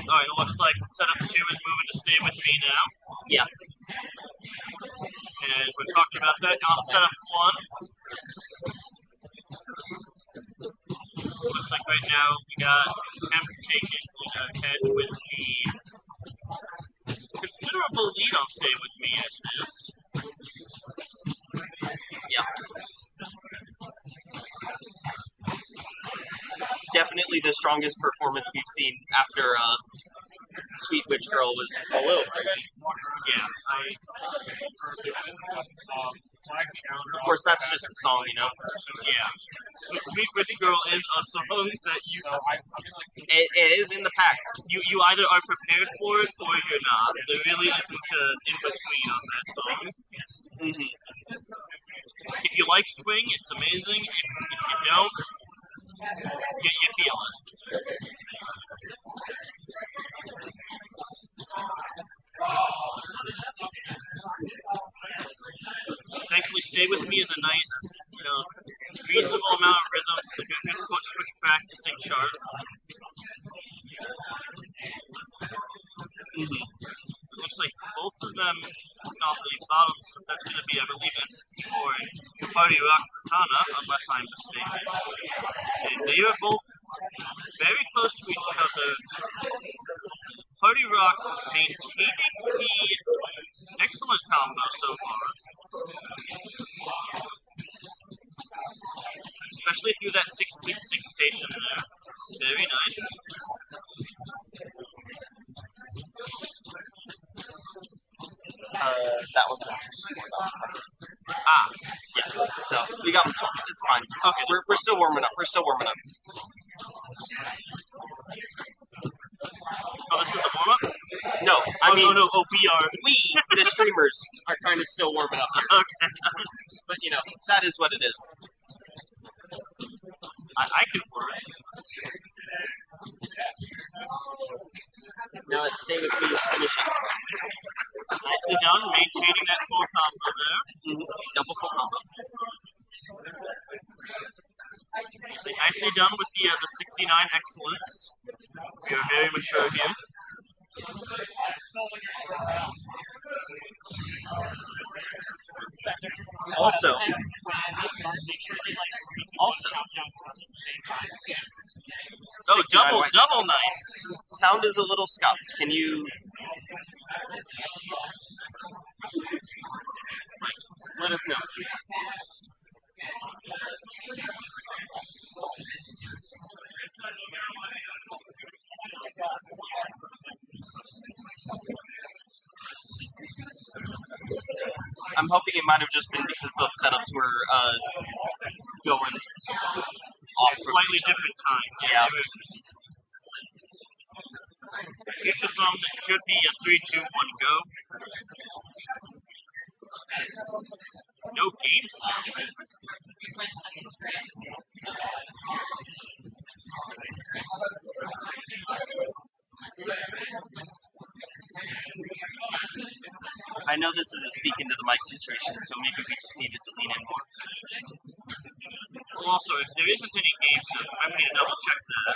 Alright, it looks like setup 2 is moving to stay with me now. Yeah. And we're talking about that on setup 1. Looks like right now we got Temp taking ahead with the considerable lead on Stay With Me as it is. Yeah. It's definitely the strongest performance we've seen after Sweet Witch Girl was a little crazy. Yeah. Of course, that's just a song, you know? Yeah. Sweet Witch Girl is a song that you... It is in the pack. You either are prepared for it or you're not. There really isn't an in-between on that song. Mm-hmm. If you like swing, it's amazing. If you don't, you feel it. Thankfully, Stay With Me is a nice, reasonable amount of rhythm. It's a good foot switch practicing chart. Mm-hmm. It looks like both of them on the bottom, so that's going to be, I believe, N64 and Party Rock Katana, unless I'm mistaken. And they are both very close to each other. Party Rock maintaining the excellent combo so far. Especially through that 16th syncopation there. Very nice. That one's at 64. Ah. Yeah. So, we got this one. It's fine. Okay. We're still warming up. Oh, this is the warm-up? No, I mean... we are. We, the streamers, are kind of still warming up here. Okay. But, that is what it is. I can words. Now let's Stay With Me is finishing. Nicely done, maintaining that full combo there. Mm-hmm. Double full combo. So nicely done with the 69 excellence. We are very mature here. Also, oh, double nice. Sound is a little scuffed. Can you let us know? I'm hoping it might have just been because both setups were going off slightly different times. Yeah. Future songs, it should be a 3, 2, 1, go. No game sound. I know this is a speak into the mic situation, so maybe we just needed to lean in more. Well, also, if there isn't any game sound, I need to double check that.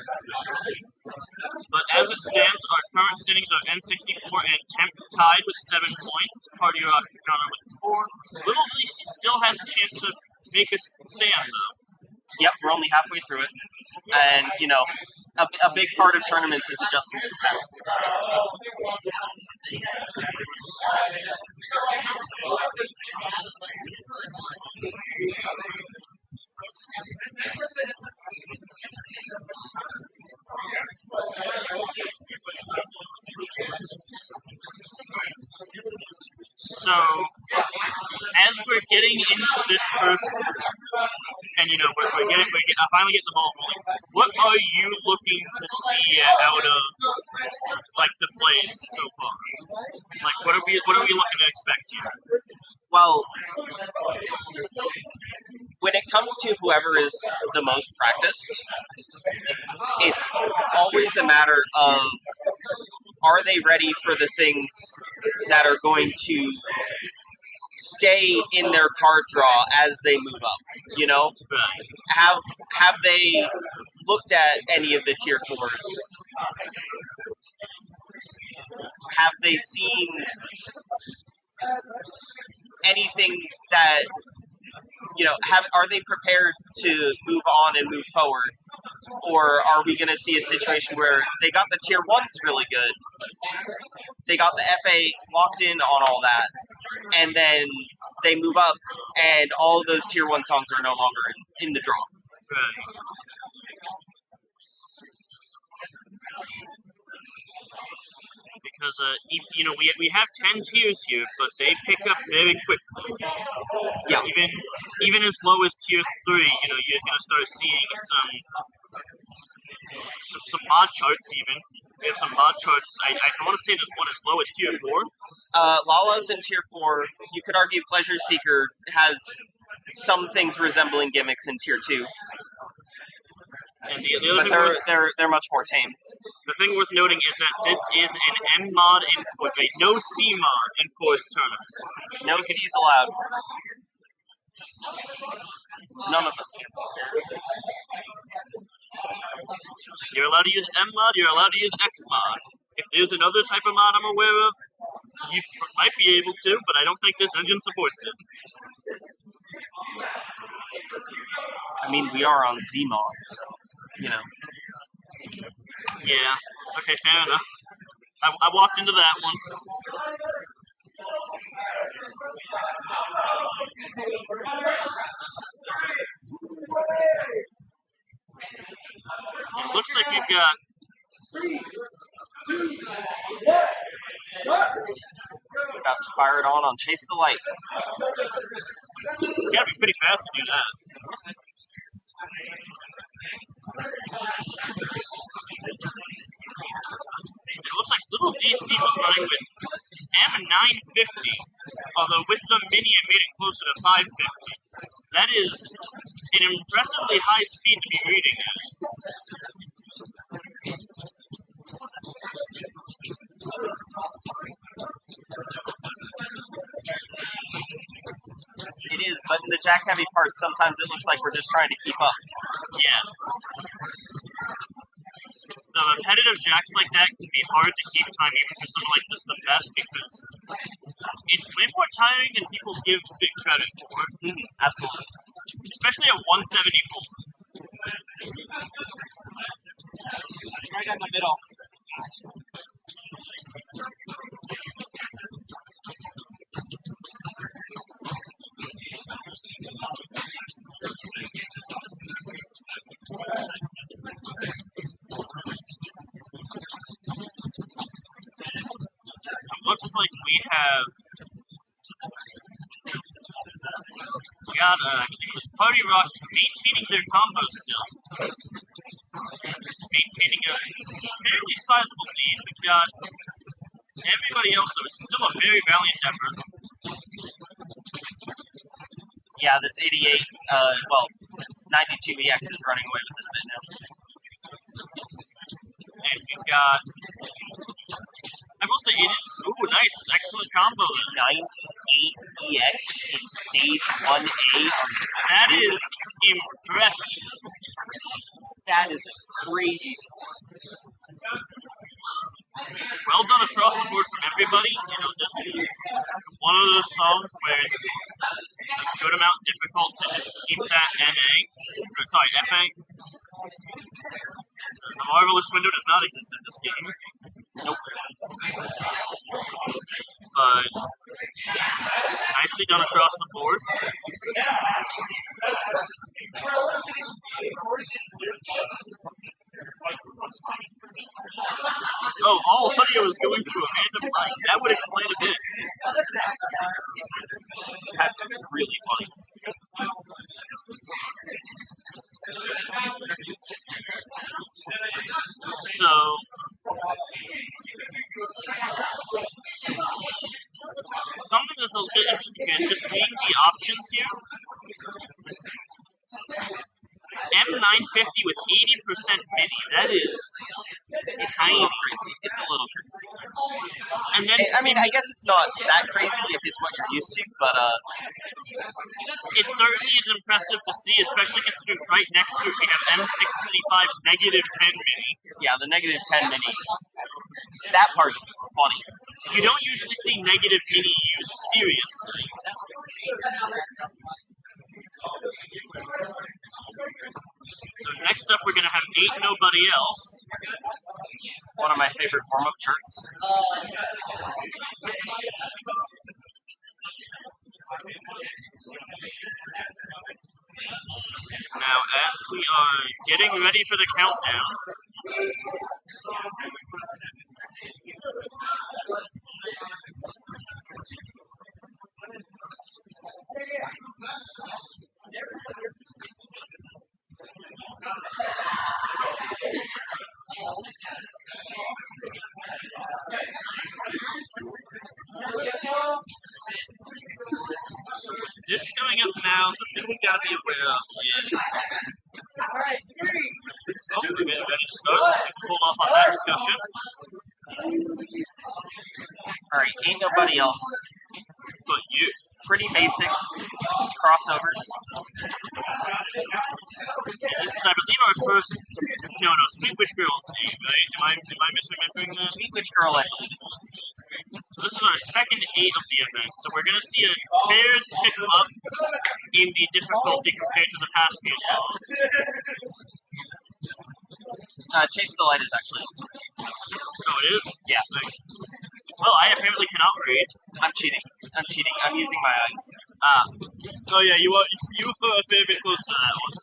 But as it stands, our current standings are N64 and Temp tied with 7 points. Party Rock Katana with 4. Little DC still has a chance to make us stand, though. Yep, we're only halfway through it. And, a big part of tournaments is adjusting to that. So, as we're getting into this first, and we're finally getting the ball rolling. What are you looking to see out of the plays so far? What are we looking to expect here? Well, when it comes to whoever is the most practiced, it's always a matter of, are they ready for the things that are going to stay in their card draw as they move up? Have they looked at any of the tier 4s? have they seen anything that, are they prepared to move on and move forward? Or are we going to see a situation where they got the tier 1s really good, they got the FA locked in on all that, and then they move up and all of those tier 1 songs are no longer in the draw? Right. Because we have 10 tiers here, but they pick up very quickly. Yeah. Even as low as tier 3, you're gonna start seeing some mod charts. Even we have some mod charts. I want to say there's one as low as tier 4. Lala's in tier 4. You could argue Pleasure Seeker has some things resembling gimmicks in tier 2. And the other but they're much more tame. The thing worth noting is that this is an M mod no C mod enforced tournament. No C's allowed. None of them. You're allowed to use M mod. You're allowed to use X mod. If there's another type of mod I'm aware of, you might be able to, but I don't think this engine supports it. I mean, we are on Z mod, so Yeah. Okay, fair enough. I walked into that one. It looks like we've got about to fire it on Chase the Light. You gotta be pretty fast to do that. It looks like Little DC was running with M950, although with the Mini it made it closer to 550. That is an impressively high speed to be reading at. It is, but in the jack heavy parts, sometimes it looks like we're just trying to keep up. Yes. The repetitive jacks like that can be hard to keep time even for someone like this the best, because it's way more tiring than people give big credit for. Absolutely. Especially at 170 volt. Right in the middle. Looks like we got Party Rock maintaining their combos still. Maintaining a fairly sizable lead. We've got everybody else though is still a very valiant effort. Yeah, this 88, 92EX is running away with it a bit now. And we've got, I will say it is, nice, excellent combo. 98EX in stage 1A. That is impressive. That is a crazy score. Well done across the board from everybody. This is one of those songs where it's a good amount difficult to just keep that FA. The Marvelous window does not exist in this game. Nope. But nicely done across the board. Oh, all audio is going through a random line. That would explain a bit. That's really funny. So, something that's a little bit interesting is just seeing the options here. M950 with 80% MIDI. That is tiny. It's a little crazy. And then, I guess it's not that crazy if it's what you're used to, but it certainly is impressive to see, especially considering right next to it we have M625 -10 MIDI. Yeah, the -10 MIDI. That part's funny. You don't usually see negative mini used seriously. So next up, we're gonna have Ain't Nobody Else. One of my favorite warm-up charts. Now, as we are getting ready for the countdown, so with this coming up now, the thing we gotta be aware of is. Oh, we're getting ready to start, so we can hold off on that discussion. Alright, Ain't Nobody Else. But you. Pretty basic, just crossovers. This is, I believe, our first. No, Sweet Witch Girl's name, right? Am I misremembering that? Sweet Witch Girl, I believe. So this is our second 8 of the event. So we're gonna see a pairs tick up in the difficulty compared to the past few songs. Chase the Light is actually also. Oh, it is? Yeah. Well, I apparently cannot read. I'm cheating. I'm using my eyes. Ah. Oh yeah, you were a fair bit close to that one.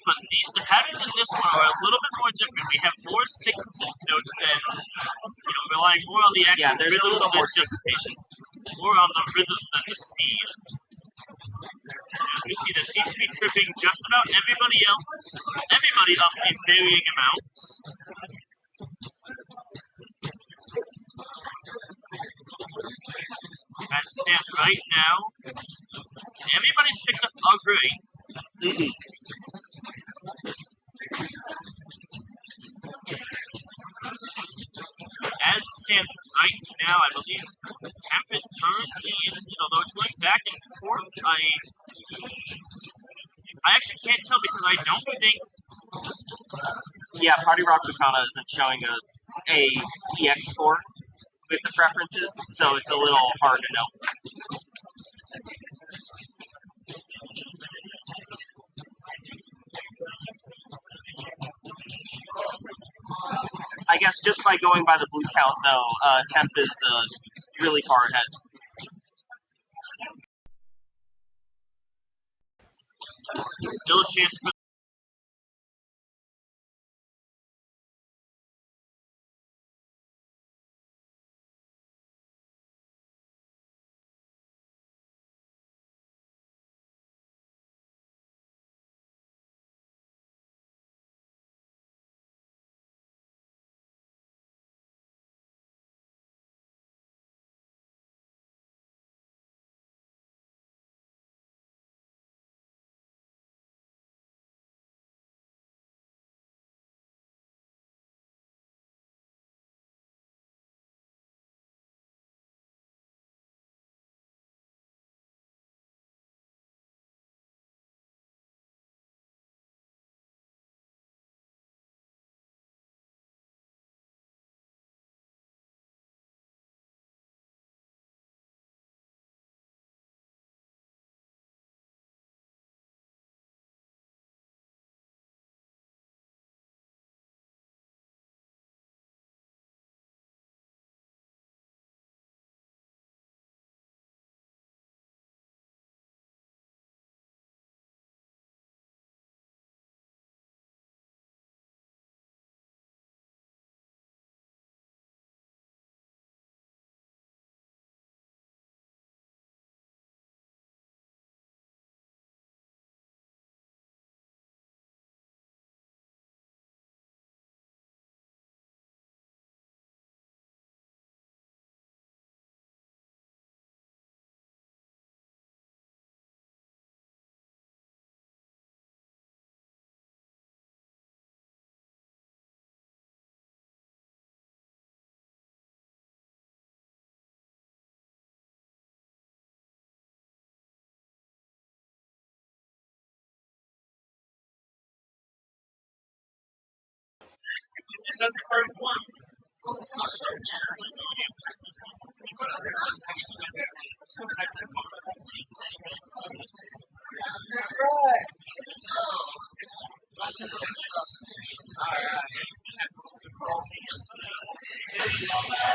But the patterns in this one are a little bit more different. We have more 16th notes than, relying more on the actual Yeah, there's a rhythms little than more just syncopation. more on the rhythm than the speed. As we see, there seems to be tripping just about everybody up in varying amounts. As it stands right now, everybody's picked up a grade. As it stands right now, I believe Temp is currently, though it's going back and forth. I actually can't tell because I don't think. Yeah, Party Rock Bukana isn't showing a EX score with the preferences, so it's a little hard to know. I guess just by going by the blue count, though, Temp is really far ahead. Still a chance for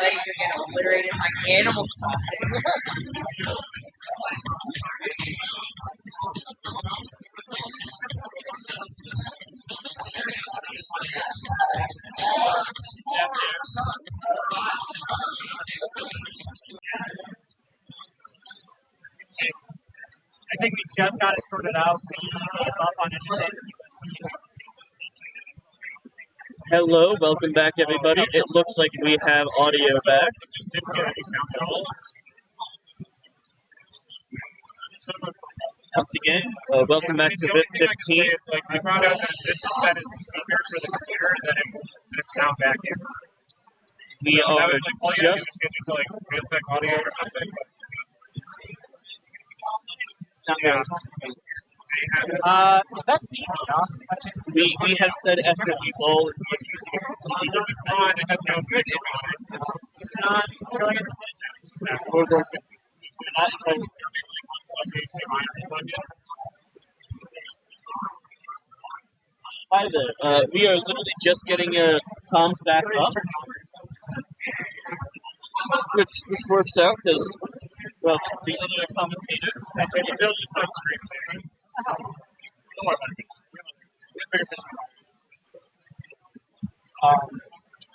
Ready to get obliterated by Animal Crossing. I think we just got it sorted out. We gave up on anything. Hello, welcome back, everybody. It looks like we have audio back. Just didn't get any sound at all. Once again, welcome back to Bit 15. It's like I found out that this is set as a speaker for the computer, and then it sends sound back in. We So are that was like all you had to do just... is get into like Realtek audio or something. Yeah. Is that TV off? We have said after the all is using a completely different On, it has no signal on it, so it's not showing us. That's what we're working with. That is how Hi there. We are literally just getting comms back up, which works out because, well, the other commentator. It's still just on screen saving. Don't worry about it. We have a bigger picture. I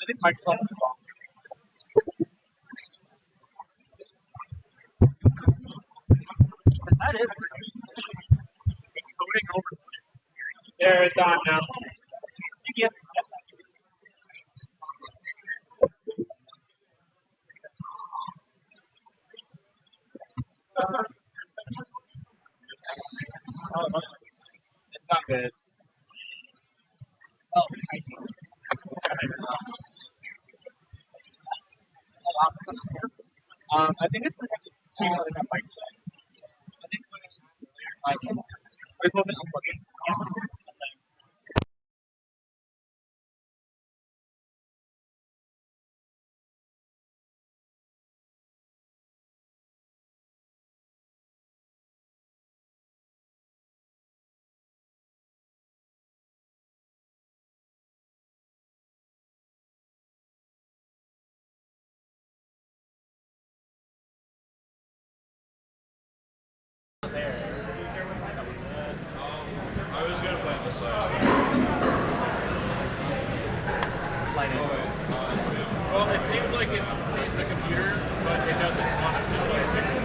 think Microsoft is wrong. That is coding over. There, it's on now. Yep. It's not good. Oh, I see. I think it's like a cheap like a mic. I think when it's like we move it plugin. I was gonna play on the side. Well, it seems like it sees the computer, but it doesn't want to display a signal.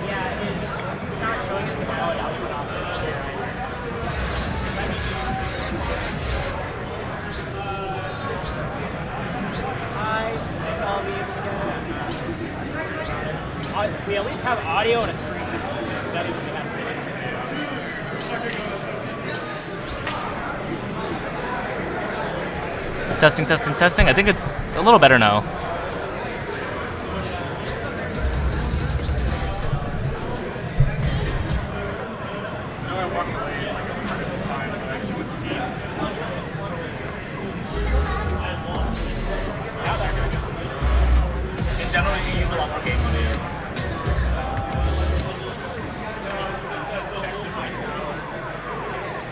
Yeah, it's not showing us the valid output on the computer. I think I'll be able to get it. We at least have audio and a screen, which is better than we have. Testing, testing, testing. I think it's a little better now. I walked away like a hundred times, but I just went to eat. In general, you use a lot more game audio.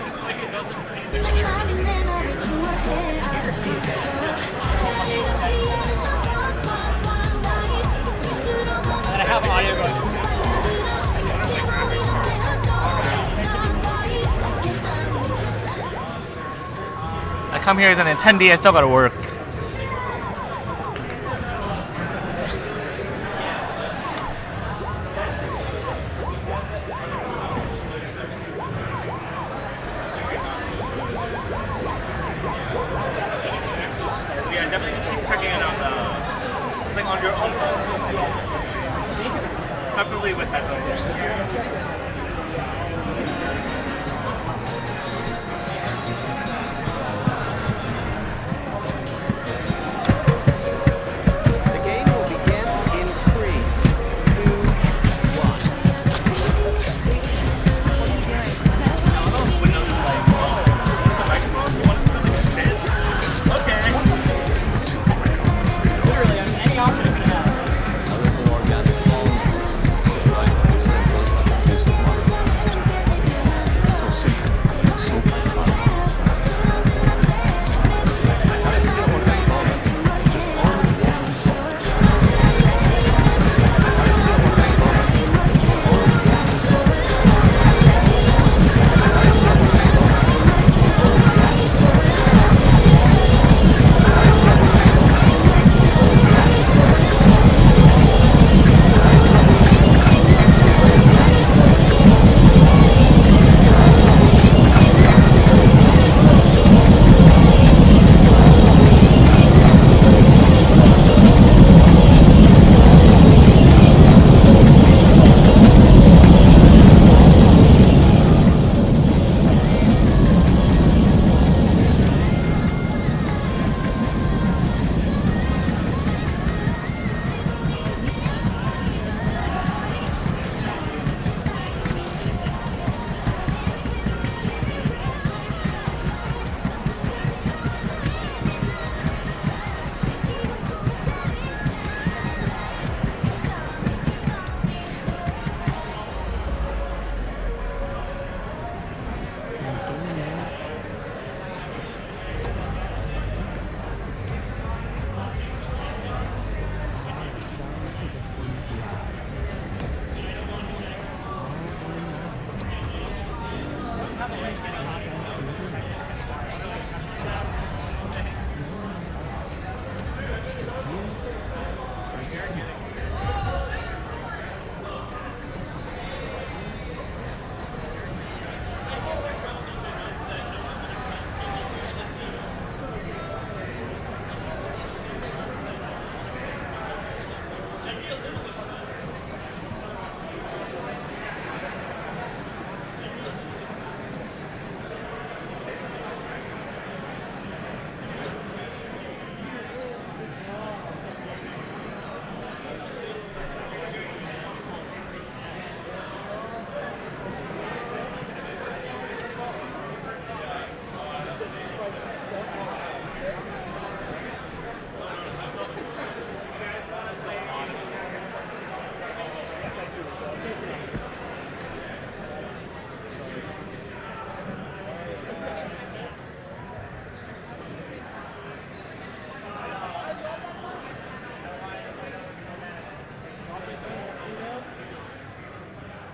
It's like it doesn't see the connection. And I have audio going. I come here as an attendee, I still gotta work. Yeah, definitely just keep checking it out. Like on your own. Preferably with headphones.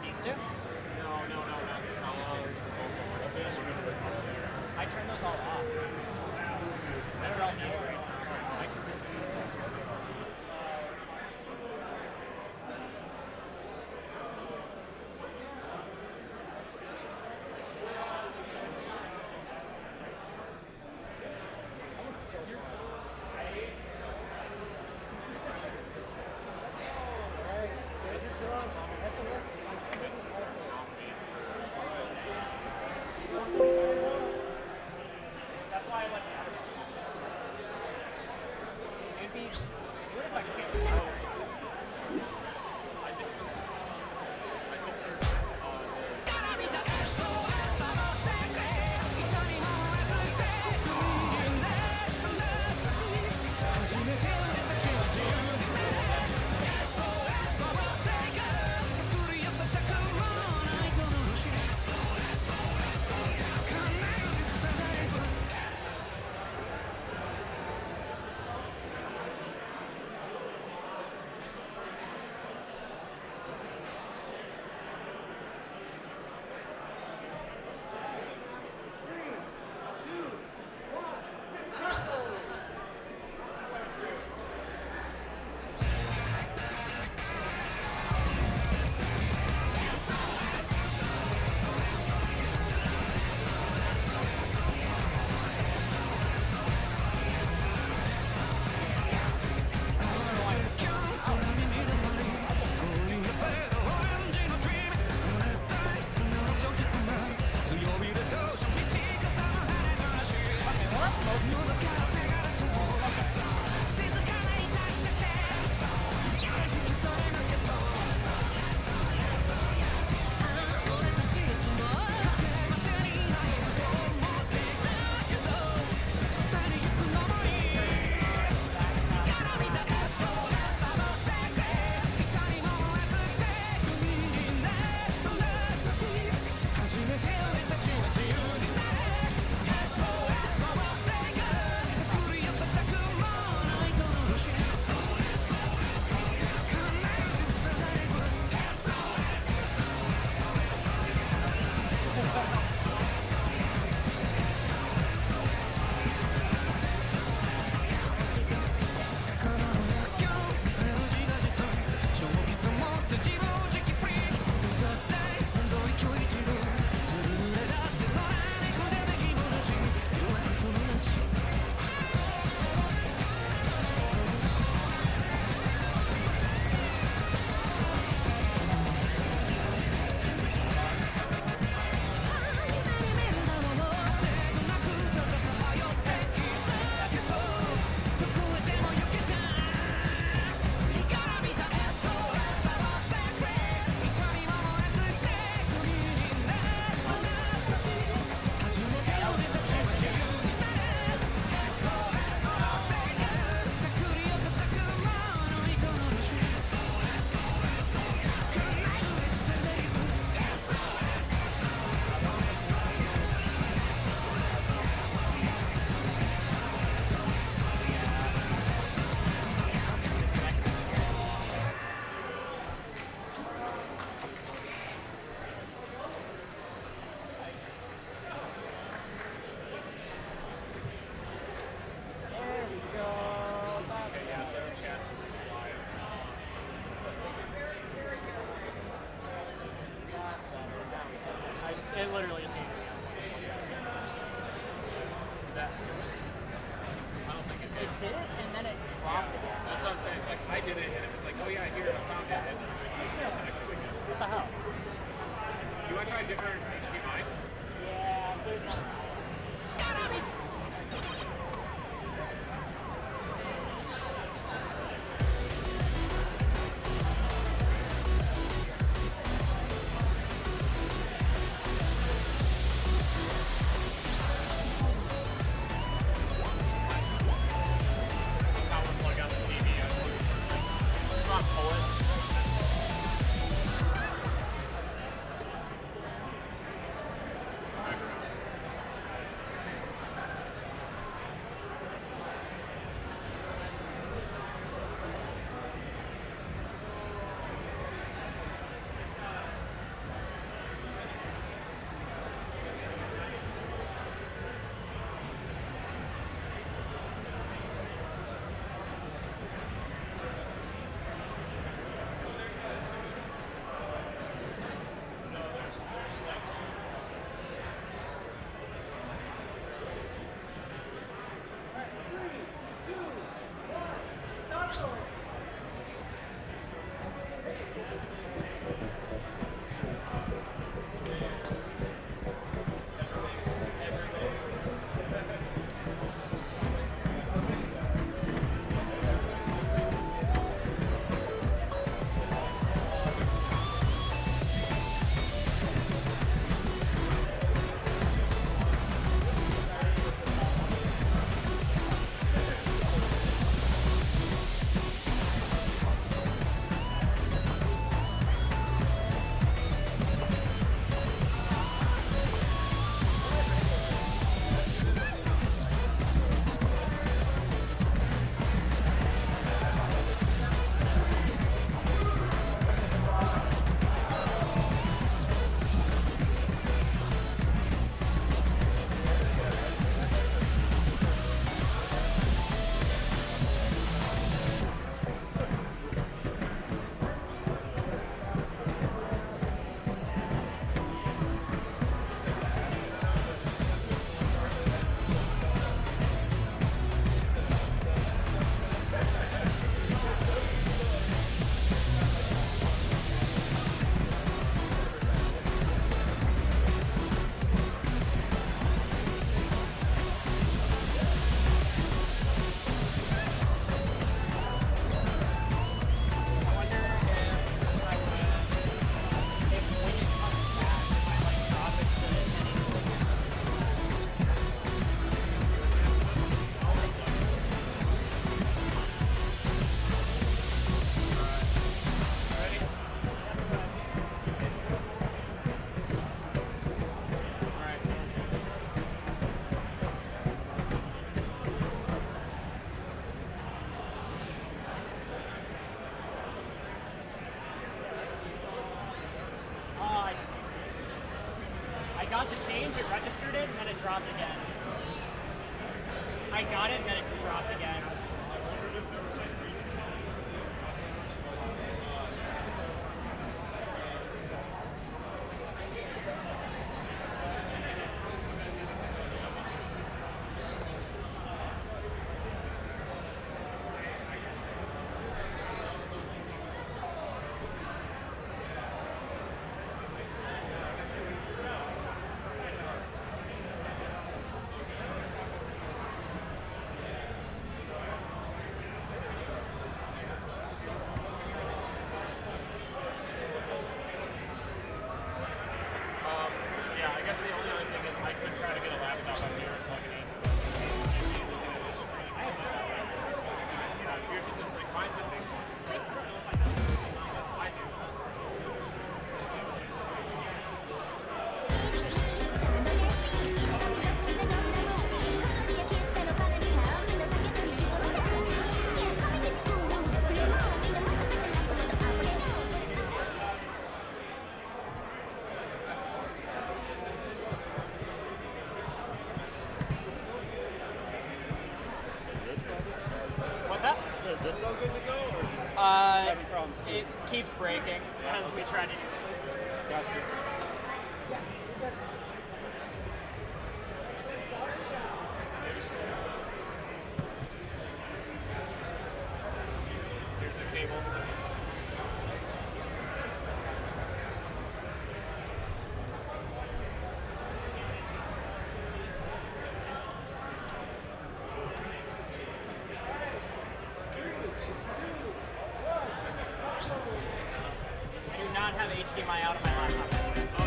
These two? I turned those all off. Those are all angry. That's why I like the change, it registered it, and then it dropped again. I got it, and then it dropped again. Yeah, I guess the only other thing is I could try to get a laptop up here and plug it in. Yours is just like mine's a big one. I do. What's that? So is this all good to go, or Having problems? It keeps breaking as we try to use it. Gotcha. Here's the cable. I do not have HDMI out of my laptop.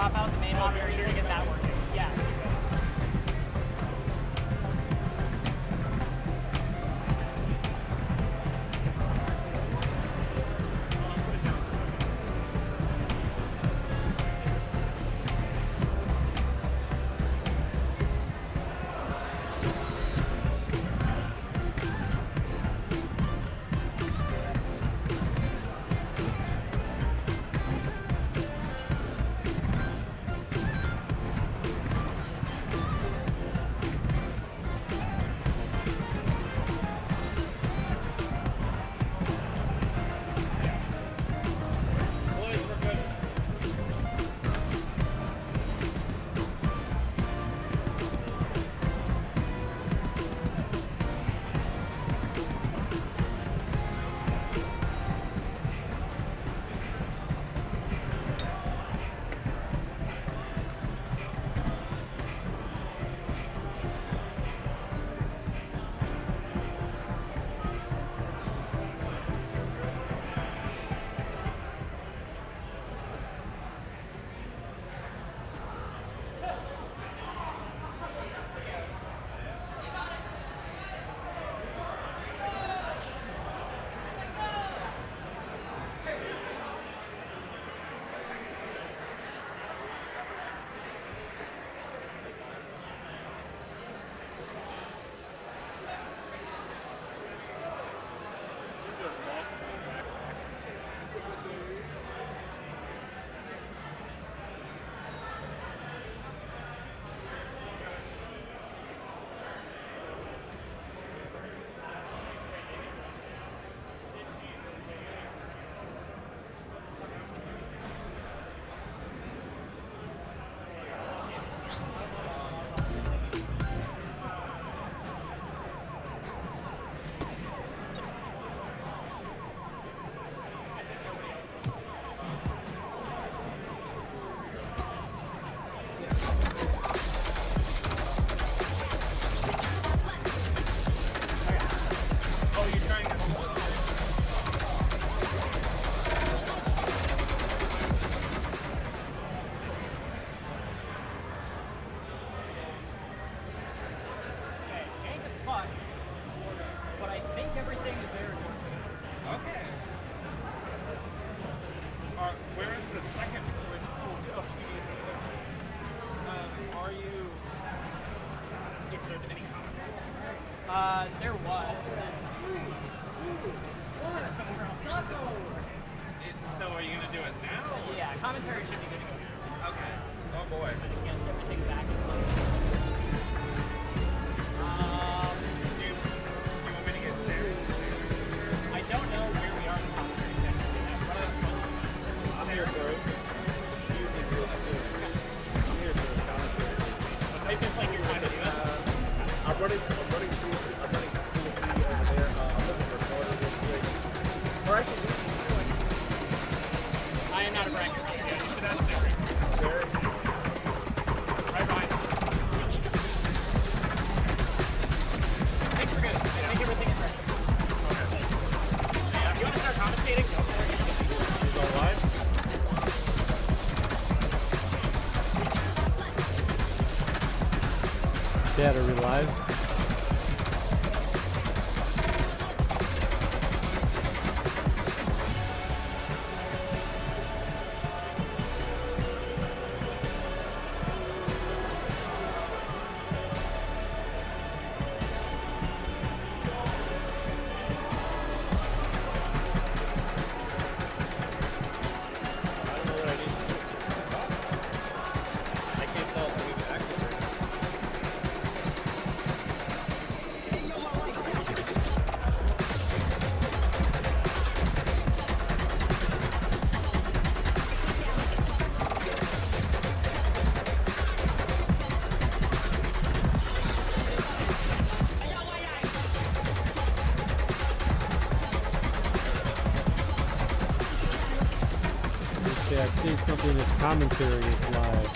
drop out the main monitor here to get that working. Yeah. Boys, we're good. Oh, you're trying to. Okay, jank is fun, but I think everything is there. Okay. Where is the second? Oh, geez. Are you? Is there any comment? There was. So are you gonna do it now? Or? Yeah, commentary should be good to go now. Okay. Oh boy. So to get everything back in place. Do you want me to get there? I don't know where we are in the commentary technically. I'm here for it. I'm here for the commentary. It's just like you're trying to do it. I'm running CNC over there. I'm looking for photos real quick. Or actually, I am not a bracket. Yeah, so that's different. Barry. Right behind you. I think we're good. I think everything is ready. Yeah, if you want to start commentating, go for it. He's all live. Dad, are we live? Okay, I've seen something that's commentary is live.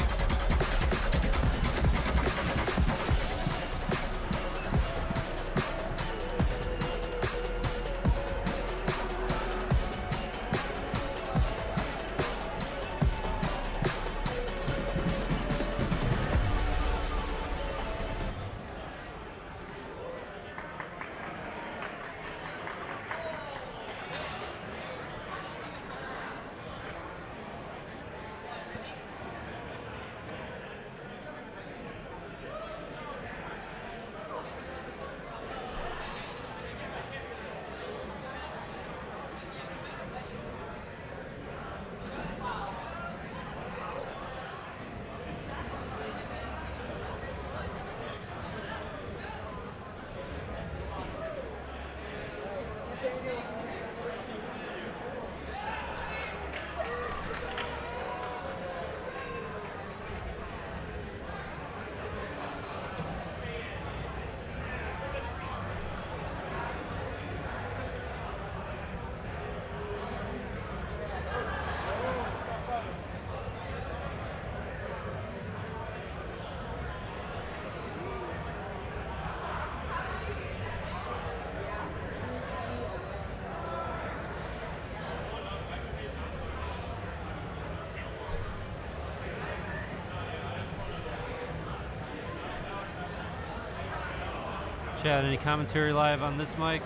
Chad, any commentary live on this mic?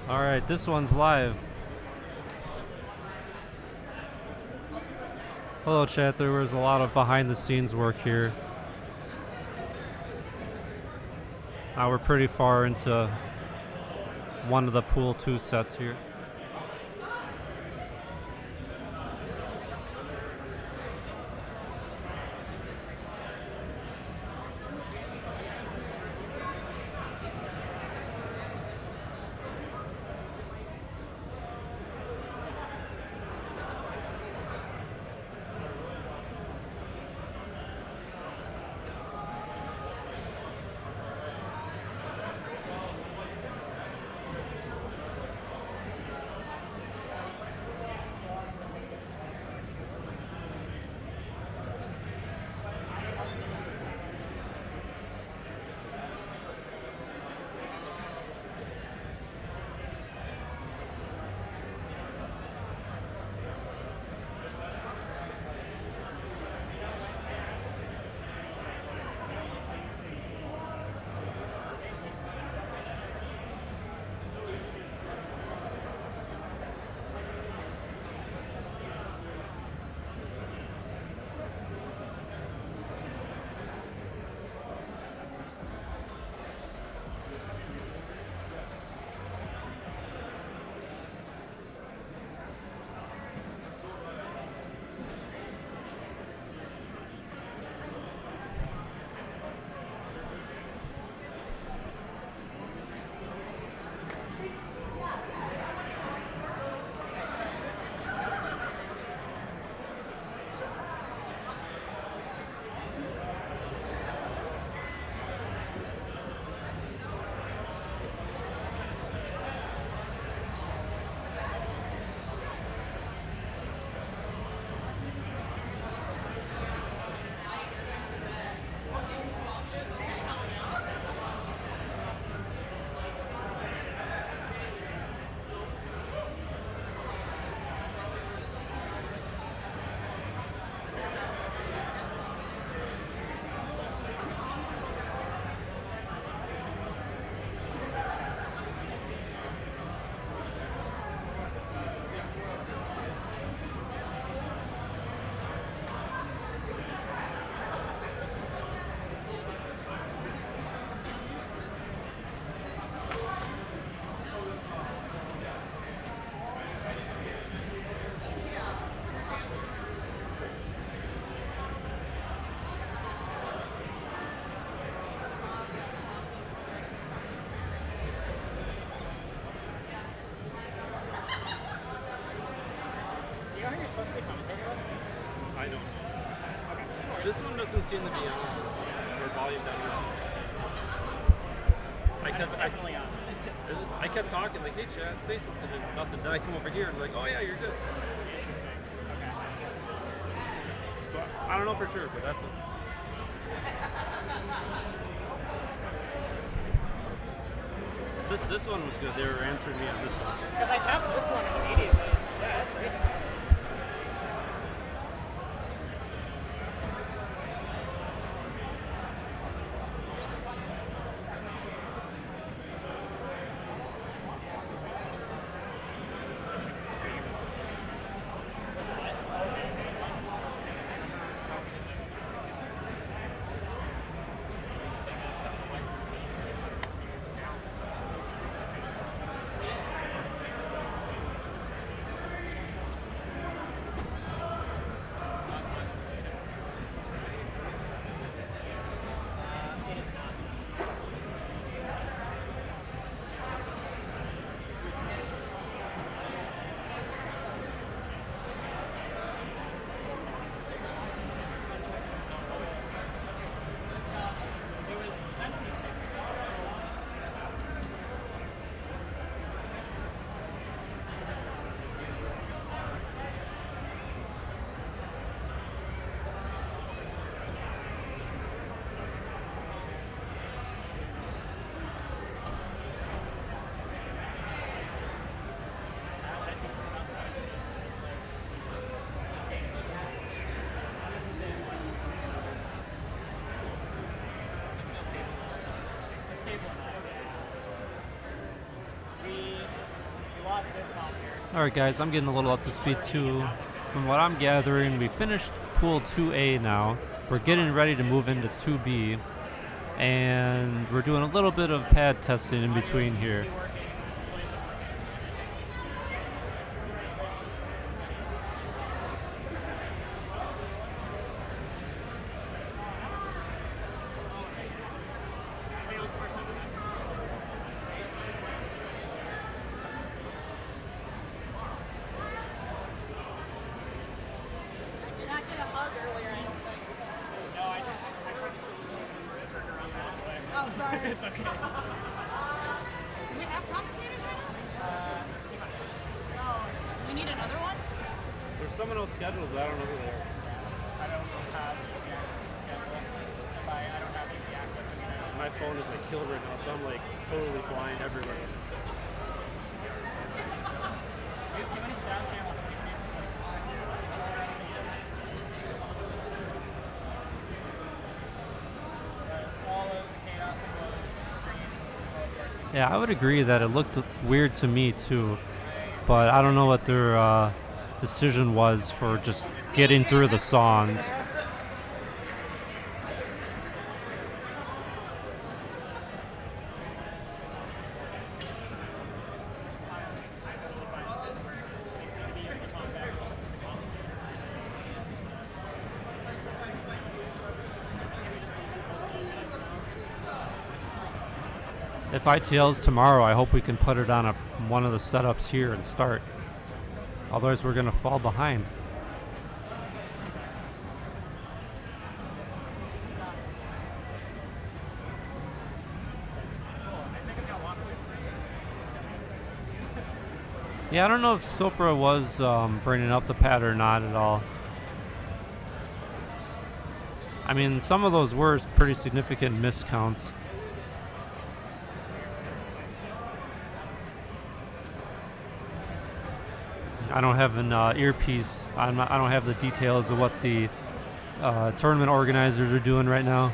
All right, this one's live. Hello, chat. There was a lot of behind-the-scenes work here. We're pretty far into one of the pool 2 sets here. Do you know who you're supposed to be commentating with? I don't know. This one doesn't seem to be on, or volume down. It's definitely on. I kept talking, like, hey, Chad, say something, and nothing. Then I come over here and like, oh yeah, you're good. Interesting. Okay. So I don't know for sure, but that's it. This one was good. They were answering me on this one. Because I tapped this one immediately. Yeah, that's reasonable. Alright guys, I'm getting a little up to speed too. From what I'm gathering, we finished pool 2A now. We're getting ready to move into 2B. And we're doing a little bit of pad testing in between here. Did not get a hug earlier, I don't think. No, I tried to salute you and turned around and walked away. Oh, sorry. It's okay. Do we have commentators right now? Oh, do we need another one? There's someone else scheduled, but I don't know who they are. I don't have easy access to the schedule. I don't have easy access to the My phone is like killed right now, so I'm like totally blind everywhere. We have too many stab channels and too many all of the chaos and woes of the stream. Yeah, I would agree that it looked weird to me too, but I don't know what their decision was for just getting through the songs. If ITL's tomorrow, I hope we can put it on one of the setups here and start. Otherwise, we're going to fall behind. Yeah, I don't know if Sopra was bringing up the pad or not at all. I mean, some of those were pretty significant miscounts. I don't have an earpiece. I don't have the details of what the tournament organizers are doing right now.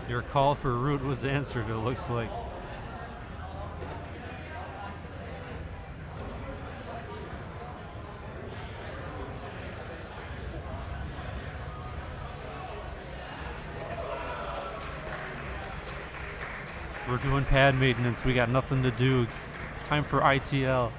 Your call for route was answered, it looks like. We're doing pad maintenance. We got nothing to do. Time for ITL.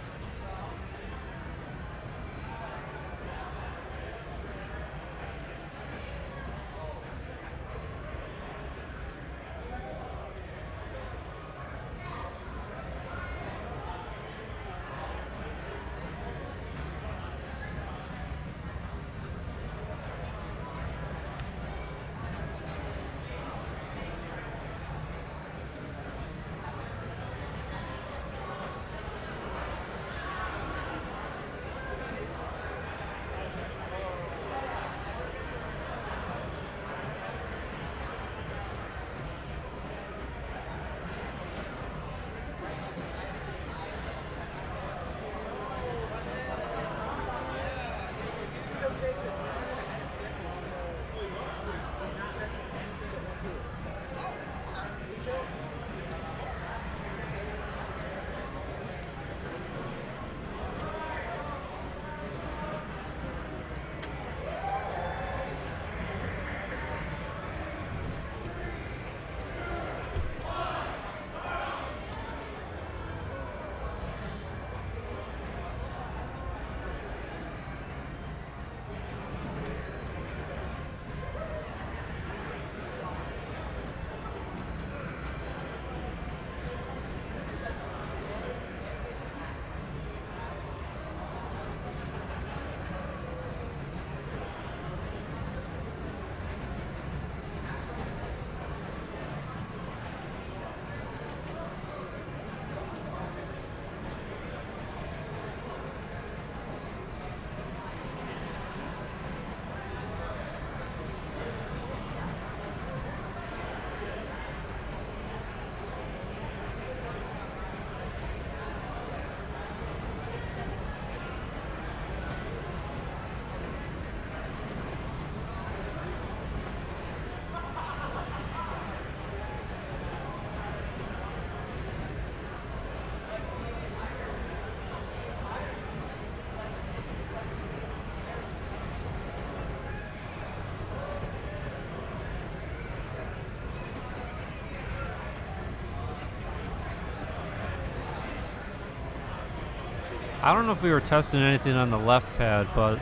I don't know if we were testing anything on the left pad, but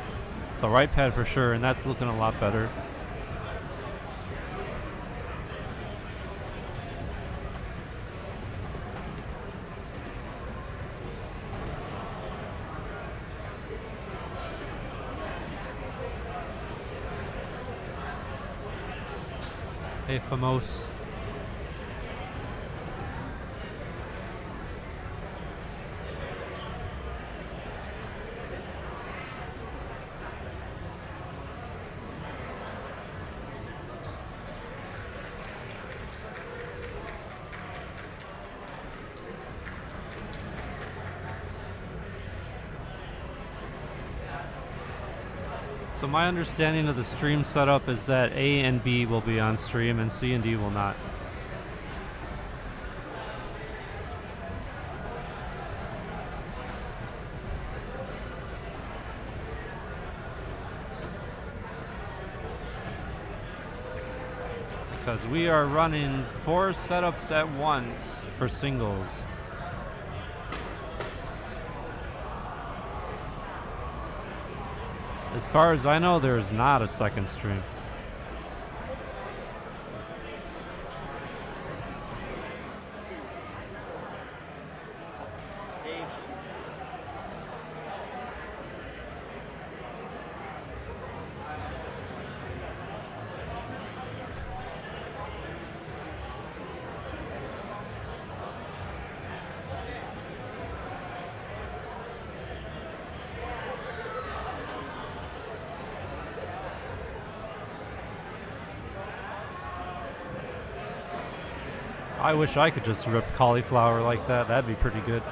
the right pad for sure, and that's looking a lot better. Hey, Famos. So my understanding of the stream setup is that A and B will be on stream and C and D will not. Because we are running 4 setups at once for singles. As far as I know, there is not a second stream. Staged. I wish I could just rip cauliflower like that. That'd be pretty good.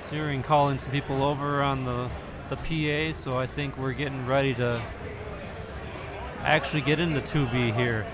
Hearing calling some people over on the PA, so I think we're getting ready to actually get into 2B here.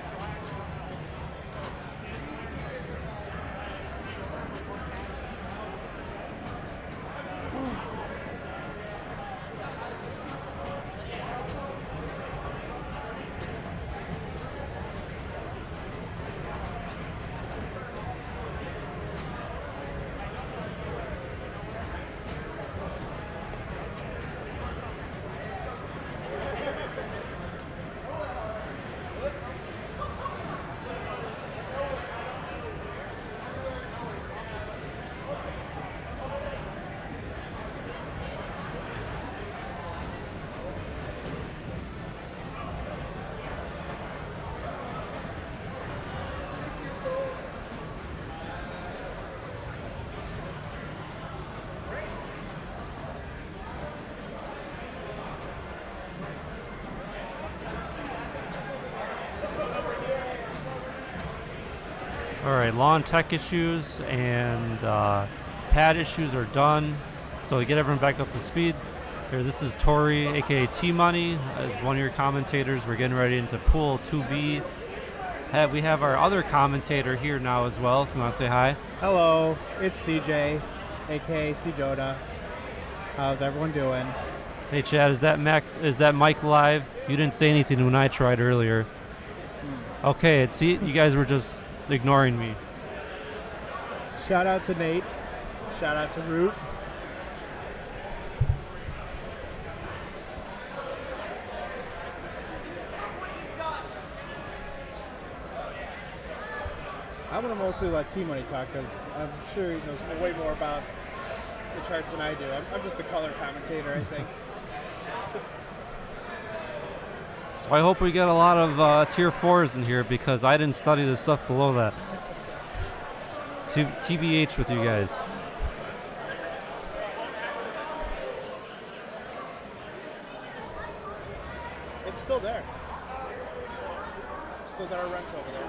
Alright, lawn tech issues and pad issues are done. So to get everyone back up to speed, here, this is Tori, aka T-Money, as one of your commentators. We're getting ready into Pool 2B. We have our other commentator here now as well, if you want to say hi. Hello, it's CJ, aka CJoda. How's everyone doing? Hey Chad, is that Mike live? You didn't say anything when I tried earlier. Okay, see, you guys were just ignoring me. Shout out to Nate. Shout out to Root. I'm going to mostly let T-Money talk because I'm sure he knows way more about the charts than I do. I'm just the color commentator, I think. So I hope we get a lot of tier 4s in here because I didn't study the stuff below that. TBH with you guys. It's still there. Still got our wrench over there.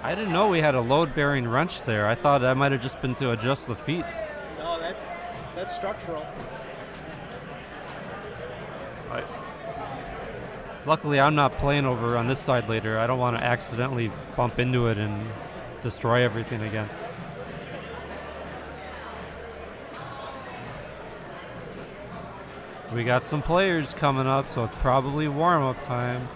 I didn't know we had a load-bearing wrench there. I thought that might have just been to adjust the feet. No, that's structural. Luckily, I'm not playing over on this side later. I don't want to accidentally bump into it and destroy everything again. We got some players coming up, so it's probably warm-up time.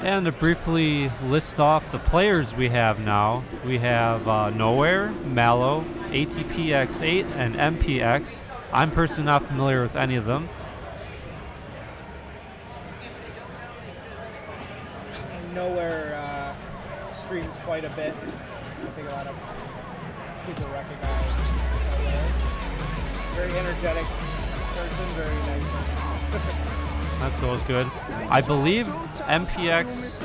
And to briefly list off the players we have now, we have Nowhere, Mallow, ATPX8, and MPX. I'm personally not familiar with any of them. Nowhere streams quite a bit. I think a lot of people recognize Nowhere. Very energetic person, very nice person. That's always good. I believe MPX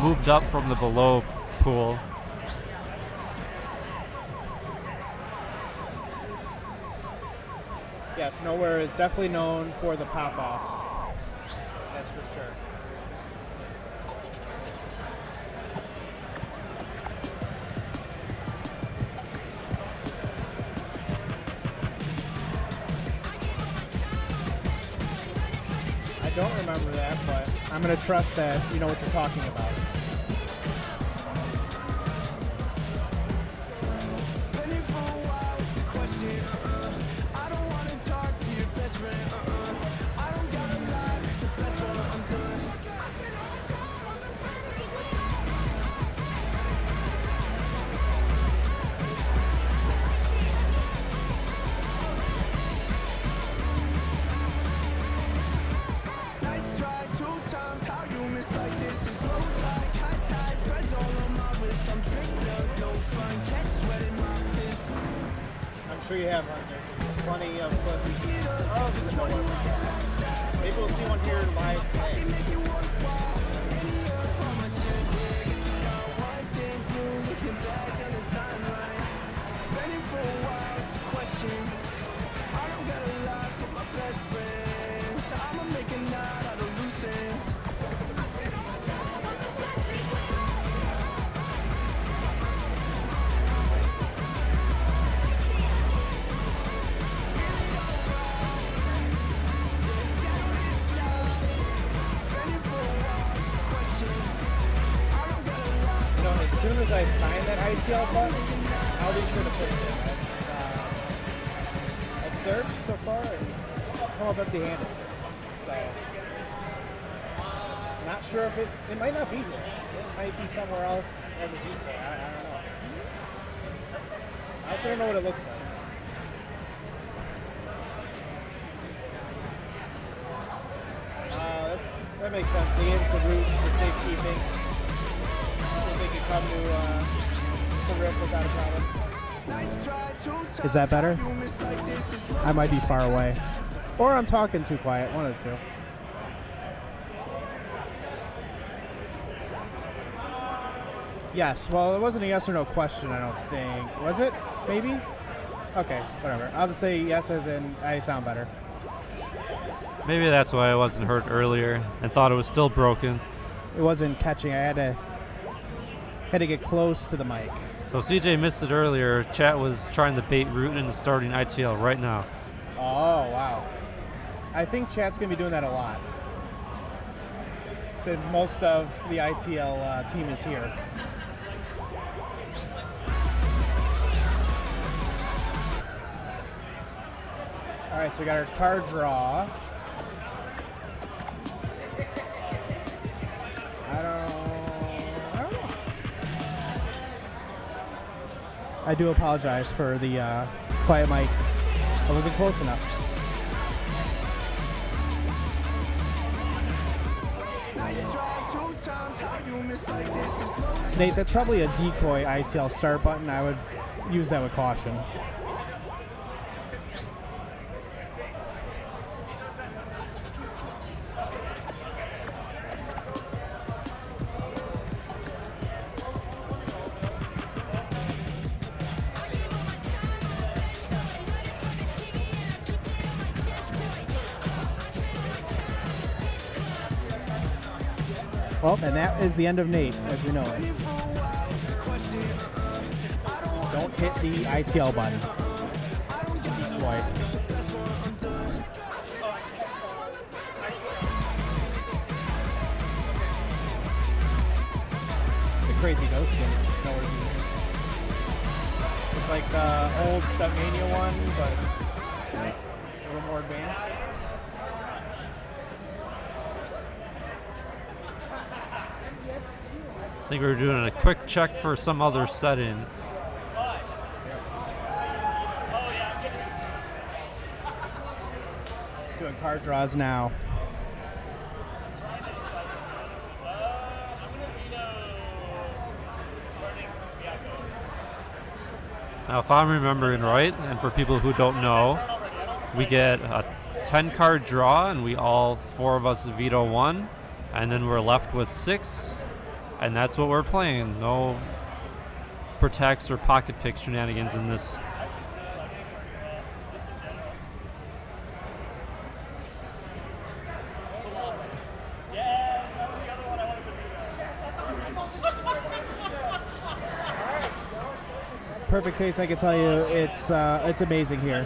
moved up from the below pool. Yes, Nowhere is definitely known for the pop-offs. That's for sure. I don't remember that, but I'm going to trust that you know what you're talking about. I'm sure you have, Hunter. There's plenty of clips of the Nowhere broadcast. Maybe we'll see one here live today. As soon as I find that ICL button, I'll be sure to put it. I've searched so far and come up empty-handed. So, not sure if it might not be here. It might be somewhere else as a decoy. I don't know. I also don't know what it looks like. That makes sense. They gave it to root for safekeeping. They could come to rip without a problem. Is that better? I might be far away. Or I'm talking too quiet. One of the two. Yes. Well, it wasn't a yes or no question, I don't think. Was it? Maybe? Okay, whatever. I'll just say yes as in I sound better. Maybe that's why I wasn't heard earlier and thought it was still broken. It wasn't catching. I had to get close to the mic. So CJ missed it earlier. Chat was trying to bait Root into starting ITL right now. Oh, wow. I think chat's going to be doing that a lot, since most of the ITL team is here. All right, so we got our card draw. I don't know. I do apologize for the quiet mic. I wasn't close enough. Nate, that's probably a decoy ITL start button. I would use that with caution. Well, and that is the end of Nate, as we know it. Don't hit the ITL button. Boy. The crazy goat skin. It's like the old Stepmania one, but a little more advanced. I think we're doing a quick check for some other setting. Doing card draws now. Now, if I'm remembering right, and for people who don't know, we get a 10-card draw, and we all 4 of us veto 1, and then we're left with 6. And that's what we're playing. No protects or pocket pick shenanigans in this. Perfect taste, I can tell you. It's amazing here.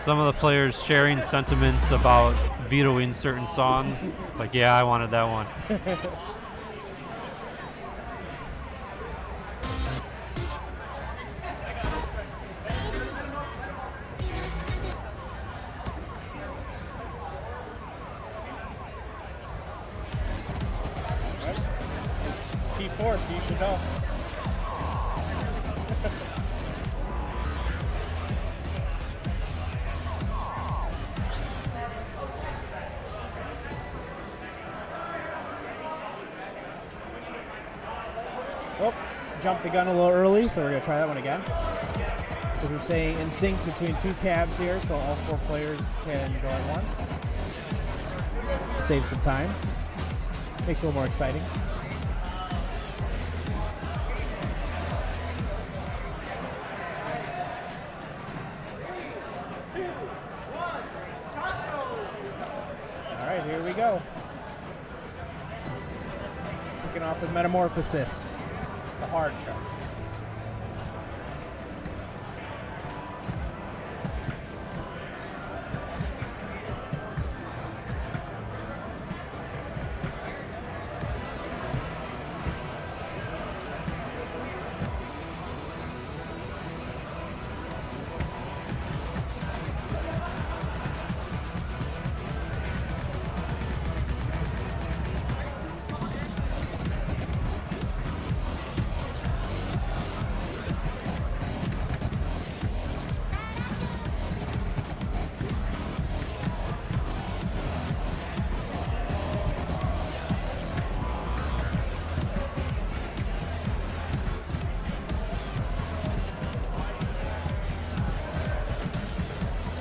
Some of the players sharing sentiments about vetoing certain songs. Like, yeah, I wanted that one. It's T4, so you should know. Oh, jumped the gun a little early, so we're going to try that one again. Because we're staying in sync between 2 cabs here, so all 4 players can go at once. Save some time. Makes it a little more exciting. All right, here we go. Kicking off with Metamorphosis. The hard chart.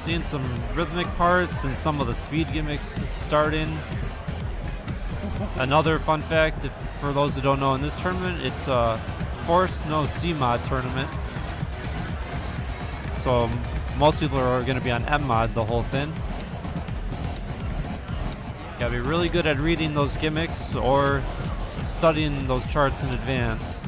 Seeing some rhythmic parts and some of the speed gimmicks starting. Another fun fact, for those who don't know, in this tournament, it's a Force No C-Mod tournament. So most people are going to be on M-Mod the whole thing. You gotta be really good at reading those gimmicks or studying those charts in advance.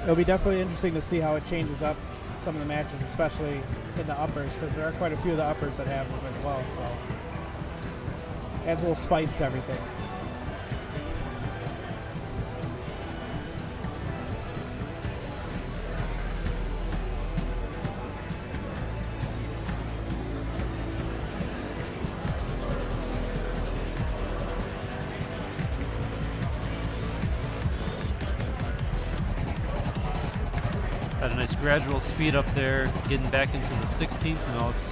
It'll be definitely interesting to see how it changes up some of the matches, especially in the uppers, because there are quite a few of the uppers that have them as well. So Adds a little spice to everything. Had a nice gradual speed up there, getting back into the 16th notes.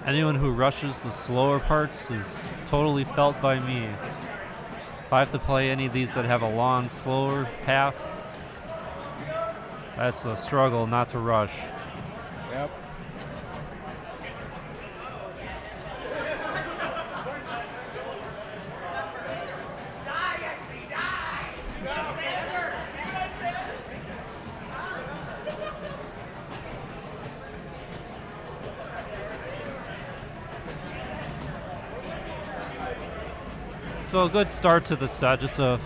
Anyone who rushes the slower parts is totally felt by me. If I have to play any of these that have a long, slower path, that's a struggle not to rush. Yep. So a good start to the set, just a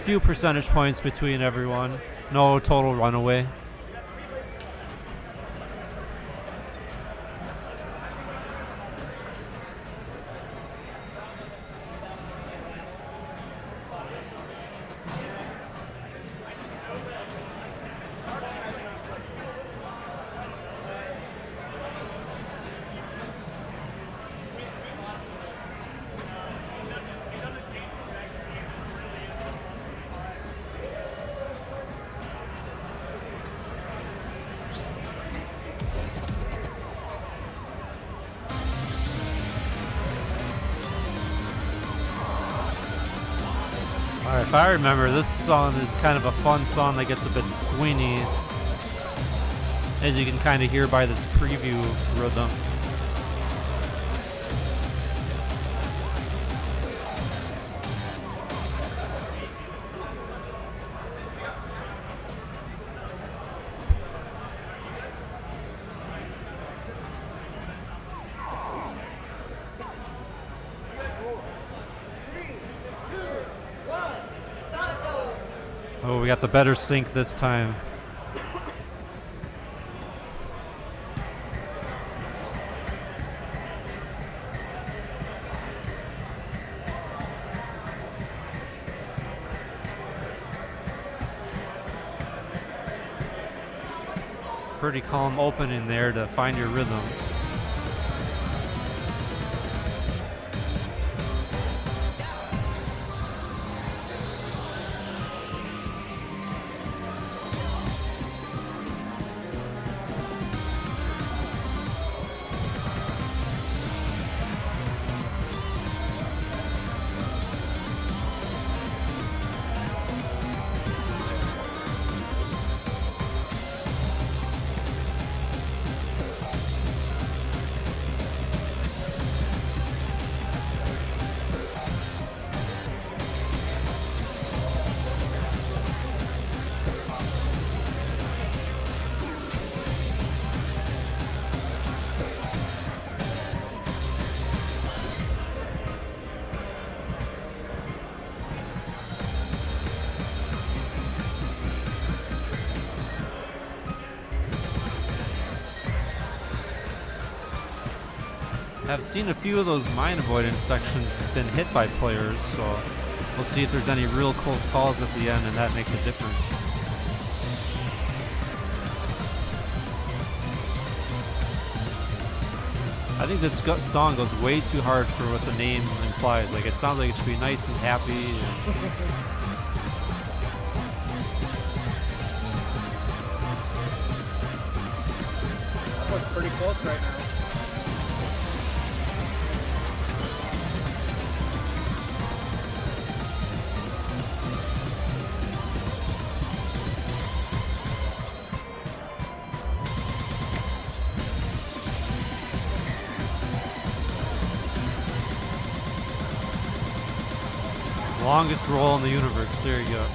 few percentage points between everyone. No total runaway. Alright, if I remember, this song is kind of a fun song that gets a bit swingy, as you can kind of hear by this preview rhythm. Oh, we got the better sync this time. Pretty calm opening there to find your rhythm. I've seen a few of those mine avoidance sections been hit by players, so we'll see if there's any real close calls at the end, and that makes a difference. I think this song goes way too hard for what the name implies. Like, it sounds like it should be nice and happy. pretty close right now. Longest roll in the universe. There you go.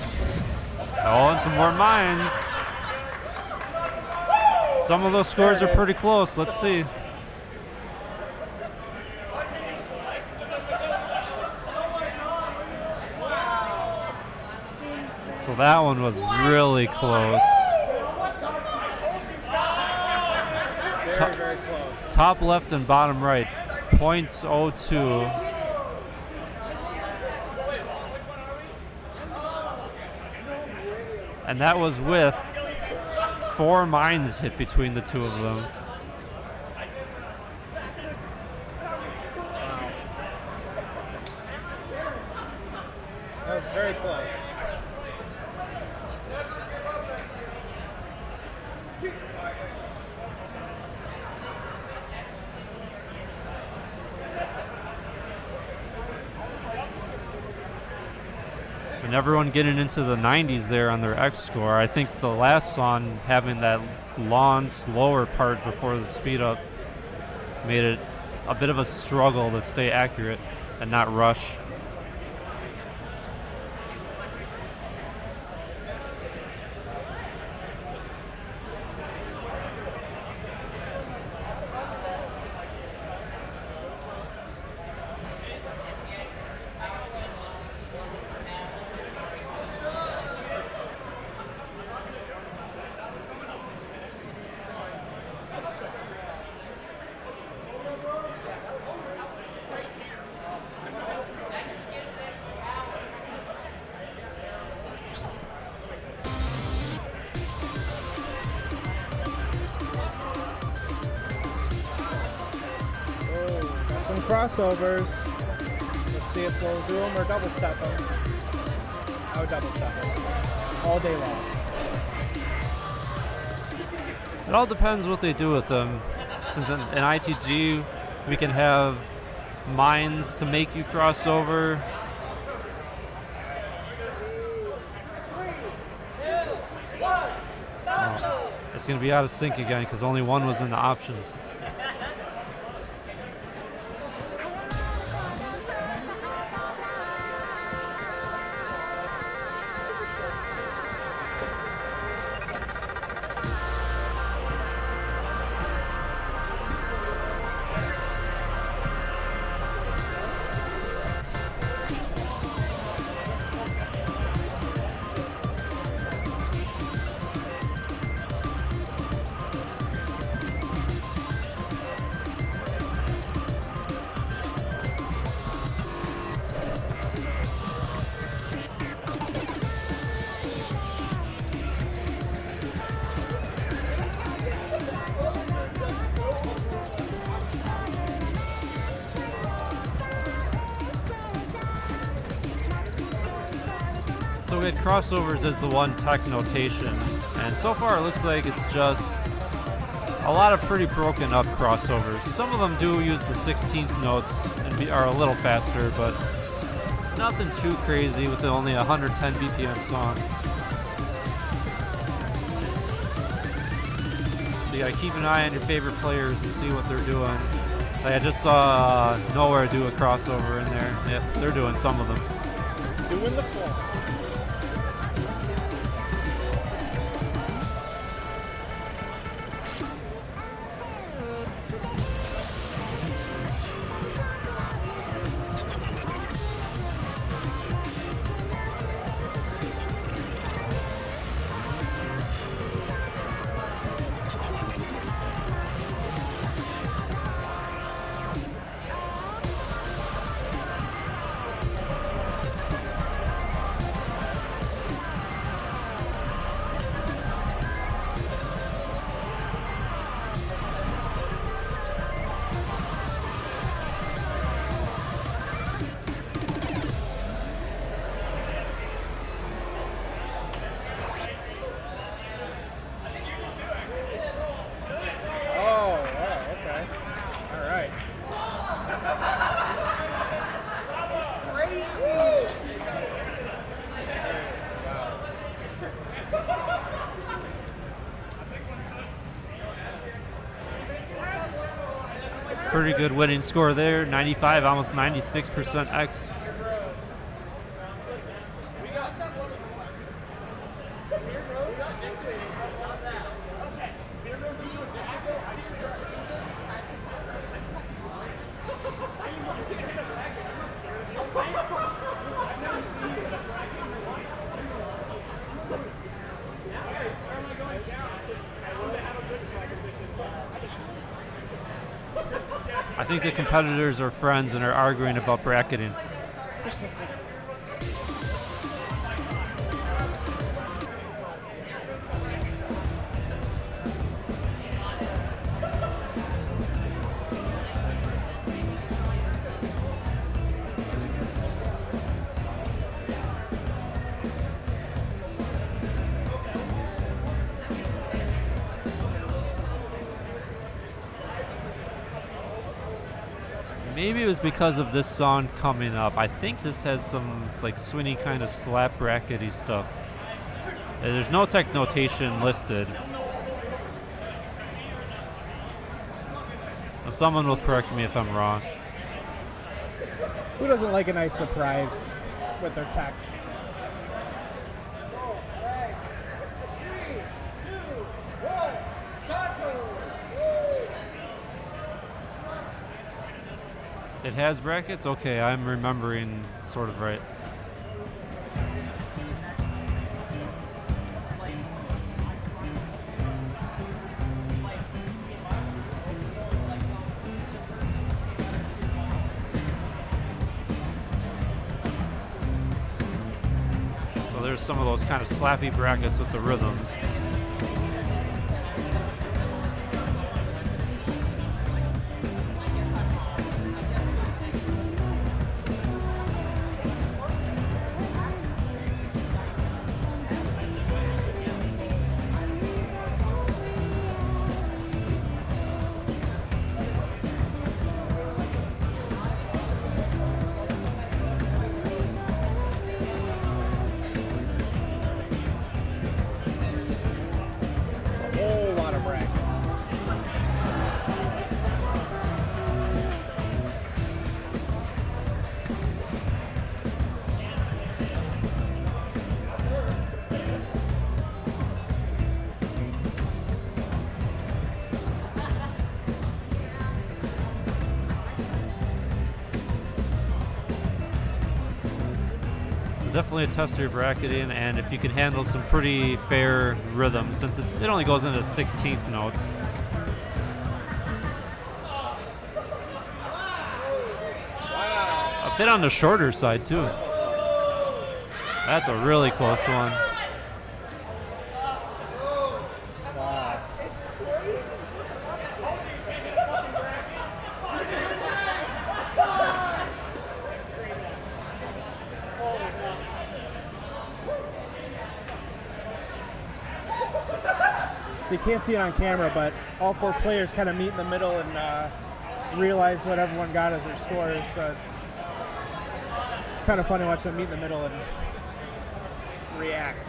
Oh, and some more mines. Some of those scores are pretty close. Let's see. So that one was really close. Very, very close. Top left and bottom right, 0.02. And that was with 4 mines hit between the two of them. Wow. That was very close. And everyone getting into the 90s there on their X score. I think the last song having that long, slower part before the speed up made it a bit of a struggle to stay accurate and not rush. Some crossovers. Let's see if we'll do them or double step them. I would double step them all day long. It all depends what they do with them. Since in ITG we can have mines to make you cross over. Oh, it's going to be out of sync again because only one was in the options. So we had crossovers as the one tech notation, and so far it looks like it's just a lot of pretty broken up crossovers. Some of them do use the 16th notes and are a little faster, but nothing too crazy with only a 110 BPM song. So you gotta keep an eye on your favorite players and see what they're doing. Like I just saw Nowhere do a crossover in there. Yep, they're doing some of them. Doing the floor. Pretty good winning score there. 95, almost 96% X. I think the competitors are friends and are arguing about bracketing. Maybe it was because of this song coming up. I think this has some like swingy kind of slap brackety stuff. There's no tech notation listed. Well, someone will correct me if I'm wrong. Who doesn't like a nice surprise with their tech? It has brackets? Okay, I'm remembering sort of right. So there's some of those kind of slappy brackets with the rhythms. Definitely a test your bracketing, and if you can handle some pretty fair rhythms, since it only goes into 16th notes. A bit on the shorter side too. That's a really close one. So you can't see it on camera, but all four players kind of meet in the middle and realize what everyone got as their scores. So it's kind of funny watching them meet in the middle and react.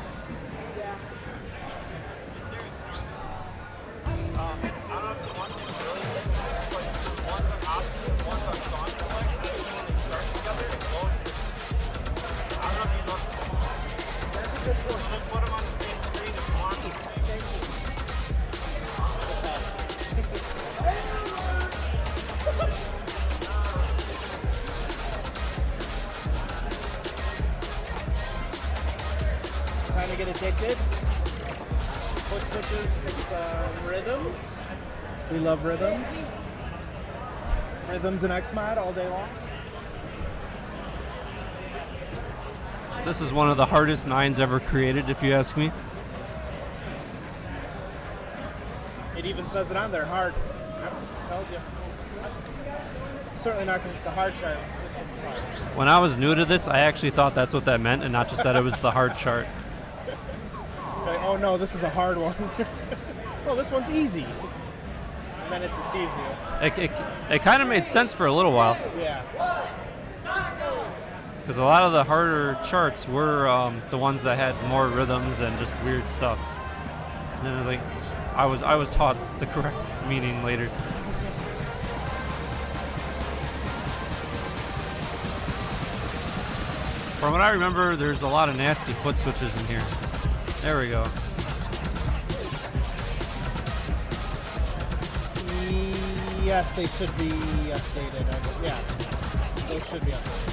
Time to get addicted. Foot switches with rhythms. We love rhythms. Rhythms and Xmod all day long. This is one of the hardest nines ever created, if you ask me. It even says it on there, hard. Yep, it tells you. Certainly not because it's a hard chart, just because it's hard. When I was new to this, I actually thought that's what that meant, and not just that it was the hard chart. Like, oh no, this is a hard one. Oh, this one's easy. And then it deceives you. It kind of made sense for a little while. Yeah. Because a lot of the harder charts were the ones that had more rhythms and just weird stuff. And then I was like, I was taught the correct meaning later. From what I remember, there's a lot of nasty foot switches in here. There we go. Yes, they should be updated. Yeah, those should be updated.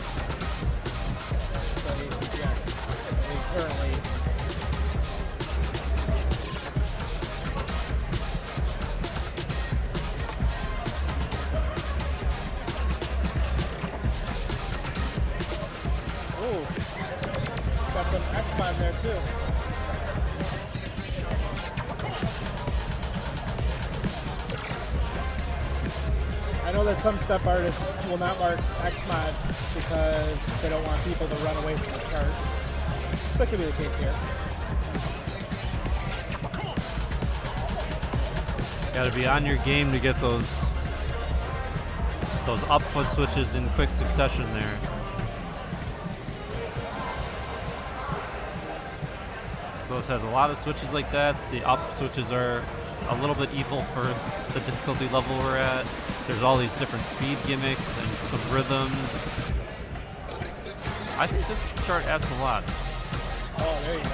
So ATGX, I think currently. Ooh, got some X-Mod there too. I know that some step artists will not mark X-Mod because they don't want people to run away from the chart. So that could be the case here. Got to be on your game to get those up foot switches in quick succession there. So this has a lot of switches like that. The up switches are a little bit evil for the difficulty level we're at. There's all these different speed gimmicks and some rhythms. I think this chart adds a lot. Oh, there you go.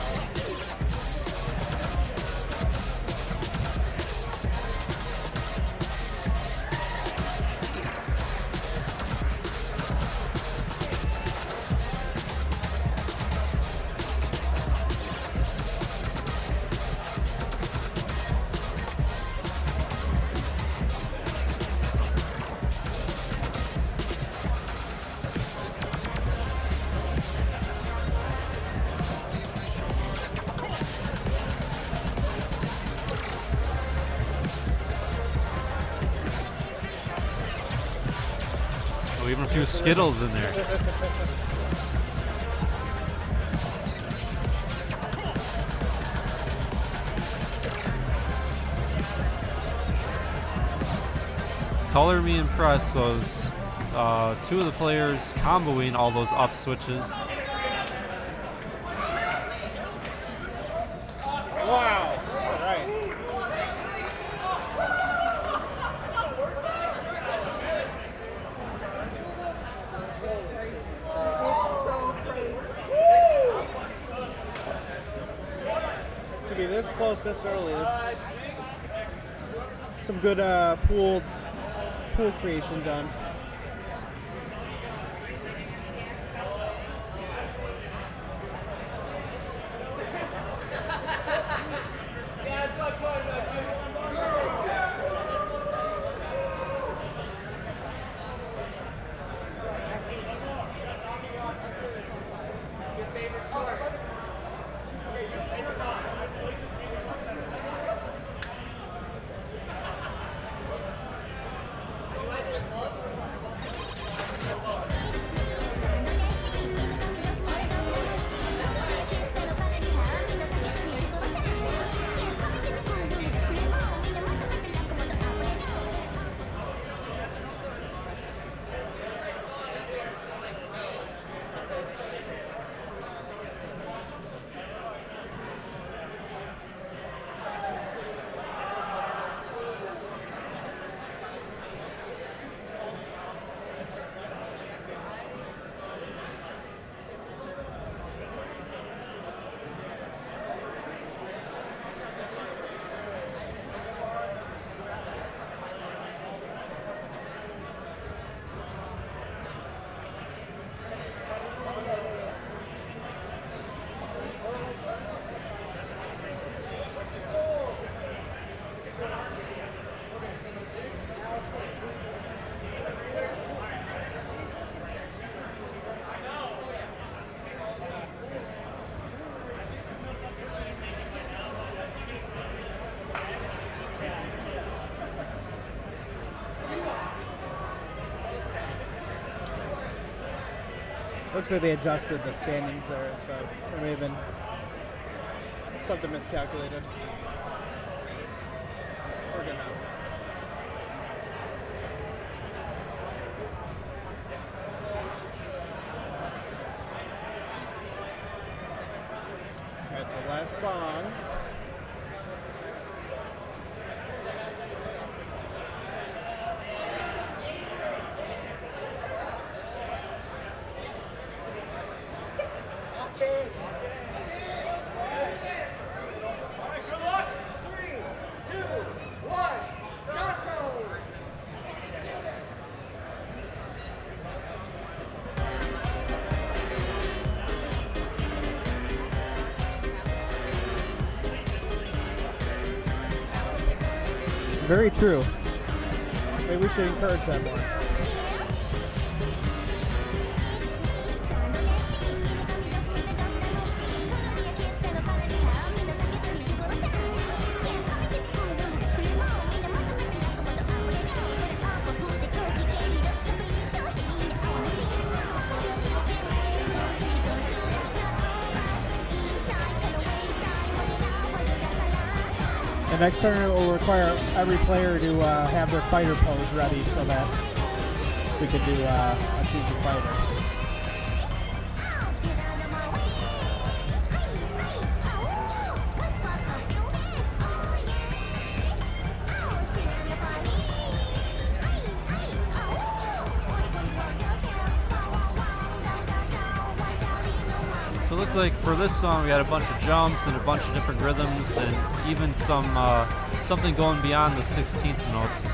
Oh, even a few Skittles in there. Color me impressed, those two of the players comboing all those up switches. Wow. All right. To be this close this early, it's some good pool creation done. Looks like they adjusted the standings there, so there may have been something miscalculated. We're good now. Alright, so last song. Very true. Maybe we should encourage that more. The next tournament will require every player to have their fighter pose ready so that we can do a choose your fighter. So it looks like for this song we had a bunch of jumps and a bunch of different rhythms and even something going beyond the 16th notes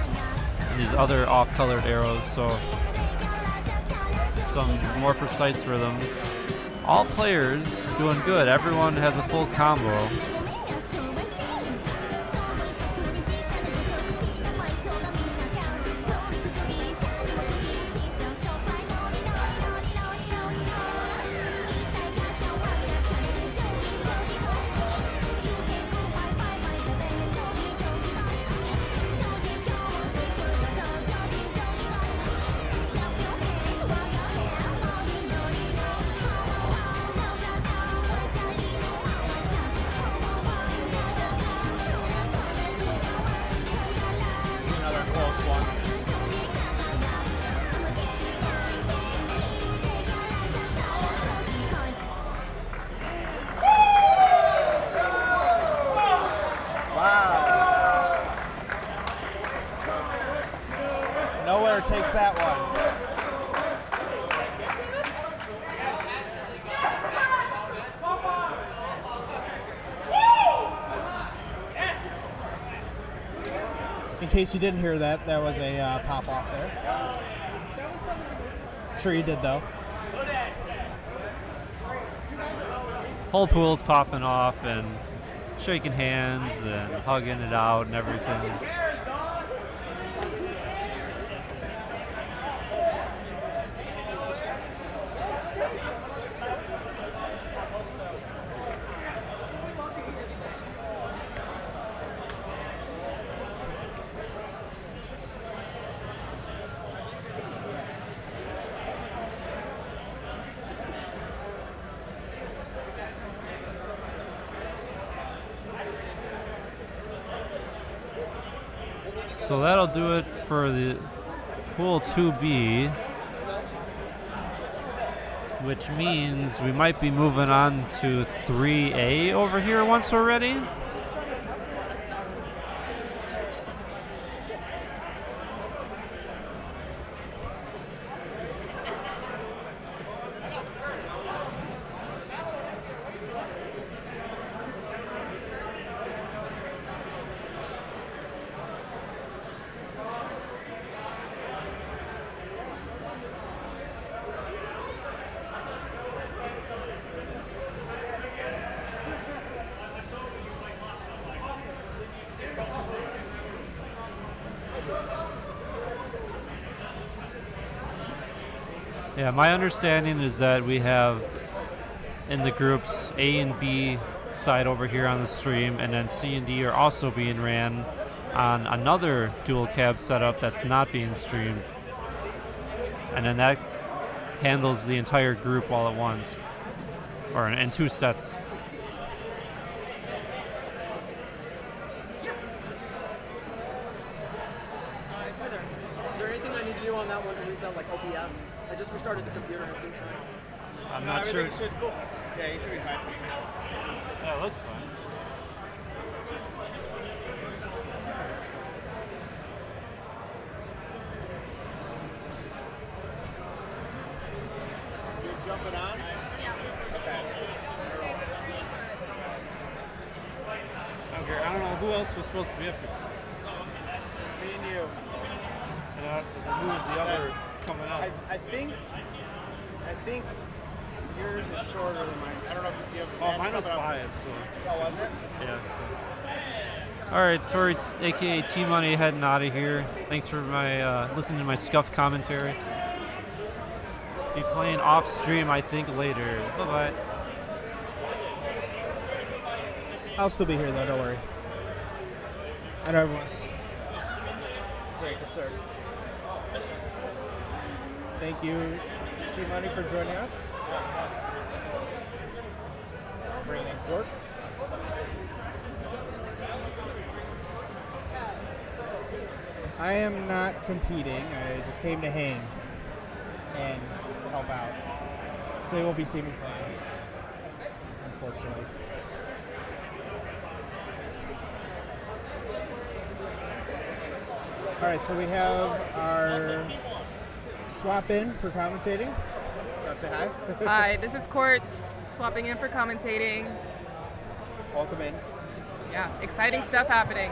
and these other off-colored arrows, so some more precise rhythms. All players doing good. Everyone has a full combo. Another close one. Wow. Nowhere takes that one. In case you didn't hear that, that was a pop off there. Sure you did though. Whole pool's popping off and shaking hands and hugging it out and everything. So that'll do it for the pool 2B, which means we might be moving on to 3A over here once we're ready. Yeah, my understanding is that we have in the groups A and B side over here on the stream, and then C and D are also being ran on another dual cab setup that's not being streamed. And then that handles the entire group all at once, or in two sets. It's Heather. Is there anything I need to do on that one to reset, like OBS? I just restarted the computer and it seems fine. I'm not sure. Everything should go. Yeah, you should be fine. Yeah, it looks fine. You jump it on? Yeah. Okay. Okay, I don't know who else was supposed to be up here. Just me and you. Yeah, who was the other coming up? I think yours is shorter than mine. I don't know if you have. Oh, mine was coming up. 5, so Oh, was it? yeah. So All right, Tori, aka T Money, heading out of here. Thanks for my listening to my scuff commentary. Be playing off stream, I think, later. Bye bye. I'll still be here though. Don't worry. I know everyone's very concerned. Thank you, T Money, for joining us. Bringing in Quartz. I am not competing. I just came to hang and help out. So you won't be seeing me playing, unfortunately. All right, so we have our swap in for commentating. Want to say hi? Hi, this is Quartz, swapping in for commentating. Welcome in. Yeah, exciting stuff happening.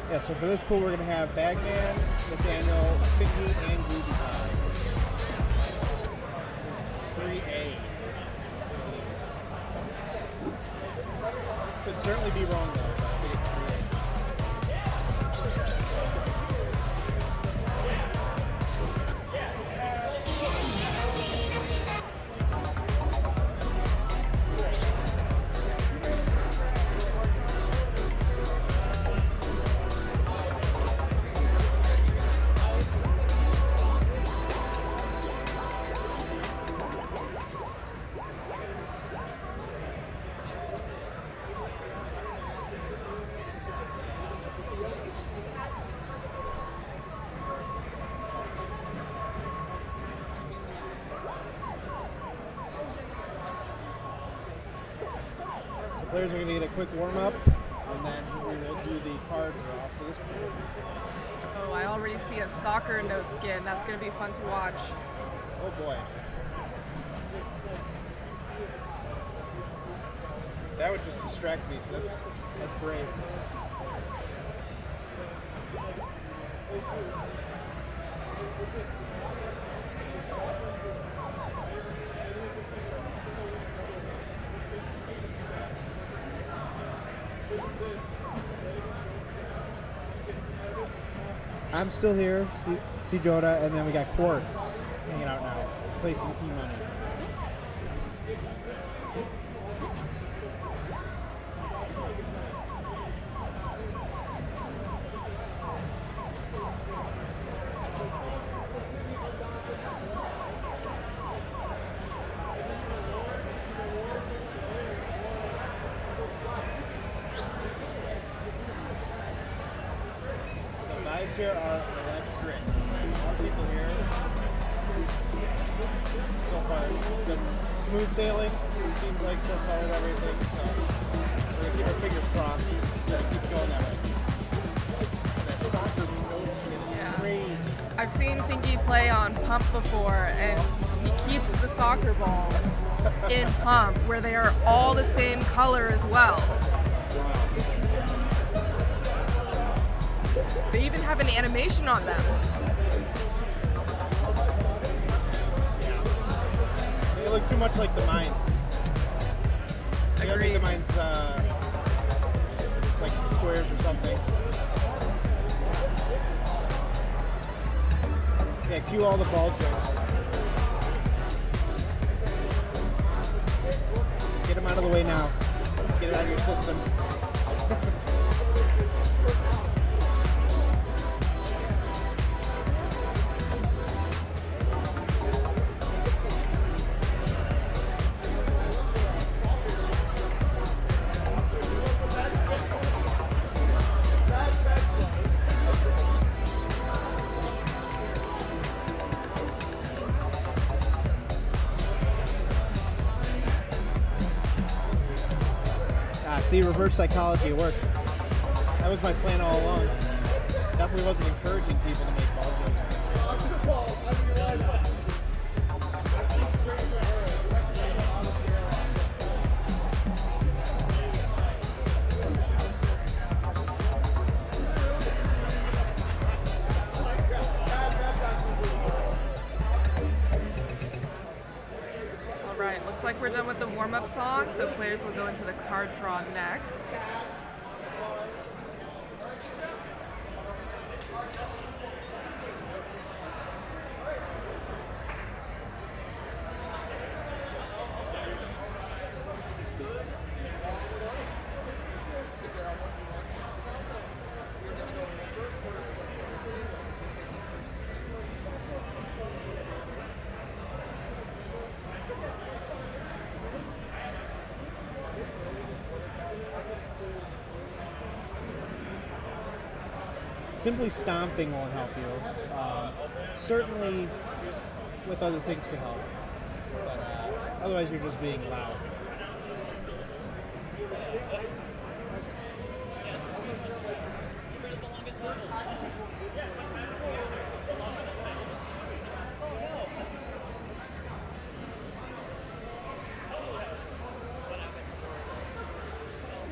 Yeah, so for this pool, we're going to have Bagman, Nathaniel, Fingy, and Ruby Pines. This is 3A. Could certainly be wrong, though, but I think it's 3A. Players are going to get a quick warm-up, and then we will do the card draw for this pool. Oh, I already see a soccer note skin. That's going to be fun to watch. Oh boy. That would just distract me, so that's brave. I'm still here, see Joda, and then we got Quartz hanging out now, placing team money. Here are electric. More people here. So far, it's been smooth sailing. It seems like so far with everything. So we're gonna keep our fingers crossed. Gotta keep going that way. That soccer note is crazy. I've seen Finky play on Pump before, and he keeps the soccer balls in Pump, where they are all the same color as well. Wow. They even have an animation on them. They look too much like the mines. They gotta make the mines like squares or something. Yeah, cue all the ball jokes. Get them out of the way now. Get it out of your system. See, reverse psychology, it worked. That was my plan all along. Definitely wasn't encouraging people to make ball jokes. Alright, looks like we're done with the warm-up song, so players will go into the card draw next. Simply stomping won't help you. Certainly, with other things could help, but otherwise you're just being loud.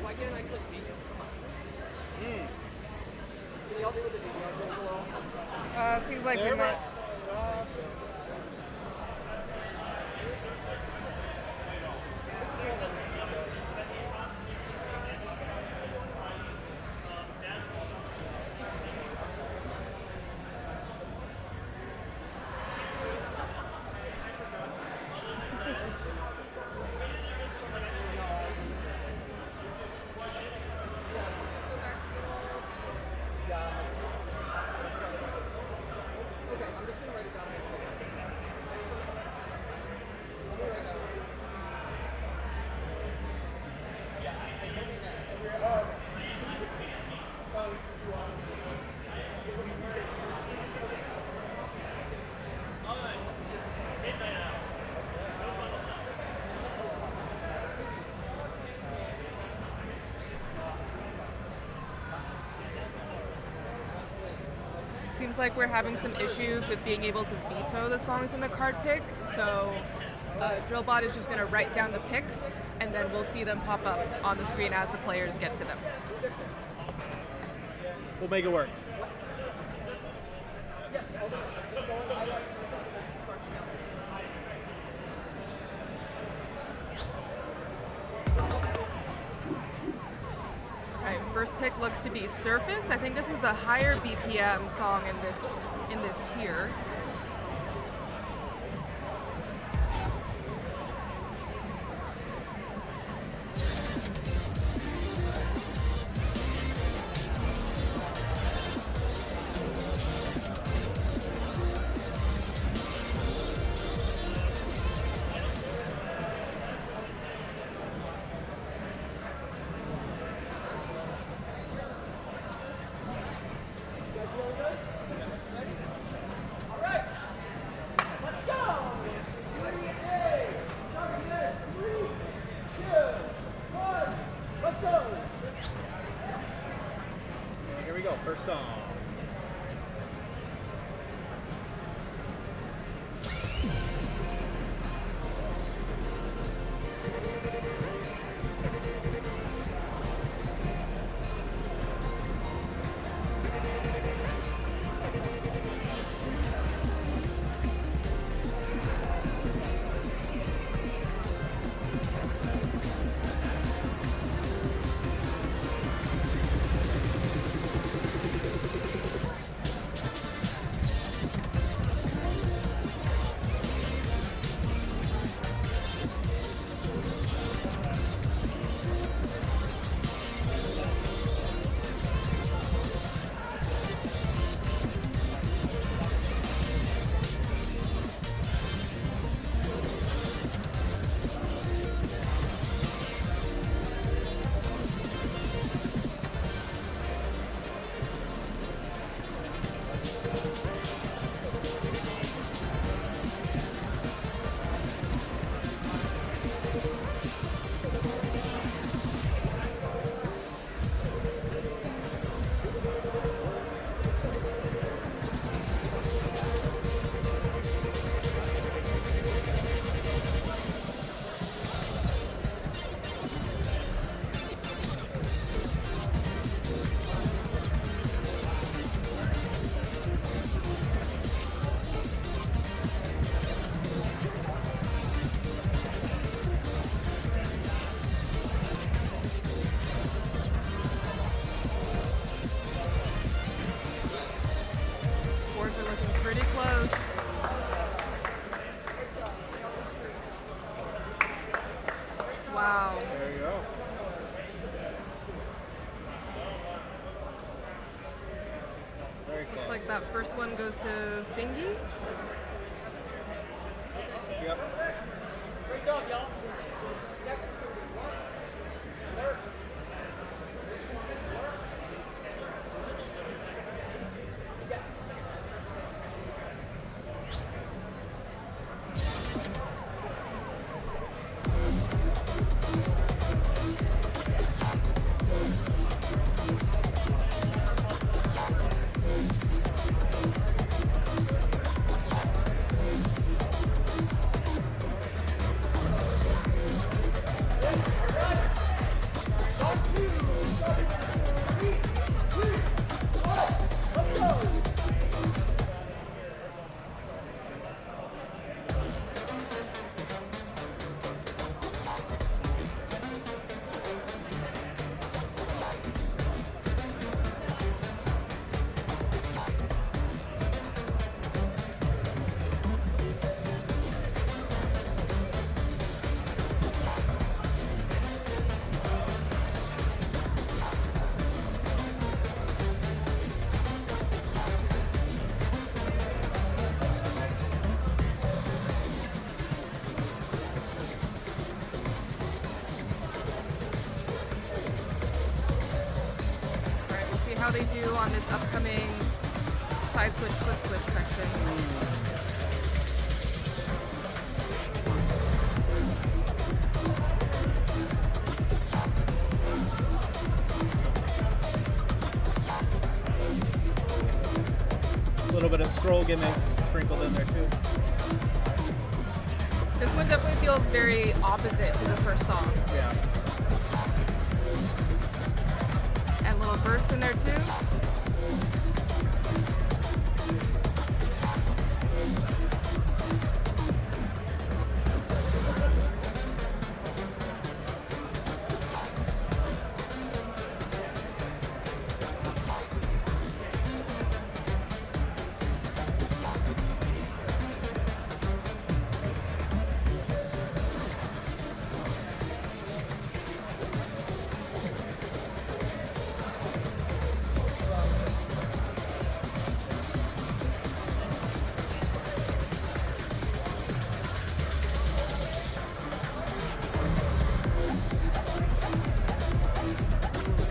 Why can't I click feature? Can you help me with the DVR trays a little? Seems like we might. Seems like we're having some issues with being able to veto the songs in the card pick, so Drillbot is just going to write down the picks, and then we'll see them pop up on the screen as the players get to them. We'll make it work. Alright, first pick looks to be Surface. I think this is the higher BPM song in this tier. Here we go, first song. Wow. There you go. Very close. Looks like that first one goes to Fingy. Yep. Great job, y'all. Alright, we'll see how they do on this upcoming side switch, foot switch section. A little bit of scroll gimmicks sprinkled in there too. This one definitely feels very opposite to the first song. Yeah. And little bursts in there too.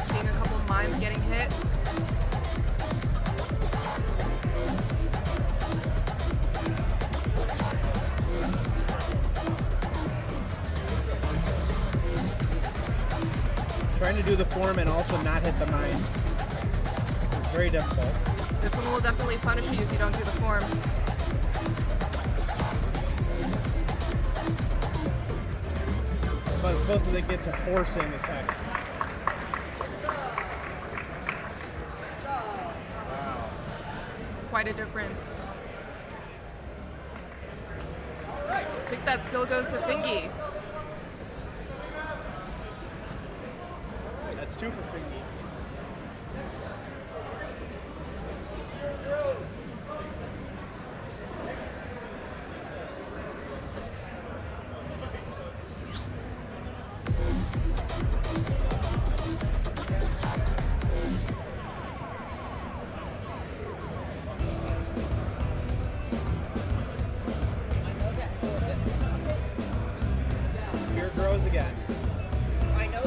Seeing a couple mines getting hit. Trying to do the form and also not hit the mines. It's very difficult. This one will definitely punish you if you don't do the form. But as close as it gets a forcing attack. Wow. Quite a difference. I think that still goes to Fingy. That's 2 for Fingy. Fear grows again. I know.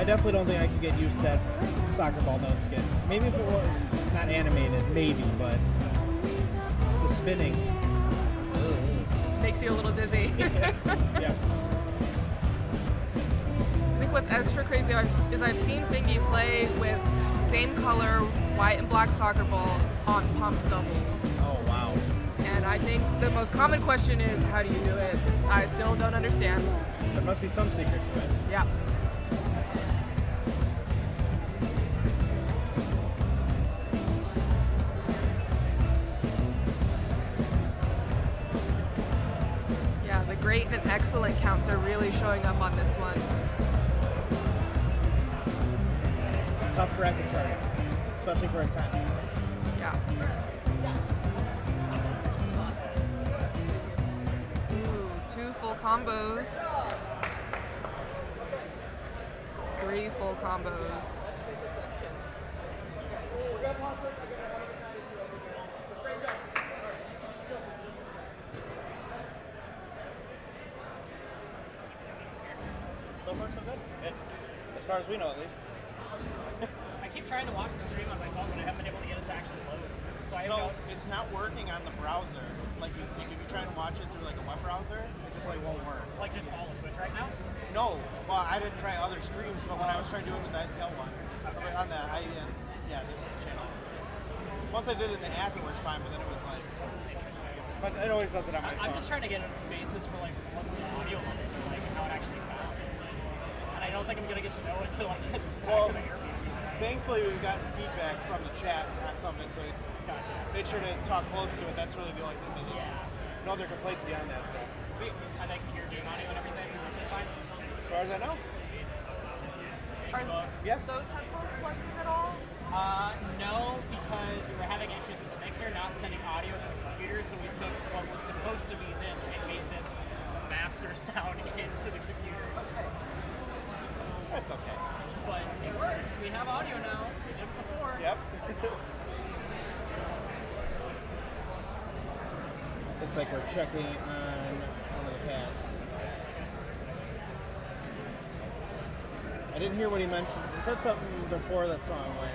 I definitely don't think I could get used to that soccer ball node skin. Maybe if it was not animated, maybe, but the spinning. Makes you a little dizzy. Yes. Yeah. I think what's extra crazy is I've seen Fingy play with same color white and black soccer balls on pump doubles. Oh, wow. And I think the most common question is, how do you do it? I still don't understand. There must be some secret to it. Yeah. Yeah, the great and excellent counts are really showing up on this one. It's a tough bracket chart, especially for a 10. Yeah. Ooh, 2 full combos. 3 full combos. So far, so good. As far as we know, at least. I keep trying to watch the stream on my phone, but I haven't been able to get it to actually load. So I So don't. it's not working on the browser. Like if you're trying to watch it through like a web browser, it just like won't work. Like just all of Twitch right now? No, well I didn't try other streams, but when I was trying to do it with the ITL one, on the this channel. Once I did it in the app, it worked fine, but then it was like, but it always does it on my phone. I'm just trying to get a basis for like what the audio levels are like and how it actually sounds. And I don't think I'm gonna get to know it until I get back to the Airbnb. Thankfully, we've gotten feedback from the chat on something, so Gotcha. made sure to talk close to it. That's really the only thing that is. No other complaints beyond that. So Sweet. And I can hear game audio and everything. It's fine. as far as I know, yes. Those headphones working at all? No, because we were having issues with the mixer not sending audio to the computer, so we took what was supposed to be this and made this master sound into the computer. That's okay. But it works. We have audio now. We did it before. Yep. Looks like we're checking on one of the pads. I didn't hear what he mentioned. He said something before that song went.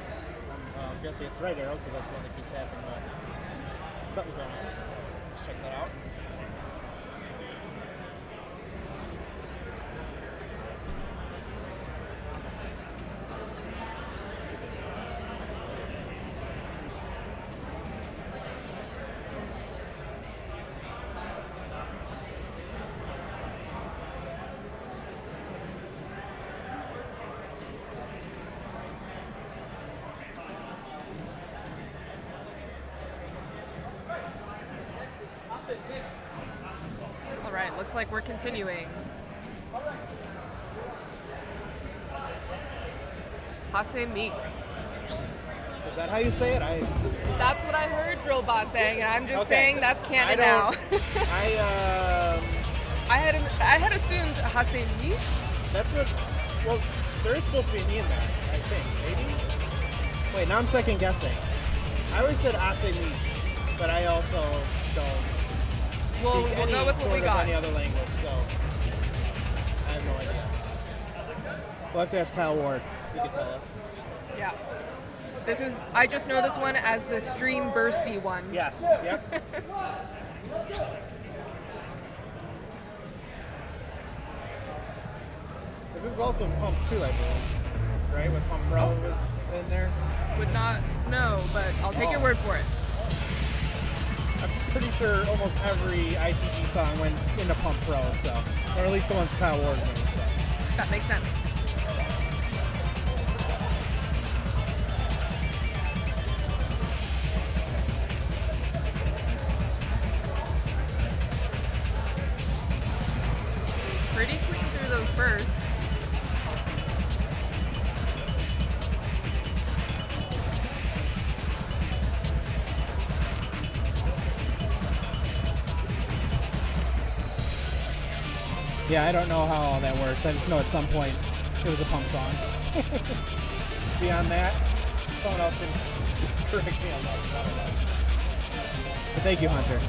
I'm guessing it's right arrow because that's the one that keeps happening, but something's going on. Let's check that out. All right, looks like we're continuing. Hase Meek. Is that how you say it? That's what I heard Drillbot saying, and I'm just Okay. saying that's I canon now. don't. I had assumed Hase Meek. That's what. Well, there is supposed to be an E in there, I think. Maybe. Wait, now I'm second guessing. I always said Ase Meek, but I also don't. We'll speak go any with what sort we of got. any other language, so I have no idea. We'll have to ask Kyle Ward. He can tell us. Yeah. This is. I just know this one as the stream bursty one. Yes. Yep. Because this is also in Pump 2, I believe. Right? When Pump Pro was in there. Would not know, but I'll take your word for it. I'm pretty sure almost every ITG song went into Pump Pro, so. Or at least the ones Kyle Ward made, so. That makes sense. Pretty clean through those bursts. Yeah, I don't know how all that works. I just know at some point it was a Pump song. Beyond that, someone else can correct me on that. But thank you, Hunter.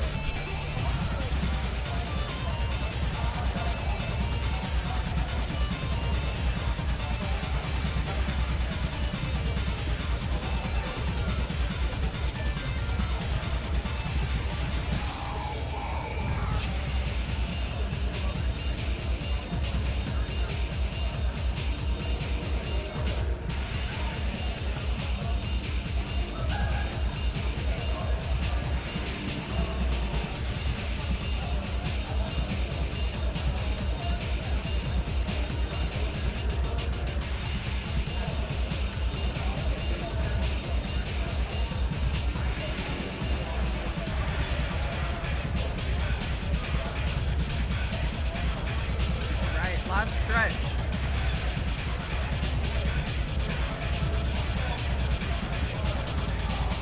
last stretch.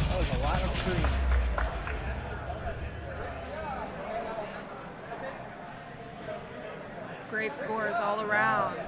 That was a lot of screen. Great scores all around.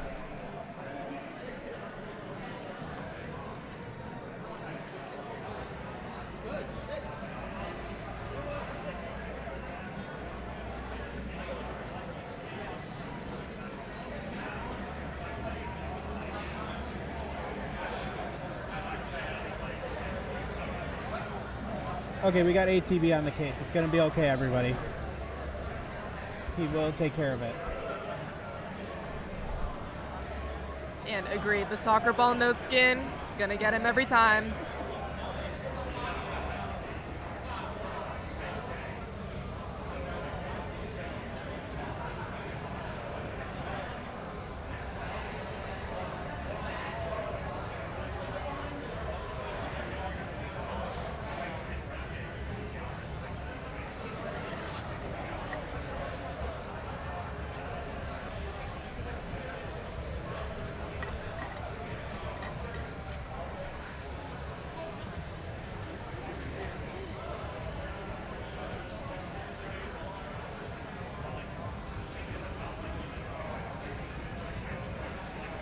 Okay, we got ATB on the case. It's going to be okay, everybody. He will take care of it. And agreed, the soccer ball note skin, gonna get him every time.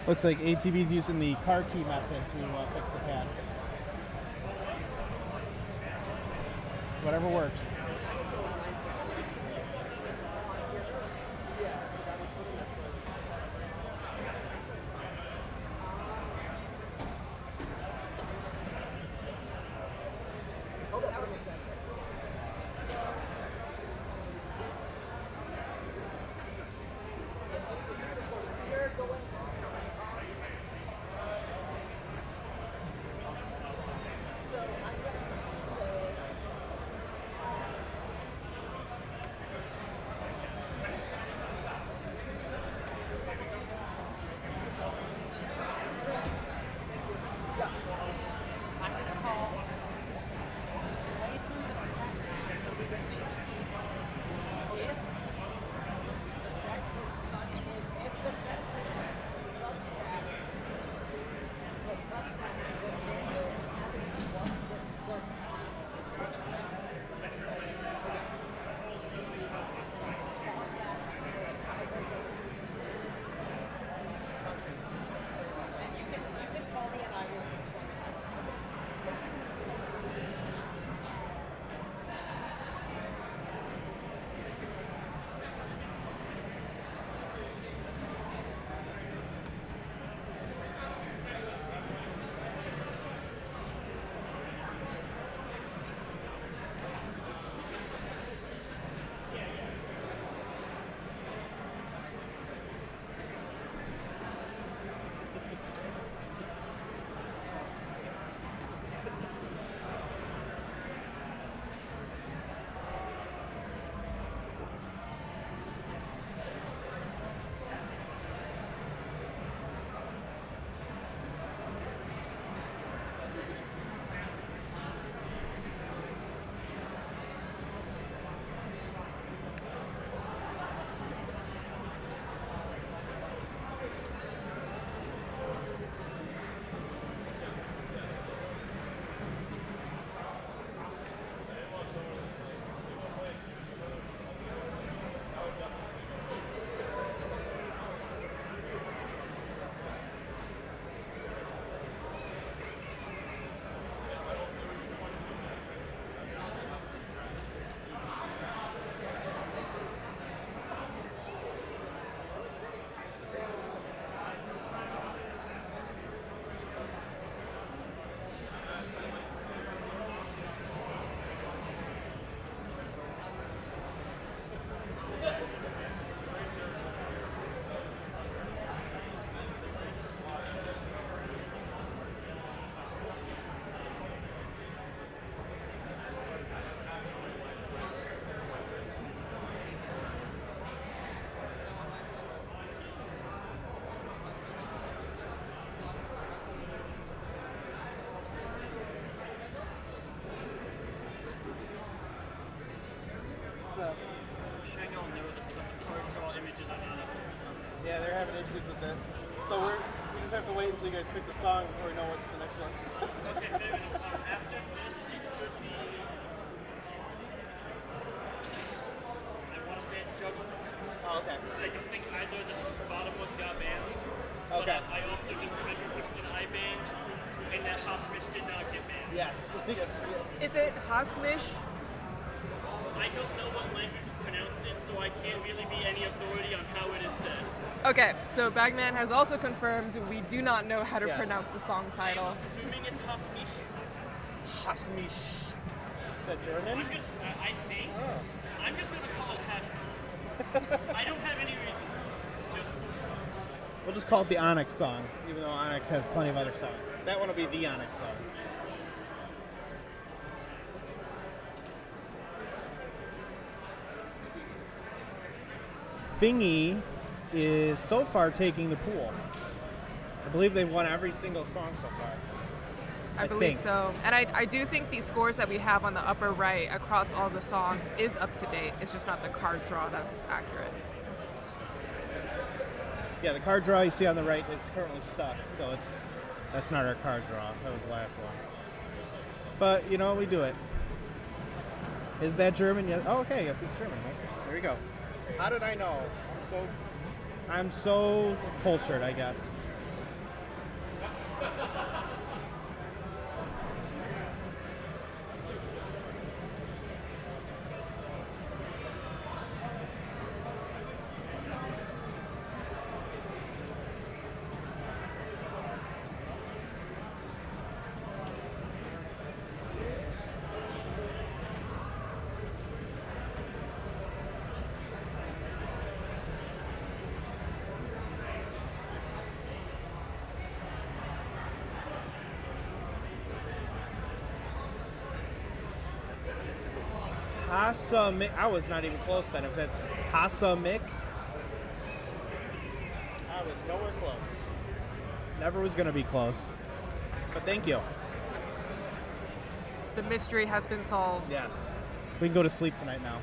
Looks like ATB's using the car key method to fix the pad. Whatever works. having issues with it. So we just have to wait until you guys pick the song before we know what's the next one. Okay, fair enough. After this, it should be. I want to say it's Juggle. Oh, okay. I don't think either of the two bottom ones got banned. Okay. But I also just remembered which one I banned, and that Hosmich did not get banned. Yes. Yes. Is it Hosmish? I don't know what language is pronounced in, so I can't really be any authority on how it is said. Okay, so Bagman has also confirmed we do not know how to Yes. pronounce the song title. I'm assuming it's Hosmich. Hasmish. Is that German? I think. Oh. I'm just gonna call it hash. I don't have any reason. Just We'll just call it the Onyx song, even though Onyx has plenty of other songs. That one will be the Onyx song. Thingy is so far taking the pool. I believe they've won every single song so far. I believe think. so. And I do think the scores that we have on the upper right across all the songs is up to date. It's just not the card draw that's accurate. Yeah, the card draw you see on the right is currently stuck, so that's not our card draw. That was the last one. But you know, we do it. Is that German? Yes. Oh, okay. Yes, it's German. Okay. There you go. How did I know? I'm so cultured, I guess. Hasamik. I was not even close then. If that's Hasamik, I was nowhere close. Never was going to be close. But thank you. The mystery has been solved. Yes. We can go to sleep tonight now.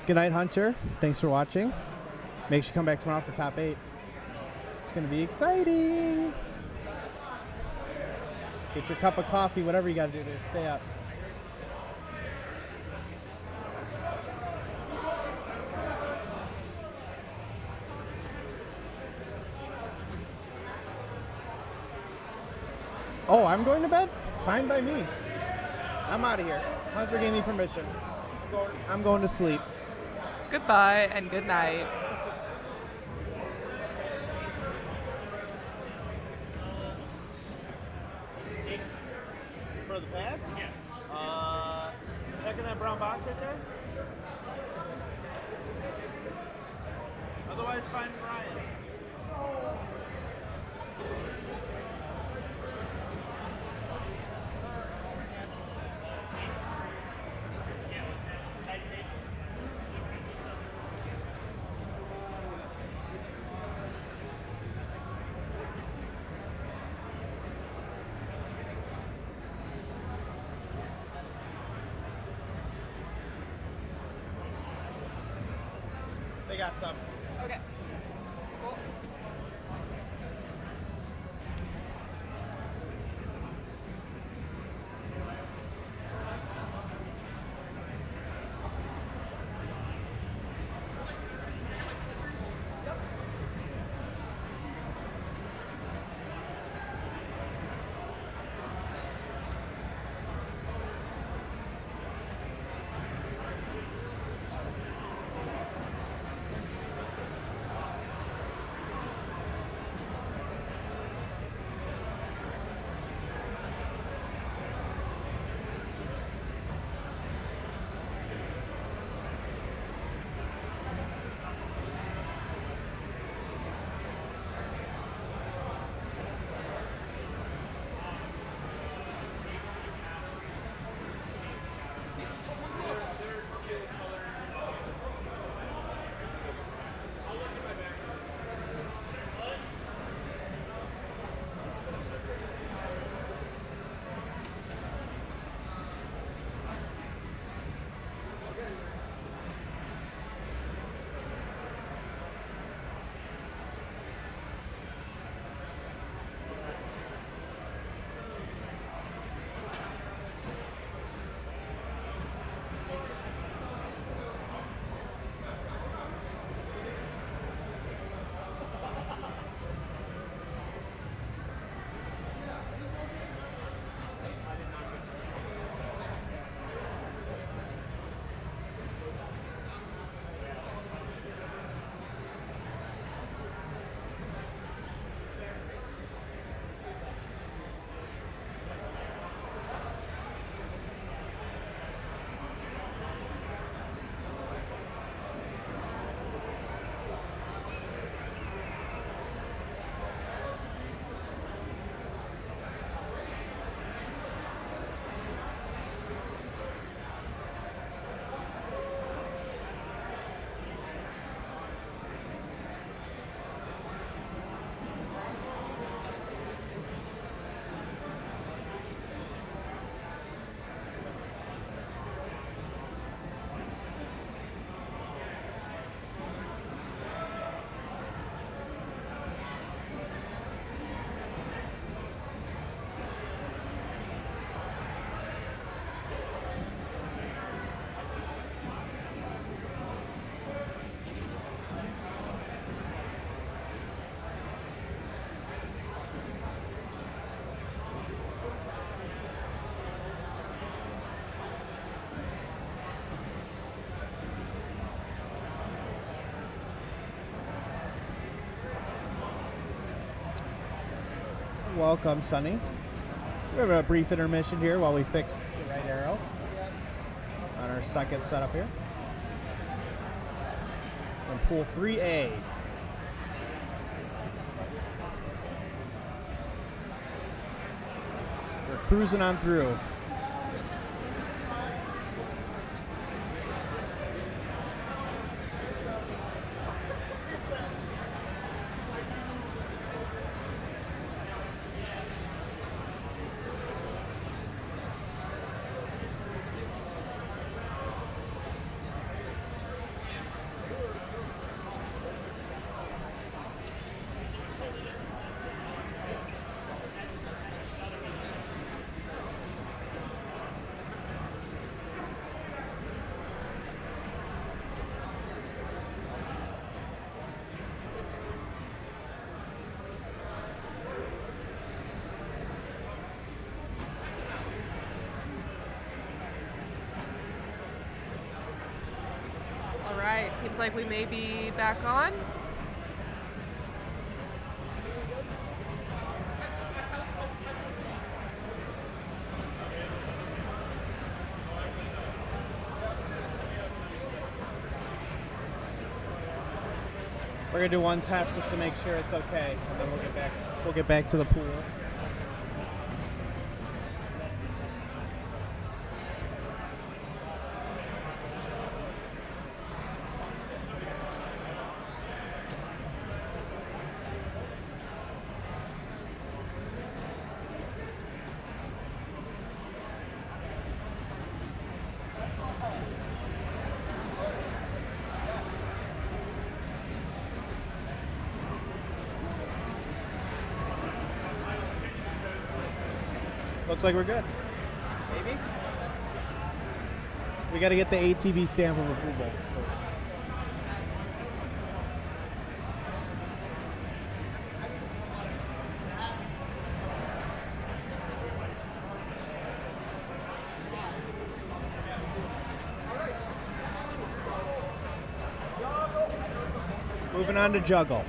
Good night, Hunter. Thanks for watching. Make sure you come back tomorrow for top 8. It's going to be exciting. Get your cup of coffee, whatever you got to do to stay up. Oh, I'm going to bed? Fine by me. I'm out of here. Hunter gave me permission. I'm going to sleep. Goodbye and good night. For the pads? yes. Checking that brown box right there. Otherwise, find Brian. They got some. Okay. Cool. welcome, Sonny. We have a brief intermission here while we fix the right arrow on our second setup here. On pool 3A. We're cruising on through. Alright, seems like we may be back on. We're gonna do one test just to make sure it's okay, and then we'll get back to the pool. Looks like we're good. Maybe? We got to get the ATV stamp of approval first. Moving on to juggle.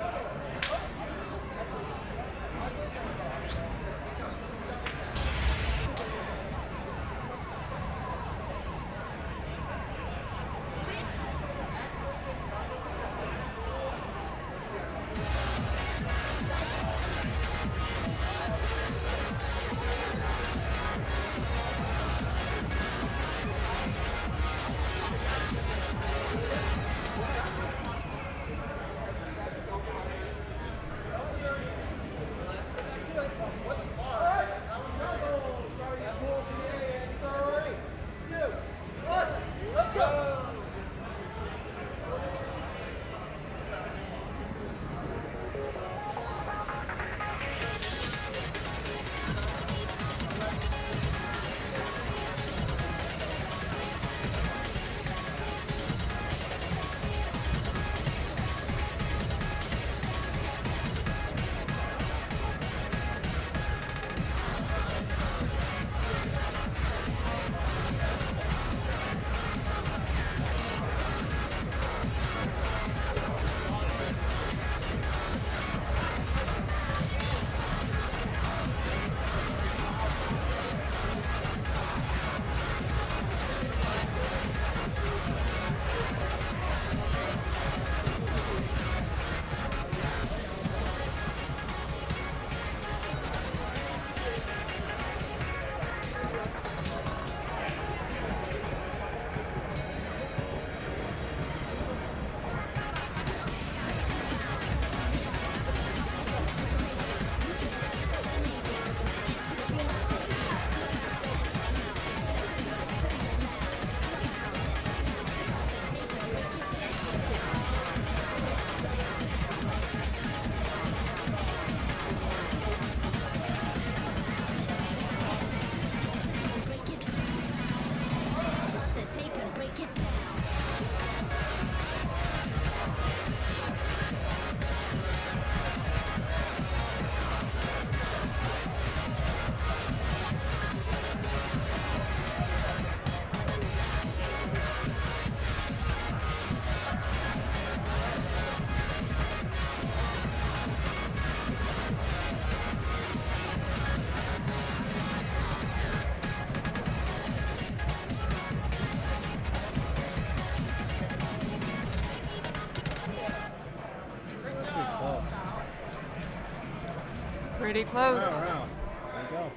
Pretty close. Wow. There you go.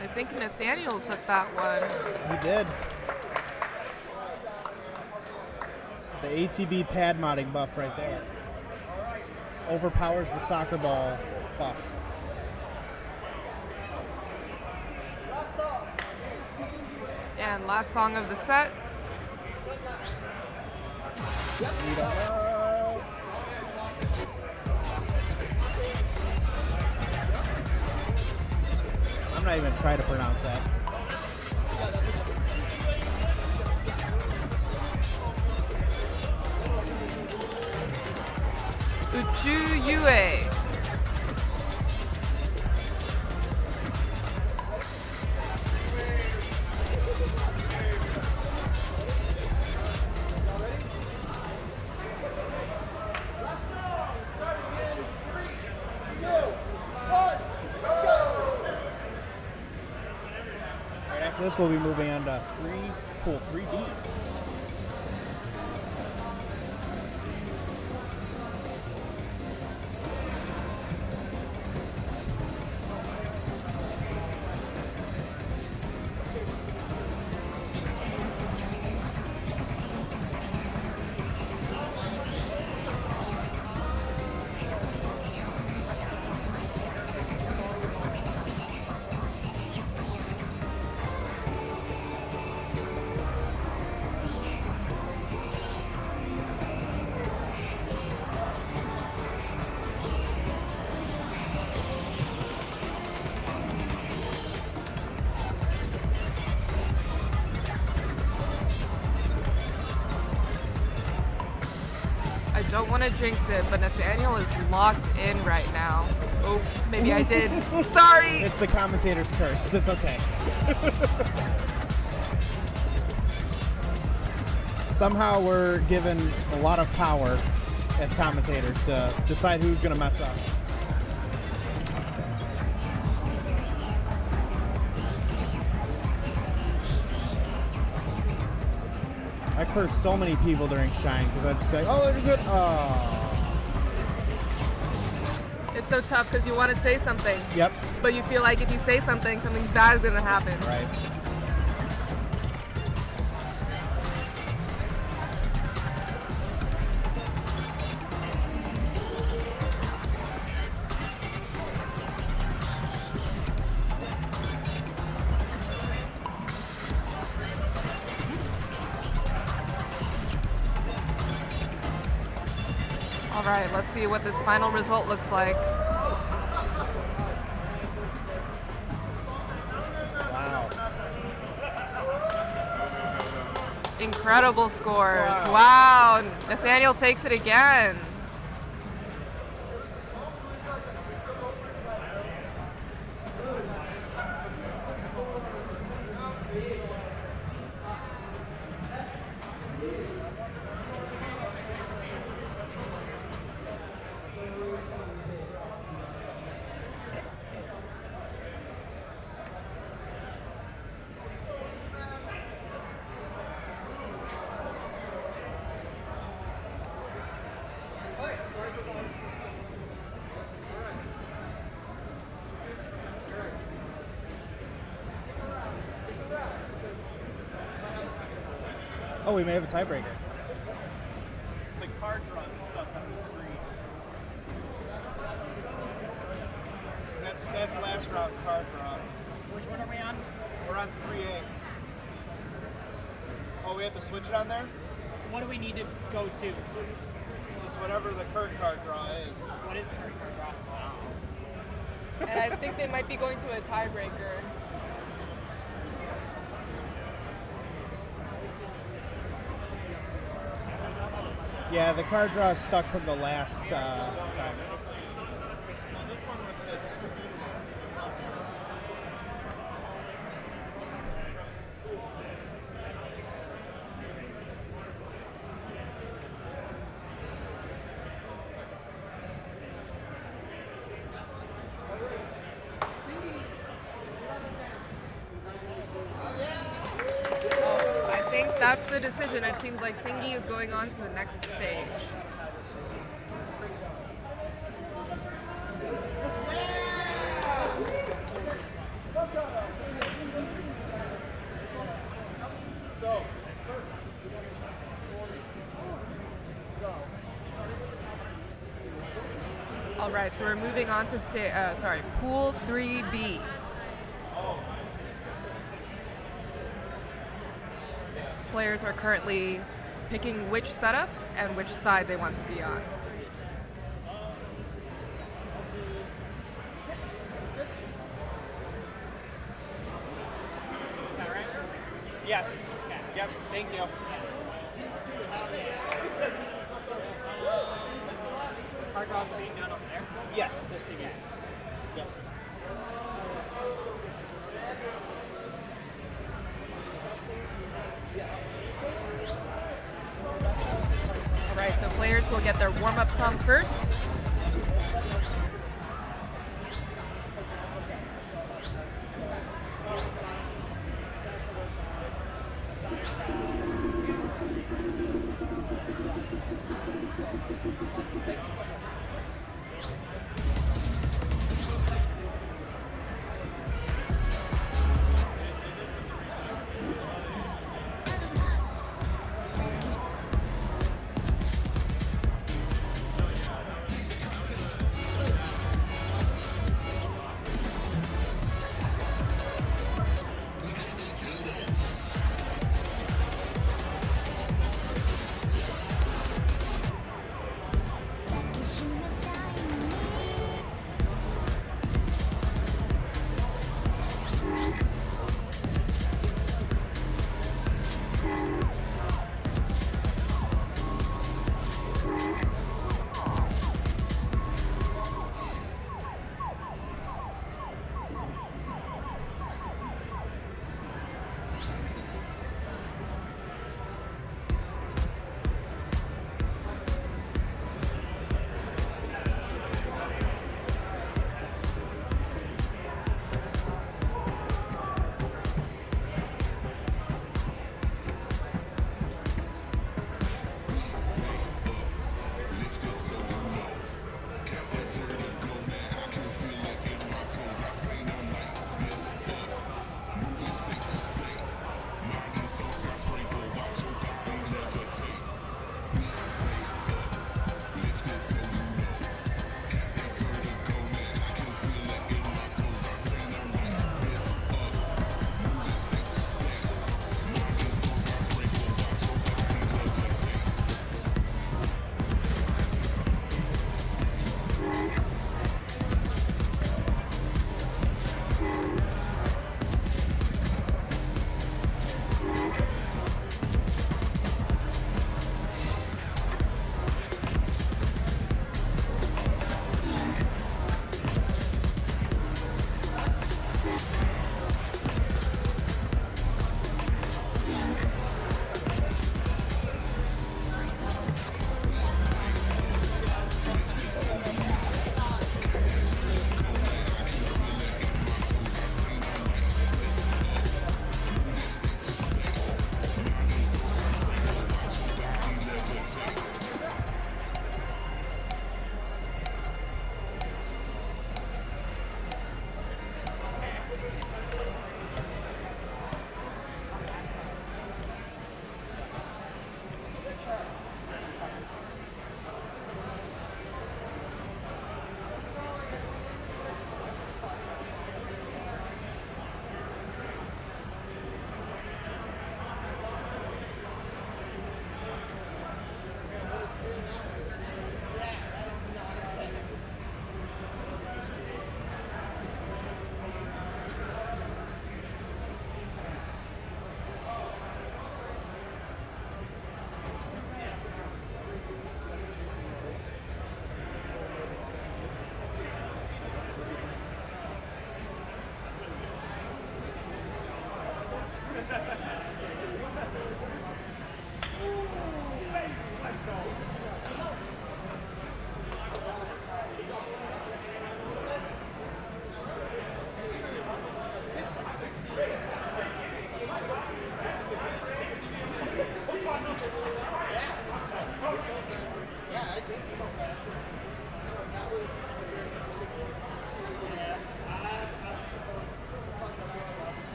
I think Nathaniel took that one. He did. The ATB pad modding buff right there. Overpowers the soccer ball buff. And last song of the set. We don't know. I'm not even trying to pronounce that. Uchu Yue. Right after this, we'll be moving on to pool 3D. I don't want to jinx it, but Nathaniel is locked in right now. Oh, maybe I did. Sorry! It's the commentator's curse. It's okay. Somehow we're given a lot of power as commentators to decide who's going to mess up. I curse so many people during Shine because I just be like, oh, they're good. Oh. It's so tough because you want to say something. Yep. But you feel like if you say something bad is going to happen. Right. All right, let's see what this final result looks like. Wow. Incredible scores. Wow. Nathaniel takes it again. Oh, we may have a tiebreaker. The card draw is stuck on the screen. That's last round's card draw. Which one are we on? We're on 3A. Oh, we have to switch it on there? What do we need to go to? Just whatever the card draw is. What is the card draw? And I think they might be going to a tiebreaker. Yeah, the card draw is stuck from the last time. No, this one was the 2B. I think that's the decision. It seems like Thingy is going on to the next stage. All right, so we're moving on to Pool 3B. Players are currently picking which setup and which side they want to be on. Is that right? Yes. Okay. Yep. Thank you. Card draws are being done over there. Yes, this TV. Yep. All right, so players will get their warm-up song first.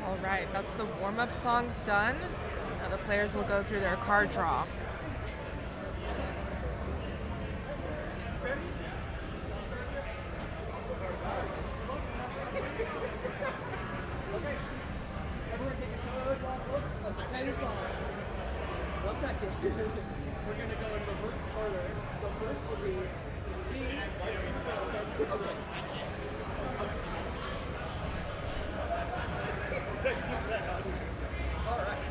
All right, that's the warm-up songs done. Now the players will go through their card draw. Everyone take a good long look at the 10 song. 1 second. We're going to go in reverse order. So first will be B. Okay. All right.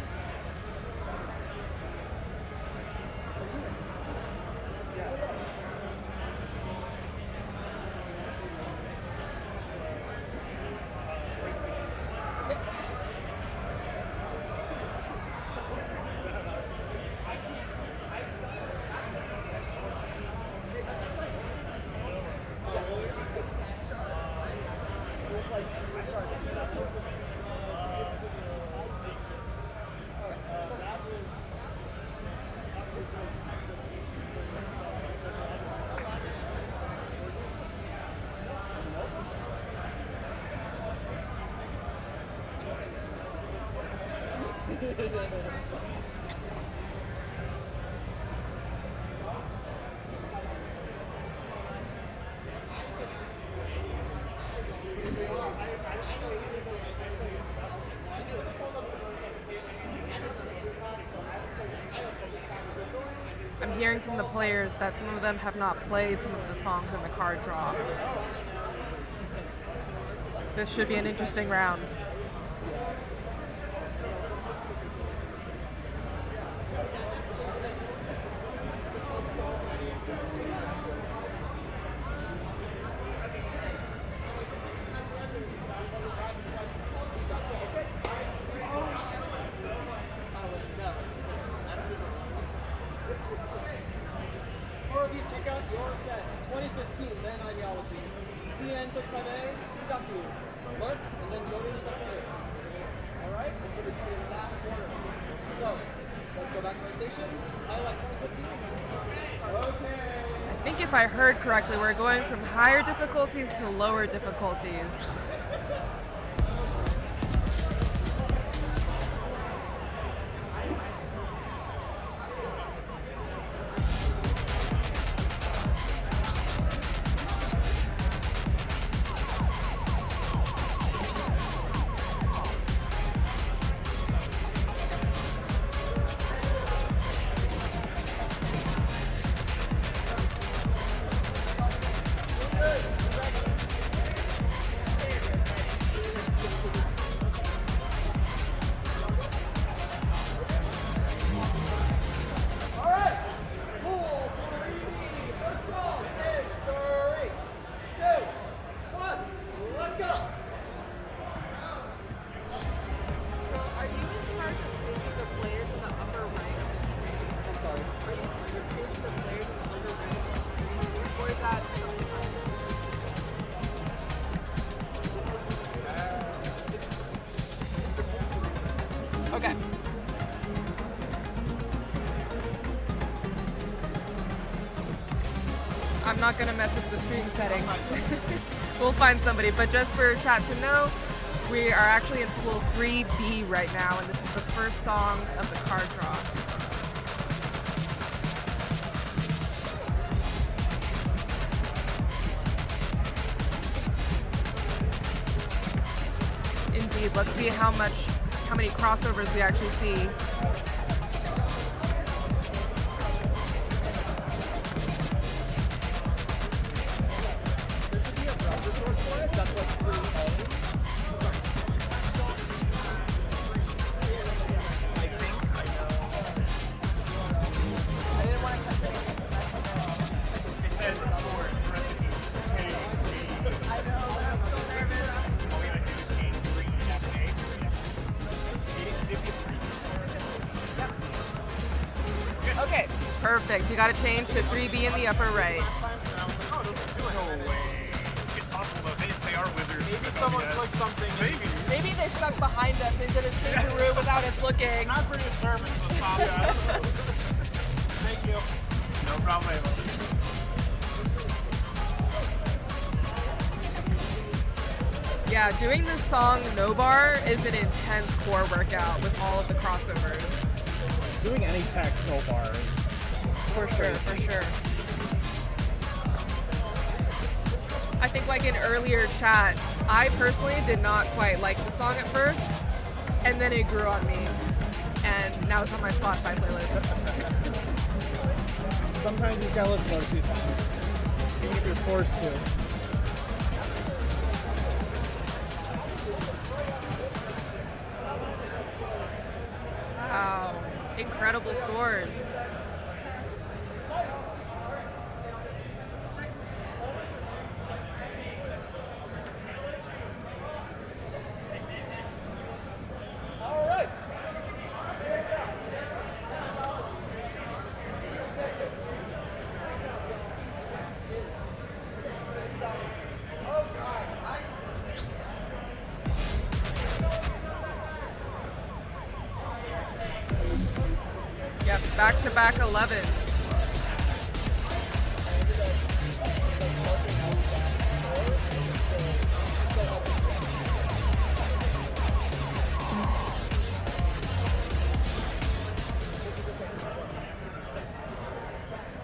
I'm hearing from the players that some of them have not played some of the songs in the card draw. This should be an interesting round. Four of you check out your set. 2015 Then Ideology. PN took Prairie, Daku. Look, and then go to the Prairie. Alright? It's going to be in that order. So, let's go back to our stations. Highlight 2015. Okay. I think if I heard correctly, we're going from higher difficulties to lower difficulties. Okay. I'm not gonna mess with the stream settings. We'll find somebody, but just for chat to know, we are actually in pool 3B right now, and this is the first song of the card draw. Indeed, let's see how many crossovers we actually see. Okay, Perfect. We got to change to 3B in the upper right. No way. It's possible though. They are wizards. Maybe someone clicked something. Maybe they snuck behind us and did a switcheroo without us looking. Not for your service, so stop that. Thank you. No problem. Yeah, doing this song No Bar is an intense core workout with all of the crossovers. Doing any tech no bars. For sure, for sure. I think like in earlier chat, I personally did not quite like the song at first, and then it grew on me, and now it's on my Spotify playlist. Sometimes you just gotta listen to it a few times, even if you're forced to. Wow, incredible scores. Yep, back-to-back 11s.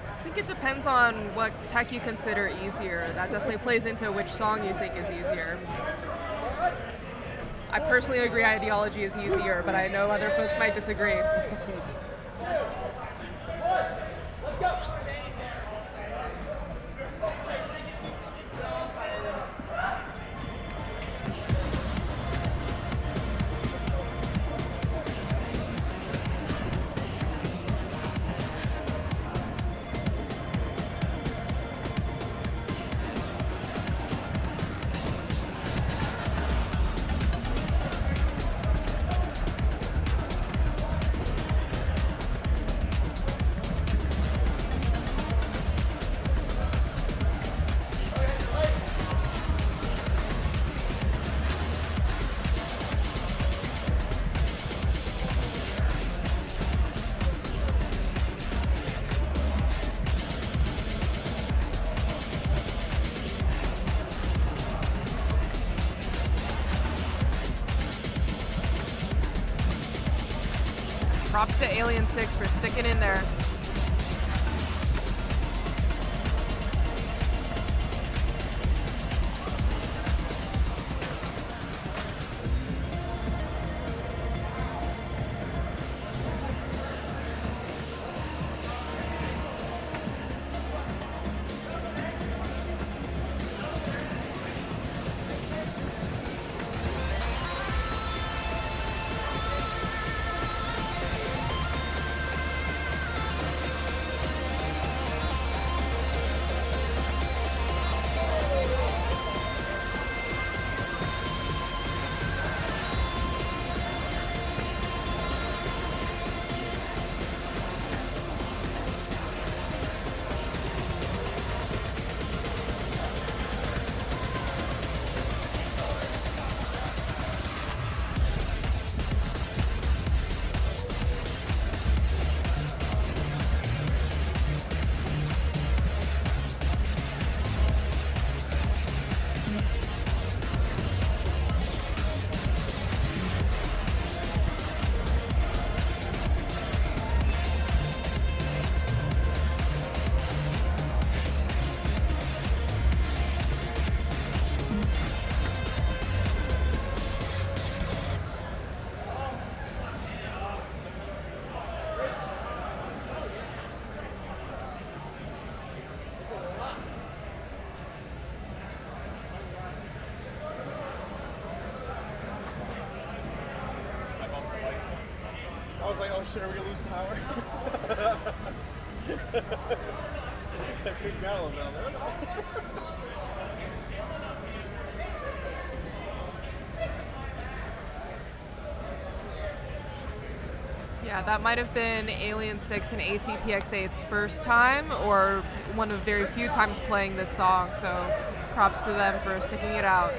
I think it depends on what tech you consider easier. That definitely plays into which song you think is easier. I personally agree ideology is easier, but I know other folks might disagree. Props to Alien 6 for sticking in there. I was like, oh shit, are we gonna lose power? I freaked out a little bit. I was like, oh, no. Yeah, that might have been Alien 6 and ATPX8's first time, or one of very few times playing this song, so props to them for sticking it out.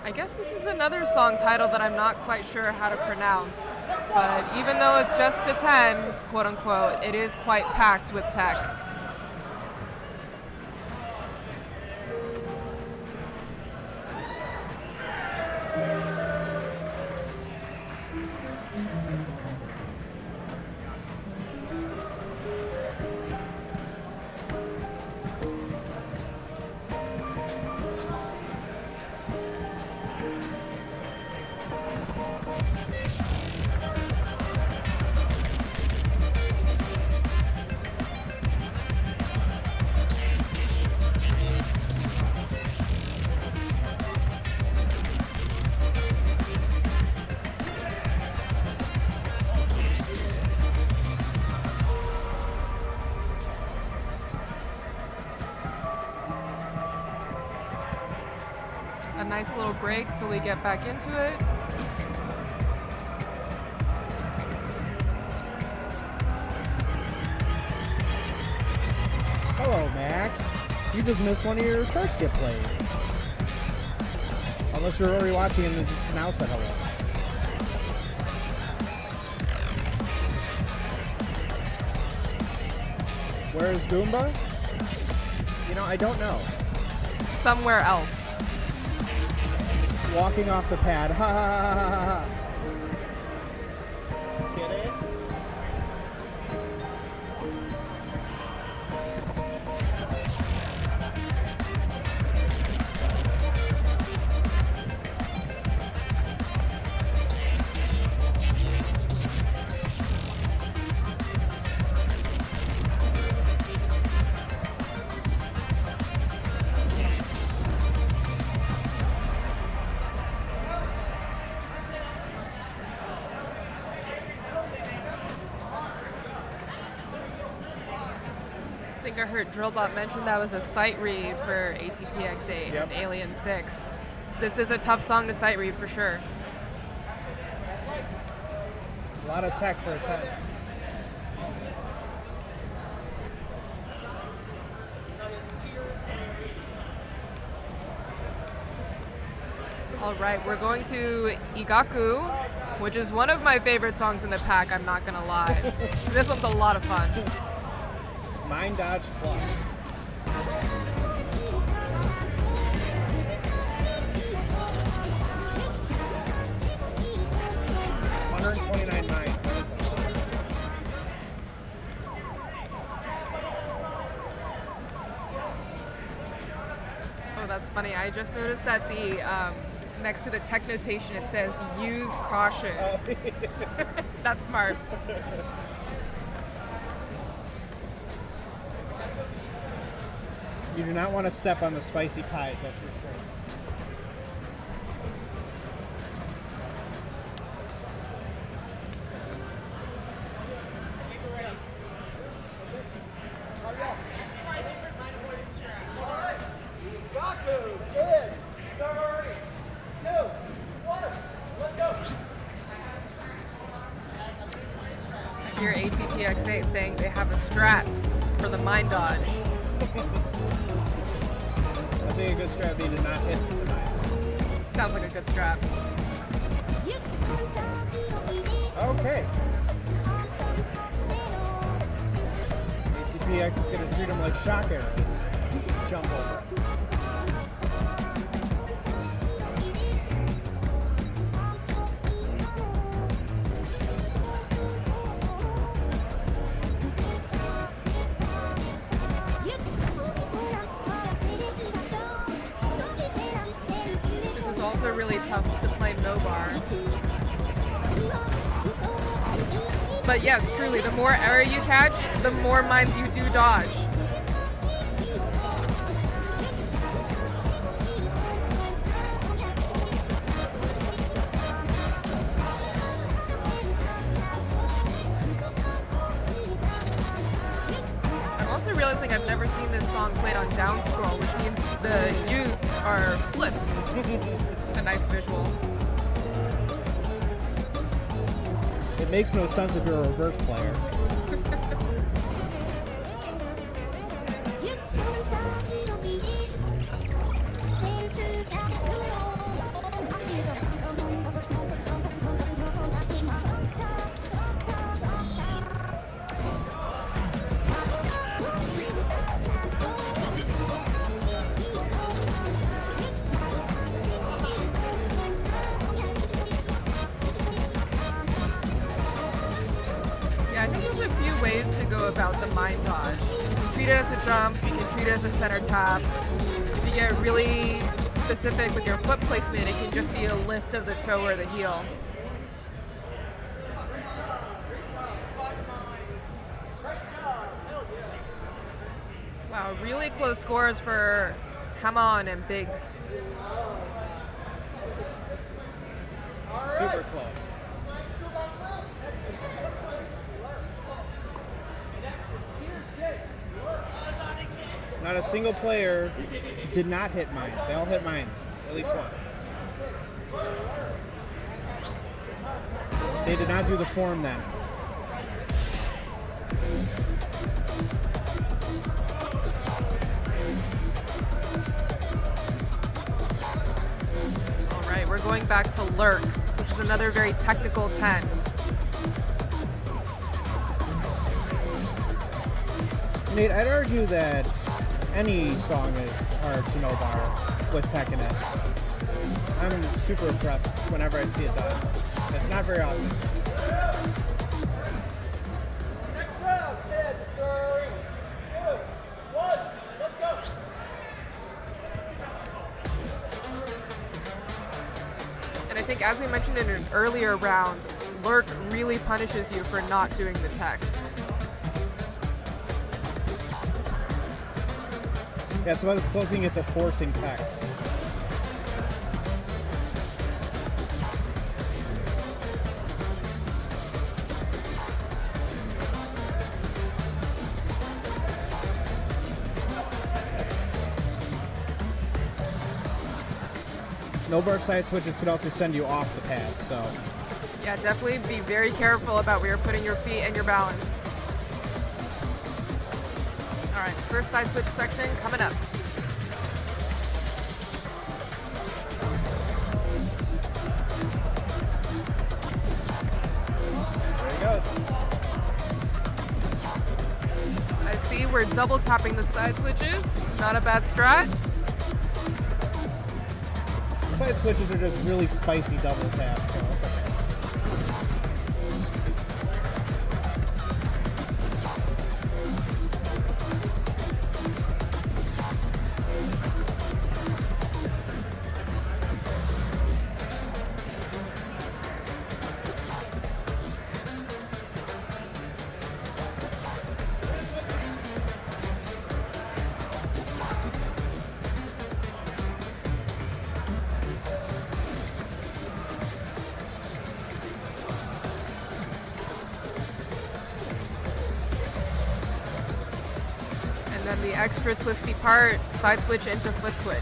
I guess this is another song title that I'm not quite sure how to pronounce, but even though it's just a 10, quote unquote, it is quite packed with tech. A nice little break till we get back into it. Hello, Max. You just missed one of your charts get played. Unless you're already watching and then just now said hello. Where is Goomba? You know, I don't know. Somewhere else. Walking off the pad. Ha ha ha ha ha ha. Get it? I think I heard Drillbot mention that was a sight read for ATPX8 Yep. and Alien 6. This is a tough song to sight read for sure. A lot of tech for a 10. All right, we're going to Igaku, which is one of my favorite songs in the pack, I'm not gonna lie. This one's a lot of fun. Mind Dodge Plus. $129.9. Oh, that's funny. I just noticed that the next to the tech notation it says use caution. That's smart. You do not want to step on the spicy pies, that's for sure. I hear ATPX8 saying they have a strat for the mind dodge. I think a good strat would be to not hit the mines. Sounds like a good strat. Okay. ATPX is going to treat them like shock arrows. Just jump over it. also really tough to play no bar. But yes, truly, the more error you catch, the more mines you do dodge. I'm also realizing I've never seen this song played on down scroll, which means the U's are flipped. A nice visual. It makes no sense if you're a reverse player. Yeah, I think there's a few ways to go about the mine dodge. You can treat it as a jump, you can treat it as a center tap. If you get really specific with your foot placement, it can just be a lift of the toe or the heel. Wow, really close scores for Hamon and Biggs. Super close. Not a single player did not hit mines. They all hit mines, at least one. They did not do the form then. All right, we're going back to Lurk, which is another very technical 10. Nate, I'd argue that any song is hard to no bar with tech in it. I'm super impressed whenever I see it done. It's not very often. Next round, 10, 3, 2, 1, let's go. And I think, as we mentioned in an earlier round, Lurk really punishes you for not doing the tech. Yeah, it's about as close as you get to forcing tech. No bar side switches could also send you off the pad, so. Yeah, definitely be very careful about where you're putting your feet and your balance. All right, first side switch section coming up. There he goes. I see we're double tapping the side switches. Not a bad strat. Side switches are just really spicy double taps, so it's okay. And then the extra twisty part, side switch into foot switch.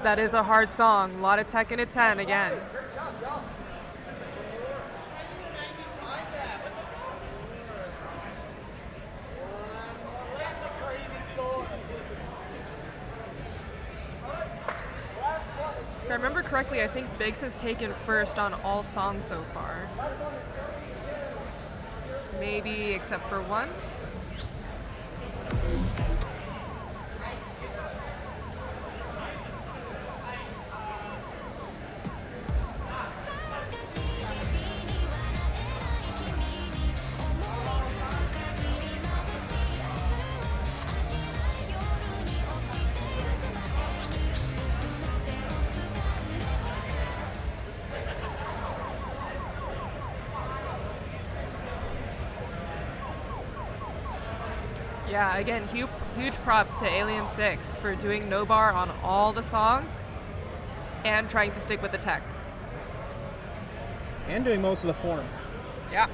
That is a hard song. A lot of tech in a 10 again. If I remember correctly, I think Biggs has taken first on all songs so far. Maybe except for one. Yeah, again, huge props to Alien 6 for doing no bar on all the songs and trying to stick with the tech. And doing most of the form. Yeah.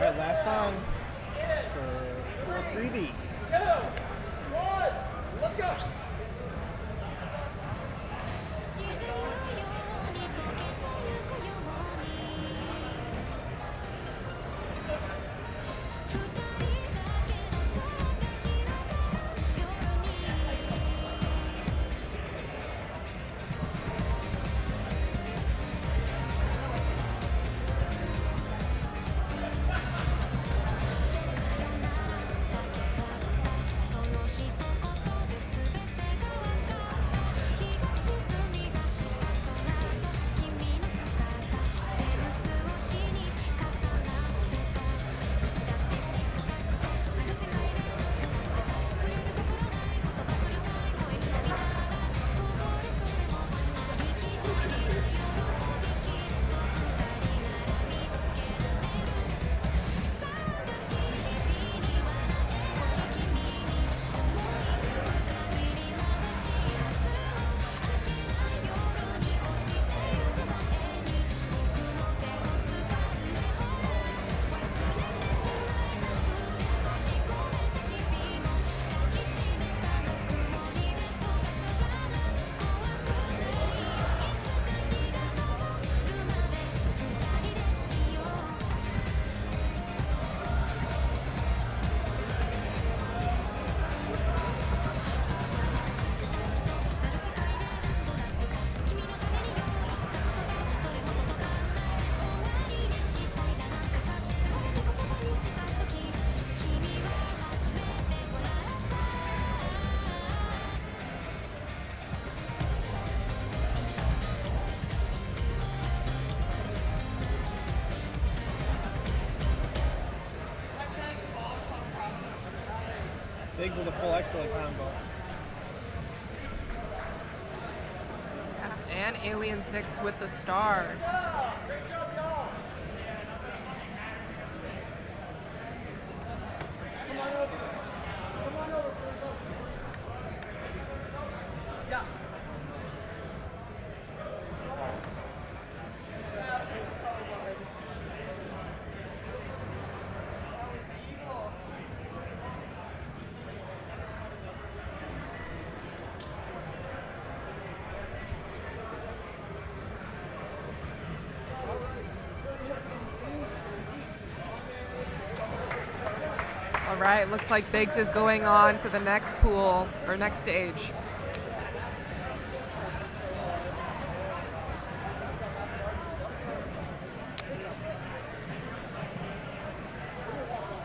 Alright, last song for 3B. 2, 1, let's go. Biggs with a full excellent combo. And Alien 6 with the star. Great job, y'all. Come on over. Come on over. Yeah. All right, looks like Biggs is going on to the next pool, or next stage.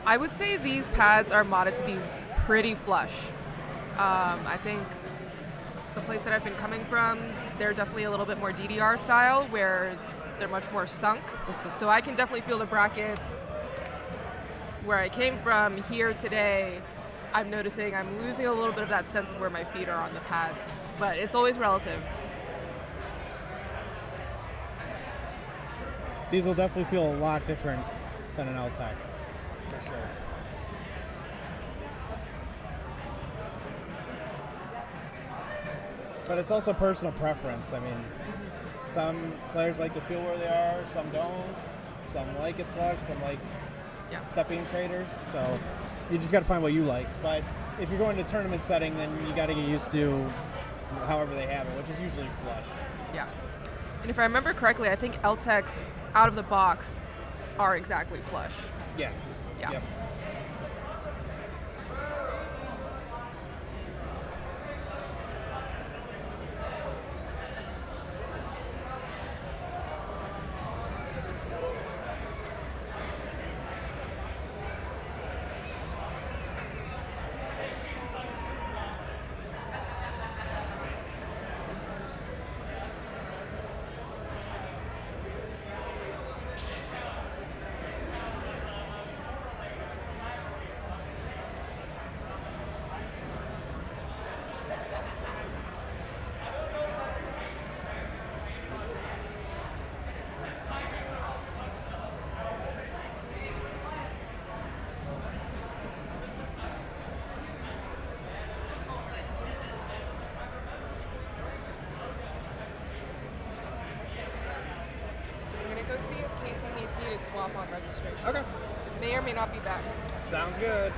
I would say these pads are modded to be pretty flush. I think the place that I've been coming from, they're definitely a little bit more DDR style, where they're much more sunk. So I can definitely feel the brackets where I came from, here today, I'm noticing I'm losing a little bit of that sense of where my feet are on the pads. But it's always relative. These will definitely feel a lot different than an LTEC, for sure. But it's also personal preference. I mean, some players like to feel where they are, some don't. Some like it flush, some like stepping craters. So you just got to find what you like. But if you're going to tournament setting, then you got to get used to however they have it, which is usually flush. Yeah. And if I remember correctly, I think LTECs out of the box are exactly flush. Yeah. Yeah. Yep. I'm going to go see if Casey needs me to swap on registration. Okay. May or may not be back. Sounds good.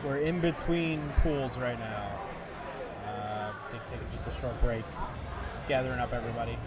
We're in between pools right now. Taking just a short break, gathering up everybody.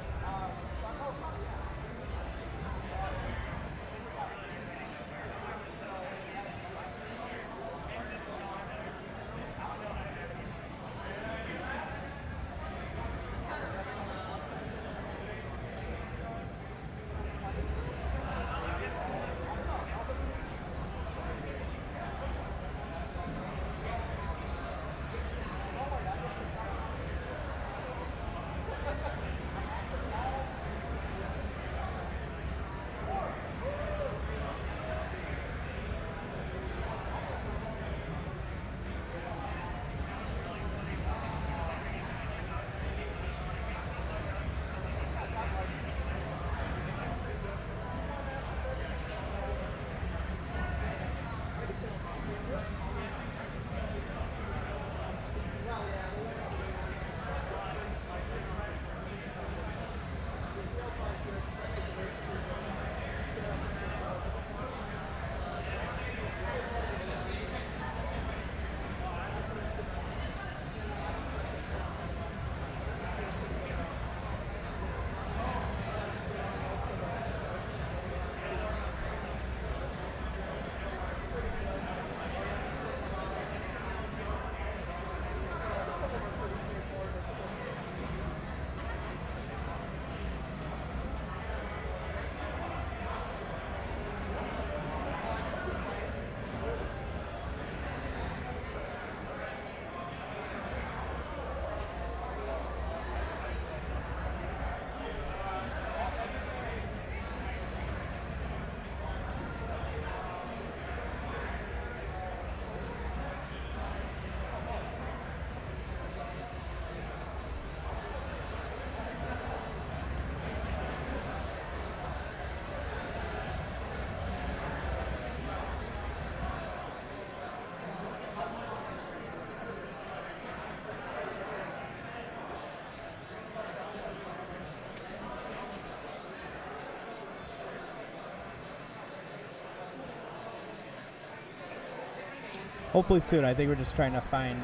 Hopefully soon. I think we're just trying to find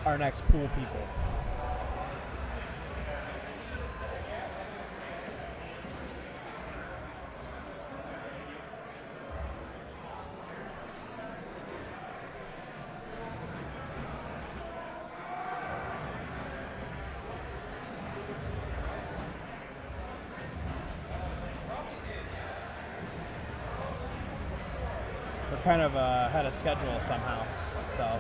our next pool people. We're kind of ahead of schedule somehow, so.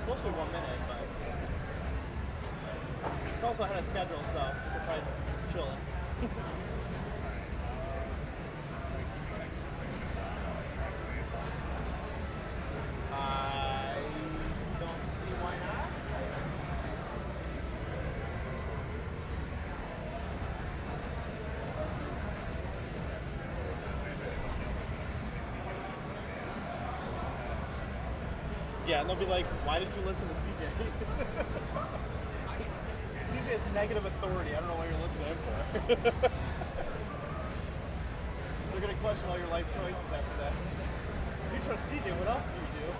supposed to be 1 minute, but it's also ahead of schedule, so we could probably just chill it. I don't see why not. Yeah, and they'll be like, why did you listen to CJ? CJ is negative authority. I don't know why you're listening to him for. They're going to question all your life choices after that. If you trust CJ, what else do you do?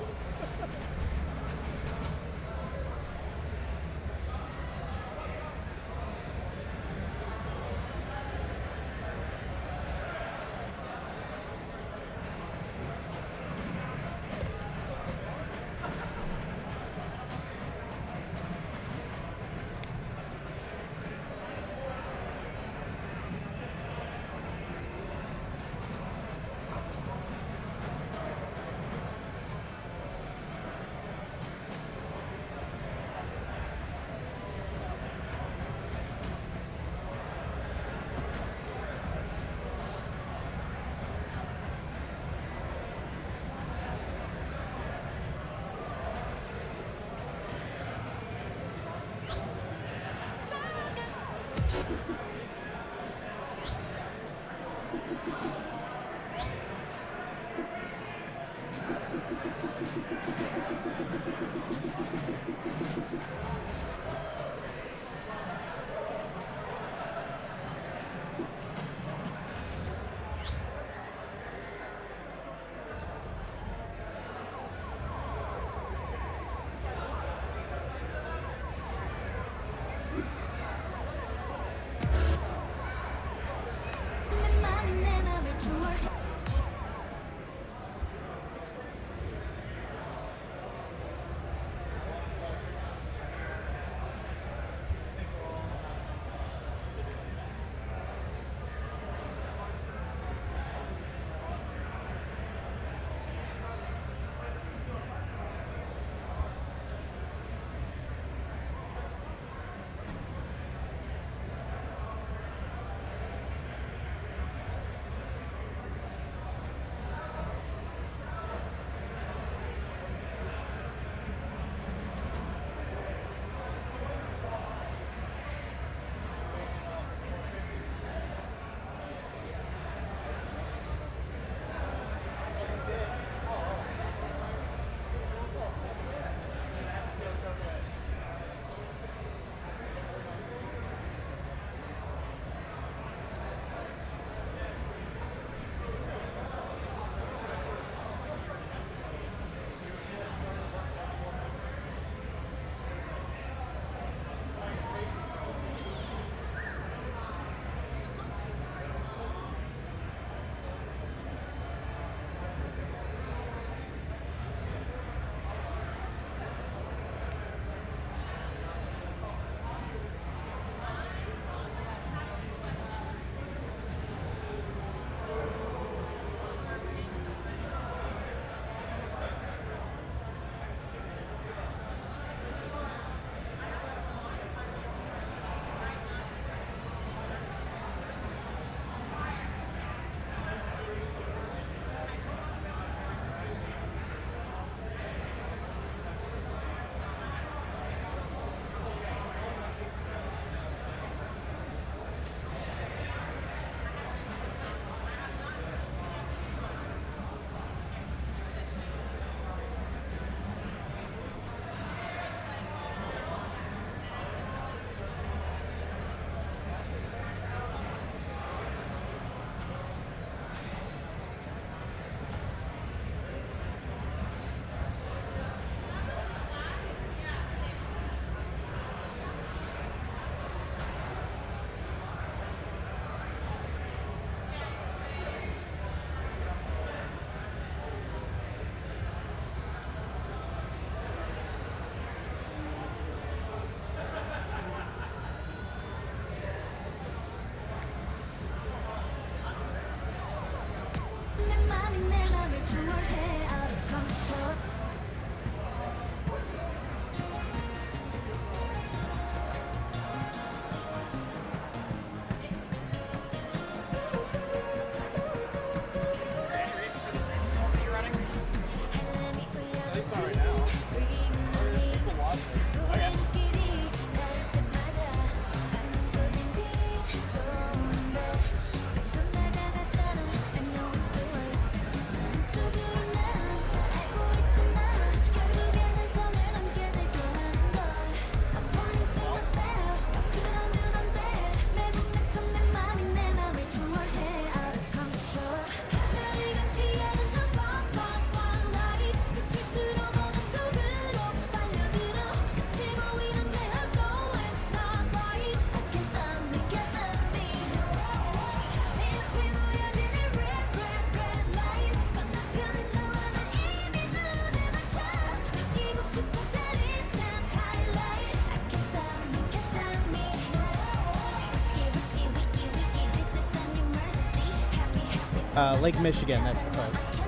Lake Michigan, that's the coast.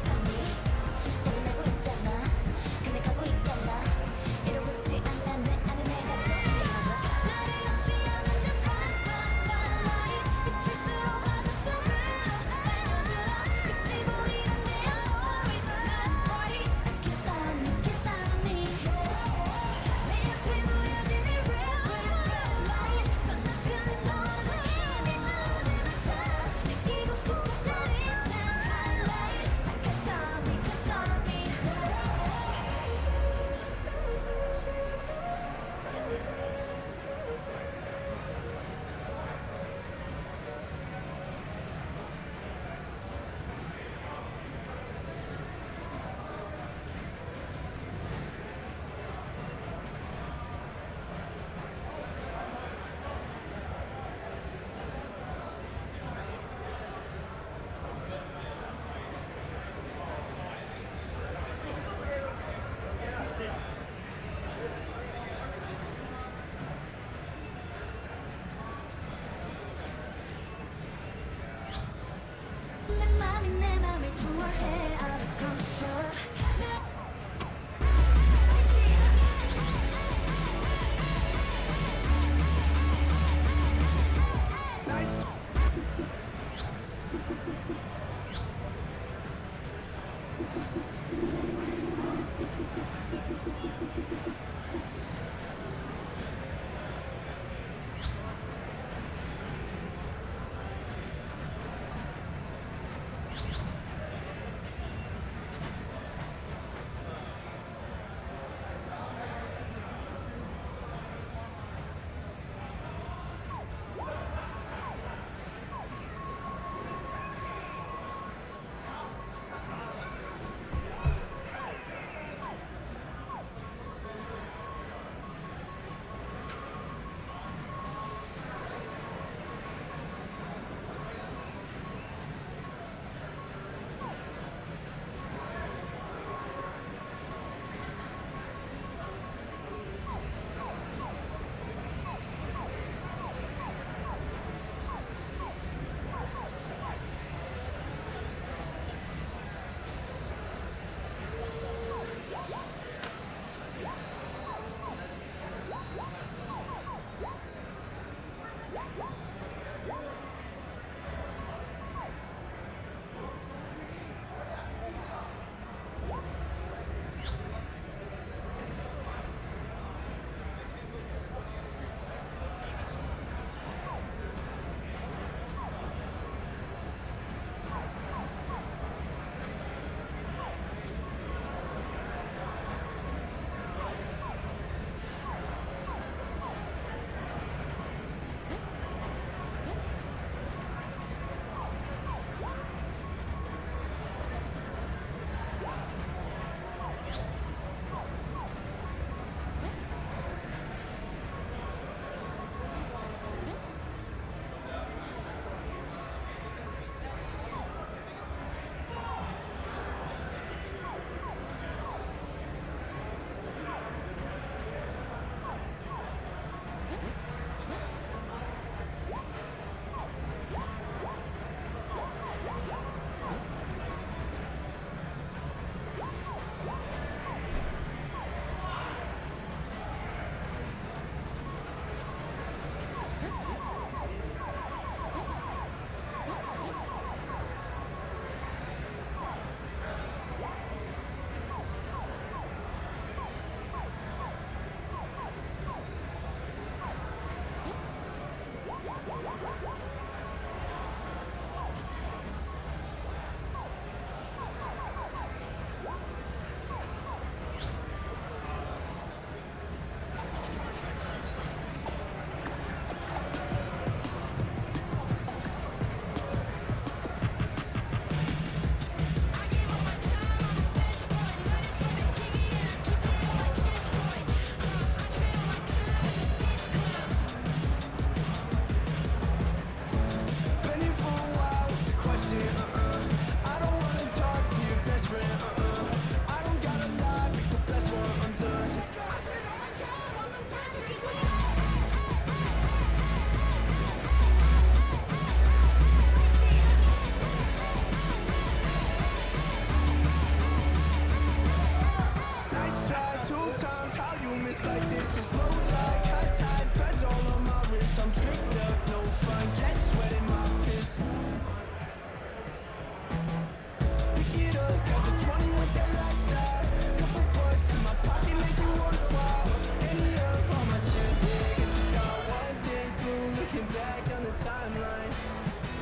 timeline.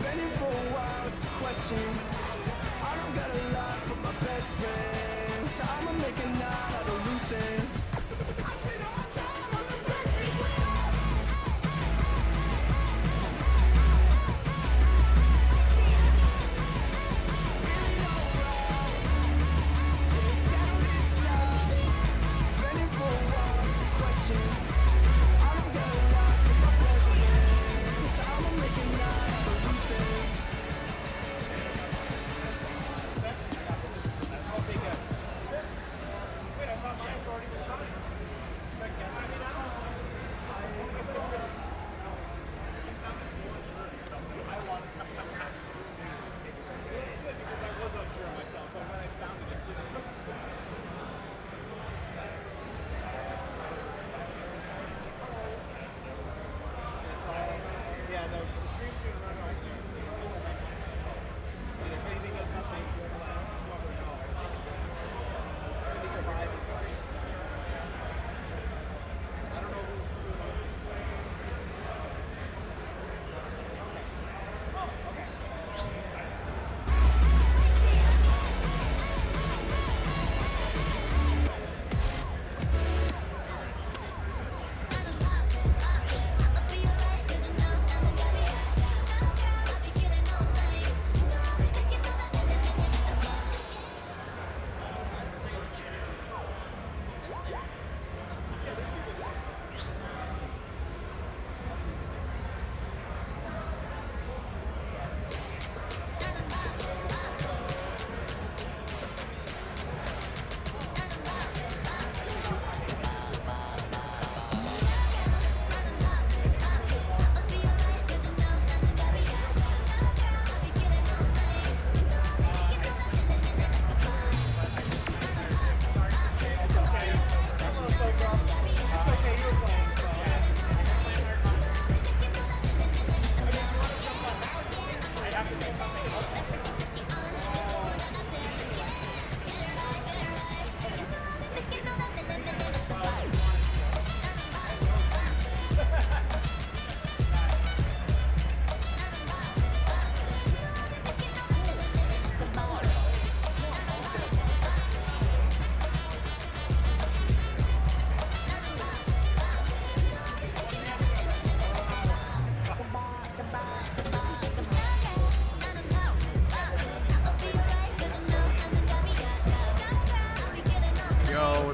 Bending for a while, it's a question. I don't got a lot but my best friends. I'ma make a knot out of loose ends. I spend all time on the backstreets with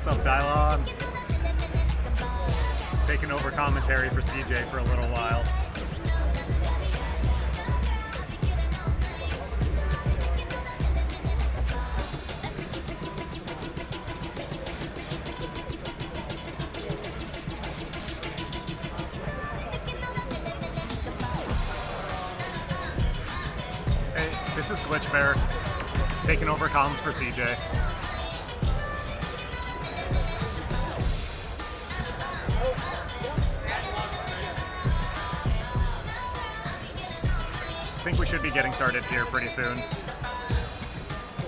What's up, Dylon? Taking over commentary for CJ for a little while. Hey, this is Glitch Bear, taking over comms for CJ. I think we should be getting started here pretty soon.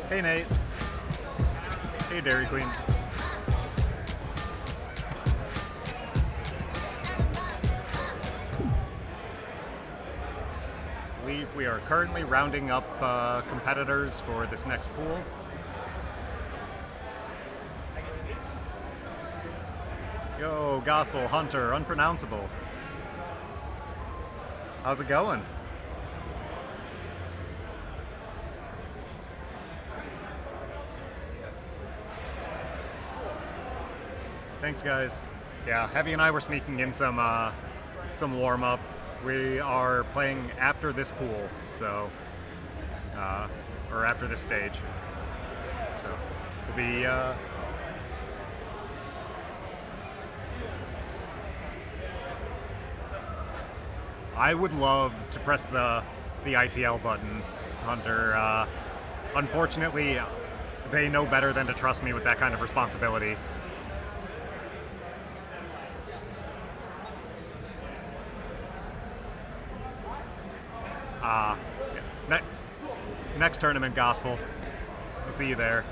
Hey Nate. Hey Dairy Queen. We are currently rounding up competitors for this next pool. Yo, Gospel, Hunter, Unpronounceable. How's it going? Thanks, guys. Yeah, Heavy and I were sneaking in some warm-up. We are playing after this pool, so, or after this stage. So, we'll be, I would love to press the ITL button, Hunter. Unfortunately, they know better than to trust me with that kind of responsibility. Next tournament, Gospel. We'll see you there.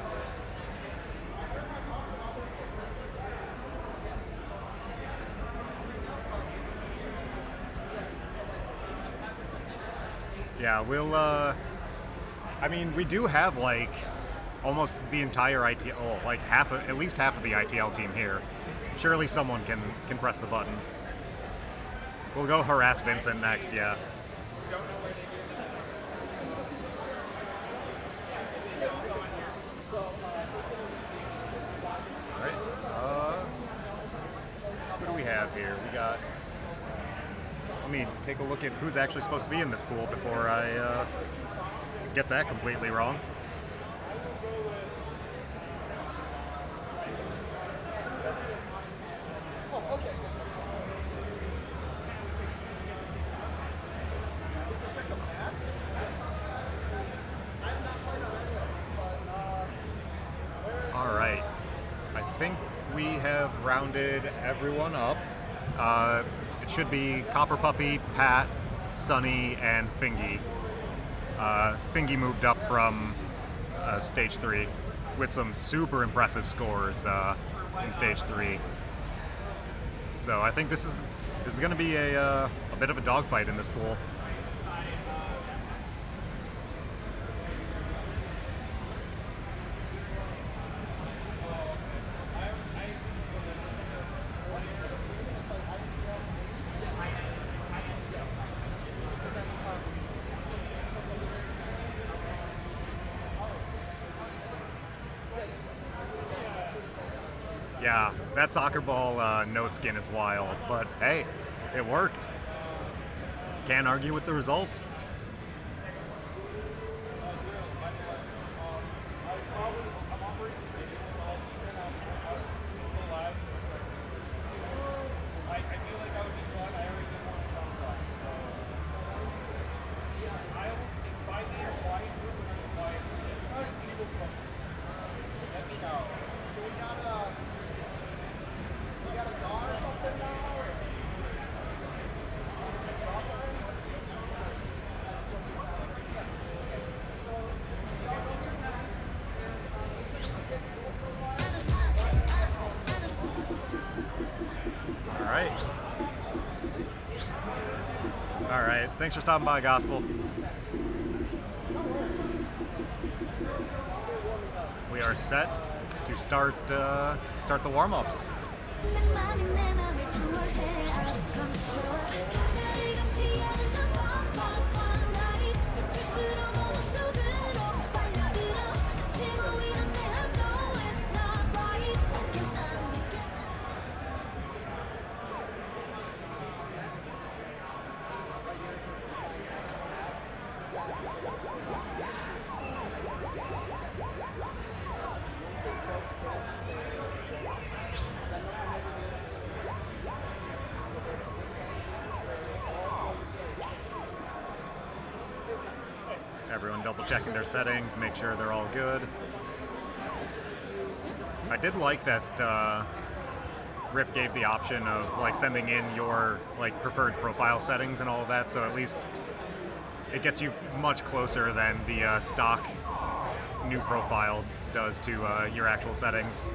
Yeah, we'll. I mean, we do have like almost the entire ITL, like at least half of the ITL team here. Surely someone can press the button. We'll go harass Vincent next. Yeah. All right. What do we have here? We got. Let me take a look at who's actually supposed to be in this pool before I get that completely wrong. All right. I think we have rounded everyone up. It should be Copper Puppy, Pat, Sunny, and Fingy. Fingy moved up from Stage 3 with some super impressive scores in Stage 3. So I think this is going to be a bit of a dogfight in this pool. Yeah, that soccer ball note skin is wild, but hey, it worked. Can't argue with the results. All right. Thanks for stopping by, Gospel. We are set to start the warm-ups. Everyone double checking their settings, make sure they're all good. I did like that Rip gave the option of like sending in your like preferred profile settings and all of that, so at least it gets you much closer than the stock new profile does to your actual settings.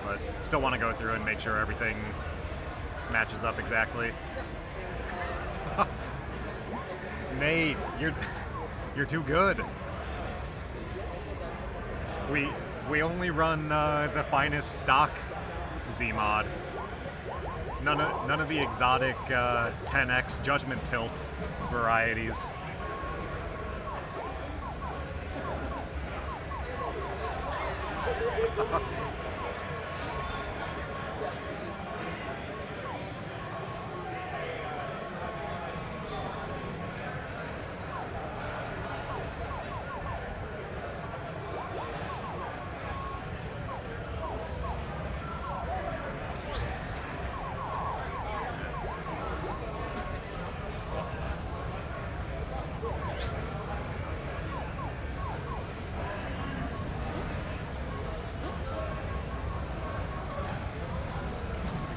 But still want to go through and make sure everything matches up exactly. Nate, you're too good. We only run the finest stock Z-mod. None of the exotic 10x Judgment Tilt varieties.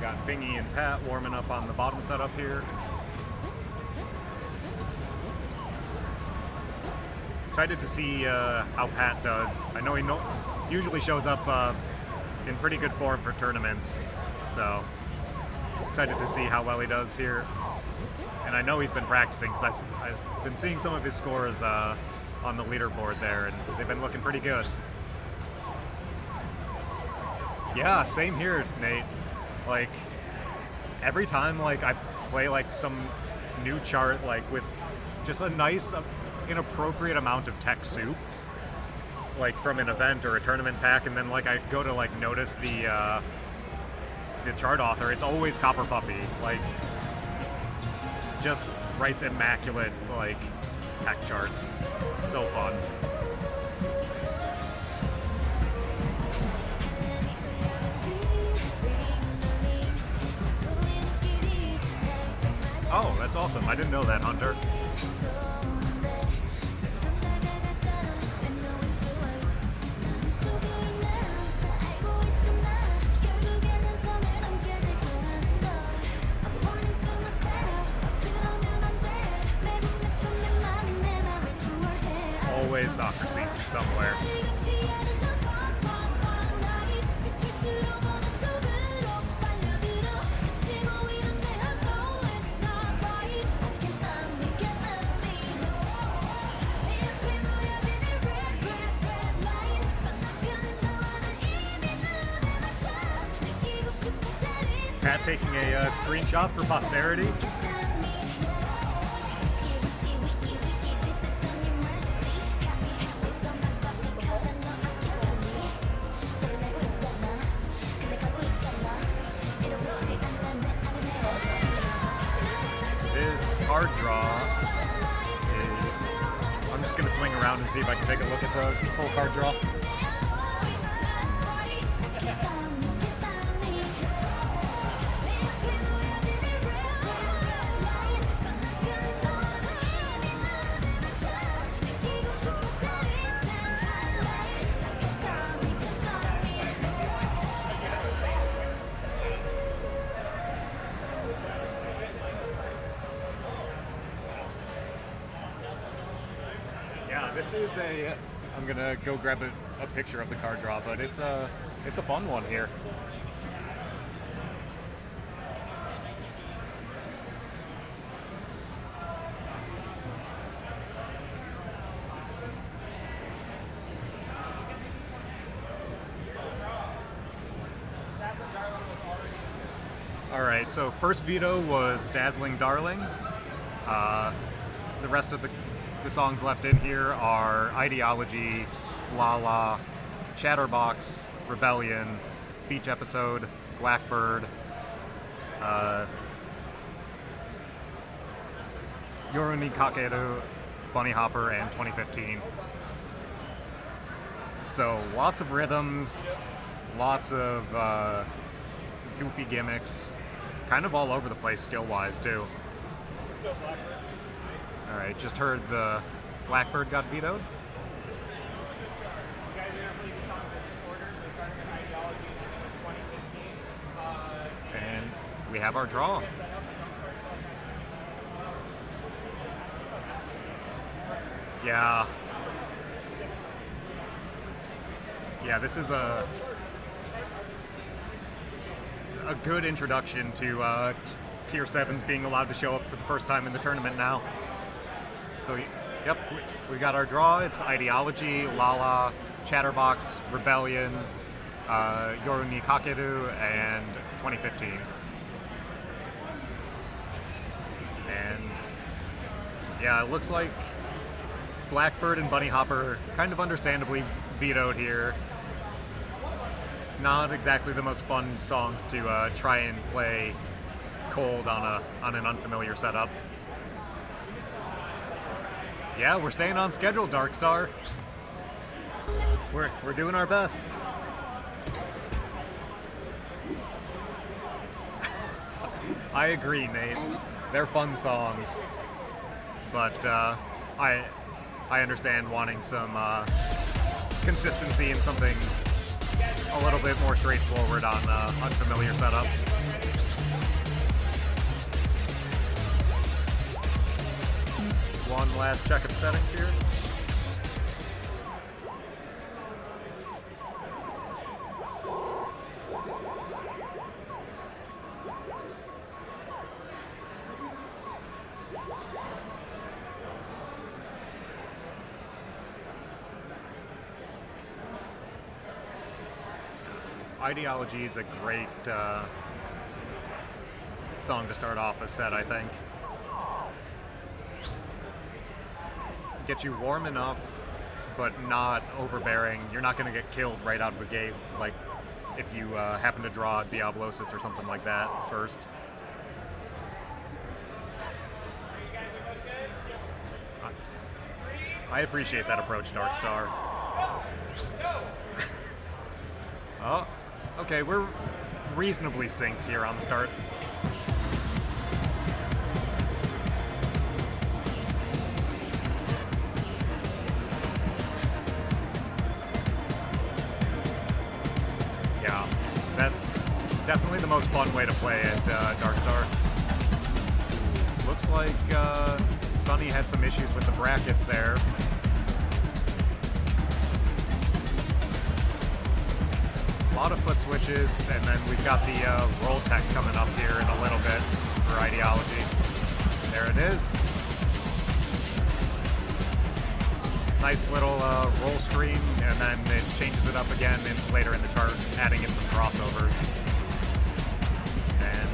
Got Bingy and Pat warming up on the bottom setup here. Excited to see how Pat does. I know he usually shows up in pretty good form for tournaments, so excited to see how well he does here. and I know he's been practicing because I've been seeing some of his scores on the leaderboard there, and they've been looking pretty good. Yeah, same here, Nate. Like, every time like I play like some new chart like with just a nice inappropriate amount of tech soup, like from an event or a tournament pack, and then like I go to like notice the chart author, it's always Copper Puppy. Like, just writes immaculate like tech charts. So fun. Oh, that's awesome. I didn't know that, Hunter. Always soccer season somewhere. Pat taking a screenshot for posterity. This card draw is... I'm just going to swing around and see if I can take a look at the full card draw. This is I'm gonna go grab a picture of the card draw, but it's a fun one here. All right, so first veto was Dazzling Darling. The rest of the songs left in here are Ideology, La La, Chatterbox, Rebellion, Beach Episode, Blackbird, Yoru ni Kakeru, Bunny Hopper, and 2015. So lots of rhythms, lots of goofy gimmicks, kind of all over the place skill-wise too. Alright, just heard the Blackbird got vetoed. And we have our draw. Yeah. Yeah, this is a good introduction to Tier 7s being allowed to show up for the first time in the tournament now. So, yep, we got our draw. It's Ideology, Lala, Chatterbox, Rebellion, Yoru ni Kakeru, and 2015. And, yeah, it looks like Blackbird and Bunny Hopper kind of understandably vetoed here. Not exactly the most fun songs to try and play cold on an unfamiliar setup. Yeah, we're staying on schedule, Darkstar. We're doing our best. I agree, Nate. They're fun songs, but I understand wanting some consistency and something a little bit more straightforward on unfamiliar setup. One last check of settings here. Ideology is a great song to start off a set, I think. Get you warm enough, but not overbearing. You're not going to get killed right out of the gate, like if you happen to draw Diablosis or something like that first. I appreciate that approach, Darkstar. Oh, okay, we're reasonably synced here on the start. Yeah, that's definitely the most fun way to play it, Darkstar. Looks like Sunny had some issues with the brackets there. A lot of foot switches, and then we've got the roll tech coming up here in a little bit for Ideology. There it is. Nice little roll stream, and then it changes it up again later in the chart, adding in some crossovers. And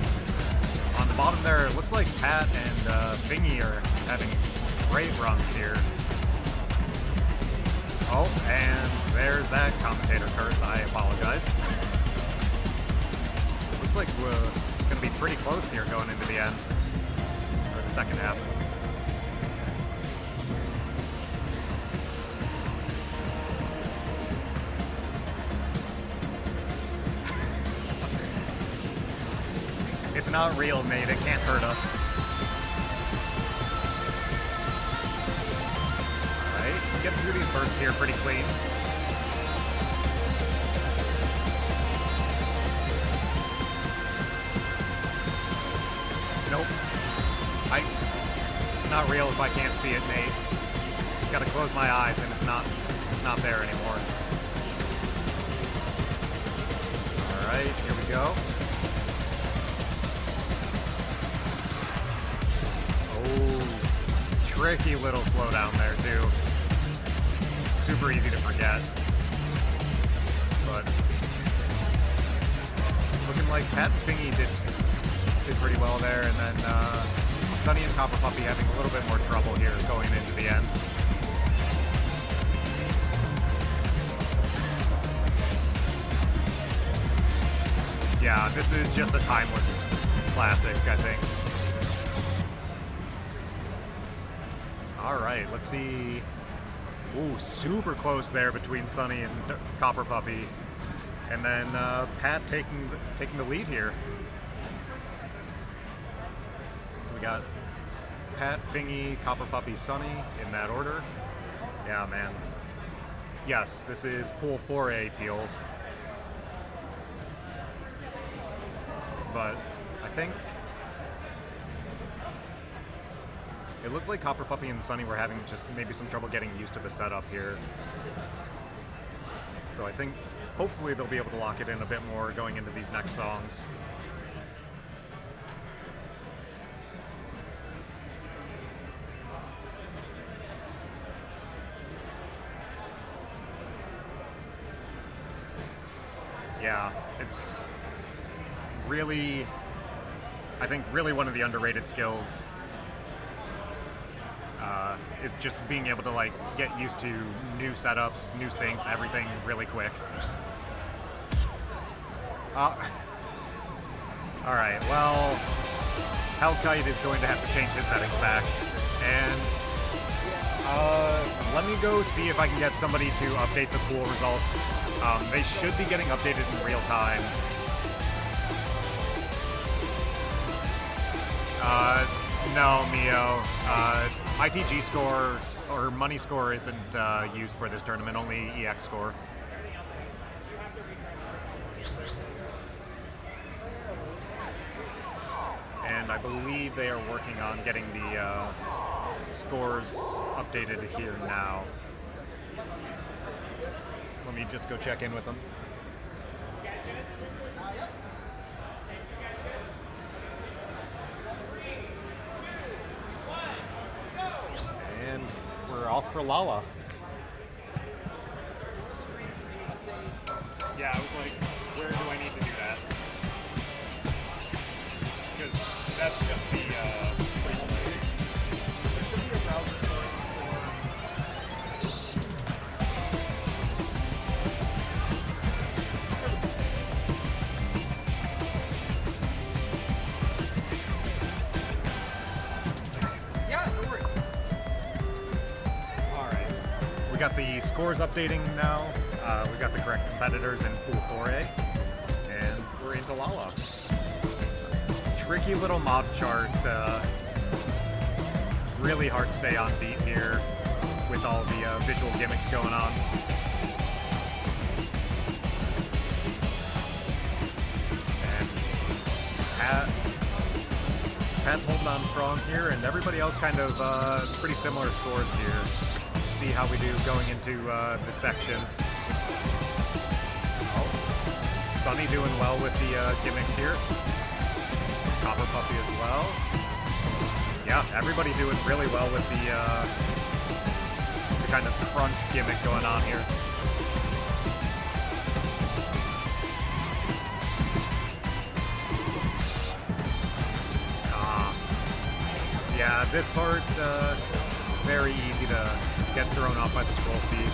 on the bottom there, it looks like Pat and Thingy are having great runs here. Oh, and there's that commentator curse. I apologize. Looks like we're going to be pretty close here going into the end, or the second half. It's not real, mate. It can't hurt us. Getting through these bursts here pretty clean. Nope. It's not real if I can't see it, Nate. Gotta close my eyes and it's not there anymore. Alright, here we go. Oh, tricky little slowdown there too. Super easy to forget. But looking like Pat Thingy did pretty well there, and then Sunny and Copper Puppy having a little bit more trouble here going into the end. Yeah, this is just a timeless classic, I think. Alright, let's see. Ooh, super close there between Sunny and Copper Puppy. And then Pat taking the lead here. So we got Pat, Thingy, Copper Puppy, Sunny in that order. Yeah, man. Yes, this is Pool 4A Peels. But I think it looked like Copper Puppy and Sunny were having just maybe some trouble getting used to the setup here. So I think hopefully they'll be able to lock it in a bit more going into these next songs. Yeah, it's really, I think, really one of the underrated skills is just being able to like get used to new setups, new syncs, everything really quick. All right, well, Hellkite is going to have to change his settings back, and let me go see if I can get somebody to update the pool results. They should be getting updated in real time. No, Mio. ITG score or money score isn't used for this tournament, only EX score. And I believe they are working on getting the scores updated here now. Let me just go check in with them. And we're off for Lala. Yeah, I was like, where do we got the scores updating now. We got the correct competitors in Pool 4A, and we're into Lala. Tricky little mob chart. Really hard to stay on beat here with all the visual gimmicks going on. And Pat's holding on strong here, and everybody else kind of pretty similar scores here. See how we do going into the section. Oh, Sunny doing well with the gimmicks here. Copper Puppy as well. Yeah, everybody doing really well with the kind of crunch gimmick going on here. Yeah, this part, very easy to get thrown off by the scroll speed.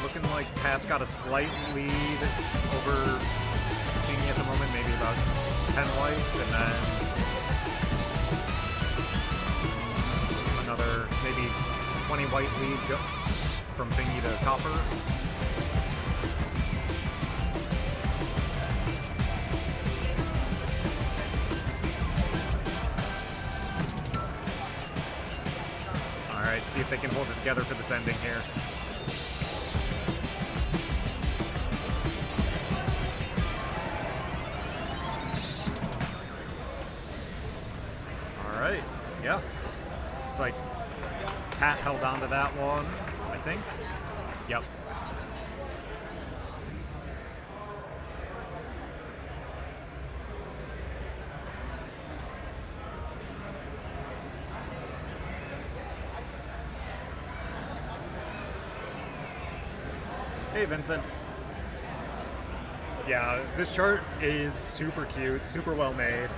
Looking like Pat's got a slight lead over Kingy at the moment, maybe about 10 whites, and then another maybe 20 white lead from Thingy to Copper. Alright, see if they can hold it together for this ending here. Alright, yeah. It's like Pat held on to that one, I think. Yep. Hey, Vincent. Yeah, this chart is super cute, super well made.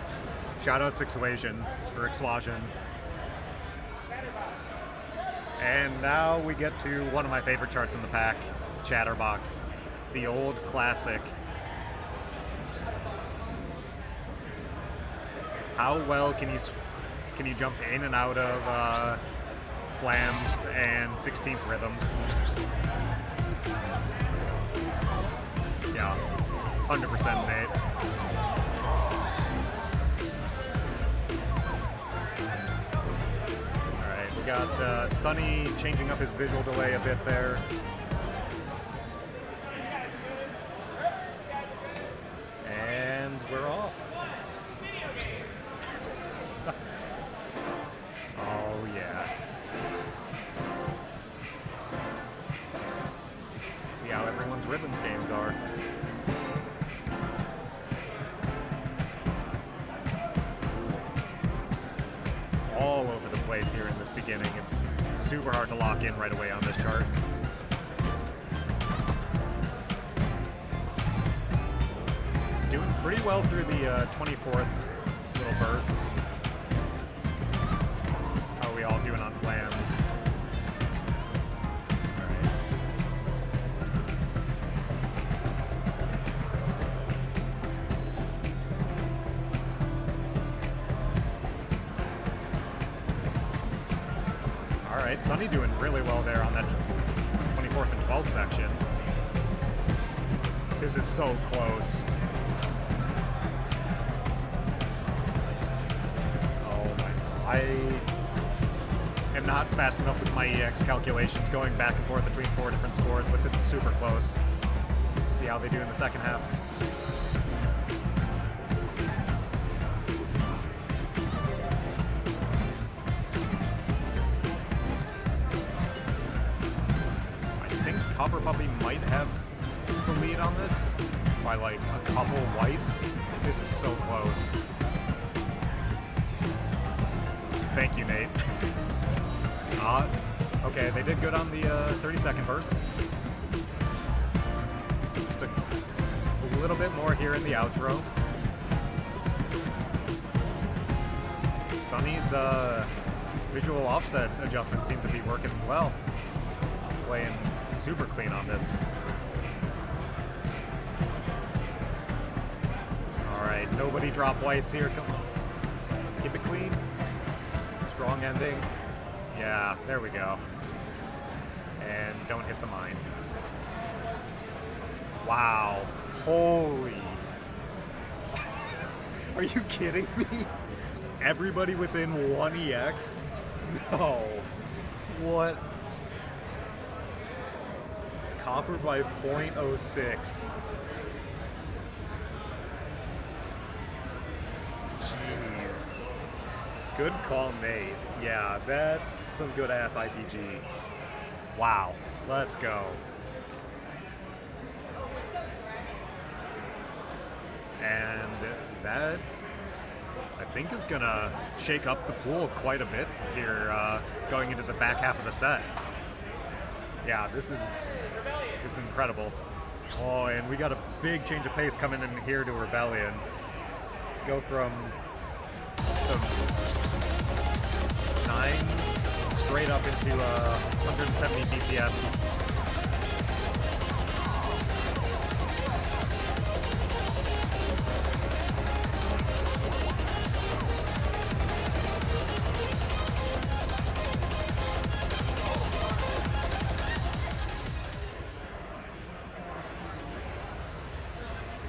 Shout out Ixuasion, or Ixuasion. And now we get to one of my favorite charts in the pack, Chatterbox, the old classic. How well can you jump in and out of flams and 16th rhythms? Yeah, 100% Nate. We got Sunny changing up his visual delay a bit there. And we're off. Oh yeah. See how everyone's rhythms games are. All over the place here in this beginning. It's super hard to lock in right away on this chart. Doing pretty well through the 24th little bursts. How are we all doing on flams? Alright, Sunny doing really well there on that 24th and 12th section. This is so close. Oh my, I am not fast enough with my EX calculations going back and forth between 4 different scores, but this is super close. See how they do in the second half. Copper Puppy might have the lead on this by like a couple whites. This is so close. Thank you, Nate. Okay, they did good on the 30-second bursts. Just a little bit more here in the outro. Sunny's visual offset adjustments seem to be working well. Playing super clean on this. Would he drop whites here? Come on. Keep it clean. Strong ending. Yeah, there we go. And don't hit the mine. Wow. Holy. Are you kidding me? Everybody within 1 EX? No. What? Copper by 0.06. Jeez. Good call, Nate. Yeah, that's some good ass IPG. Wow. Let's go. And that, I think, is gonna shake up the pool quite a bit here, going into the back half of the set. Yeah, this is incredible. Oh, and we got a big change of pace coming in here to Rebellion. Go from some 9 straight up into 170 BPM.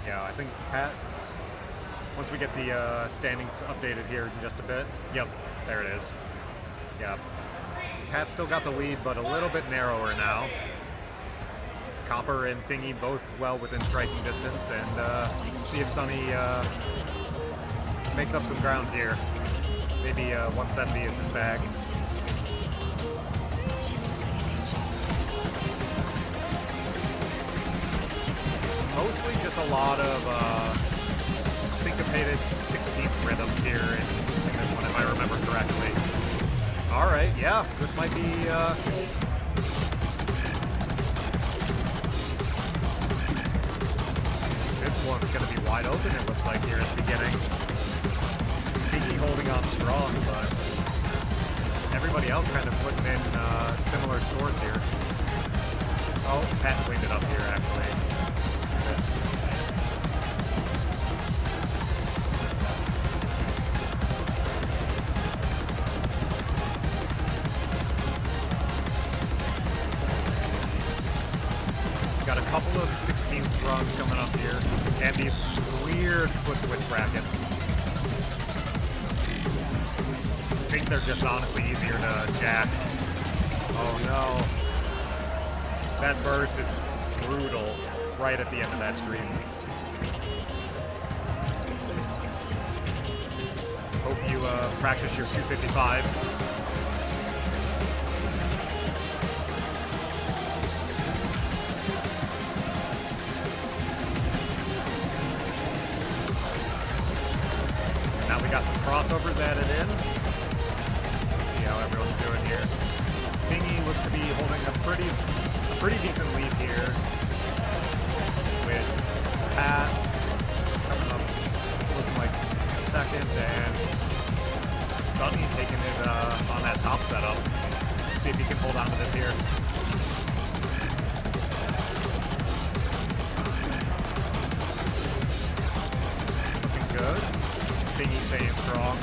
Yeah, I think Pat, once we get the standings updated here in just a bit. Yep, there it is. Yeah, Pat still got the lead, but a little bit narrower now. Copper and Thingy both well within striking distance, and you can see if Sunny makes up some ground here. Maybe 170 is his bag. Mostly just a lot of syncopated 16th rhythms here in this one, if I remember correctly. All right, yeah, this might be. This one's going to be wide open, it looks like, here at the beginning. Pinky holding on strong, but everybody else kind of putting in similar scores here. Oh, Pat cleaned it up here, actually. Got a couple of 16th runs coming up here, and these weird foot switch brackets. I think they're just honestly easier to jack. Oh no. That burst is brutal right at the end of that stream. Hope you practice your 255. Now we got some crossovers added in. See how everyone's doing here. Thingy looks to be holding a pretty decent lead here, with Pat coming up looking like second, and Sunny taking it on that top setup. See if he can hold on to this here. Looking good. Thingy staying strong.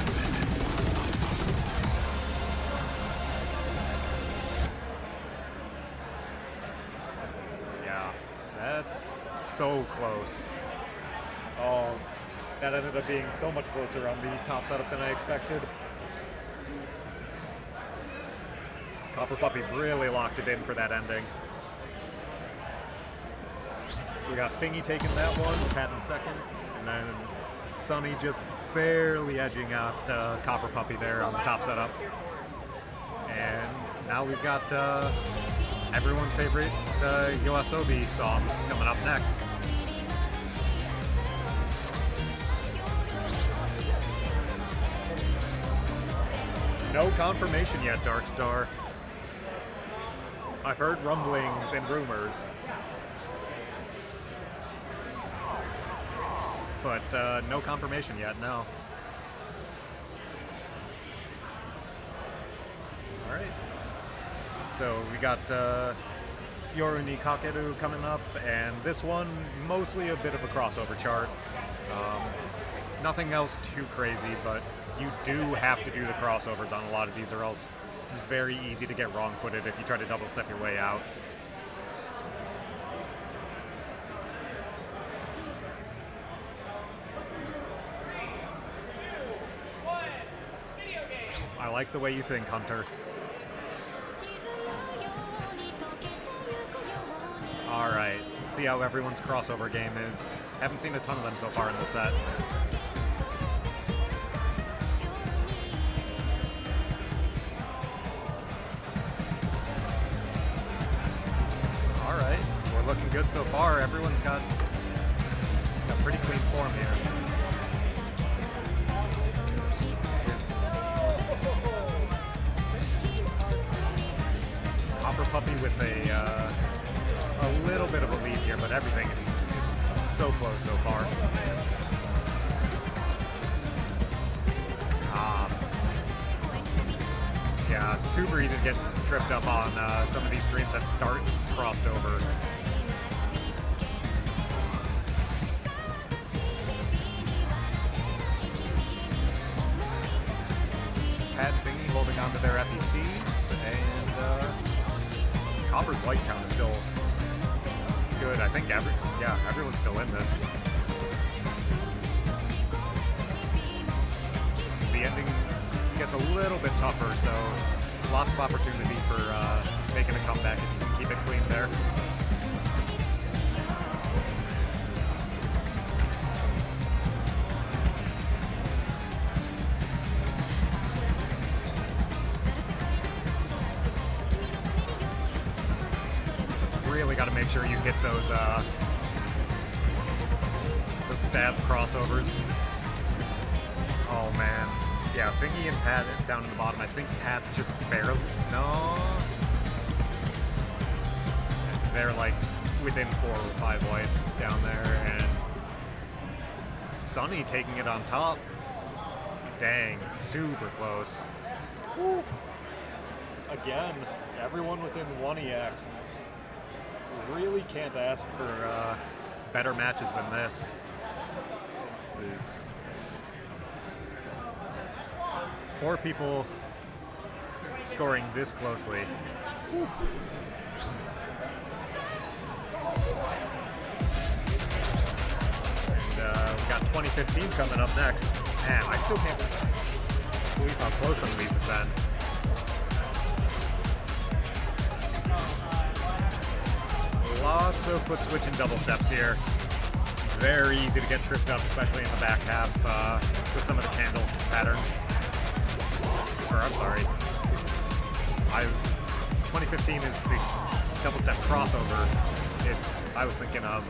That's so close. Oh, that ended up being so much closer on the top setup than I expected. Copper Puppy really locked it in for that ending. So we got Thingy taking that one, Pat in second, and then Sunny just barely edging out Copper Puppy there on the top setup. And now we've got everyone's favorite YOASOBI song coming up next. No confirmation yet, Darkstar. I've heard rumblings and rumors, but no confirmation yet, no. Alright. So we got Yoru ni Kakeru coming up, and this one mostly a bit of a crossover chart. Nothing else too crazy, but you do have to do the crossovers on a lot of these, or else it's very easy to get wrong-footed if you try to double step your way out. I like the way you think, Hunter. Alright, see how everyone's crossover game is. Haven't seen a ton of them so far in the set. Alright, we're looking good so far. Everyone's got pretty clean form here. Copper Puppy with a little bit of a lead here, but everything is so close so far. Yeah, super easy to get tripped up on some of these streams that start crossed over. Pat and Thingy holding on to their FECs, and Copper's white count is still good. I think everyone's still in this. The ending gets a little bit tougher, so lots of opportunity for making a comeback if you can keep it clean there. Really got to make sure you hit those stab crossovers. Oh man, yeah, Thingy and Pat down in the bottom. I think Pat's just barely, no, they're like within 4 or 5 whites down there, and Sunny taking it on top. Dang, super close. Woo. Again, everyone within 1 EX. Really can't ask for better matches than this. This is 4 people scoring this closely. Whew. And we got 2015 coming up next. Man, I still can't believe how close some of these have been. Lots of foot switch and double steps here. Very easy to get tripped up, especially in the back half with some of the candle patterns. Or I'm sorry, 2015 is the double step crossover. I was thinking of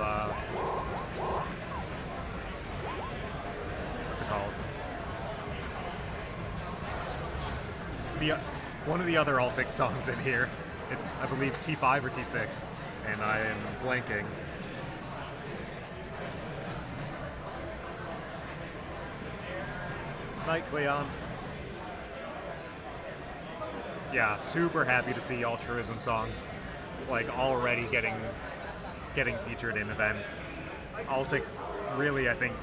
what's it called? One of the other Altic songs in here. It's, I believe, T5 or T6. And I am blanking. Night, Cleon. Yeah, super happy to see altruism songs like already getting featured in events. Altic really, I think,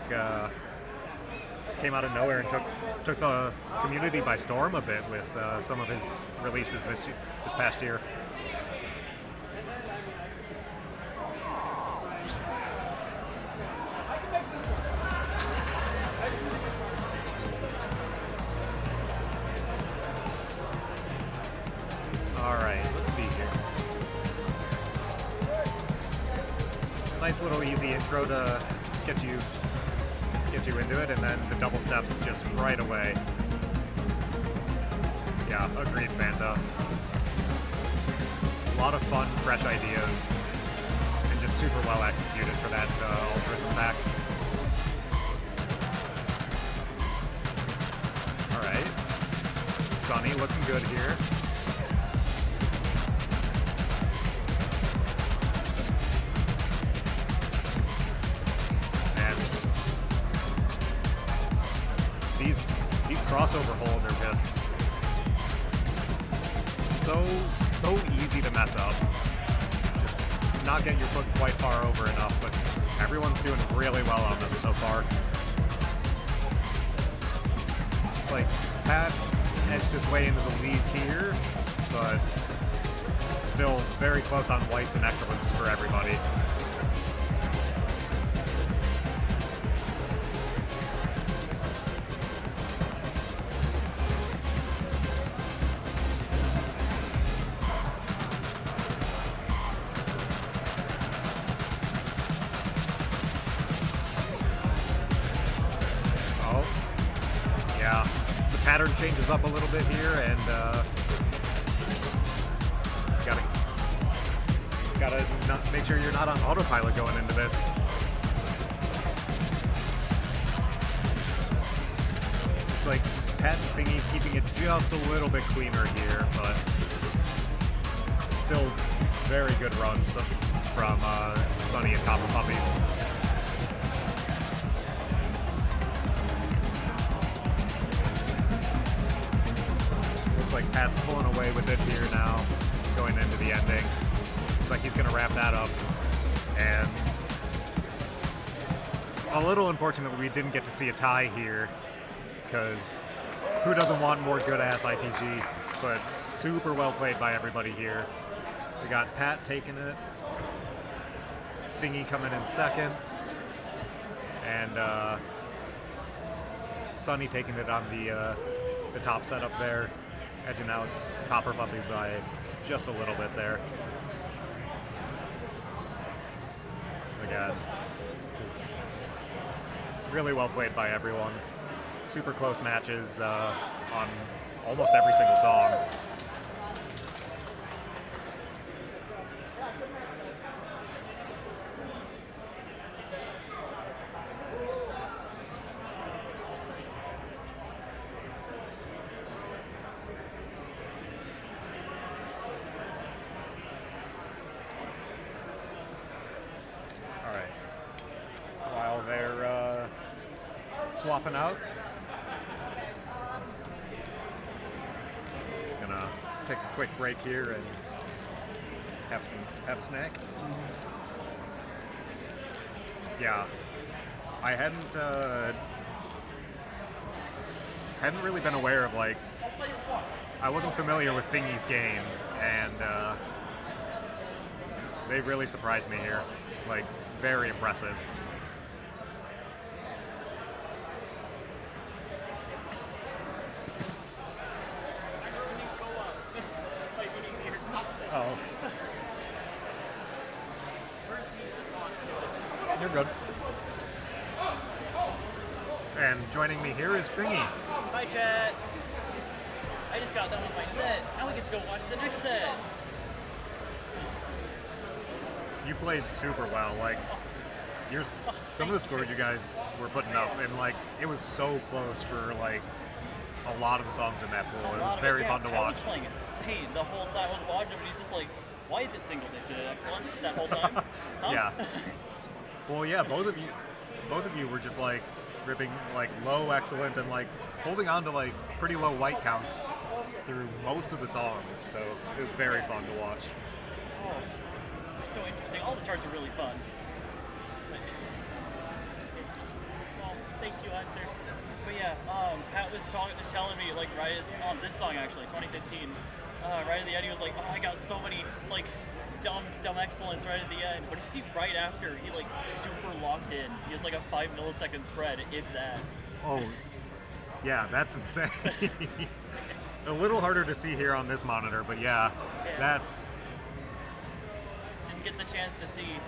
came out of nowhere and took the community by storm a bit with some of his releases this past year. Nice little easy intro to get you into it, and then the double steps just right away. Yeah, agreed, Fanta. A lot of fun, fresh ideas, and just super well executed for that altruism pack. All right, Sunny looking good here. These crossover holds are just so easy to mess up. Just not get your foot quite far over enough, but everyone's doing really well on them so far. like Pat edged his way into the lead here, but still very close on whites and excellence for everybody. Pattern changes up a little bit here, and gotta not make sure you're not on autopilot going into this. Looks like Pat and Thingy keeping it just a little bit cleaner here, but still very good runs from Sunny and Copper Puppy. Like Pat's pulling away with it here now, going into the ending. Looks like he's going to wrap that up. And a little unfortunate we didn't get to see a tie here, because who doesn't want more good-ass ITG? But super well played by everybody here. We got Pat taking it, Thingy coming in second, and Sunny taking it on the top setup there. Edging out Copper Puppy by just a little bit there. Again, just really well played by everyone. Super close matches on almost every single song. Swapping out. Gonna take a quick break here and have a snack. Yeah, I hadn't really been aware of, like, I wasn't familiar with Thingy's game, and they really surprised me here. Like, very impressive. Oh. You're good. And joining me here is Thingy. Hi, chat. I just got done with my set. Now we get to go watch the next set. You played super well. Like, some of the scores you guys were putting up, and like, it was so close for like a lot of the songs in that pool. It was very fun to watch. I was playing insane the whole time. I was watching him, and he's just like, why is it single digit excellence that whole time? Huh? Yeah. Well, yeah, both of you were just like ripping like low excellent and like holding on to like pretty low white counts through most of the songs. So it was very fun to watch. Oh, it's so interesting. All the charts are really fun. Well, thank you, Hunter. But yeah, Pat was telling me, like, right on this song actually, 2015, right at the end, he was like, oh, I got so many, like, dumb excellence right at the end. But you see right after, he, like, super locked in. He has, like, a 5 millisecond spread, if that. Oh, yeah, that's insane. A little harder to see here on this monitor, but yeah, that's... Didn't get the chance to see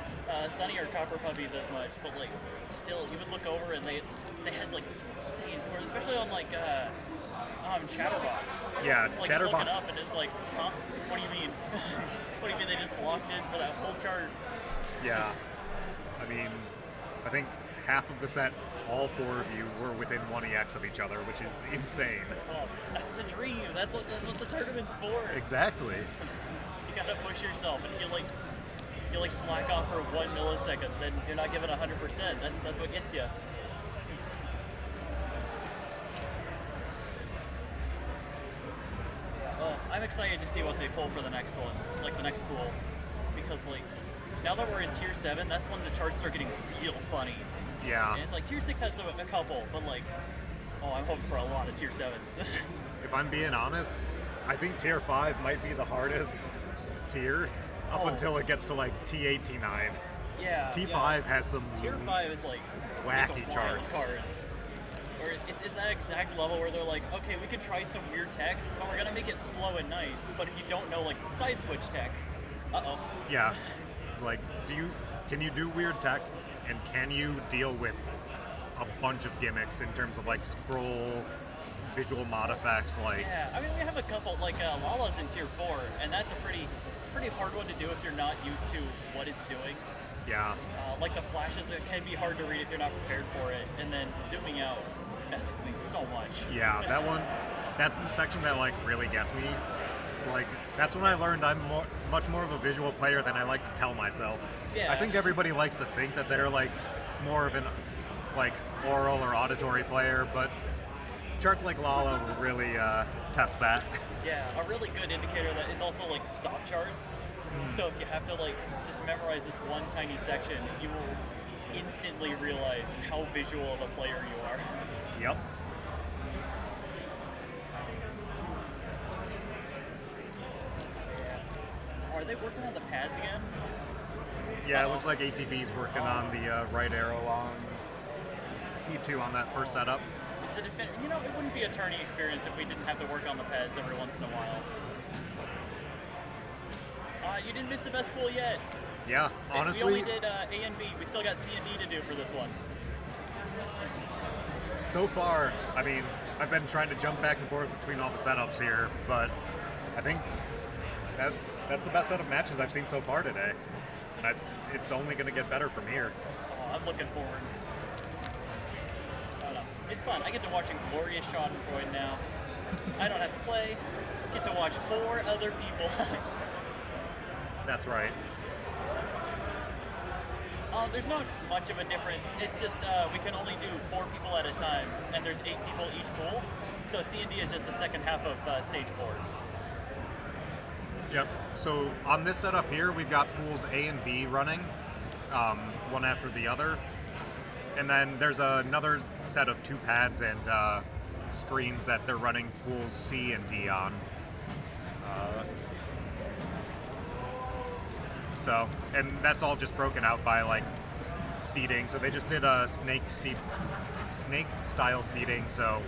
Sunny or Copper Puppies as much, but, like, still, you would look over and they had, like, this insane score, especially on, like, Chatterbox. Yeah, like, Chatterbox. Looking up and it's like, huh? What do you mean? What do you mean they just locked in for that whole chart? Yeah. I mean, I think half of the set, all four of you were within 1 EX of each other, which is insane. Oh, that's the dream. That's what the tournament's for. Exactly. You gotta push yourself, and you slack off for 1 millisecond, then you're not giving 100%. That's what gets you. Well, I'm excited to see what they pull for the next one, like the next pool, because like now that we're in tier 7, that's when the charts start getting real funny. Yeah. And it's like tier 6 has a couple, but like Oh, I'm hoping for a lot of tier 7s. If I'm being honest, I think tier 5 might be the hardest tier up until it gets to like T8, T9. Yeah. T5 has some tier 5 is like wacky it's charts. cards. Or it's that exact level where they're like, okay, we could try some weird tech, but we're gonna make it slow and nice. But if you don't know like side switch tech, Yeah, it's like, can you do weird tech, and can you deal with a bunch of gimmicks in terms of like scroll, visual mod effects, like. Yeah, I mean we have a couple like Lala's in tier 4, and that's a pretty hard one to do if you're not used to what it's doing. Yeah. Like the flashes, it can be hard to read if you're not prepared for it, and then zooming out messes me so much. Yeah, that one, that's the section that like really gets me. It's like, that's when I learned I'm much more of a visual player than I like to tell myself. Yeah. I think everybody likes to think that they're like more of an like oral or auditory player, but charts like Lala will really test that. Yeah, a really good indicator that is also like stock charts. So if you have to like just memorize this one tiny section, you will instantly realize how visual of a player you are. Yep. Are they working on the pads again? Yeah, it looks like ATV's working on the right arrow on E2 on that first setup. Is the you know, it wouldn't be a turning experience if we didn't have to work on the pads every once in a while. You didn't miss the best pool yet. Yeah, honestly. We only did A and B. We still got C and D to do for this one. So far, I mean, I've been trying to jump back and forth between all the setups here, but I think that's the best set of matches I've seen so far today. And it's only going to get better from here. Oh, I'm looking forward. It's fun. I get to watch Glorious Schadenfreude now. I don't have to play. I get to watch 4 other people. That's right. There's not much of a difference. It's just we can only do 4 people at a time, and there's 8 people each pool. So C&D is just the second half of stage 4. Yep. So on this setup here, we've got pools A and B running, one after the other. And then there's another set of 2 pads and screens that they're running pools C and D on. So, and that's all just broken out by like seating. So they just did a snake style seating. So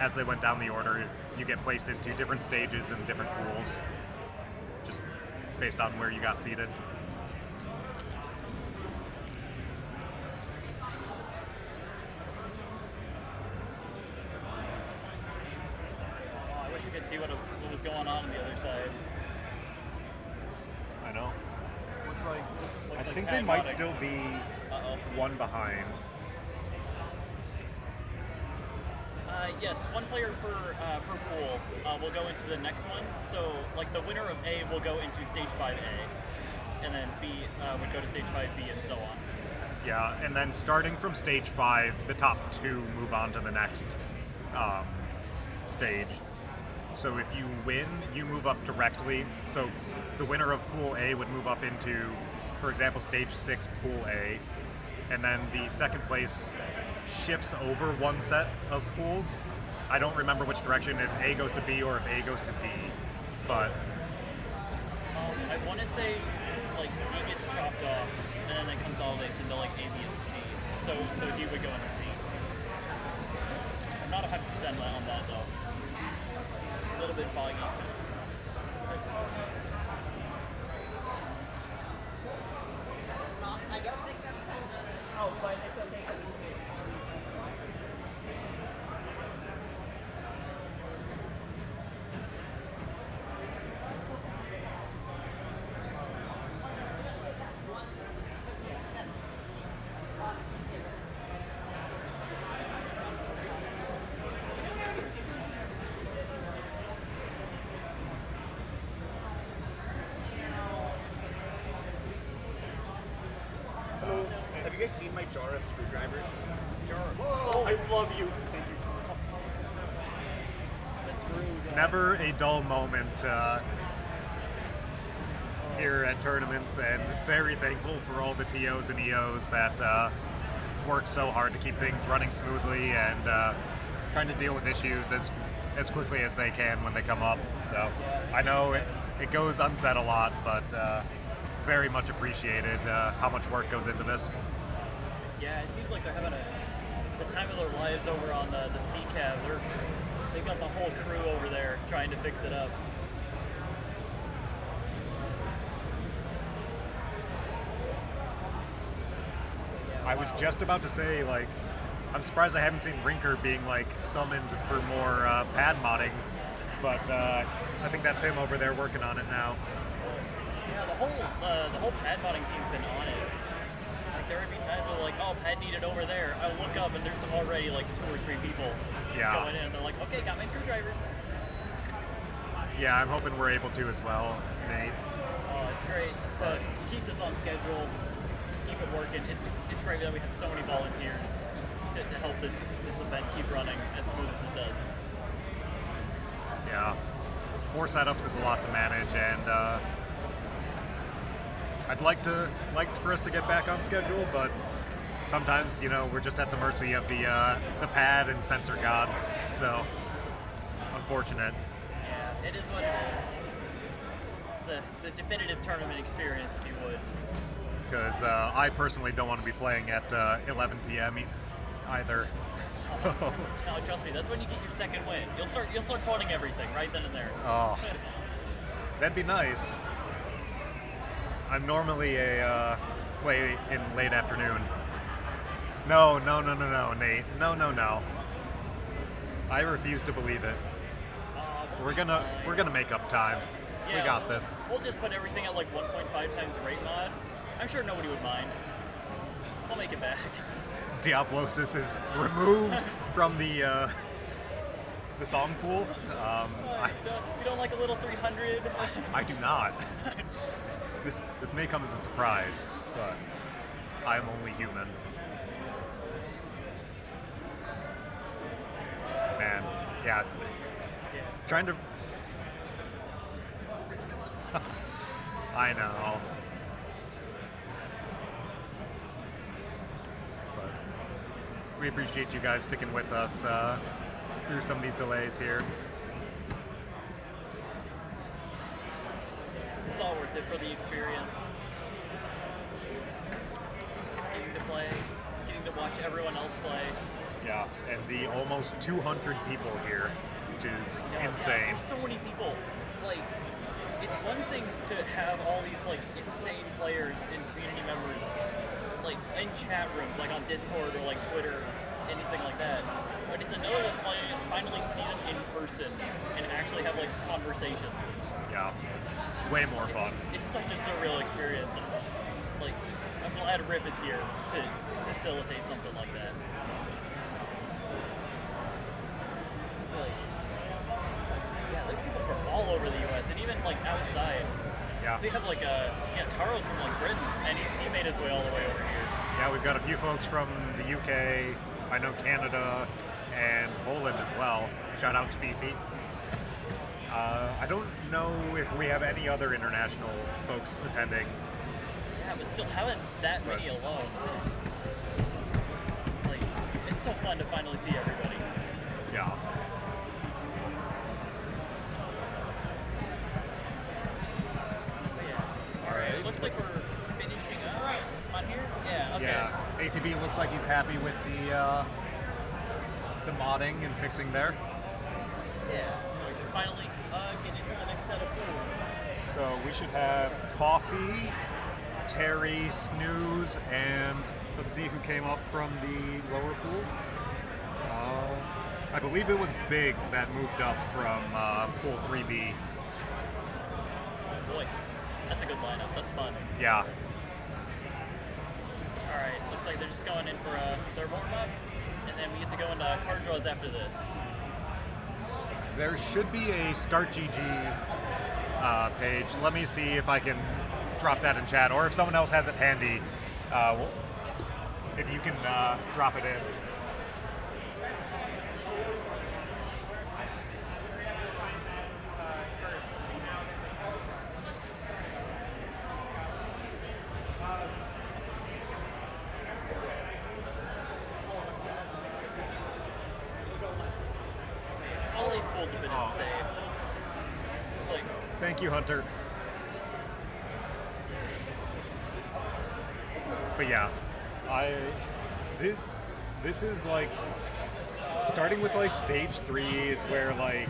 as they went down the order, you get placed into different stages and different pools, just based on where you got seated. I wish you could see what was going on the other side. I know. Looks like I like think they might chaotic. still be one behind. Yes, 1 player per pool will go into the next one. So, like the winner of A will go into stage 5A, and then B would go to stage 5B, and so on. Yeah, and then starting from stage 5, the top 2 move on to the next stage. So if you win, you move up directly. So the winner of Pool A would move up into, for example, stage 6 Pool A, and then the second place shifts over 1 set of pools. I don't remember which direction, if A goes to B or if A goes to D, but I want to say like D gets chopped off, and then it consolidates into like A, B, and C. So D would go into C. I'm not 100% on that though. A little bit foggy. I don't think that's Oh, but it's okay because it's me. Hello. Have you guys seen my jar of screwdrivers? Oh, I love you. Thank you. never a dull moment here at tournaments, and very thankful for all the TOs and EOs that work so hard to keep things running smoothly and trying to deal with issues as quickly as they can when they come up. So I know it goes unsaid a lot, but very much appreciated how much work goes into this. Yeah, it seems like they're having the time of their lives over on the C-Cab. They've got the whole crew over there trying to fix it up. I was just about to say, like, I'm surprised I haven't seen Rinker being, like, summoned for more pad modding, but I think that's him over there working on it now. Yeah, the whole pad modding team's been on it. Like, there would be times where, like, oh, pad needed over there. I look up and there's already, like, 2 or 3 people going in, and they're like, okay, got my screwdrivers. Yeah, I'm hoping we're able to as well, Nate. Oh, it's great to keep this on schedule. Keep it working. It's great that we have so many volunteers to help this event keep running as smooth as it does. Yeah, 4 setups is a lot to manage, and I'd like for us to get back on schedule, but sometimes, you know, we're just at the mercy of the pad and sensor gods. So unfortunate. Yeah, it is what it is. It's the definitive tournament experience, if you would. Because I personally don't want to be playing at 11 p.m. either. So. No, trust me, that's when you get your second win. You'll start quoting everything right then and there. Oh, that'd be nice. I'm normally a play in late afternoon. No, Nate. No. I refuse to believe it. We're gonna make up time. Yeah, we got this. We'll just put everything at like 1.5 times rate mod. I'm sure nobody would mind. I'll make it back. Diablosis is removed from the song pool. You don't like a little 300? I do not. This may come as a surprise, but I am only human. Man, yeah. Trying to... I know. But we appreciate you guys sticking with us through some of these delays here. It's all worth it for the experience. Getting to play, getting to watch everyone else play. Yeah, and the almost 200 people here, which is insane. There's so many people. Like, it's one thing to have all these like insane players and community members, like in chat rooms, like on Discord or like Twitter, anything like that. But it's another to finally see them in person and actually have like conversations. Yeah, it's way more fun. It's such a surreal experience, and like I'm glad Rip is here to facilitate something like that. It's like, yeah, there's people from all over the U.S. and even like outside. Yeah. So you have like Taro's from like Britain, and he made his way all the way over here. Yeah, we've got a few folks from the UK. I know Canada and Poland as well. Shout out to Fifi. I don't know if we have any other international folks attending. Yeah, but still having that many alone. Like, it's so fun to finally see everybody. Yeah. Alright. It looks like we're finishing up on here. Yeah, okay. Yeah. ATB looks like he's happy with the modding and fixing there. Yeah, so we can finally get into the next set of pools. So we should have Coffee, Terry, Snooze, and let's see who came up from the lower pool. I believe it was Biggs that moved up from pool 3B. Boy, that's a good lineup. That's fun. Yeah. Alright, looks like they're just going in for their warm-up, and then we get to go into card draws after this. There should be a Start GG page. Let me see if I can drop that in chat, or if someone else has it handy, if you can drop it in. Thank you, Hunter. But yeah, this is like starting with like stage 3 is where like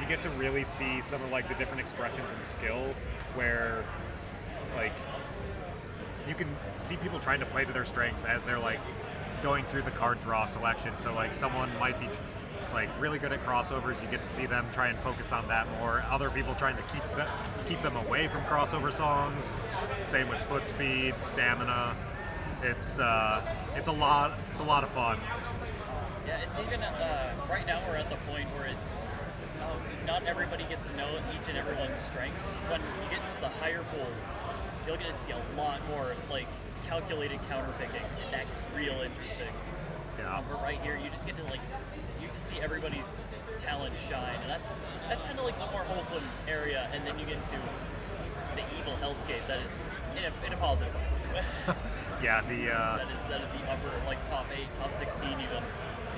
you get to really see some of like the different expressions and skill where like you can see people trying to play to their strengths as they're like going through the card draw selection. So like someone might be like really good at crossovers, you get to see them try and focus on that more. Other people trying to keep them away from crossover songs. Same with foot speed, stamina. It's a lot of fun. Yeah, it's even right now we're at the point where it's not everybody gets to know each and everyone's strengths. When you get to the higher pools, you'll get to see a lot more like calculated counter picking, and that gets real interesting. Yeah. But right here, you just get to see everybody's talent shine, and that's kind of like the more wholesome area. And then you get into the evil hellscape that is in a positive way. Yeah, that is the upper like top 8, top 16 even.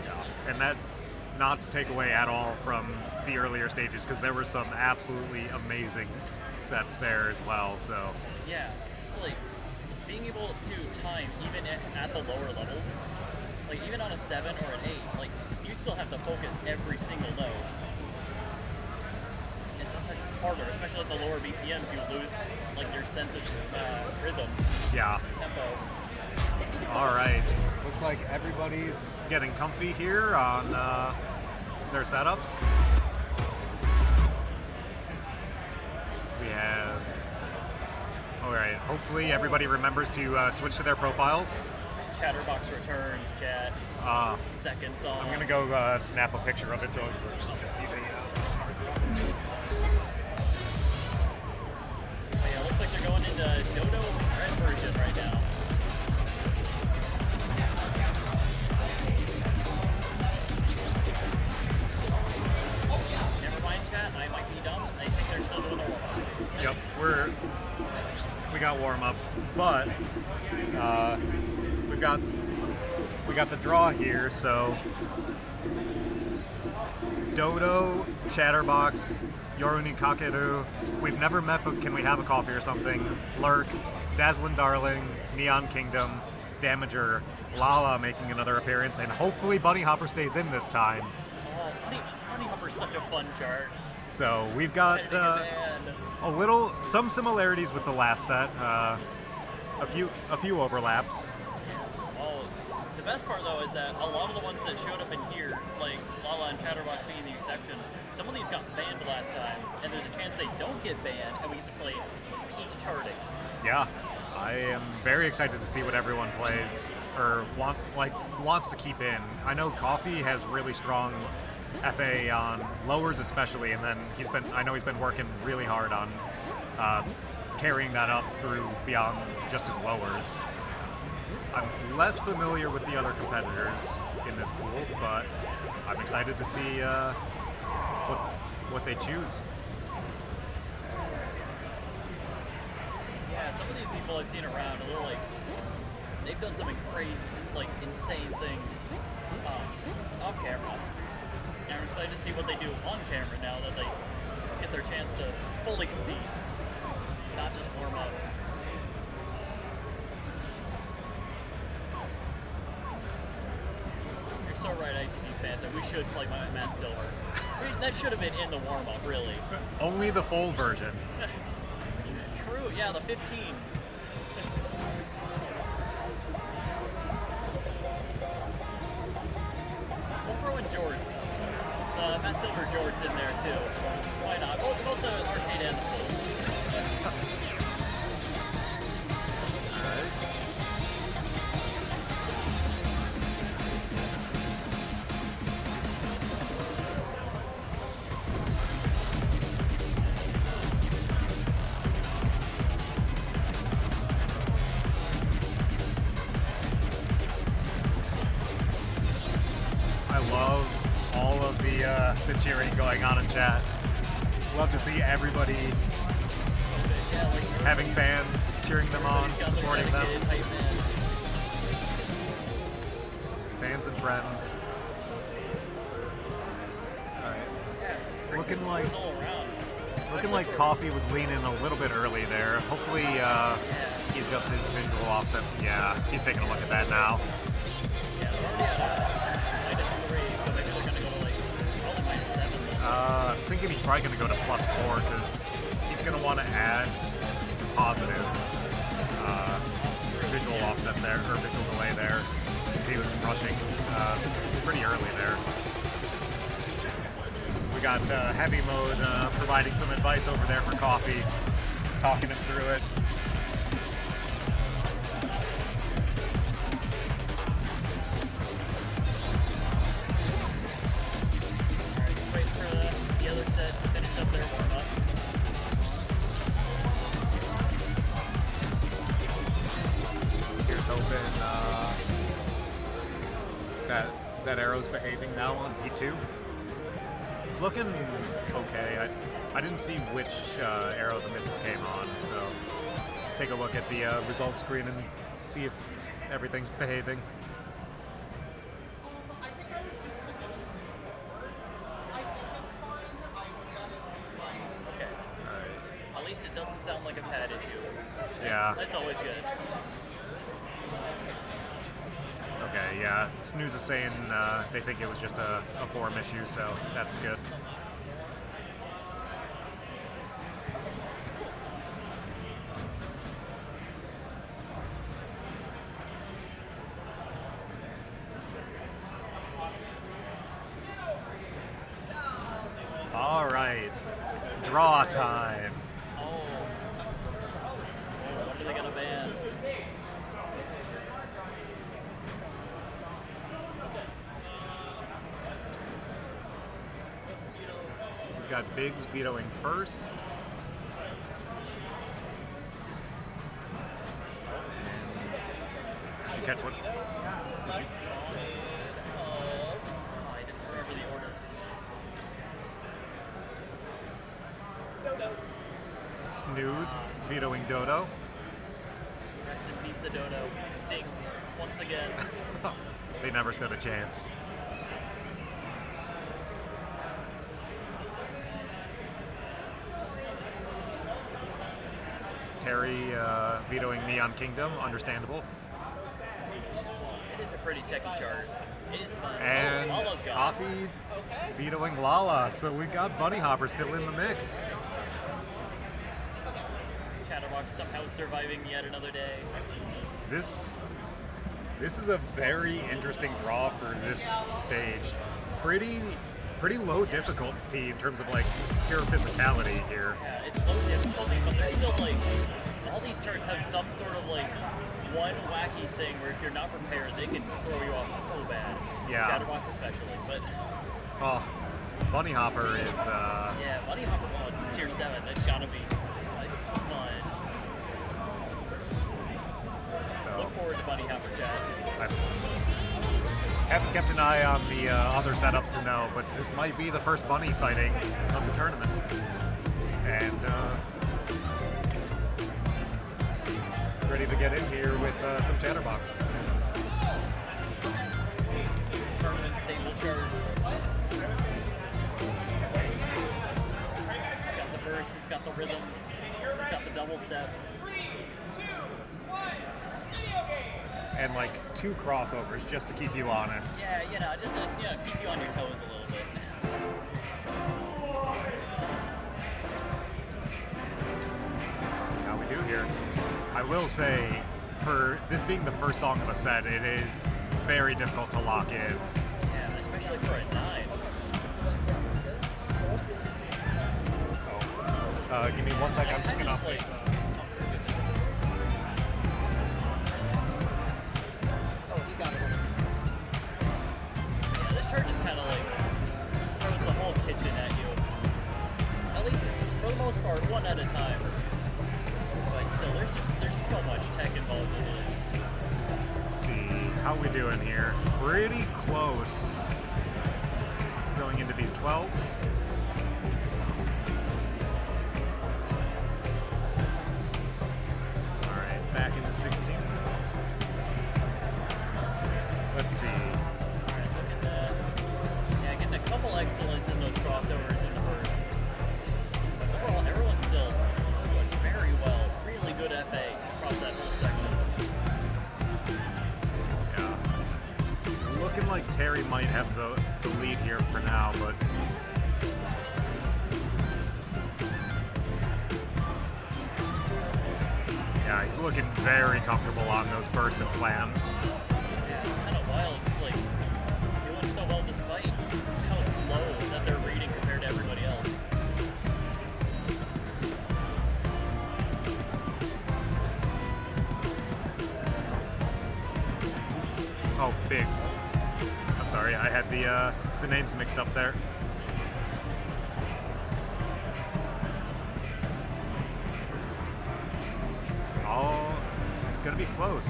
Yeah, and that's not to take away at all from the earlier stages because there were some absolutely amazing sets there as well. So yeah, 'cause it's like being able to time even at the lower levels, like even on a 7 or an 8, like you still have to focus every single note. And sometimes it's harder, especially at the lower BPMs, you lose like your sense of rhythm. Yeah. Tempo. All right. Looks like everybody's getting comfy here on their setups. We have. All right. Hopefully everybody remembers to switch to their profiles. Chatterbox returns, chat. Second song. I'm gonna go snap a picture of it so you can see the. Yeah, looks like they're going into Dodo Red version right now. Never mind, chat. I might be dumb. I think they're still doing the warm-up. Yep, we got warm-ups, but we got the draw here. So Dodo, Chatterbox, Yoruni Kakeru. We've never met, but can we have a coffee or something? Lurk, Dazzlin' Darling, Neon Kingdom, Damager, Lala making another appearance, and hopefully Bunny Hopper stays in this time. Oh, Bunny Hopper's such a fun chart. So we've got some similarities with the last set, a few overlaps. Well, the best part though is that a lot of the ones that showed up in here, like Lala and Chatterbox being the exception, some of these got banned last time, and there's a chance they don't get banned, and we get to play peak charting. Yeah, I am very excited to see what everyone plays or wants to keep in. I know Coffee has really strong FA on lowers especially, and then I know he's been working really hard on carrying that up through beyond just his lowers. I'm less familiar with the other competitors in this pool, but I'm excited to see what they choose. Yeah, some of these people I've seen around a little they've done some crazy, insane things off camera. And I'm excited to see what they do on camera now that they get their chance to fully compete, not just warm up. You're so right, ITV fans, that we should play Matt Silver. That should have been in the warm up, really. Only the full version. True, yeah, the 15. We'll throw in Jords. Matt Silver Jords in there too. Why not? Both the arcade and the full. I love all of the cheering going on in chat. Love to see everybody having fans cheering them on, supporting them. Fans and friends. Alright. Looking like Looking like Coffee was leaning a little bit early there. Hopefully he adjusts his visual offset. Yeah, he's taking a look at that now. Yeah, they're already at -3, so maybe they're going to go to like probably -7. I'm thinking he's probably going to go to +4 because he's going to want to add positive visual offset there, or visual delay there. He was rushing pretty early there. We got Heavy Mode providing some advice over there for Coffee, talking him through it. Wait for the other set to finish up their warm-up. Here's hoping that arrow's behaving now on P2. Looking okay. I didn't see which arrow the misses came on, so take a look at the results screen and see if everything's behaving. Okay. At least it doesn't sound like a pad issue. Yeah. That's always good. Okay, yeah. Snooze is saying they think it was just a form issue, so that's good. All right, draw time. What are they going to ban? We've got Biggs vetoing first. Did you catch what? I didn't remember the order. Snooze vetoing Dodo. Rest in peace, the dodo. Extinct once again. They never stood a chance. Terry vetoing Neon Kingdom, understandable. It is a pretty techy chart. It is fun. And Lala's gone. Coffee vetoing Lala, so we got Bunny Hopper still in the mix. Chatterbox somehow surviving yet another day. This is a very interesting draw for this stage. Pretty low difficulty in terms of like pure physicality here. Yeah, it's low difficulty, but there's still like all these charts have some sort of like one wacky thing where if you're not prepared, they can throw you off so bad. Yeah. Chatterbox especially, but Oh, Bunny Hopper is yeah, Bunny Hopper, well, it's tier 7. It's gotta be. It's so fun. So Look forward to Bunny Hopper chat. I haven't kept an eye on the other setups to know, but this might be the first Bunny sighting of the tournament. And ready to get in here with some Chatterbox. Permanent stable chart. It's got the bursts, it's got the rhythms, it's got the double steps. And like 2 crossovers just to keep you honest. Yeah, you know, just to keep you on your toes a little bit. Let's see how we do here. I will say, for this being the first song of a set, it is very difficult to lock in. Yeah, especially for a 9. Oh, give me 1 second. I'm just gonna. Yeah, this chart just kind of like throws the whole kitchen at you. At least it's, for the most part, one at a time. But still, there's so much tech involved in this. Let's see how we doing here. Pretty close. Going into these 12s. All right, back into 16s. Let's see. Alright, look at that. Yeah, getting a couple excellence in those crossovers and the bursts. Overall, looking like Terry might have the lead here for now, but yeah, he's looking very comfortable on those bursts and plans. Kind of wild. It's like doing so well despite how slow that they're reading compared to everybody else. Oh, Biggs. I'm sorry, I had the names mixed up there. Oh, it's gonna be close.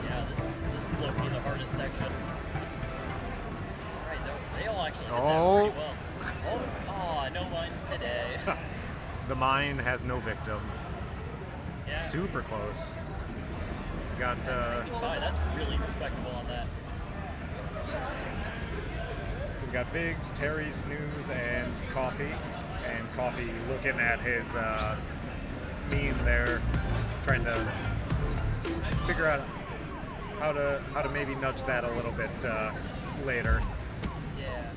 Yeah, this is low-key the hardest section. Alright, they all actually did that Oh. pretty well. Oh, no mines today. The mine has no victim. Yeah. Super close. We got 95, that's really respectable on that. so we got Biggs, Terry, Snooze, and Coffee. And Coffee looking at his meme there, trying to figure out how to maybe nudge that a little bit later. Yeah.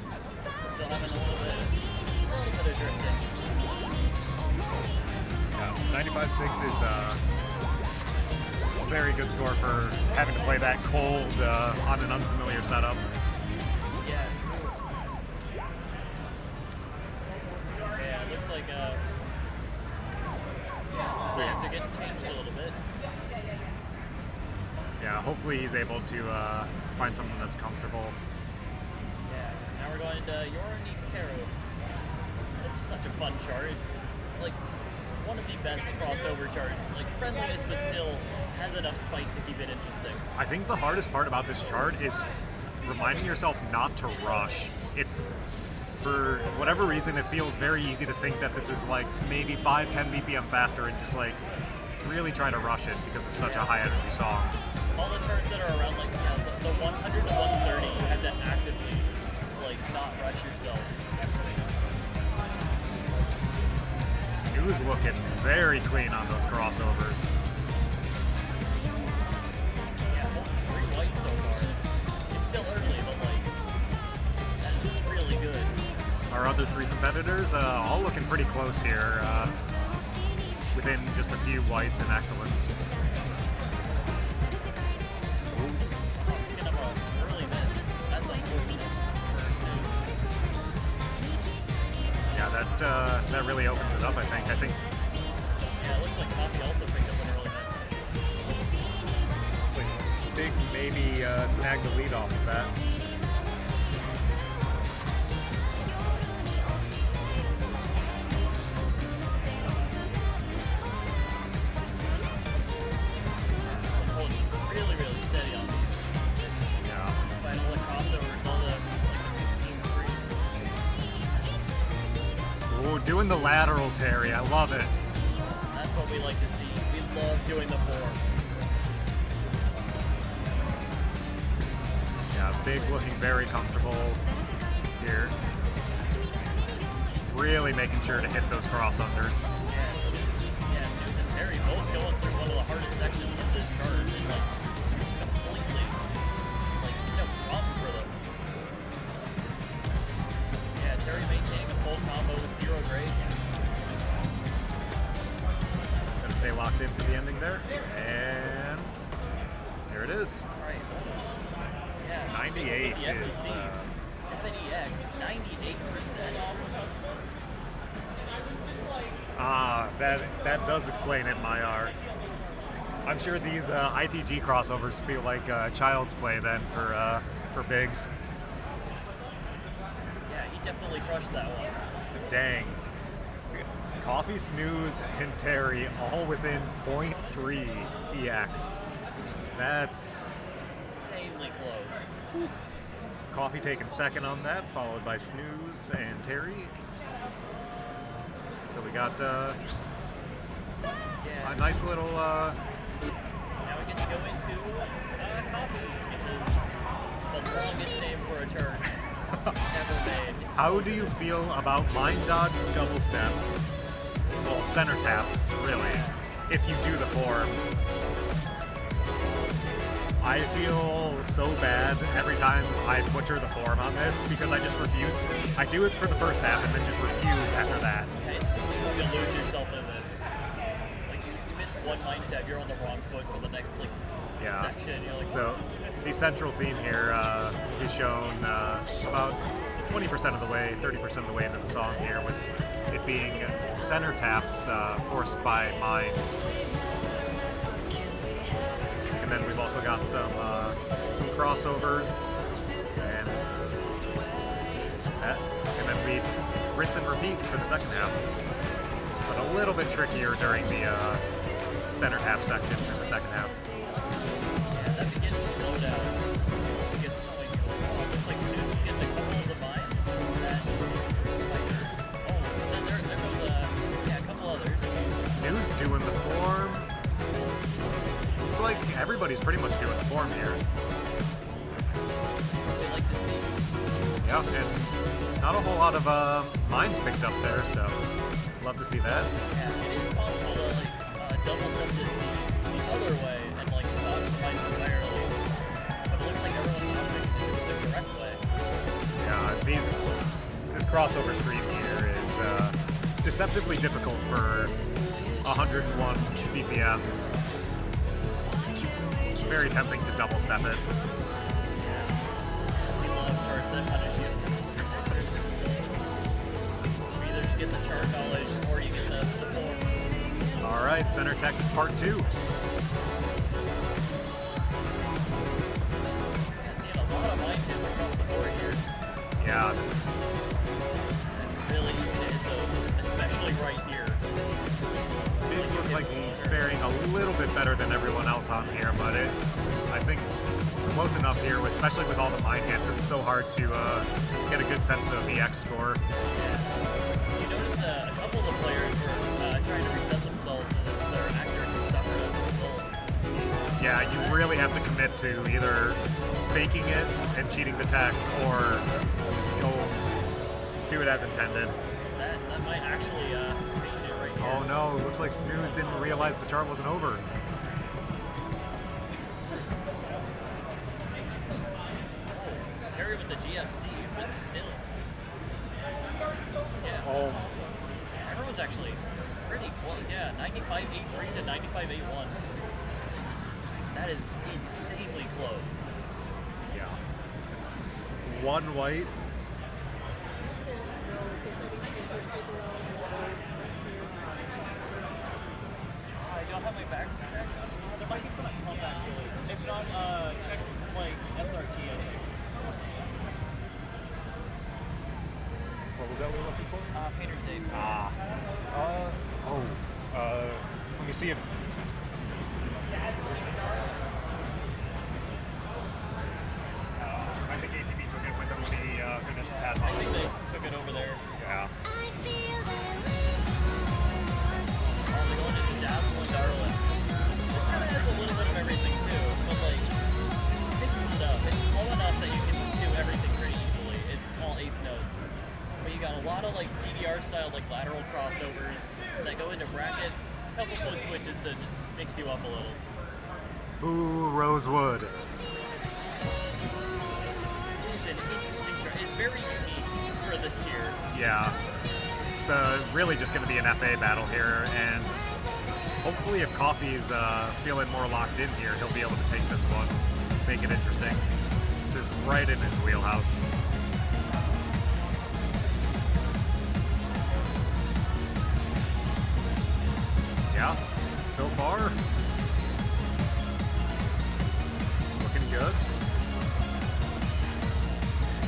Still having a little bit of drifting. Yeah, 95.6 is a very good score for having to play that cold on an unfamiliar setup. Yeah. Yeah, it looks like some settings are getting changed a little bit. Yeah, hopefully he's able to find something that's comfortable. Yeah. Now we're going to Yornikero. This is such a fun chart. It's like one of the best crossover charts. Like friendliness, but still has enough spice to keep it interesting. I think the hardest part about this chart is reminding yourself not to rush. It, for whatever reason, it feels very easy to think that this is like maybe 5-10 BPM faster and just like really try to rush it because it's such a high energy song. All the turns that are around like the 100 to 130, you have to actively like not rush yourself. Snooze looking very clean on those crossovers. Yeah, 3 whites so far. It's still early, but like that's really good. Our other 3 competitors all looking pretty close here, within just a few whites in excellence. Picking up an early miss. That's unfortunate for Yeah, that really opens it up, I think. yeah, it looks like Coffee also picked up an early miss. Biggs maybe snag the lead off of that. Holding really, really steady on these. Yeah. Despite all the crossovers, all the like the 16-3. Ooh, doing the lateral, Terry. I love it. That's what we like to see. We love doing the 4. Yeah, Biggs looking very comfortable here. Really making sure to hit those cross-unders. Yeah, Snooze and Terry both going through one of the hardest sections of this chart, and like it's completely like no problem for them. Yeah, Terry maintaining a full combo with 0 grades. Gonna stay locked in for the ending there, and there it is. All right. Yeah. 98 the is. 70x, 98%. That does explain it, Mayar. I'm sure these ITG crossovers feel like child's play then for Biggs. Yeah, he definitely crushed that one. Dang. Coffee, Snooze, and Terry all within 0.3 EX. That's Insanely close. Coffee taking second on that, followed by Snooze and Terry. So we got a nice little. Now we get to go into Coffee, which is the longest name for a chart ever made. It's How so do you good. feel about line dodge double steps? Well, center taps, really, if you do the form. I feel so bad every time I butcher the form on this because I just refuse. I do it for the first half and then just refuse after that. Yeah, it's you lose yourself in this. Like you miss one mind tab, you're on the wrong foot for the next section. You're like, so the central theme here is shown about 20% of the way, 30% of the way into the song here, with it being center taps forced by mines. And then we've also got some crossovers, and then we rinse and repeat for the second half. But a little bit trickier during the center tap section in the second half. yeah, that begins to slow down. It gets so many it looks like students get a couple of the mines. Then there goes a couple others. Snoo's doing the form. It's like everybody's pretty much doing the form here. We like to see. Yeah, and not a whole lot of mines picked up there, so love to see that. Yeah, it is possible to double step this the other way and not mine entirely. But it looks like everyone's opting the correct way. Yeah, this crossover stream here is deceptively difficult for 101 BPM. Very tempting to double step it. Either you get the chart knowledge or you get the form. Alright, Center Tech Part 2. Seeing a lot of mind hits across the board here. Yeah, It's really easy to hit those, especially right here. Biggs looks like he's faring a little bit better than everyone else on here, but it's, I think, close enough here, especially with all the mine hits. It's so hard to get a good sense of the X score. Yeah. You notice a couple of the players were trying to reset themselves and their accuracy suffered as a result. Yeah, you really have to commit to either faking it and cheating the tech, or just go do it as intended. That might actually change it right here. Oh no, looks like Snooze didn't realize the chart wasn't over. Terry with the GFC, but still. Yeah. Oh. Everyone's actually pretty close. Yeah, 95.83 to 95.81. That is insanely close. Yeah. It's one white. I don't have my backpack. There might be some pump actually. If not, check SRT, I think. What was that we were looking for? Painter's Day. Let me see if... I think ATV took it with them when he finished pad I think they took it over there. Yeah. They're going into Dazzle and Darwin. This kind of has a little bit of everything too, but mixes it up. It's small enough that you can do everything pretty easily. It's all eighth notes. But you got a lot of DDR style lateral crossovers that go into brackets, a couple foot switches to just mix you up a little. Ooh, Rosewood. It's an interesting track. It's very unique for this tier. Yeah. So really just going to be an FA battle here, and hopefully if Coffee's feeling more locked in here, he'll be able to take this one, make it interesting. This is right in his wheelhouse. Yeah, so far, looking good.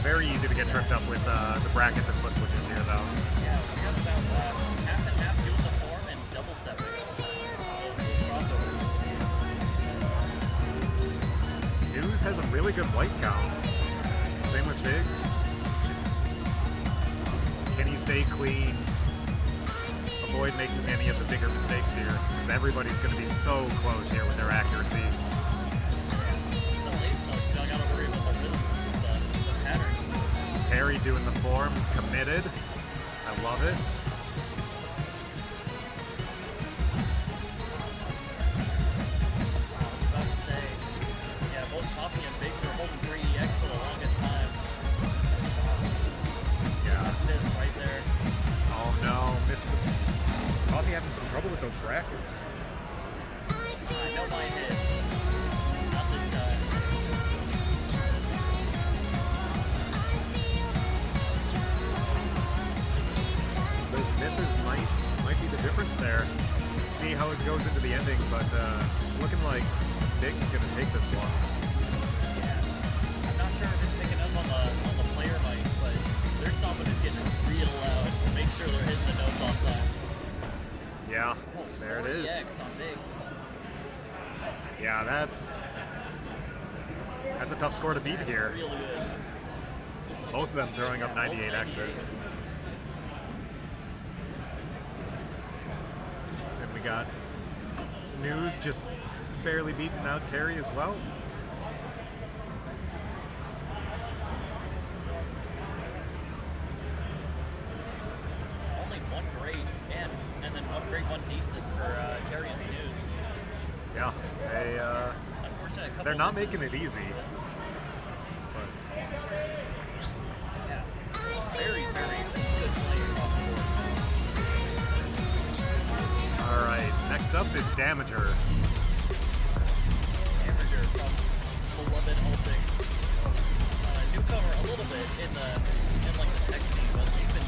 Very easy to get tripped up with the brackets and foot switches here, though. Yeah, we got about half and half doing the form and double stepping. Snooze has a really good white count. Same with Biggs. Can you stay clean? Avoid making any of the bigger mistakes here, because everybody's going to be so close here with their accuracy. Terry doing the form, committed. I love it. goes into the ending, but looking like Big's gonna take this one. I'm not sure if it's picking up on the player mic, but their stomping is getting real loud. Make sure they're hitting the notes on time. Yeah, there it is. 40X on Biggs. Yeah, that's a tough score to beat here. Really good. Both of them throwing up 98 X's. And we got Snooze just barely beating out Terry as well. Only one great and then one great, one decent for Terry and Snooze. Yeah, they're not making it easy. But yeah, very, very good player off the board. all right, next up is Damager. Damager from beloved Ultic. Newcomer a little bit in like the tech scene, but he's been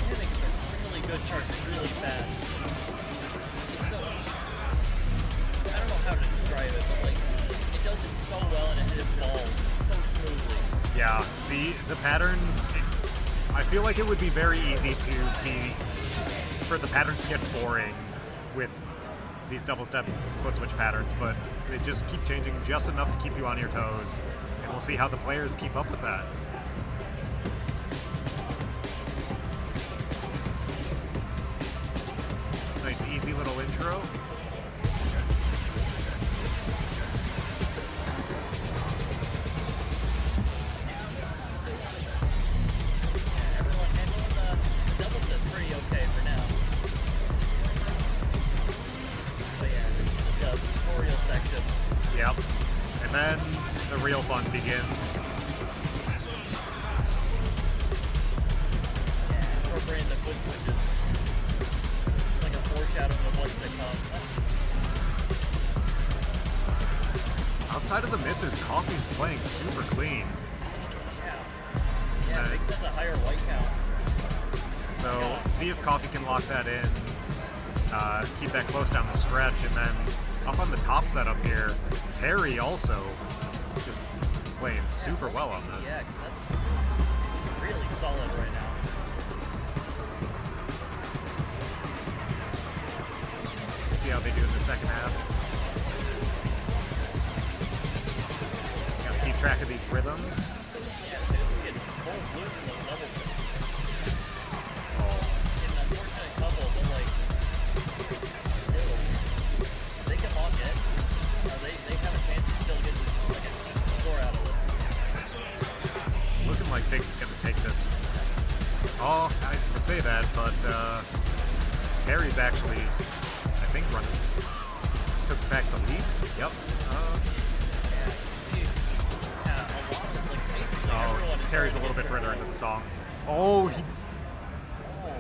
hitting some really good charts really fast. It's so, I don't know how to describe it, but like it does it so well and it hits balls so smoothly. Yeah, the patterns. I feel like it would be very easy for the patterns to get boring with these double step foot switch patterns, but they just keep changing just enough to keep you on your toes, and we'll see how the players keep up with that. Nice easy little intro. Everyone handling the double step pretty okay for now. So yeah, the tutorial section. Yep. And then the real fun begins. Yeah, incorporating the foot switches. Like a foreshadowing of what's to come. Outside of the misses, Coffee's playing super clean. Yeah, Biggs has a higher white count. So see if Coffee can lock that in, keep that close down the stretch, and then up on the top setup here, Terry also just playing super well on this. Yeah, that's really solid right now. See how they do in the second half. Gotta keep track of these rhythms. Yeah, Snooze is getting full blues in those levels. In an unfortunate couple, but like, still, if they can lock it, they have a chance to still get like a score out of this. Looking like Biggs is gonna take this. Oh, I would say that, but Terry's actually, I think, took back the lead. Yep. Oh, Terry's a little bit further into the song. Oh, he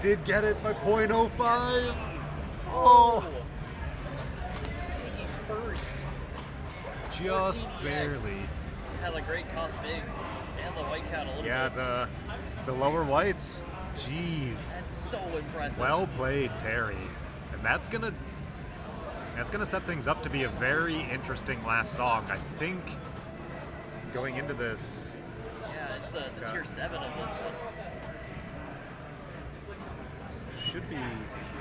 did get it by .05. Oh, Taking first. just barely. Had a great cost Biggs and the white count a little Yeah, bit. the lower whites. Jeez. That's so impressive. Well played, Terry. And that's gonna set things up to be a very interesting last song. I think going into this. Yeah, it's the tier 7 of this one. Should be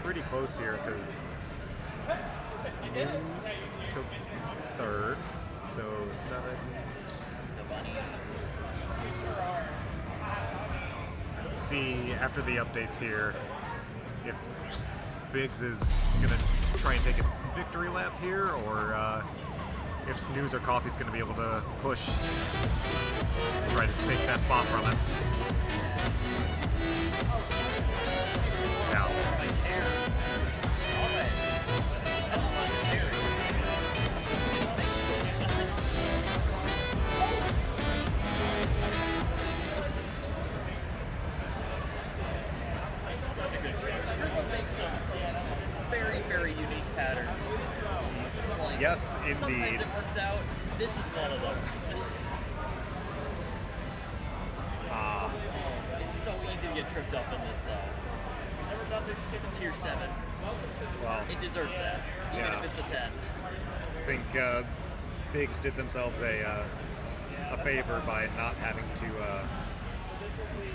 pretty close here because Snooze took third, so 7. Let's see after the updates here if Biggs is gonna try and take a victory lap here, or if Snooze or Coffee's gonna be able to push, try to take that spot from him. Now. Very, very unique patterns. Like, Yes, sometimes indeed. it works out. This is one of them. It's so easy to get tripped up in this, though. Never done this shit in tier 7. Well, it deserves that, even yeah. if it's a 10. I think Biggs did themselves a favor by not having to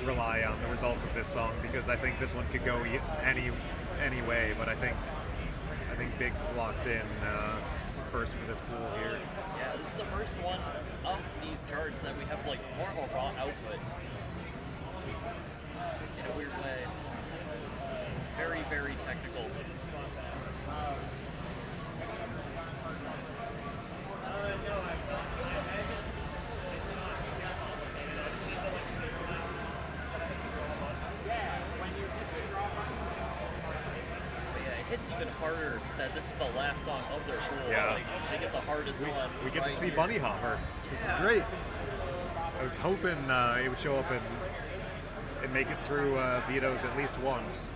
rely on the results of this song, because I think this one could go any way. But I think Biggs is locked in first for this pool here. Yeah, this is the first one of these charts that we have like more of a raw output. In a weird way. Very, very technical. Hits even harder that this is the last song of their pool. Yeah. Like, they get the hardest one. We get right to see here. Bunny Hopper. This is great. I was hoping it would show up and make it through vetoes at least once.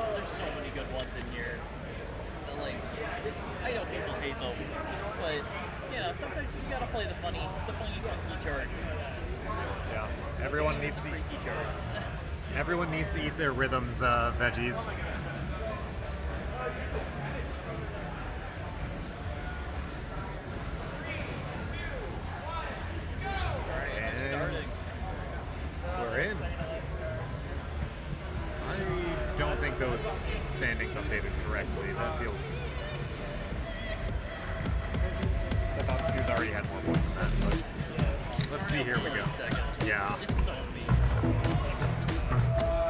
There's so many good ones in here. But, like, I know people hate them, but you know, sometimes you gotta play the funky charts. Yeah. Everyone needs to freaky charts. Everyone needs to eat their rhythms, veggies. And we're in. I don't think those standings updated correctly. That feels... I thought Stu's already had more points than that, but let's see, here we go. Yeah.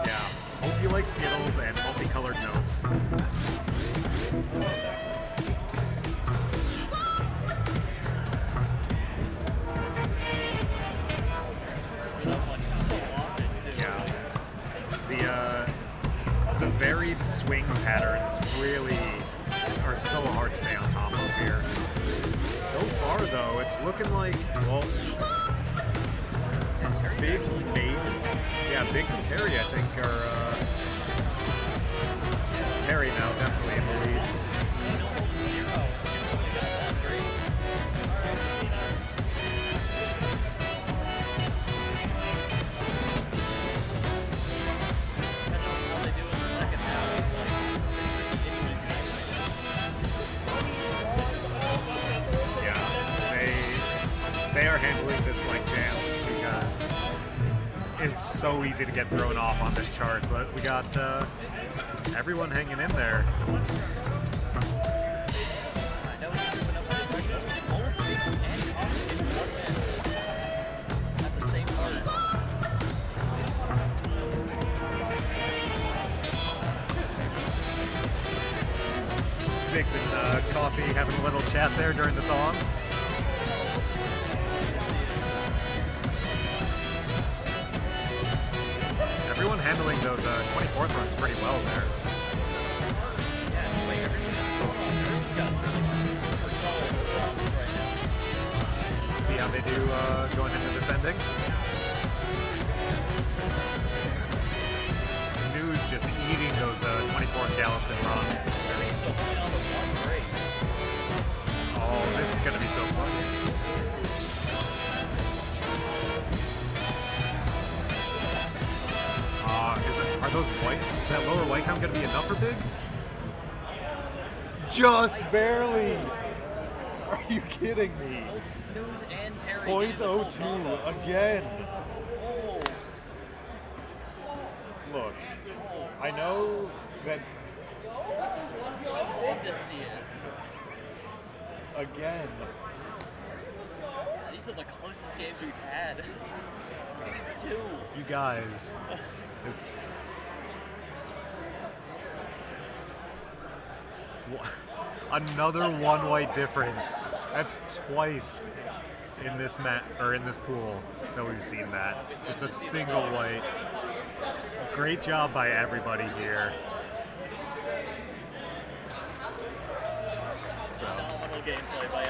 Yeah. Hope you like Skittles and multicolored notes. Yeah. The varied swing patterns really are so hard to stay on top of here. So far, though, it's looking like, well, Biggs and Terry, I think, are Terry now definitely in the lead. They are handling this like champs, because it's so easy to get thrown off on this chart, but we got everyone hanging in there. Biggs and Coffee having a little chat there during the song. Everyone handling those 24th runs pretty well there. See how they do going into this ending. Snooze just eating those 24th gallops and runs. Oh, this is going to be so fun. Are those white? Is that lower white count going to be enough for Biggs? Just barely! Are you kidding me? Both Snooze and Terry. 0.02 again. Oh. Look, I know that. Love to see it. Again. These are the closest games we've had. Two. You guys. Another one white difference. That's twice in this in this pool that we've seen that. Just a single white. Great job by everybody here. So,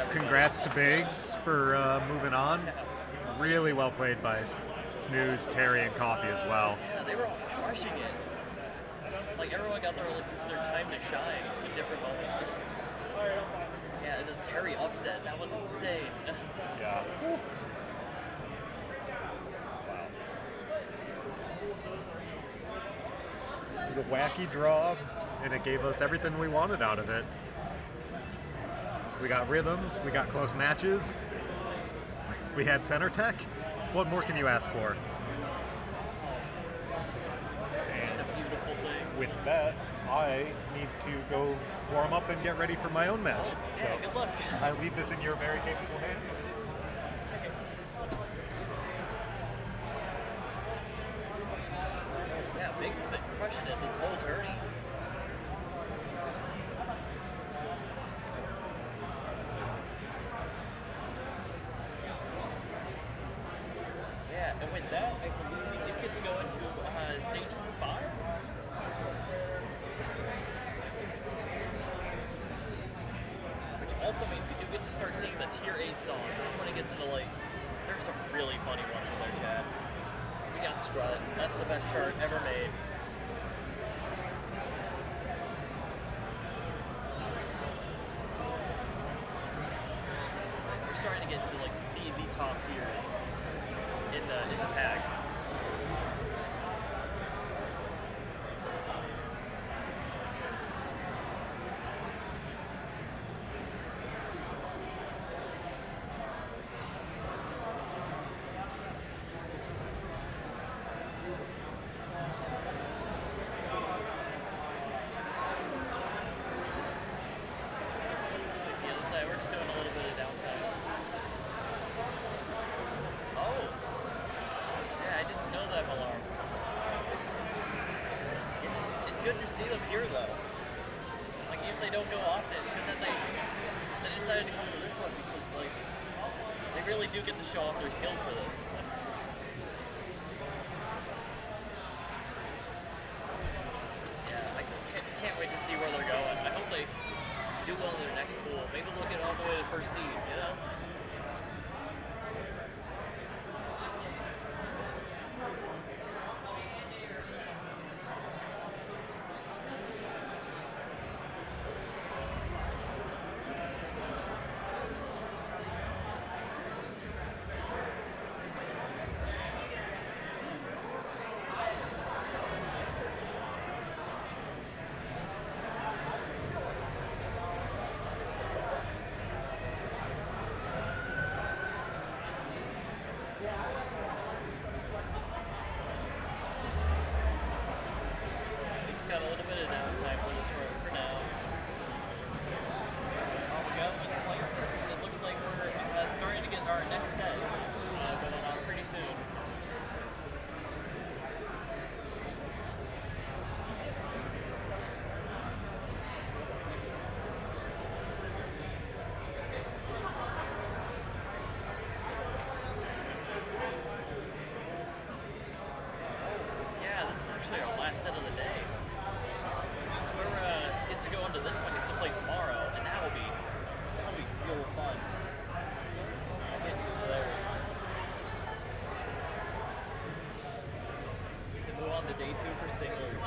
congrats to Biggs for moving on. Really well played by Snooze, Terry, and Coffee as well. Yeah, they were crushing it. Like, everyone got their time to shine at different moments. Yeah, the Terry upset, that was insane. Yeah. Wow. was a wacky draw, and it gave us everything we wanted out of it. We got rhythms, we got close matches, we had center tech. What more can you ask for? It's a beautiful thing. With that, I need to go warm up and get ready for my own match. Yeah, good luck. I leave this in your very capable hands. Yeah, Biggs has been crushing it this whole journey. Yeah, and with that, I believe we do get to go into stage 5. Which also means we do get to start seeing the tier 8 songs. That's when it gets into like, there's some really funny ones in there, Chad. We got Strut. That's the best chart ever made. We're starting to get to like the top tiers in the pack. We're just doing a little bit of downtime. Oh! Yeah, I didn't know that alarm. Yeah, it's good to see them here, though. Like, even if they don't go often, it's good that they decided to come to this one because, like, they really do get to show off their skills for this. Yeah, I can't wait to see where they're going. I hope they do well in their next pool. Maybe they'll get all the way to first seed, you know? We just got a little bit of downtime for this road for now. It looks like we're starting to get our next set going on pretty soon. Yeah, this is actually our last set of the day. So whoever gets to go into this one gets to play tomorrow, and that'll be real fun. I'll get you there. To move on to day 2 for singles.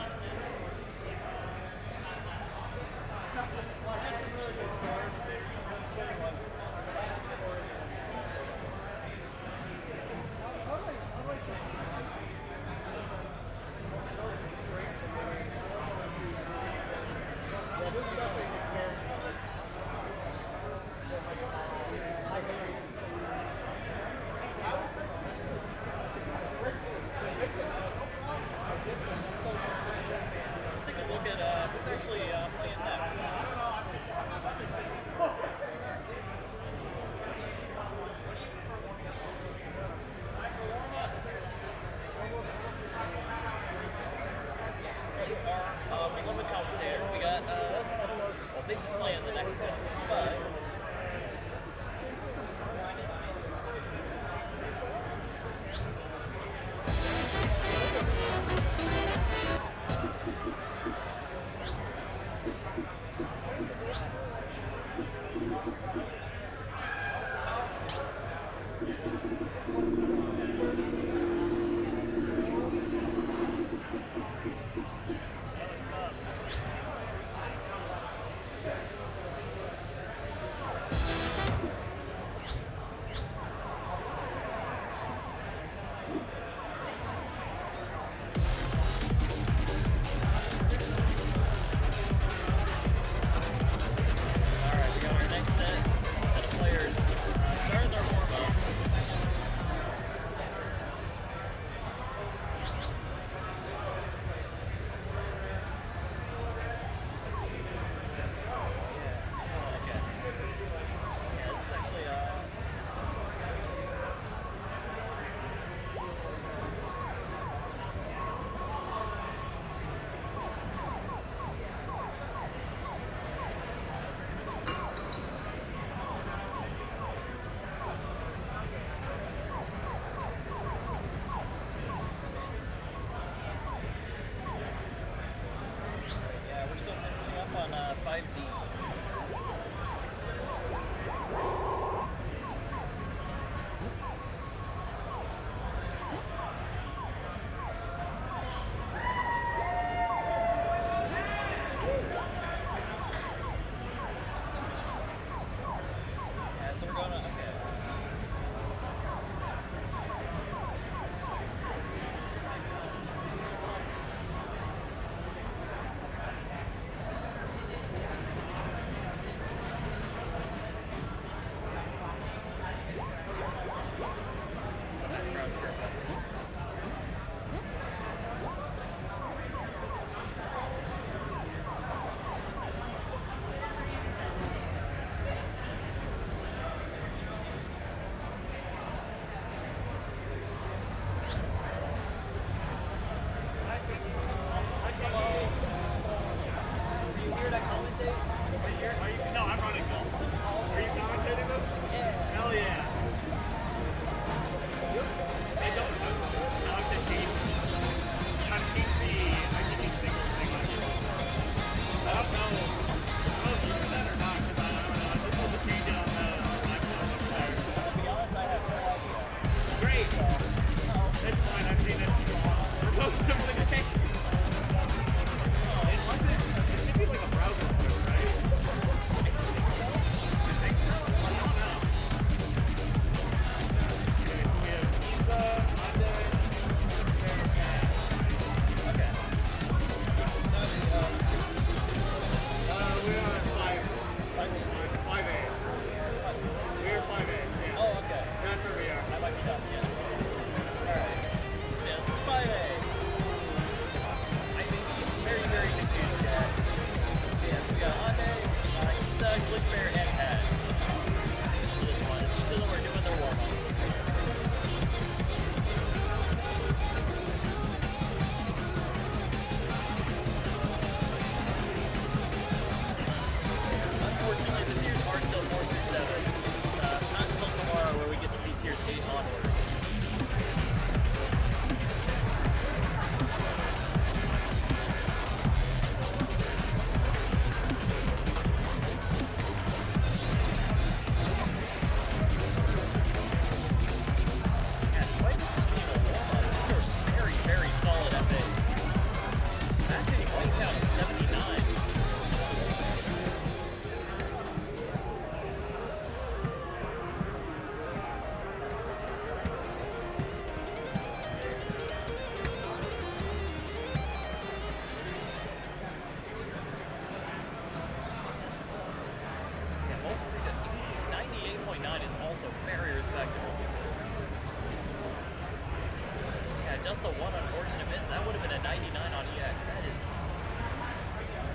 just the one unfortunate miss. That would have been a 99 on EX. That is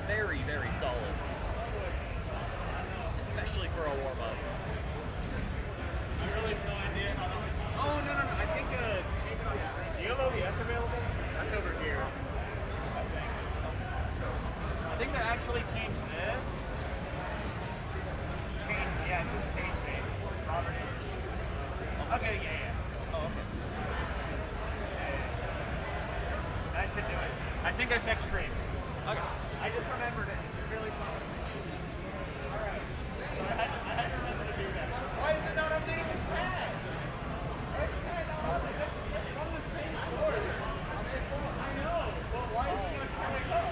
very, very solid. Especially for a warm-up. I really have no idea how that would... Oh, no. I think change it on stream. Do you have OBS available? That's over here. I think they actually changed this. Yeah, it says change name. Robert. Okay, yeah. Oh, okay. That should do it. I think I fixed stream. Okay. I just remembered it. It's really solid. Alright. I had to remember to do that. Why is it not updating this pad? Why is the pad not updating? That's from the same source. I know. Well, why is it not showing up?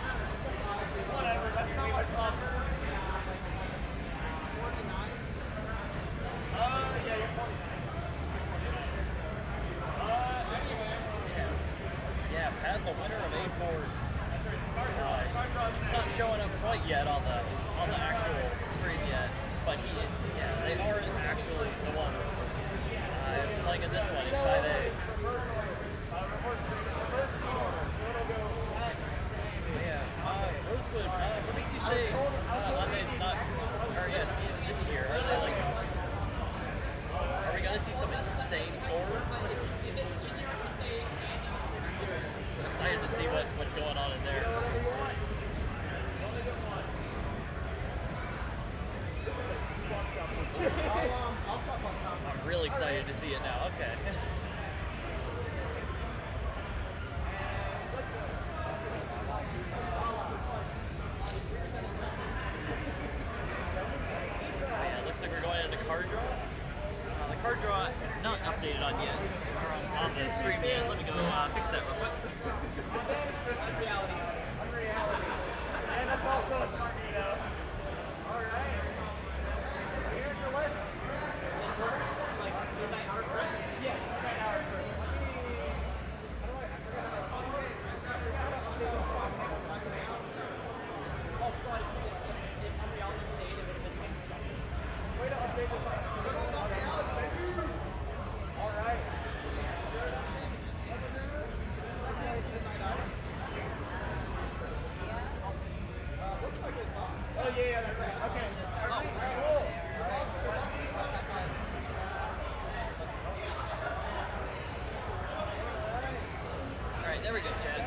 Whatever, that's not my problem. Yeah, you're 49. Anyway. Yeah, Pat, the winner of A4. He's not showing up quite yet on the actual stream yet, but they are actually the ones playing in this one in 5A. Yeah, Rosewood, what makes you say Mondays not, or yes, this year, are they like, are we going to see some insane scores? I'm excited to see what's going on in there. I'm really excited to see it now. Okay. Yeah, it looks like we're going into card draw. The card draw is not updated on yet, or on the stream yet. Let me go fix that real quick. Unreality. And that's also a smart meetup. Alright. Here's your list. Like midnight hour first? Yes, midnight hour first. Oh, God, if Unreality stayed, it would have been like something. Way to update this on Alright. Oh, yeah, that's right. Okay. Cool. Alright, there we go, Chad.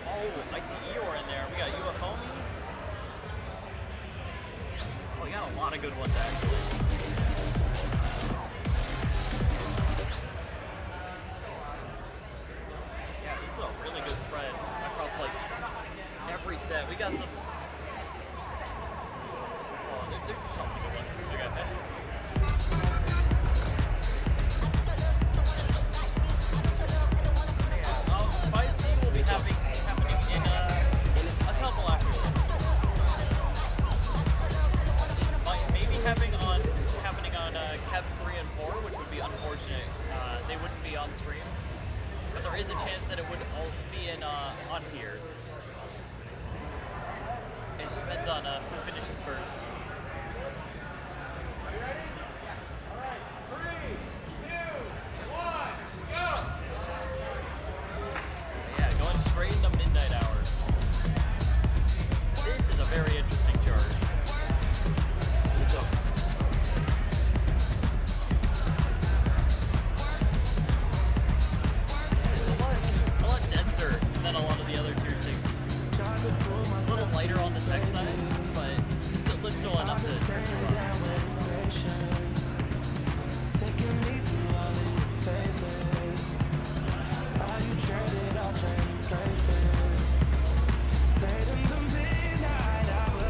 Oh, I see Eeyore in there. We got UFO. Oh, we got a lot of good ones, actually. Yeah, this is a really good spread across, like, every set. We got some... Oh, there's so many good ones. We got that. Spicy will be happening in a couple after this. Maybe happening on Cavs 3 and 4, which would be unfortunate. They wouldn't be on stream, but there is a chance that it would all be in on here. It just depends on who finishes first. Are you ready? Yeah. Alright. 3, 2, 1, go! Yeah, going straight into midnight hours. This is a very interesting chart. A lot denser than a lot of the other tier 6s. A little lighter on the tech side, but still enough to turn you up. Taking me through all of your phases. How you traded, I'll trade places. Late in the midnight hour,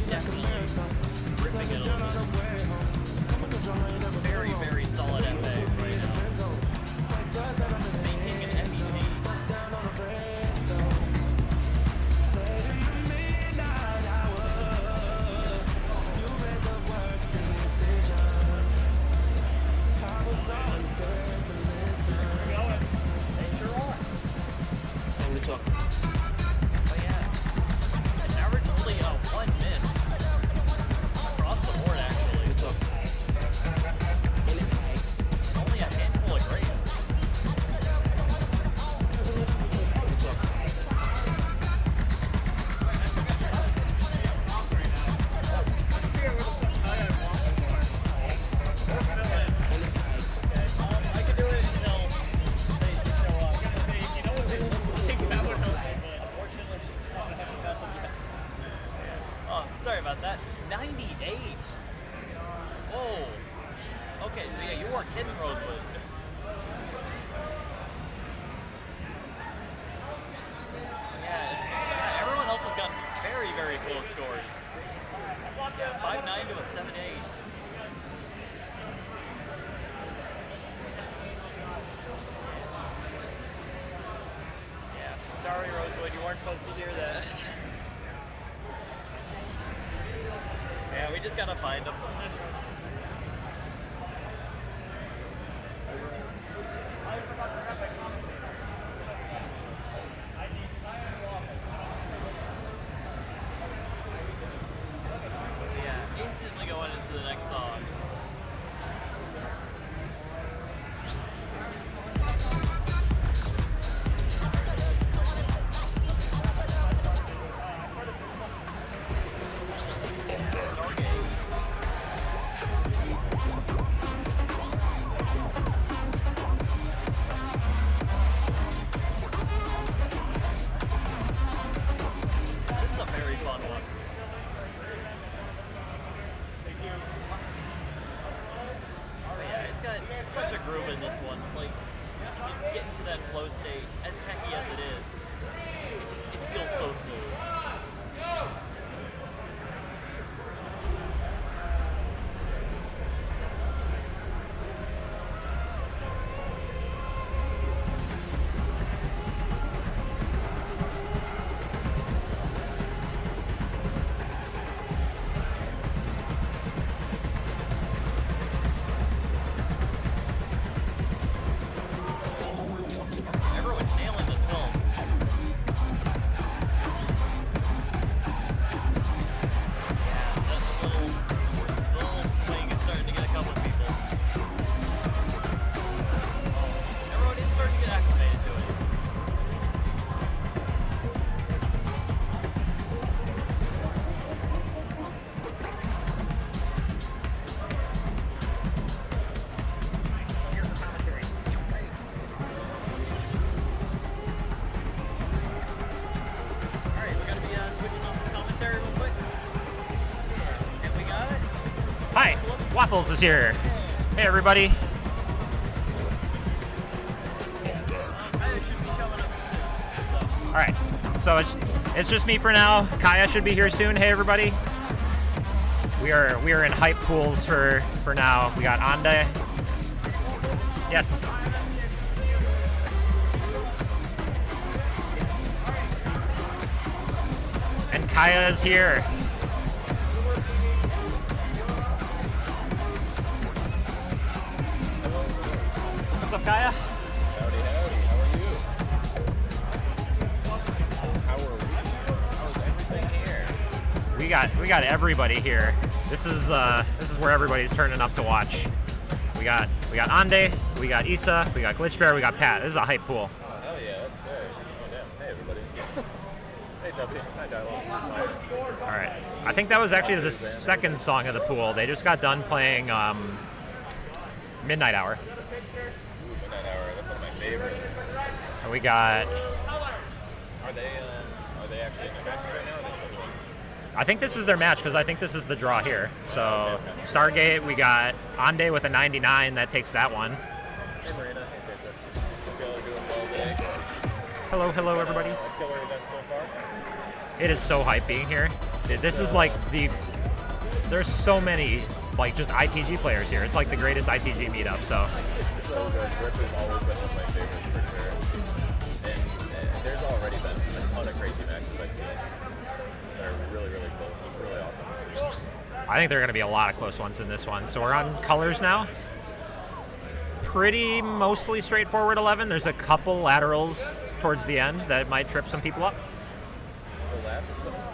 definitely ripping it a little bit. Very, very solid FA right now. Making an MET. Time to talk. Oh yeah. Now we're only 1 miss. Across the board actually. Time to talk. Only a handful of grades. Time to talk. I can do it until they show up. You know what they think that would help, but unfortunately, I haven't got them yet. Oh, sorry about that. 98. Whoa. Okay, so yeah, you weren't kidding, Rosewood. Yeah, everyone else has gotten very, very close scores. Yeah, 5-9 to a 7-8. Yeah, sorry, Rosewood, you weren't supposed to hear that. Yeah, we just gotta find them. Yeah, instantly going into the next song. This is a very fun one. Oh yeah, it's got such a groove in this one. Like, you get into that flow state, as techy as it is. It feels so smooth. Everyone's nailing the 12. Yeah, that little swing is starting to get a couple of people. Everyone is starting to get acclimated to it. Alright, we're gonna be switching off the commentary real quick. And we got it. Hi, Waffles is here. Hey everybody. All right, so it's just me for now. Kaya should be here soon. Hey everybody. We are in hype pools for now. We got Ande. Yes. And Kaya is here. What's up, Kaya? Howdy, howdy. How are you? How are we? How's everything here? We got everybody here. This is where everybody's turning up to watch. We got Ande, we got Issa, we got Glitch Bear, we got Pat. This is a hype pool. Oh, hell yeah, that's sick. Oh, damn. Hey, everybody. Hey, Tubby. Hi, Dialogue. All right. I think that was actually the second song of the pool. They just got done playing Midnight Hour. Ooh, Midnight Hour. That's one of my favorites. And we got... Are they actually in their matches right now, or are they still going? I think this is their match because I think this is the draw here. So Stargate, we got Ande with a 99 that takes that one. Hey, Marina. Hey, Fanta. Hope y'all are doing well today. Hello, everybody. A killer event so far. It is so hype being here. This is like there's so many like just ITG players here. It's like the greatest ITG meetup. So. It's so good. Grip has always been one of my favorites for sure. And there's already been a ton of crazy matches I've seen that are really, really close. It's really awesome to see. I think there are going to be a lot of close ones in this one. So we're on colors now. Pretty mostly straightforward 11. There's a couple laterals towards the end that might trip some people up. The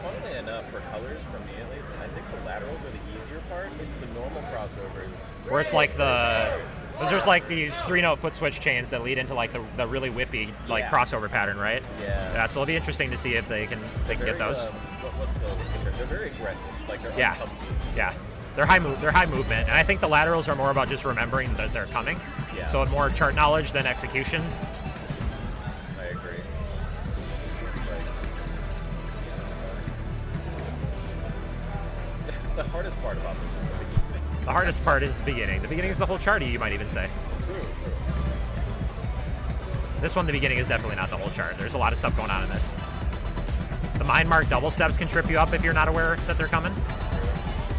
funnily enough, for colors, for me at least, I think the laterals are the easier part. It's the normal crossovers. Where it's like there's like these 3-note foot switch chains that lead into like the really whippy like crossover pattern, right? Yeah. So it'll be interesting to see if they can get those. What's the term? They're very aggressive. Like they're uncomfy. Yeah. They're high movement, and I think the laterals are more about just remembering that they're coming. Yeah. So more chart knowledge than execution. I agree. The hardest part about this is the beginning. The hardest part is the beginning. The beginning is the whole charty, you might even say. True. This one, the beginning, is definitely not the whole chart. There's a lot of stuff going on in this. The mind mark double steps can trip you up if you're not aware that they're coming.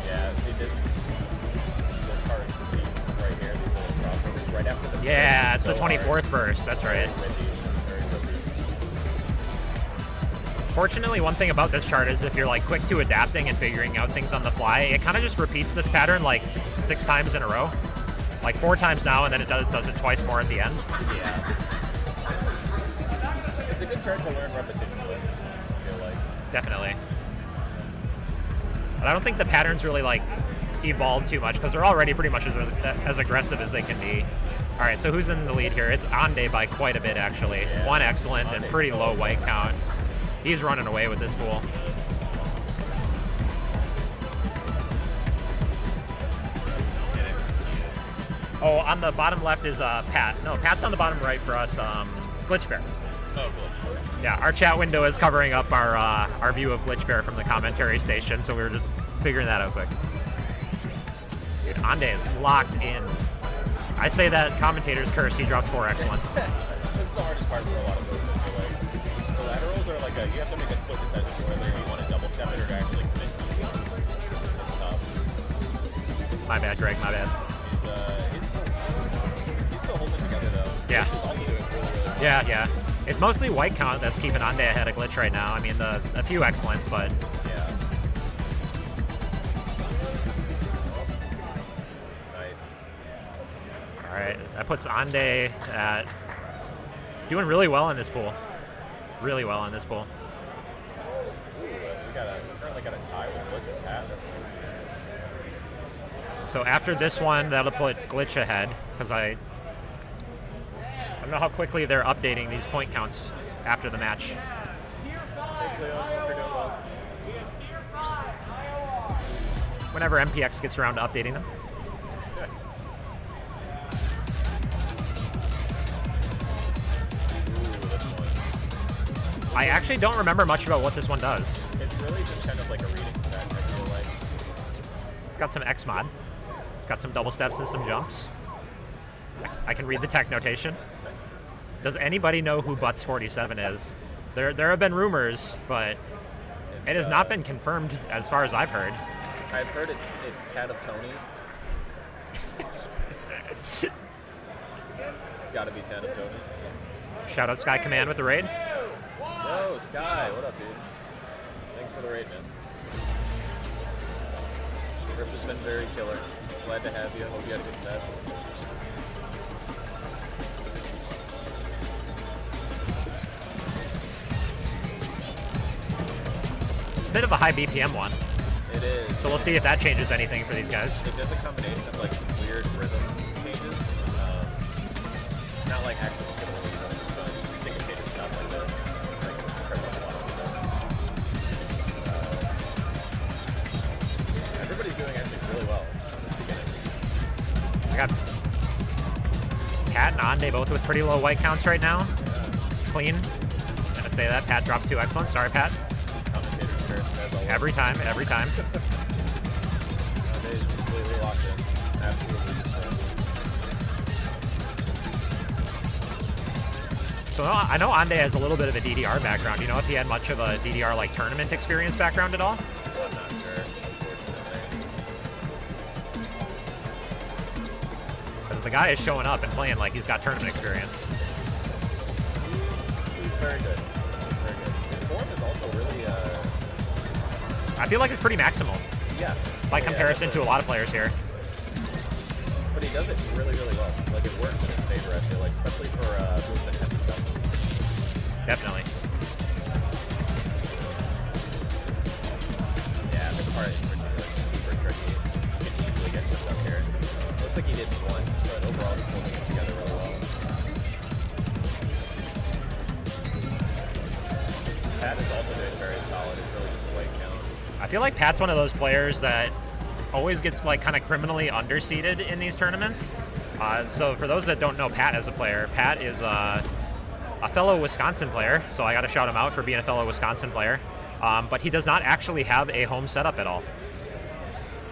Yeah, see, this part right here, these little crossovers right after the Yeah, it's the 24th verse. That's right. Fortunately, one thing about this chart is if you're like quick to adapting and figuring out things on the fly, it kind of just repeats this pattern like 6 times in a row. Like 4 times now, and then it does it twice more at the end. Yeah. It's a good chart to learn repetition with, I feel like. Definitely. But I don't think the patterns really like evolve too much because they're already pretty much as aggressive as they can be. All right, so who's in the lead here? It's Ande by quite a bit, actually. Yeah. 1 excellent and pretty low white count. He's running away with this pool. Oh, on the bottom left is Pat. No, Pat's on the bottom right for us. Glitch Bear. Oh, Glitch Bear. Yeah, our chat window is covering up our view of Glitch Bear from the commentary station, so we were just figuring that out quick. Dude, Ande is locked in. I say that commentator's curse. He drops 4 excellence. This is the hardest part for a lot of folks. I feel like the laterals are like you have to make a split decision whether you want to double step it or to actually commit to it. It's tough. My bad, Greg. My bad. He's still holding it together though. Yeah. Glitch is also doing really, really well. Yeah. It's mostly white count that's keeping Ande ahead of Glitch right now. I mean, a few excellence, but yeah. Nice. All right, that puts Ande at doing really well in this pool. Really well in this pool. Ooh, we currently got a tie with Glitch and Pat. That's crazy. So after this one, that'll put Glitch ahead because I don't know how quickly they're updating these point counts after the match. Hey Cleo, hope you're doing well. Whenever MPX gets around to updating them. I actually don't remember much about what this one does. It's really just kind of like a reading deck, I feel like. It's got some X mod. It's got some double steps and some jumps. I can read the tech notation. Does anybody know who Butts 47 is? There have been rumors, but it has not been confirmed as far as I've heard. I've heard it's Tad of Tony. It's got to be Tad of Tony. Shout out Sky Command with the raid. Yo, Sky, what up, dude? Thanks for the raid, man. Grip has been very killer. Glad to have you. Hope you had a good set. It's a bit of a high BPM one. It is. So we'll see if that changes anything for these guys. It does a combination of like some weird rhythm changes. Not like actual skill, but syncopated stuff like that. Like trip up a lot of stuff. Everybody's doing actually really well from the beginning. We got Pat and Ande both with pretty low white counts right now. Yeah. Clean. Gotta say that. Pat drops 2 excellence. Sorry, Pat. Commentator's curse, as always. Every time. Nowadays, completely locked in. Absolutely destroyed. So I know Ande has a little bit of a DDR background. Do you know if he had much of a DDR like tournament experience background at all? congratulations. The guy is showing up and playing like he's got tournament experience. He's very good. Very good. His form is also really. I feel like it's pretty maximal. Yeah. By comparison to a lot of players here. But he does it really, really well. Like it works in his favor, I feel like, especially for movement heavy stuff. Definitely. Yeah, this part in particular is super tricky. You can easily get tripped up here. Looks like he did it once, but overall he's holding it together really well. Pat is also doing very solid. It's really just a white count. I feel like Pat's one of those players that always gets like kind of criminally underseeded in these tournaments. So for those that don't know Pat as a player, Pat is a fellow Wisconsin player, so I got to shout him out for being a fellow Wisconsin player. But he does not actually have a home setup at all.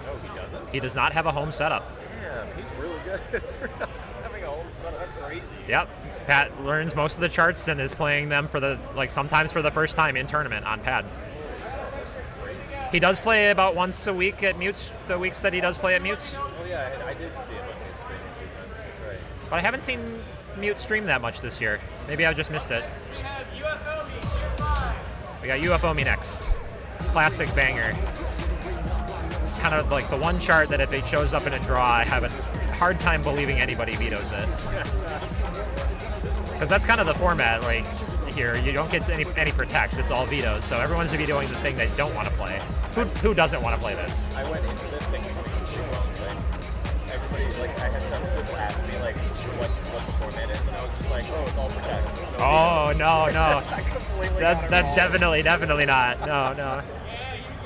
Oh, he doesn't? He does not have a home setup. Damn, he's really good for not having a home setup. That's crazy. Yep, Pat learns most of the charts and is playing them for sometimes for the first time in tournament on pad. He does play about once a week at Mutes, the weeks that he does play at Mutes. Oh yeah, I did see him on Mute stream a few times, that's right. But I haven't seen Mute stream that much this year. Maybe I just missed it. We got UFO Me next. Classic banger. It's kind of like the one chart that if it shows up in a draw, I have a hard time believing anybody vetoes it. Because that's kind of the format, like, here. You don't get any protects, it's all vetoes. So everyone's vetoing the thing they don't want to play. Who doesn't want to play this? I went into this thinking the complete wrong thing. Everybody, like, I had several people ask me, like, what the format is, and I was just like, oh, it's all protects. Oh, no. That's That's definitely not. No.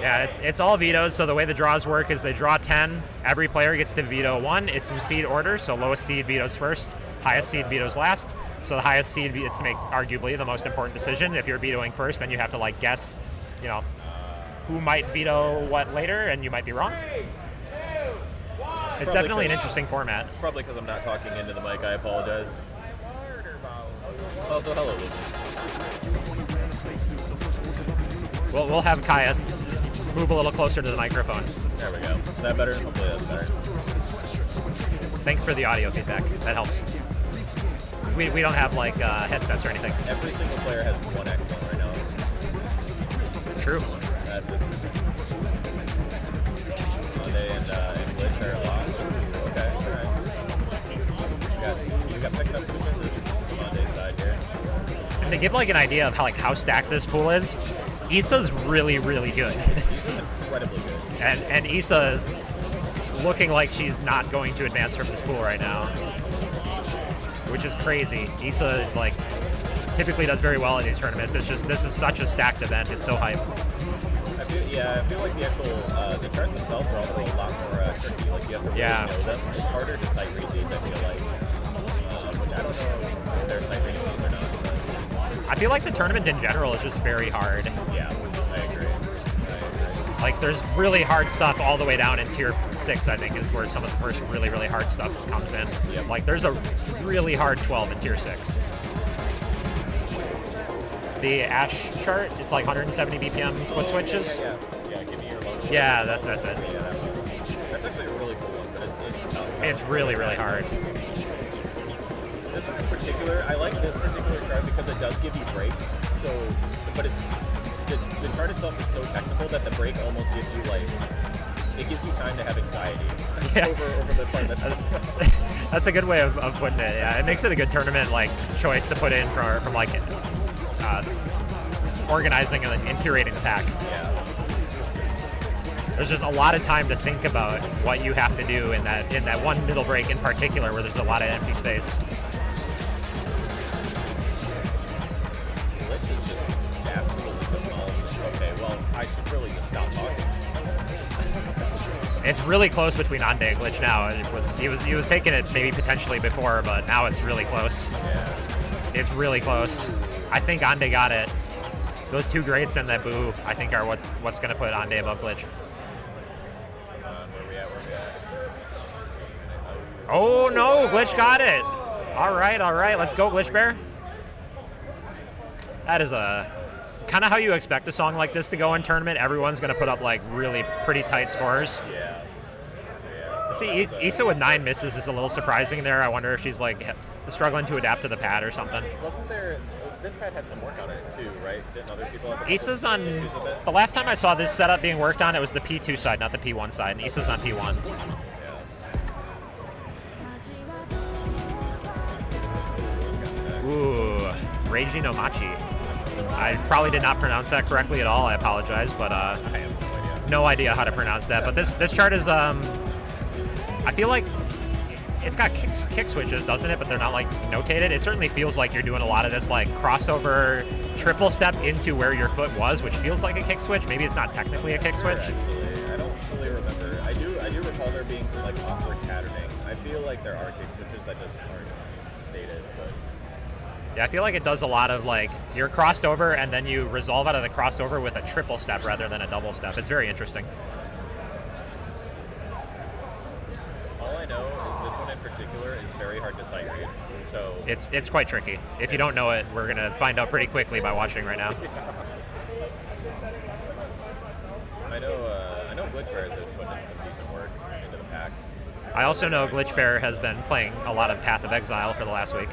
Yeah, it's all vetoes, so the way the draws work is they draw 10, every player gets to veto 1, it's in seed order, so lowest seed vetoes first, highest seed vetoes last, so the highest seed gets to make arguably the most important decision. If you're vetoing first, then you have to like guess, who might veto what later, and you might be wrong. It's definitely an interesting format. Probably because I'm not talking into the mic, I apologize. Also, hello, Luke. We'll have Kaya move a little closer to the microphone. There we go. Is that better? Hopefully that's better. Thanks for the audio feedback. That helps. We don't have like headsets or anything. Every single player has one X-Zone right now. True. That's it. Monday and Glitch are locked. Okay, alright. You got picked up for the misses. Monday's side here. And to give like an idea of how stacked this pool is, Issa's really, really good. Issa's incredibly good. And Issa is looking like she's not going to advance from this pool right now, which is crazy. Issa typically does very well in these tournaments. It's just this is such a stacked event. It's so hype. I feel like the actual the charts themselves are also a lot more tricky. Like you have to really know them. It's harder to sight read these, I feel like. Which I don't know if they're sight reading these or not. But I feel like the tournament in general is just very hard. Yeah, I agree. Like there's really hard stuff all the way down in tier 6, I think, is where some of the first really, really hard stuff comes in. Yep. Like there's a really hard 12 in tier 6. The Ash chart, it's like 170 BPM foot switches. Yeah, give me your logo. Yeah, that's it. Yeah, that's actually a really cool one, but it's tough. It's really, really hard. This one in particular, I like this particular chart because it does give you breaks. So, but it's the chart itself is so technical that the break almost gives you it gives you time to have anxiety over the part that's. That's a good way of putting it. Yeah, it makes it a good tournament choice to put in from organizing and curating the pack. Yeah. There's just a lot of time to think about what you have to do in that one middle break in particular, where there's a lot of empty space. Glitch is just absolutely demolished. Okay, well, I should really just stop talking. It's really close between Ande and Glitch now. He was taking it maybe potentially before, but now it's really close. Yeah. It's really close. I think Ande got it. Those two greats and that Boo, I think, are what's going to put Ande above Glitch. Where we at? Oh no, Glitch got it. All right. Let's go, Glitch Bear. That is kind of how you expect a song like this to go in tournament. Everyone's going to put up really pretty tight scores. Yeah. See, Issa with 9 misses is a little surprising there. I wonder if she's like struggling to adapt to the pad or something. Wasn't there? This pad had some work on it too, right? Didn't other people have Issa's on. issues with it? The last time I saw this setup being worked on, it was the P2 side, not the P1 side. And Issa's on P1. Ooh, Reiji no Machi. I probably did not pronounce that correctly at all. I apologize, but I have no idea how to pronounce that. But this chart is I feel like it's got kick switches, doesn't it? But they're not like notated. It certainly feels like you're doing a lot of this like crossover triple step into where your foot was, which feels like a kick switch. Maybe it's not technically a kick switch. Actually, I don't fully remember. I do recall there being some like awkward patterning. I feel like there are kick switches that just aren't stated, but. Yeah, I feel like it does a lot of like you're crossed over and then you resolve out of the crossover with a triple step rather than a double step. It's very interesting. All I know is this one in particular is very hard to sight read. So it's quite tricky. If you don't know it, we're gonna find out pretty quickly by watching right now. I know Glitch Bear has been putting in some decent work into the pack. I also know Glitch Bear has been playing a lot of Path of Exile for the last week.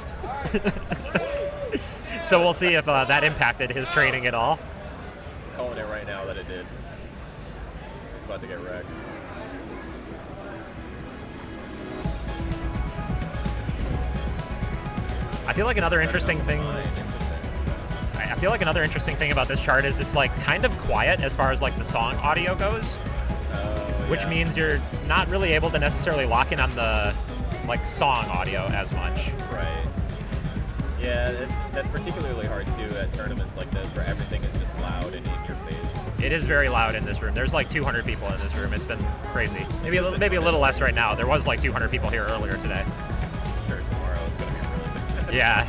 So we'll see if that impacted his training at all. I'm calling it right now that it did. He's about to get wrecked. I feel like another interesting thing. I feel like another interesting thing about this chart is it's like kind of quiet as far as like the song audio goes, which means you're not really able to necessarily lock in on the like song audio as much. Right. Yeah, that's particularly hard too at tournaments like this where everything is just loud and in your face. It is very loud in this room. There's like 200 people in this room. It's been crazy. Maybe a little less right now. There was like 200 people here earlier today. Sure, tomorrow it's gonna be really bad. Yeah.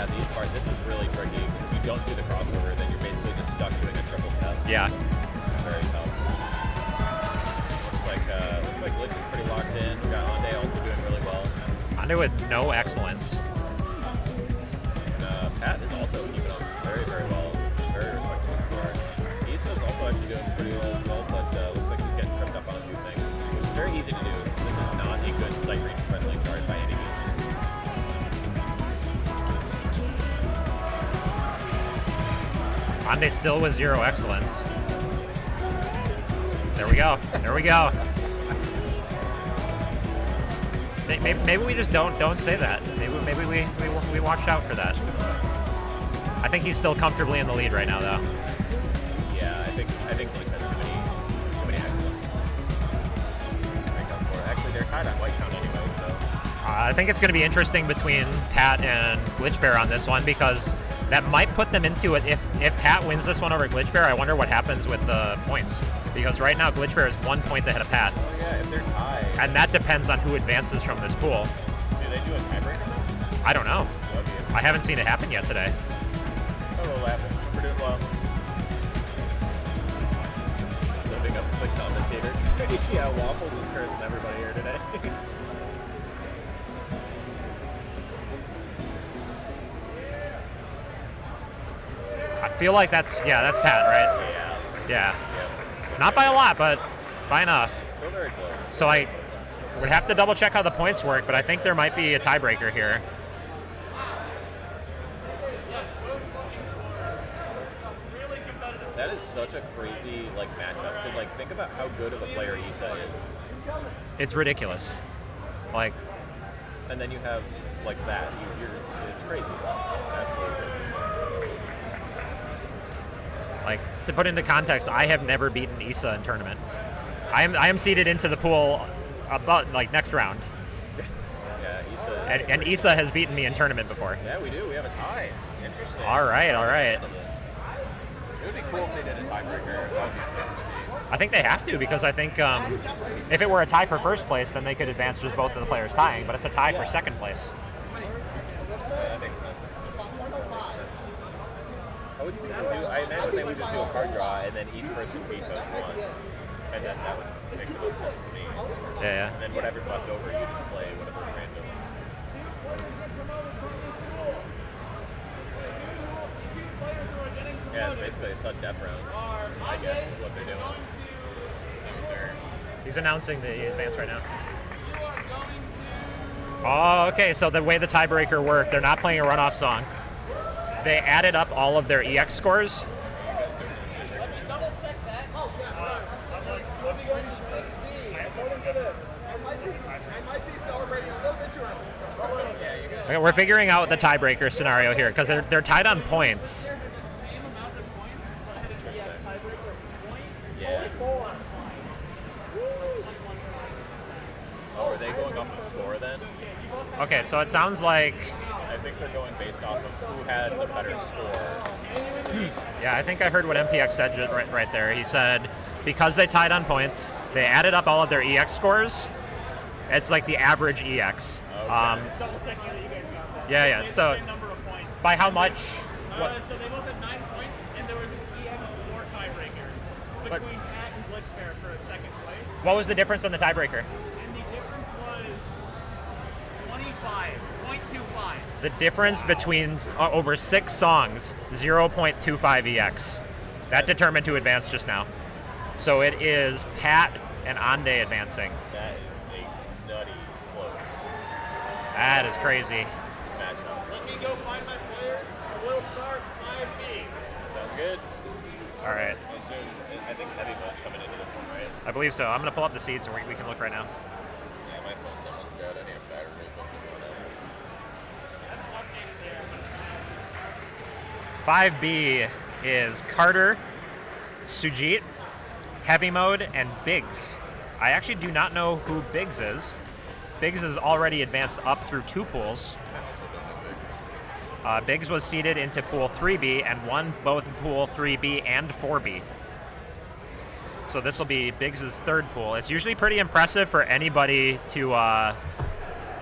These parts. This is really tricky. If you don't do the crossover, then you're basically just stuck doing a triple step. Yeah. Very tough. Looks like Glitch is pretty locked in. We got Ande also doing really well. Ande with no excellence. And Pat is also keeping up very, very well. Very respectable score. Issa's also actually doing pretty well as well, but looks like he's getting tripped up on a few things. It's very easy to do. This is not a good sight reach friendly chart by any means. Ande still with 0 excellence. There we go. There we go. Maybe we just don't say that. Maybe we watch out for that. I think he's still comfortably in the lead right now, though. Yeah, I think Glitch has too many excellence. Make up for it. Actually, they're tied on white count anyway, so. I think it's going to be interesting between Pat and Glitch Bear on this one because that might put them into it. If Pat wins this one over Glitch Bear, I wonder what happens with the points. Because right now Glitch Bear is 1 point ahead of Pat. Oh yeah, if they're tied. And that depends on who advances from this pool. Do they do a tiebreaker then? I don't know. I haven't seen it happen yet today. Oh, well, happen. We're doing well. Living up to the commentator. Yeah, Waffles is cursing everybody here today. I feel like that's Pat, right? Yeah. Not by a lot, but by enough. Still very close. So I would have to double check how the points work, but I think there might be a tiebreaker here. That is such a crazy matchup because think about how good of a player Issa is. It's ridiculous. And then you have that. It's crazy. It's absolutely crazy. To put into context, I have never beaten Issa in tournament. I am seeded into the pool about next round. Yeah, Issa. And Issa has beaten me in tournament before. Yeah, we do. We have a tie. Interesting. All right. It would be cool if they did a tiebreaker. That would be sick to see. I think they have to because I think if it were a tie for first place, then they could advance just both of the players tying. But it's a tie for second place. Yeah, that makes sense. How would you even do? I imagine they would just do a card draw and then each person vetoes one, and then that would make the most sense to me. Yeah. And then whatever's left over, you just play whatever randoms. Yeah, it's basically a sudden death round. I guess is what they're doing. He's announcing the advance right now. Oh, okay, so the way the tiebreaker worked, they're not playing a runoff song. They added up all of their EX scores. Okay, we're figuring out the tiebreaker scenario here because they're tied on points. Yeah. Oh, are they going off the score then? Okay, so it sounds like... I think they're going based off of who had the better score. Yeah, I think I heard what MPX said right there. He said because they tied on points, they added up all of their EX scores. It's like the average EX. Okay. Yeah. So by how much? So they both had 9 points, and there was an EX or tiebreaker between Pat and Blitzbear for a second place. What was the difference on the tiebreaker? And the difference was 25.25. The difference between over 6 songs, 0.25 EX. That determined to advance just now. So it is Pat and Ande advancing. That is a nutty close. That is crazy. Matchup. Let me go find my players. We'll start 5B. Sounds good. All right. I think heavy mode's coming into this one, right? I believe so. I'm going to pull up the seeds and we can look right now. Yeah, my phone's almost dead. I need a battery. But 5B is Carter, Sujit, Heavy Mode, and Biggs. I actually do not know who Biggs is. Biggs is already advanced up through 2 pools. I also don't know Biggs. Biggs was seeded into Pool 3B and won both Pool 3B and 4B. So this will be Biggs' 3rd pool. It's usually pretty impressive for anybody to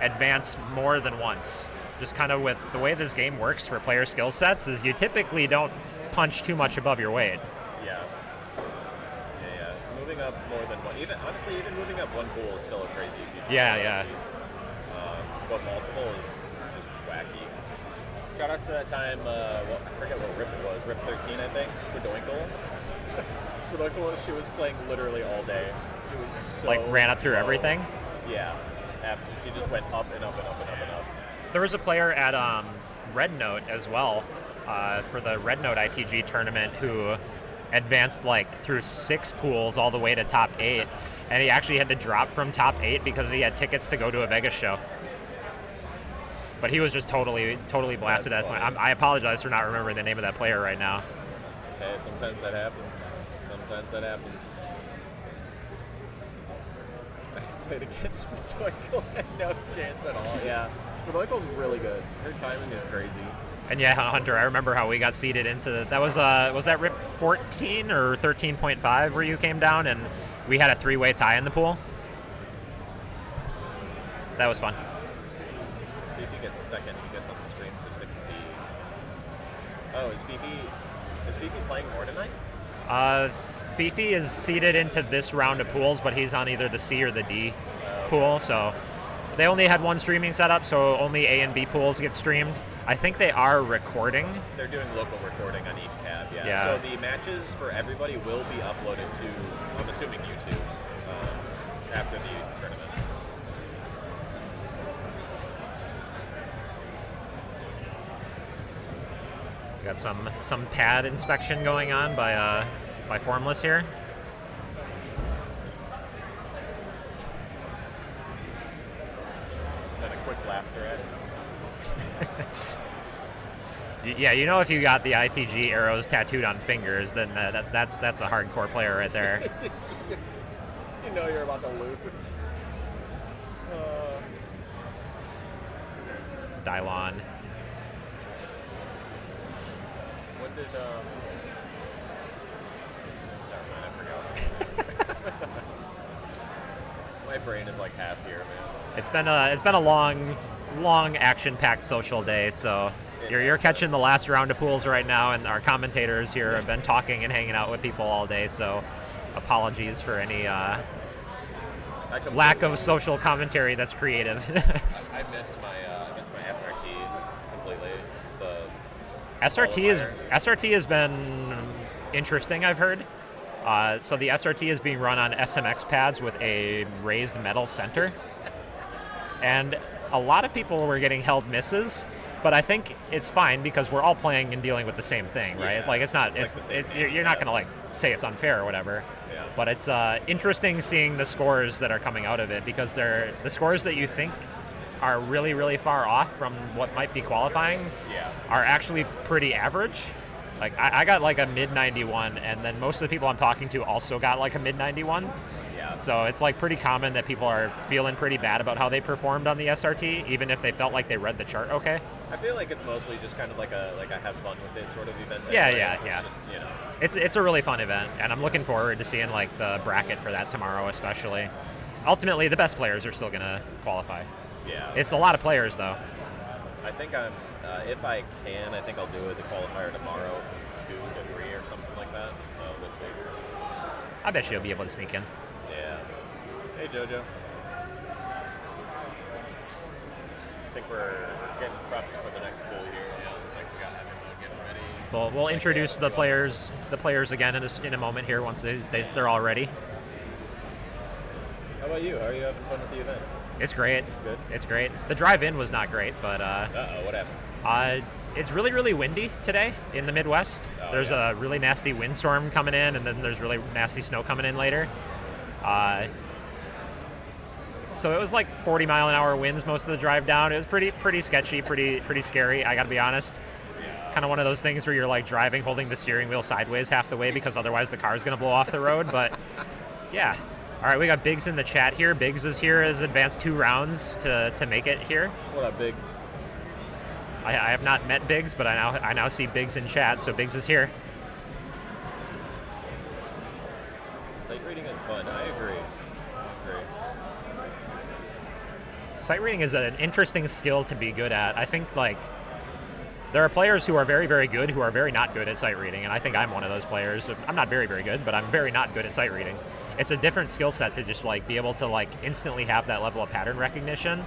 advance more than once. Just kind of with the way this game works for player skill sets is you typically don't punch too much above your weight. Yeah. Moving up more than one. Even moving up 1 pool is still a crazy feat. Yeah. But multiple is just wacky. Shout outs to that time, I forget what rip it was, rip 13 I think, Spadoinkle. Spadoinkle, she was playing literally all day. She was so Like ran up through low. everything? Yeah, absolutely. She just went up and up and up and up and up. There was a player at Red Note as well for the Red Note ITG tournament who advanced like through 6 pools all the way to top 8, and he actually had to drop from top 8 because he had tickets to go to a Vegas show. But he was just totally blasted at that point. I apologize for not remembering the name of that player right now. Hey, sometimes that happens. I just played against Spadoinkle, had no chance at all. Yeah, Spadoinkle's really good. Her timing is crazy. And yeah, Hunter, I remember how we got seeded into that was that rip 14 or 13.5 where you came down and we had a 3-way tie in the pool. That was fun. Fifi gets second. He gets on the stream for 6B. Oh, is Fifi playing more tonight? Fifi is seeded into this round of pools, but he's on either the C or the D pool, so they only had 1 streaming setup, so only A and B pools get streamed. I think they are recording. They're doing local recording on each cab, yeah. So the matches for everybody will be uploaded to, I'm assuming, YouTube after the tournament. We got some pad inspection going on by Formless here. And a quick laughter at it. Yeah, you know if you got the ITG arrows tattooed on fingers, then that's a hardcore player right there. You know you're about to lose. Dylon. When did never mind, I forgot. My brain is like half here, man. It's been a long action-packed social day, so you're catching the last round of pools right now, and our commentators here have been talking and hanging out with people all day, so apologies for any lack of social commentary that's creative. I missed my SRT completely. SRT has been interesting, I've heard. So the SRT is being run on SMX pads with a raised metal center. And a lot of people were getting held misses, but I think it's fine because we're all playing and dealing with the same thing, right? Yeah, like it's not, it's like the same you're not going to like say it's unfair or whatever. Yeah. But it's interesting seeing the scores that are coming out of it because they're the scores that you think are really, really far off from what might be qualifying are actually pretty average. Like I got like a mid 91, and then most of the people I'm talking to also got like a mid 91. Yeah. So it's like pretty common that people are feeling pretty bad about how they performed on the SRT, even if they felt like they read the chart okay. I feel like it's mostly just kind of like a have fun with it sort of event. Yeah, anyway. yeah. It's just, you know. It's a really fun event, and I'm looking forward to seeing like the bracket for that tomorrow, especially. Ultimately, the best players are still gonna qualify. Yeah. It's a lot of players though. I think I'm, if I can, I think I'll do the qualifier tomorrow, 2 to 3 or something like that. So we'll see. I bet you'll be able to sneak in. Yeah. Hey, JoJo. I think we're getting prepped for the next pool here. Yeah, looks like we got everyone getting ready. We'll introduce the players again in a moment here once they're all ready. How about you? How are you having fun with the event? It's great. Good. It's great. The drive-in was not great, but Uh-oh, what happened? It's really, really windy today in the Midwest. Oh, there's a really nasty windstorm coming in, and then there's really nasty snow coming in later. So it was like 40-mile-an-hour winds most of the drive down. It was pretty sketchy, pretty scary. I got to be honest. Kind of one of those things where you're like driving, holding the steering wheel sideways half the way because otherwise the car's going to blow off the road. But yeah. All right, we got Biggs in the chat here. Biggs is here, has advanced 2 rounds to make it here. What up, Biggs? I have not met Biggs, but I now see Biggs in chat, so Biggs is here. Sight reading is fun. I agree. Sight reading is an interesting skill to be good at. I think like there are players who are very, very good who are very not good at sight reading, and I think I'm one of those players. I'm not very, very good, but I'm very not good at sight reading. It's a different skill set to just like be able to like instantly have that level of pattern recognition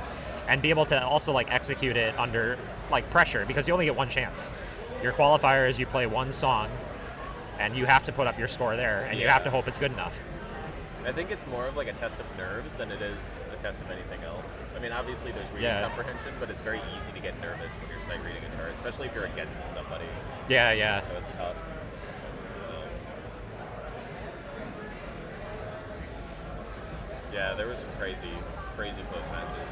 and be able to also like execute it under like pressure because you only get one chance. Your qualifier is you play one song and you have to put up your score there and you have to hope it's good enough. I think it's more of like a test of nerves than it is a test of anything else. I mean, obviously there's reading comprehension, but it's very easy to get nervous when you're sight reading a chart, especially if you're against somebody. Yeah. So it's tough. Yeah, there was some crazy close matches.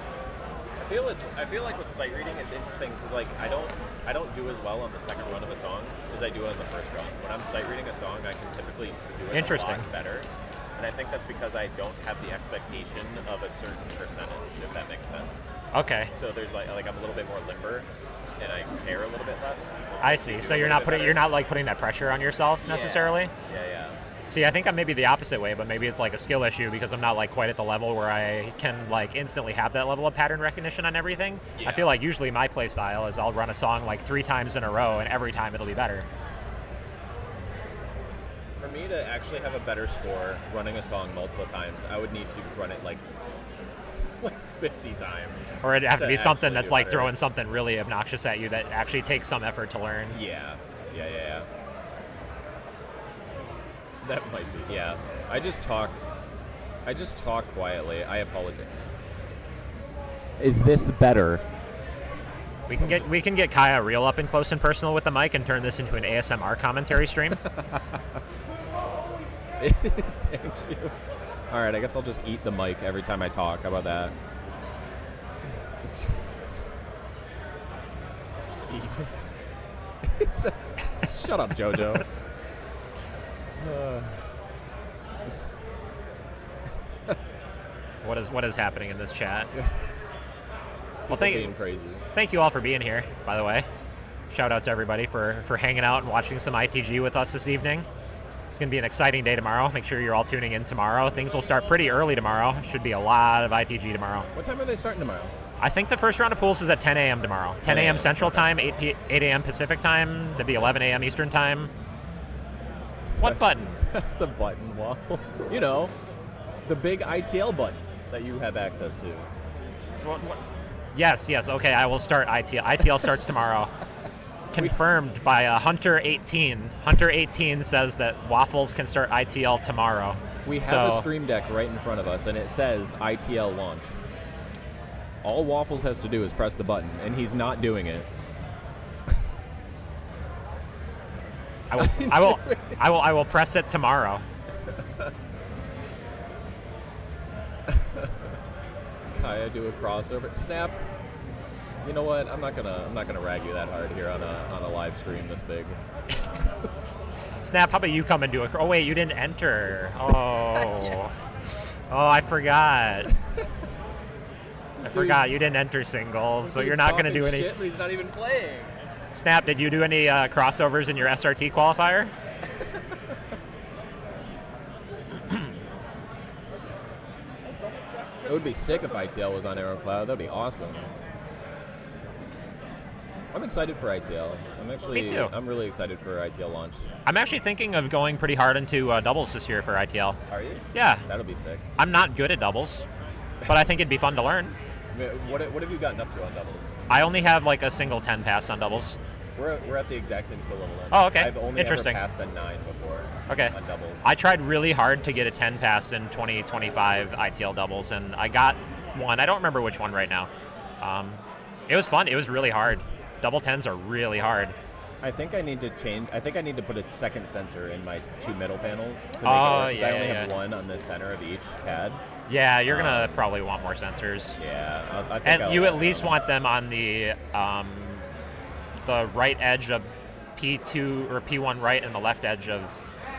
I feel like with sight reading, it's interesting because like I don't do as well on the second run of a song as I do on the first run. When I'm sight reading a song, I can typically do it a lot better. And I think that's because I don't have the expectation of a certain percentage, if that makes sense. Okay. So there's like I'm a little bit more limber, and I care a little bit less. I see. So you're not putting that pressure on yourself necessarily. Yeah. See, I think I'm maybe the opposite way, but maybe it's like a skill issue because I'm not like quite at the level where I can like instantly have that level of pattern recognition on everything. Yeah. I feel like usually my play style is I'll run a song like 3 times in a row, and every time it'll be better. For me to actually have a better score running a song multiple times, I would need to run it like 50 times. Or it'd have to be something that's like throwing something really obnoxious at you that actually takes some effort to learn. Yeah. That might be. Yeah. I just talk quietly. I apologize. Is this better? We can get Kaya real up and close and personal with the mic and turn this into an ASMR commentary stream. It is, thank you. All right, I guess I'll just eat the mic every time I talk. How about that? Eat it. Shut up, JoJo. What is happening in this chat? Well, thank you all for being here, by the way. Shout out to everybody for hanging out and watching some ITG with us this evening. It's going to be an exciting day tomorrow. Make sure you're all tuning in tomorrow. Things will start pretty early tomorrow. Should be a lot of ITG tomorrow. What time are they starting tomorrow? I think the first round of pools is at 10 a.m. tomorrow. 10 a.m. Central Time, 8 a.m. Pacific Time. That'd be 11 a.m. Eastern Time. What button? That's the button, Waffles. You know, the big ITL button that you have access to. What? Yes. Okay, I will start ITL. ITL starts tomorrow. confirmed by Hunter18. Hunter18 says that Waffles can start ITL tomorrow. We have a stream deck right in front of us, and it says ITL launch. All Waffles has to do is press the button, and he's not doing it. I will press it tomorrow. Kaya do a crossover. Snap. You know what? I'm not gonna rag you that hard here on a live stream this big. Snap, how about you come and do it? Oh wait, you didn't enter. Oh. Yeah. Oh, I forgot. I forgot you didn't enter singles, so you're not gonna do any. Shit, but he's not even playing. Snap, did you do any crossovers in your SRT qualifier? It would be sick if ITL was on AeroCloud. That'd be awesome. I'm excited for ITL. Me too. I'm really excited for ITL launch. I'm actually thinking of going pretty hard into doubles this year for ITL. Are you? Yeah. That'll be sick. I'm not good at doubles, but I think it'd be fun to learn. What have you gotten up to on doubles? I only have like a single 10 pass on doubles. We're at the exact same skill level then. Oh, okay. I've only ever Interesting. passed a 9 before. Okay. On doubles. I tried really hard to get a 10 pass in 2025 ITL doubles, and I got one. I don't remember which one right now. It was fun. It was really hard. Double 10s are really hard. I think I need to change. I think I need to put a second sensor in my 2 middle panels to make it work. Yeah, I only have one on the center of each pad. Yeah, you're gonna probably want more sensors. Yeah, I think and you at least want them on the right edge of P2 or P1 right and the left edge of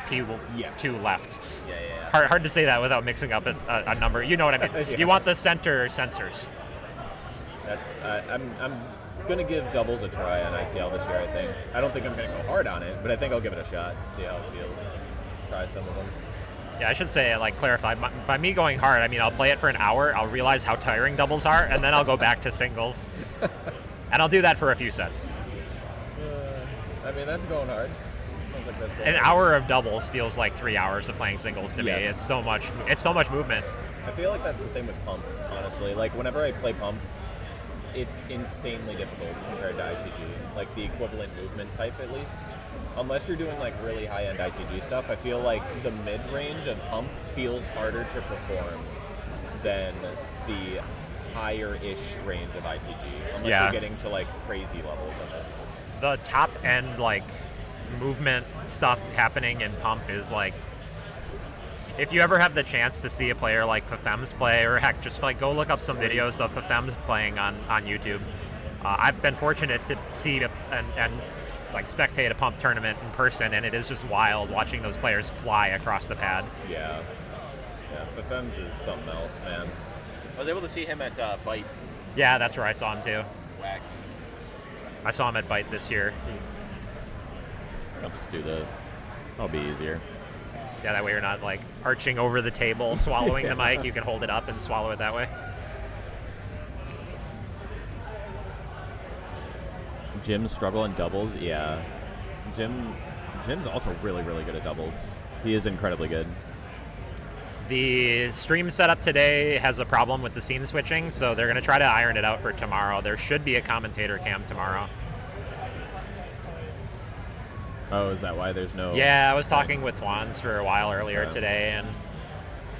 P2 left. Yeah. Hard to say that without mixing up a number. You know what I mean? Yeah. You want the center sensors. That's I'm gonna give doubles a try on ITL this year. I think. I don't think I'm gonna go hard on it, but I think I'll give it a shot. See how it feels. Try some of them. Yeah, I should say, clarify. By me going hard, I mean I'll play it for an hour, I'll realize how tiring doubles are, and then I'll go back to singles. And I'll do that for a few sets. I mean, that's going hard. Sounds like that's going An hard. hour of doubles feels like 3 hours of playing singles to me. Yes. It's so much movement. I feel like that's the same with Pump, honestly. Like, whenever I play Pump, it's insanely difficult compared to ITG. Like, the equivalent movement type, at least. Unless you're doing, like, really high-end ITG stuff, I feel like the mid-range of Pump feels harder to perform than the higher-ish range of ITG. Unless you're getting to, like, crazy levels of it. The top end, movement stuff happening in Pump is, if you ever have the chance to see a player like Fafem's play, or heck, just go look up some videos of Fafem's playing on YouTube. I've been fortunate to see and spectate a Pump tournament in person, and it is just wild watching those players fly across the pad. Yeah, Fafem's is something else, man. I was able to see him at Bite. Yeah, that's where I saw him too. Whack. I saw him at Bite this year. I'll just do this. That'll be easier. Yeah, that way you're not arching over the table, swallowing the mic. You can hold it up and swallow it that way. Jim's struggle in doubles, yeah. Jim's also really, really good at doubles. He is incredibly good. The stream setup today has a problem with the scene switching, so they're going to try to iron it out for tomorrow. There should be a commentator cam tomorrow. Oh, is that why there's no... Yeah, I was talking with Twans for a while earlier today, and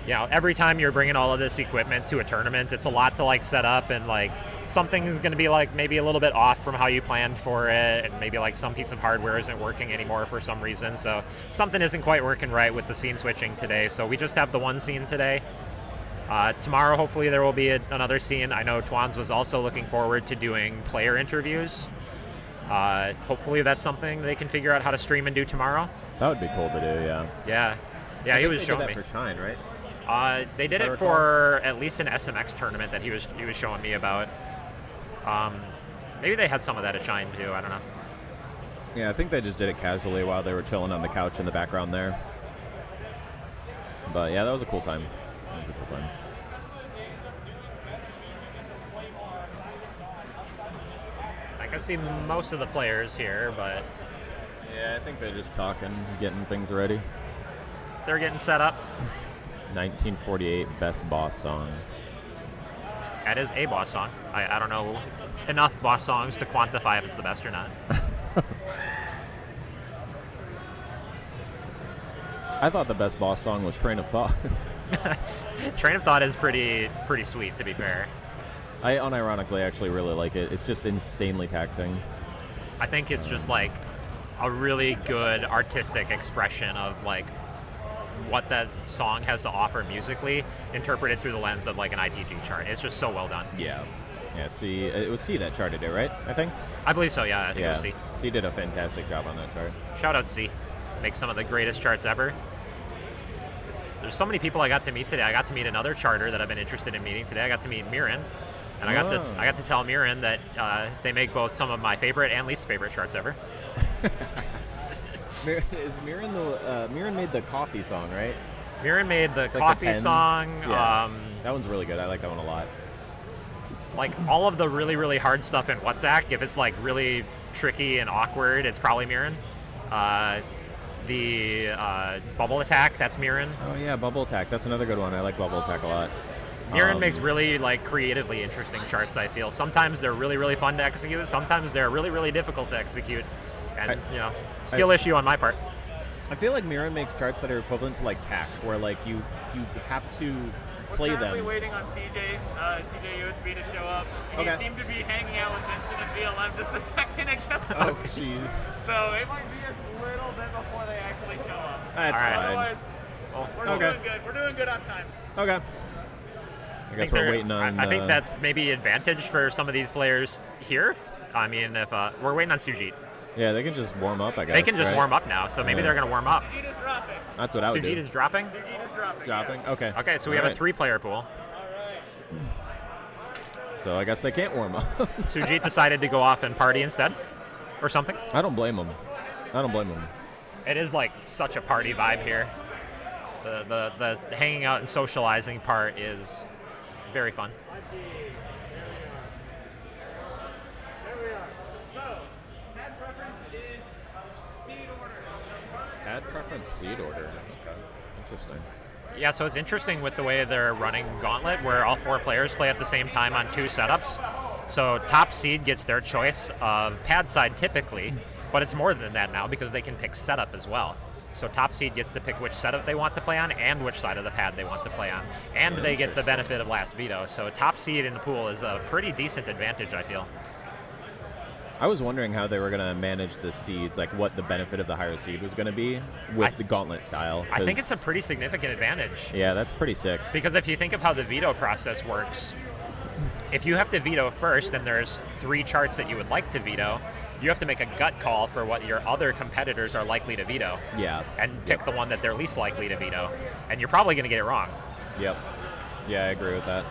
every time you're bringing all of this equipment to a tournament, it's a lot to set up, and something is going to be maybe a little bit off from how you planned for it, and maybe some piece of hardware isn't working anymore for some reason, so something isn't quite working right with the scene switching today. So we just have the one scene today. Tomorrow, hopefully, there will be another scene. I know Twans was also looking forward to doing player interviews. Hopefully that's something they can figure out how to stream and do tomorrow. That would be cool to do, yeah. Yeah, he was showing me. They did that for Shine, right? They did it for at least an SMX tournament that he was showing me about. Maybe they had some of that at Shine too. I don't know. Yeah, I think they just did it casually while they were chilling on the couch in the background there. But yeah, that was a cool time. I can see most of the players here, but yeah, I think they're just talking, getting things ready. They're getting set up. 1948 best boss song. That is a boss song. I don't know enough boss songs to quantify if it's the best or not. I thought the best boss song was Train of Thought. Train of Thought is pretty sweet, to be fair. I unironically actually really like it. It's just insanely taxing. I think it's just like a really good artistic expression of like what that song has to offer musically, interpreted through the lens of like an IPG chart. It's just so well done. Yeah. Yeah, C, it was C that charted it, right? I think? I believe so, yeah. I think it was C. C did a fantastic job on that chart. Shout out C. Makes some of the greatest charts ever. There's so many people I got to meet today. I got to meet another charter that I've been interested in meeting today. I got to meet Mirren. And I got to tell Mirren that they make both some of my favorite and least favorite charts ever. Is Mirren the Mirren made the coffee song, right? Mirren made the It's coffee like the 10. song. Yeah. That one's really good. I like that one a lot. Like all of the really, really hard stuff in WhatsApp, if it's like really tricky and awkward, it's probably Mirren. The Bubble Attack, that's Mirren. Oh yeah, Bubble Attack. That's another good one. I like Bubble Attack a lot. Mirren makes really like creatively interesting charts, I feel. Sometimes they're really, really fun to execute. Sometimes they're really, really difficult to execute. And, skill issue on my part. I feel like Mirren makes charts that are equivalent to like TAC, where like you have to play We're currently them. waiting on TJ USB to show up. And Okay. He seemed to be hanging out with Vincent and BLM just a second ago. Oh, jeez. So it might be a little bit before they actually show up. That's fine. Otherwise, we're okay. doing good. We're doing good on time. Okay. I guess we're waiting on. I think that's maybe advantage for some of these players here. I mean, if we're waiting on Sujit. Yeah, they can just warm up, I guess. They can just right? warm up now, so maybe they're going to warm up. Sujit is dropping. That's what I would do. Sujit is dropping? Sujit is dropping. Dropping? yes. Okay. Okay, so we have a 3-player pool. So I guess they can't warm up. Sujit decided to go off and party instead, or something. I don't blame them. It is like such a party vibe here. The hanging out and socializing part is very fun. There we are. So, pad preference is seed order. Pad preference seed order. Okay. Interesting. Yeah, so it's interesting with the way they're running Gauntlet, where all 4 players play at the same time on 2 setups. So top seed gets their choice of pad side typically, but it's more than that now because they can pick setup as well. So top seed gets to pick which setup they want to play on and which side of the pad they want to play on. And they get the benefit of last veto. So top seed in the pool is a pretty decent advantage, I feel. I was wondering how they were going to manage the seeds, like what the benefit of the higher seed was going to be with the Gauntlet style. I think it's a pretty significant advantage. Yeah, that's pretty sick. Because if you think of how the veto process works, if you have to veto first and there's 3 charts that you would like to veto, you have to make a gut call for what your other competitors are likely to veto. Yeah. And pick the one that they're least likely to veto. And you're probably going to get it wrong. Yep. Yeah, I agree with that.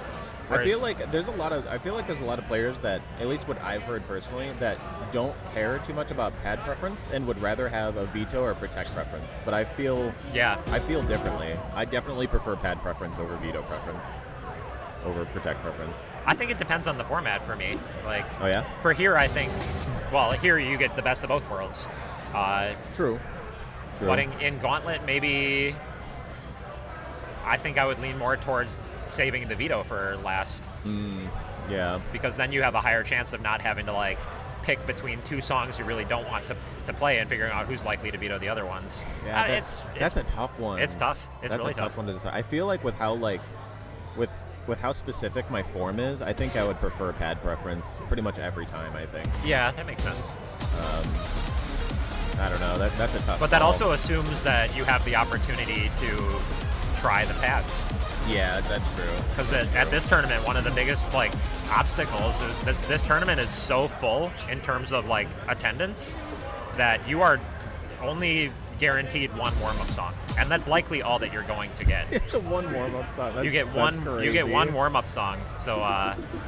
I feel like there's a lot of players that, at least what I've heard personally, that don't care too much about pad preference and would rather have a veto or protect preference. But I feel differently. I definitely prefer pad preference over veto preference. Over protect preference. I think it depends on the format for me. Like, oh yeah? For here, I think, well, here you get the best of both worlds. True. But in Gauntlet, maybe I think I would lean more towards saving the veto for last. Yeah. Because then you have a higher chance of not having to like pick between 2 songs you really don't want to play and figuring out who's likely to veto the other ones. Yeah, that's a tough one. It's tough. It's really tough. That's a tough one to decide. I feel like with how with how specific my form is, I think I would prefer pad preference pretty much every time, I think. Yeah, that makes sense. I don't know. That's a tough But that call. also assumes that you have the opportunity to try the pads. Yeah, that's true. Because at this tournament, one of the biggest like obstacles is this tournament is so full in terms of like attendance that you are only guaranteed 1 warm-up song, and that's likely all that you're going to get. One warm-up song. That's, you get one. Crazy. You get 1 warm-up song. So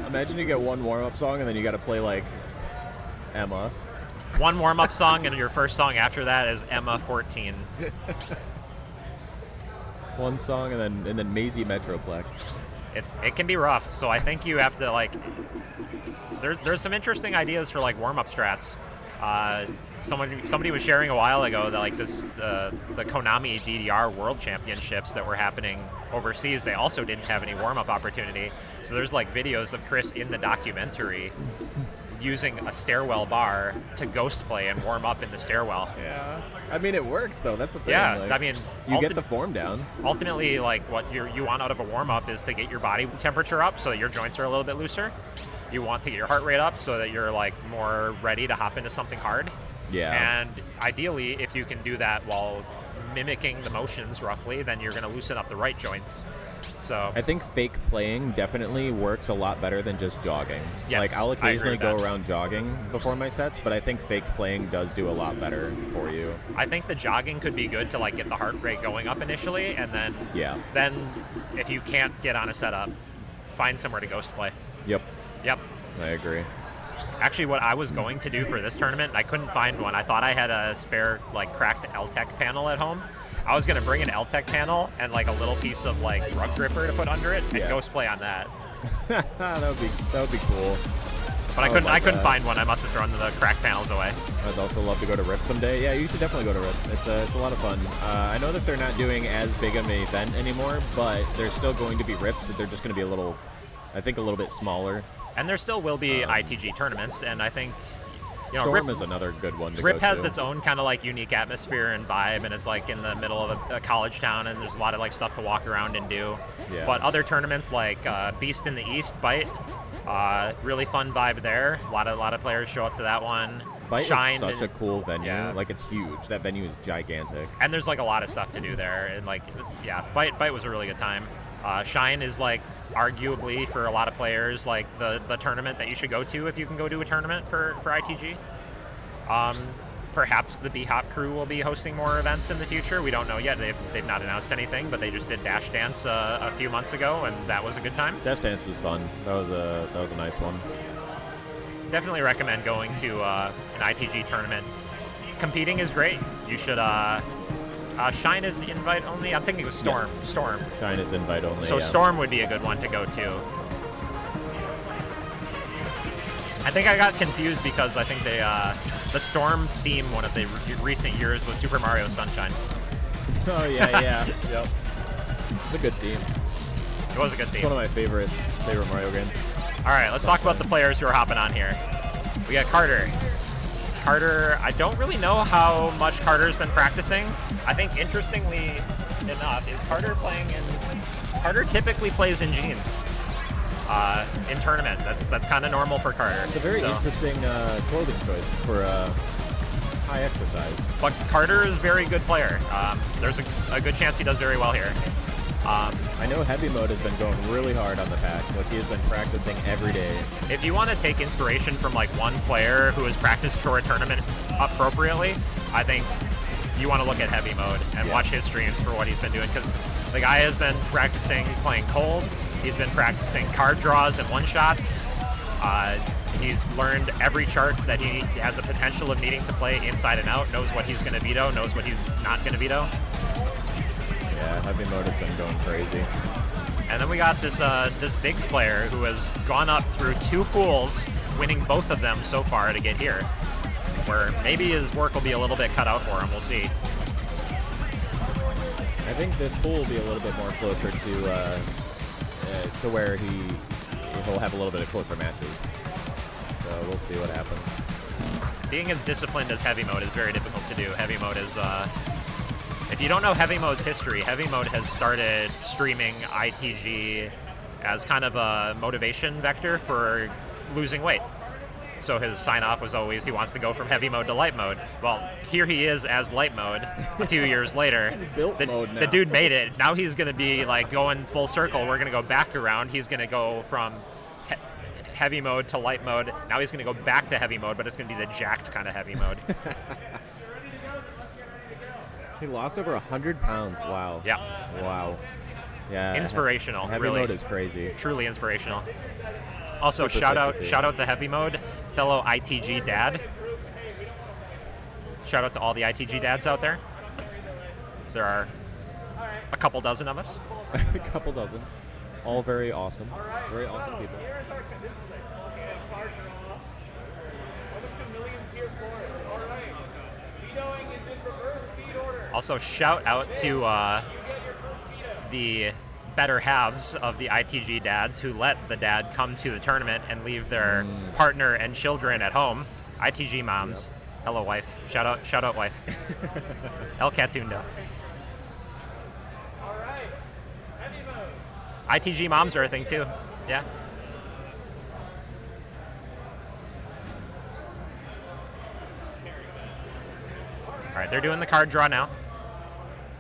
imagine you get 1 warm-up song and then you got to play like Emma. 1 warm-up song, and your first song after that is Emma 14. 1 song and then Maisie Metroplex. It can be rough. So I think you have to like. There's some interesting ideas for like warm-up strats. Somebody was sharing a while ago that like the Konami DDR World Championships that were happening overseas, they also didn't have any warm-up opportunity. So there's like videos of Chris in the documentary using a stairwell bar to ghost play and warm up in the stairwell. Yeah. I mean, it works though. That's the thing. Yeah, like, I mean, you get the form down. Ultimately, like what you want out of a warm up is to get your body temperature up so that your joints are a little bit looser. You want to get your heart rate up so that you're like more ready to hop into something hard. Yeah. And ideally, if you can do that while mimicking the motions roughly, then you're going to loosen up the right joints. So I think fake playing definitely works a lot better than just jogging. Yes, like I'll I agree occasionally with go that. around jogging before my sets, but I think fake playing does do a lot better for you. I think the jogging could be good to like get the heart rate going up initially, and then then if you can't get on a setup, find somewhere to ghost play. Yep. I agree. Actually, what I was going to do for this tournament, I couldn't find one. I thought I had a spare like cracked LTEC panel at home. I was going to bring an LTEC panel and like a little piece of like rug gripper to put under it and ghost play on that. that would be cool. But I couldn't find one. I must have thrown the cracked panels away. I'd also love to go to RIP someday. Yeah, you should definitely go to RIP. It's a lot of fun. I know that they're not doing as big of an event anymore, but they're still going to be RIPs. So they're just going to be a little bit smaller. And there still will be ITG tournaments, and I think Storm is another good one to RIP go to. has its own kind of like unique atmosphere and vibe, and it's like in the middle of a college town, and there's a lot of like stuff to walk around and do. Yeah. But other tournaments like Beast in the East, Bite, really fun vibe there. A lot of players show up to that one. Bite Shine is such a cool venue. Like it's huge. That venue is gigantic. And there's like a lot of stuff to do there, and like Bite was a really good time. Shine is like arguably for a lot of players like the tournament that you should go to if you can go to a tournament for ITG. Perhaps the B-Hop crew will be hosting more events in the future. We don't know yet. They've not announced anything, but they just did Dash Dance a few months ago, and that was a good time. Dash Dance was fun. That was a nice one. Definitely recommend going to an ITG tournament. Competing is great. You should. Shine is invite only. I'm thinking it was Storm. Yes. Storm. Shine is invite only. So yeah. Storm would be a good one to go to. I think I got confused because I think the Storm theme one of the recent years was Super Mario Sunshine. Oh yeah. Yep. It's a good theme. It was a good theme. It's one of my favorite Mario games. All right, let's talk about the players who are hopping on here. We got Carter. Carter, I don't really know how much Carter's been practicing. I think interestingly enough is Carter playing in. Carter typically plays in jeans in tournament. That's kind of normal for Carter. It's a very interesting clothing choice for high exercise. But Carter is a very good player. There's a good chance he does very well here. I know Heavy Mode has been going really hard on the pack. Like he has been practicing every day. If you want to take inspiration from like one player who has practiced for a tournament appropriately, I think you want to look at Heavy Mode and watch his streams for what he's been doing, because the guy has been practicing playing cold. He's been practicing card draws and one-shots. He's learned every chart that he has a potential of needing to play inside and out, knows what he's going to veto, knows what he's not going to veto. Yeah, Heavy Mode has been going crazy. And then we got this Bigs player who has gone up through 2 pools, winning both of them so far to get here, where maybe his work will be a little bit cut out for him. We'll see. I think this pool will be a little bit more closer to where he'll have a little bit of closer matches. So we'll see what happens. Being as disciplined as Heavy Mode is very difficult to do. Heavy Mode is, if you don't know Heavy Mode's history, Heavy Mode has started streaming ITG as kind of a motivation vector for losing weight. So his sign-off was always he wants to go from Heavy Mode to Light Mode. Well, here he is as Light Mode a few years later. It's built mode now. The dude made it. Now he's going to be like going full circle. We're going to go back around. He's going to go from Heavy Mode to Light Mode. Now he's going to go back to Heavy Mode, but it's going to be the jacked kind of Heavy Mode. He lost over 100 pounds. Wow. Yeah. Wow. Yeah. Inspirational. Heavy really. Mode is crazy. Truly inspirational. Also, Super shout sick to see. out to Heavy Mode, fellow ITG dad. Shout out to all the ITG dads out there. There are a couple dozen of us. A couple dozen. All very awesome. Very awesome people. Here's our card draw. Welcome to Millions Here Forest. All right. Vetoing is in reverse speed order. Also, shout out to the better halves of the ITG dads who let the dad come to the tournament and leave their partner and children at home. ITG moms. Yep. Hello, wife. Shout out, wife. El Catundo. All right. Heavy mode. ITG moms are a thing too. Yeah. All right, they're doing the card draw now.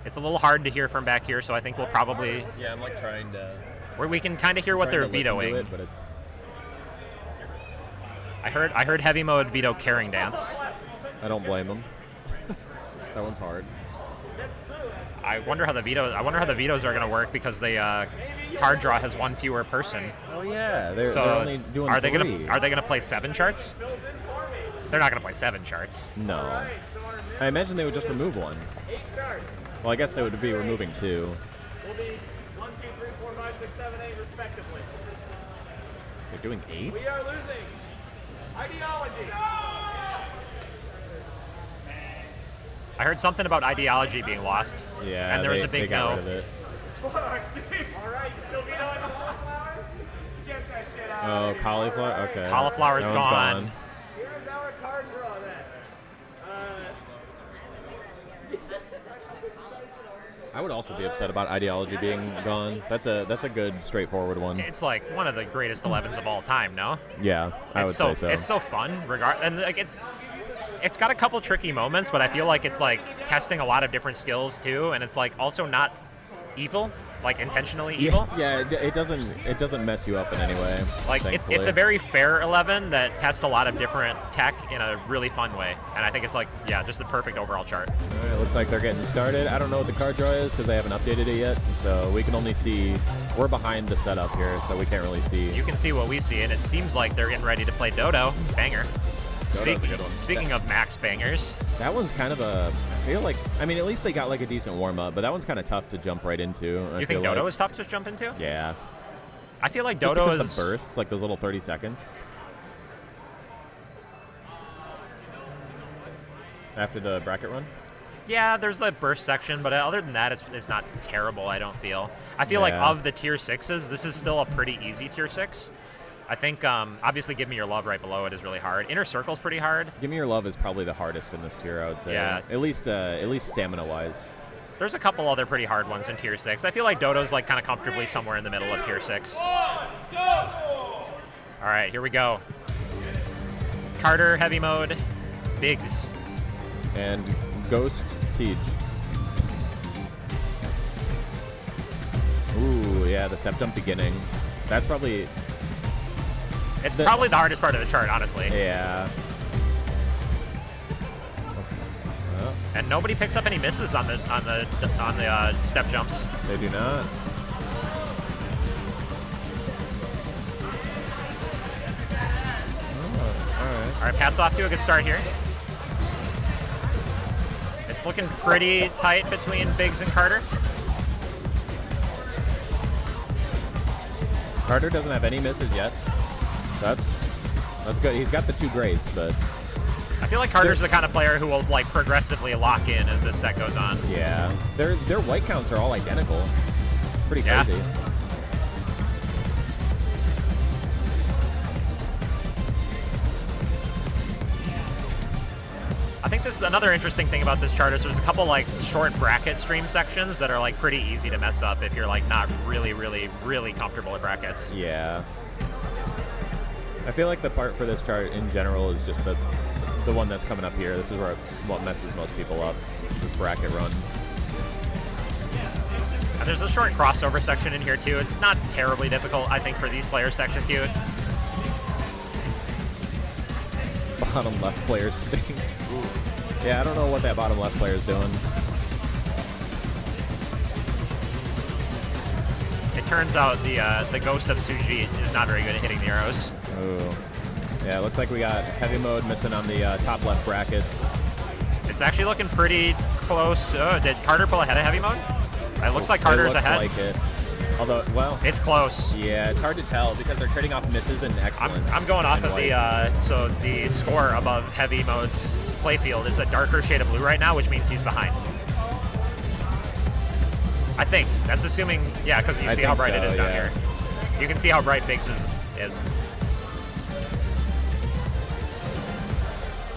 It's a little hard to hear from back here, so I think we'll probably. Yeah, I'm like trying to. Where we can kind of hear what they're vetoing. It, but it's. I heard heavy mode veto Caring Dance. I don't blame them. That one's hard. I wonder how the vetoes are going to work because the card draw has one fewer person. Oh yeah, they're only doing are 3. Are they gonna play 7 charts? They're not gonna play 7 charts. No. I imagine they would just remove one. Well, I guess they would be removing 2. Will be 1, 2, 3, 4, 5, 6, 7, 8, respectively. They're doing 8? We are losing. Ideology. I heard something about ideology being lost. Yeah, and there was a big they got no. rid of it. All right, still vetoing cauliflower? Get that shit out. Oh, cauliflower? Okay. Cauliflower's That one's gone. Here's our card draw then. I would also be upset about ideology being gone. That's a good straightforward one. It's like one of the greatest 11s of all time, no? Yeah, I would say so. It's so fun, and like it's got a couple tricky moments, but I feel like it's like testing a lot of different skills too, and it's like also not evil, like intentionally evil. Yeah, it doesn't mess you up in any way. Like it's a very fair 11 that tests a lot of different tech in a really fun way, and I think it's like just the perfect overall chart. All right, looks like they're getting started. I don't know what the card draw is because they haven't updated it yet, so we can only see. We're behind the setup here, so we can't really see. You can see what we see, and it seems like they're getting ready to play Dodo. Banger. Dodo's a good one. Speaking of max bangers, that one's kind of I feel like, I mean, at least they got like a decent warm up, but that one's kind of tough to jump right into. You think Dodo is tough to jump into? Yeah. I feel like Just Dodo because is the bursts, like those little 30 seconds. After the bracket run? Yeah, there's the burst section, but other than that, it's not terrible, I don't feel. I feel like of the tier 6s, this is still a pretty easy tier 6. I think, obviously, Give Me Your Love right below it is really hard. Inner Circle's pretty hard. Give Me Your Love is probably the hardest in this tier, I would say. Yeah. At least stamina-wise. There's a couple other pretty hard ones in tier 6. I feel like Dodo's like kind of comfortably somewhere in the middle of tier 6. All right, here we go. Carter, heavy mode, Biggs. And Ghost Teach. Ooh, yeah, the step jump beginning. That's probably... It's probably the hardest part of the chart, honestly. Yeah. And nobody picks up any misses on the step jumps. They do not. All right, Pat's off to a good start here. It's looking pretty tight between Biggs and Carter. Carter doesn't have any misses yet. That's good. He's got the 2 greats, but I feel like Carter's the kind of player who will like progressively lock in as this set goes on. Yeah, their white counts are all identical. It's pretty crazy. I think this is another interesting thing about this chart is there's a couple like short bracket stream sections that are like pretty easy to mess up if you're like not really comfortable with brackets. Yeah. I feel like the part for this chart in general is just the one that's coming up here. This is what messes most people up. This bracket run. And there's a short crossover section in here too. It's not terribly difficult, I think, for these players to execute. Bottom left player stinks. Yeah, I don't know what that bottom left player is doing. It turns out the ghost of Suji is not very good at hitting the arrows. Ooh. Yeah, it looks like we got heavy mode missing on the top left brackets. It's actually looking pretty close. Did Carter pull ahead of heavy mode? It looks like Carter's ahead. Like it. Although, well, it's close. Yeah, it's hard to tell because they're trading off misses and excellence. I'm going off of so the score above heavy mode's playfield is a darker shade of blue right now, which means he's behind. I think that's assuming, yeah, because you I see how think bright it so, is down yeah. here. You can see how bright Biggs is.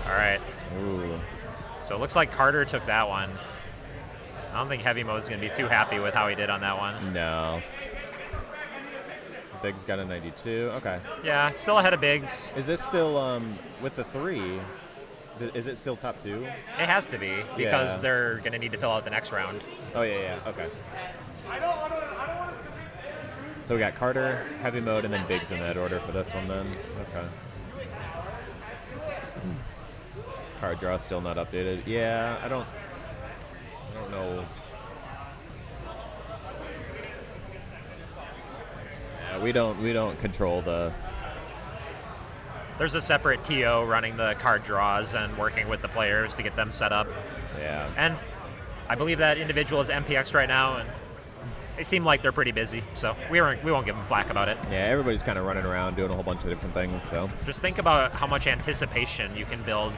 All right. Ooh. So it looks like Carter took that one. I don't think Heavy Mode's going to be too happy with how he did on that one. No. Biggs got a 92. Okay. Yeah, still ahead of Biggs. Is this still with the 3? Is it still top 2? It has to be because Yeah. they're going to need to fill out the next round. Oh yeah. Okay. So we got Carter, Heavy Mode, and then Biggs in that order for this one. Then. Okay. Card draw still not updated. Yeah, I don't know. Yeah, we don't control the. There's a separate TO running the card draws and working with the players to get them set up. Yeah. And I believe that individual is MPX right now, and they seem like they're pretty busy, so we won't give them flack about it. Yeah, everybody's kind of running around doing a whole bunch of different things. So just think about how much anticipation you can build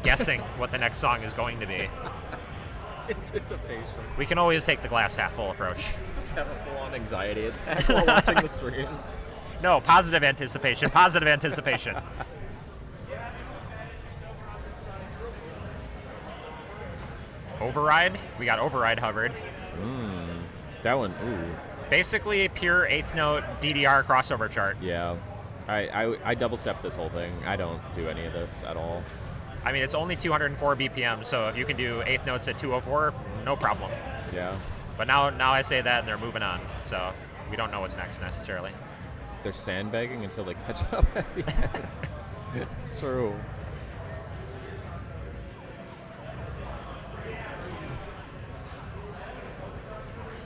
guessing what the next song is going to be. Anticipation. We can always take the glass half full approach. Just have a full-on anxiety attack while watching the stream. No, positive anticipation. Positive anticipation. Override. We got Override hovered. That one. Ooh. Basically, a pure 8th note DDR crossover chart. Yeah. I double step this whole thing. I don't do any of this at all. I mean, it's only 204 BPM, so if you can do 8th notes at 204, no problem. Yeah. But now I say that and they're moving on, so we don't know what's next necessarily. They're sandbagging until they catch up at the end. True.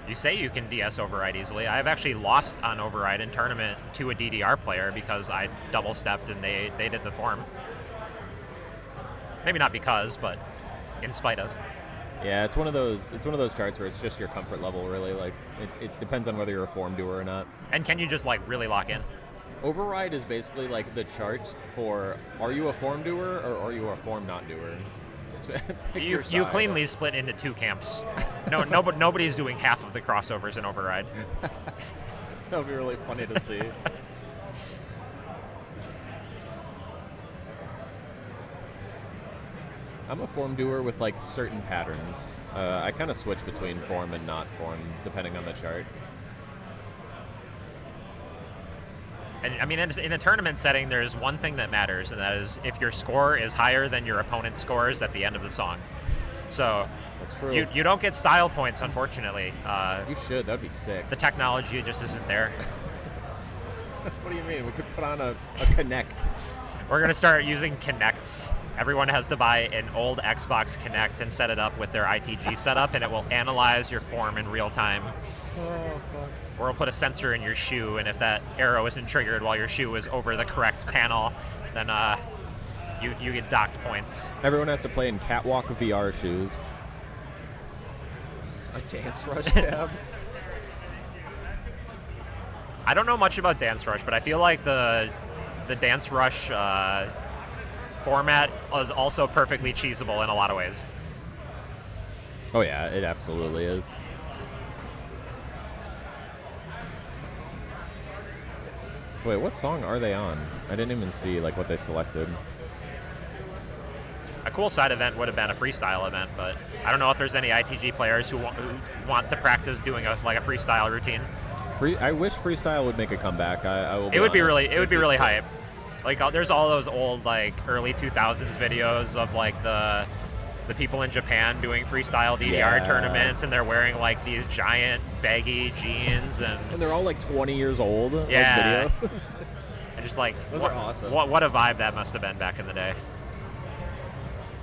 You say you can DS Override easily. I've actually lost on Override in tournament to a DDR player because I double stepped and they did the form. Maybe not because, but in spite of. Yeah, it's one of those charts where it's just your comfort level, really. Like it depends on whether you're a form doer or not. And can you just like really lock in? Override is basically like the chart for are you a form doer or are you a form not doer? You cleanly split into two camps. Nobody's doing half of the crossovers in Override. That would be really funny to see. I'm a form doer with like certain patterns. I kind of switch between form and not form depending on the chart. And I mean, in a tournament setting, there's one thing that matters, and that is if your score is higher than your opponent's scores at the end of the song. So that's true. You don't get style points, unfortunately. You should. That'd be sick. The technology just isn't there. What do you mean? We could put on a Connect. We're going to start using Connects. Everyone has to buy an old Xbox Connect and set it up with their ITG setup, and it will analyze your form in real time. Oh, fuck. Or it'll put a sensor in your shoe, and if that arrow isn't triggered while your shoe is over the correct panel, then you get docked points. Everyone has to play in Catwalk VR shoes. A Dance Rush tab. I don't know much about Dance Rush, but I feel like the Dance Rush format is also perfectly cheesable in a lot of ways. Oh yeah, it absolutely is. So wait, what song are they on? I didn't even see like what they selected. A cool side event would have been a freestyle event, but I don't know if there's any ITG players who want to practice doing a freestyle routine. I wish freestyle would make a comeback. I will. It would be honest. really hype. Like there's all those old like early 2000s videos of like the people in Japan doing freestyle DDR tournaments, and they're wearing like these giant baggy jeans, and they're all like 20 years old. Yeah. Like, videos. And just like those are awesome. What a vibe that must have been back in the day.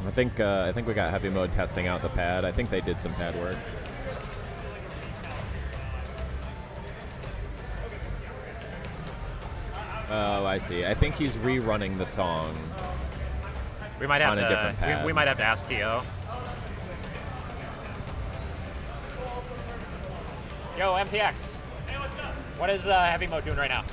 I think we got Heavy Mode testing out the pad. I think they did some pad work. Oh, I see. I think he's rerunning the song. We might have on a different pad. we might have to ask T.O. Yo, MPX. What is Heavy Mode doing right now?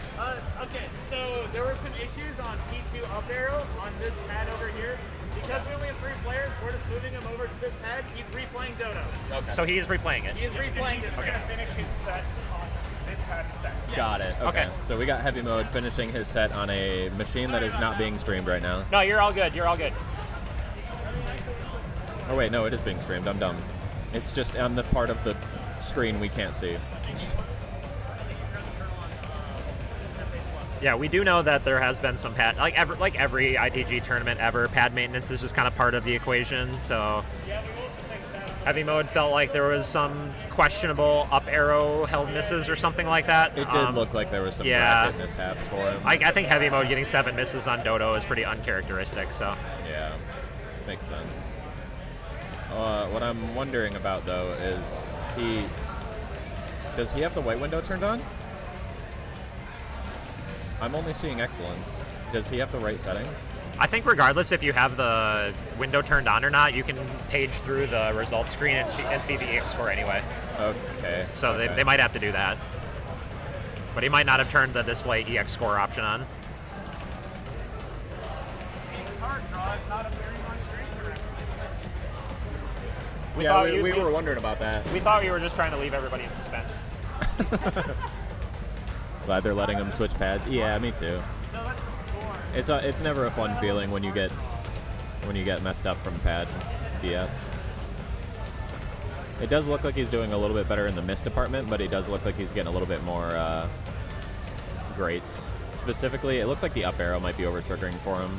Okay, so there were some issues on P2 up arrow on this pad over here. Because we only have 3 players, we're just moving him over to this pad. He's replaying Dodo. Okay. So he is replaying it. He is replaying it. He's going to finish his set on this pad instead. Got it. Okay. So we got Heavy Mode finishing his set on a machine that is not being streamed right now. No, you're all good. You're all good. Oh wait, no, it is being streamed. I'm dumb. It's just on the part of the screen we can't see. Yeah, we do know that there has been some pad, like every ITG tournament ever, pad maintenance is just kind of part of the equation. So Heavy Mode felt like there was some questionable up arrow held misses or something like that. It did look like there was some bracket mishaps for him. I think Heavy Mode getting 7 misses on Dodo is pretty uncharacteristic. So yeah, makes sense. What I'm wondering about though is does he have the white window turned on? I'm only seeing excellence. Does he have the right setting? I think regardless if you have the window turned on or not, you can page through the results screen and see the EX score anyway. Okay. So they might have to do that. But he might not have turned the display EX score option on. We were wondering about that. We thought we were just trying to leave everybody in suspense. Glad they're letting him switch pads. Yeah, me too. It's never a fun feeling when you get messed up from pad BS. It does look like he's doing a little bit better in the miss department, but he does look like he's getting a little bit more greats. Specifically, it looks like the up arrow might be over triggering for him.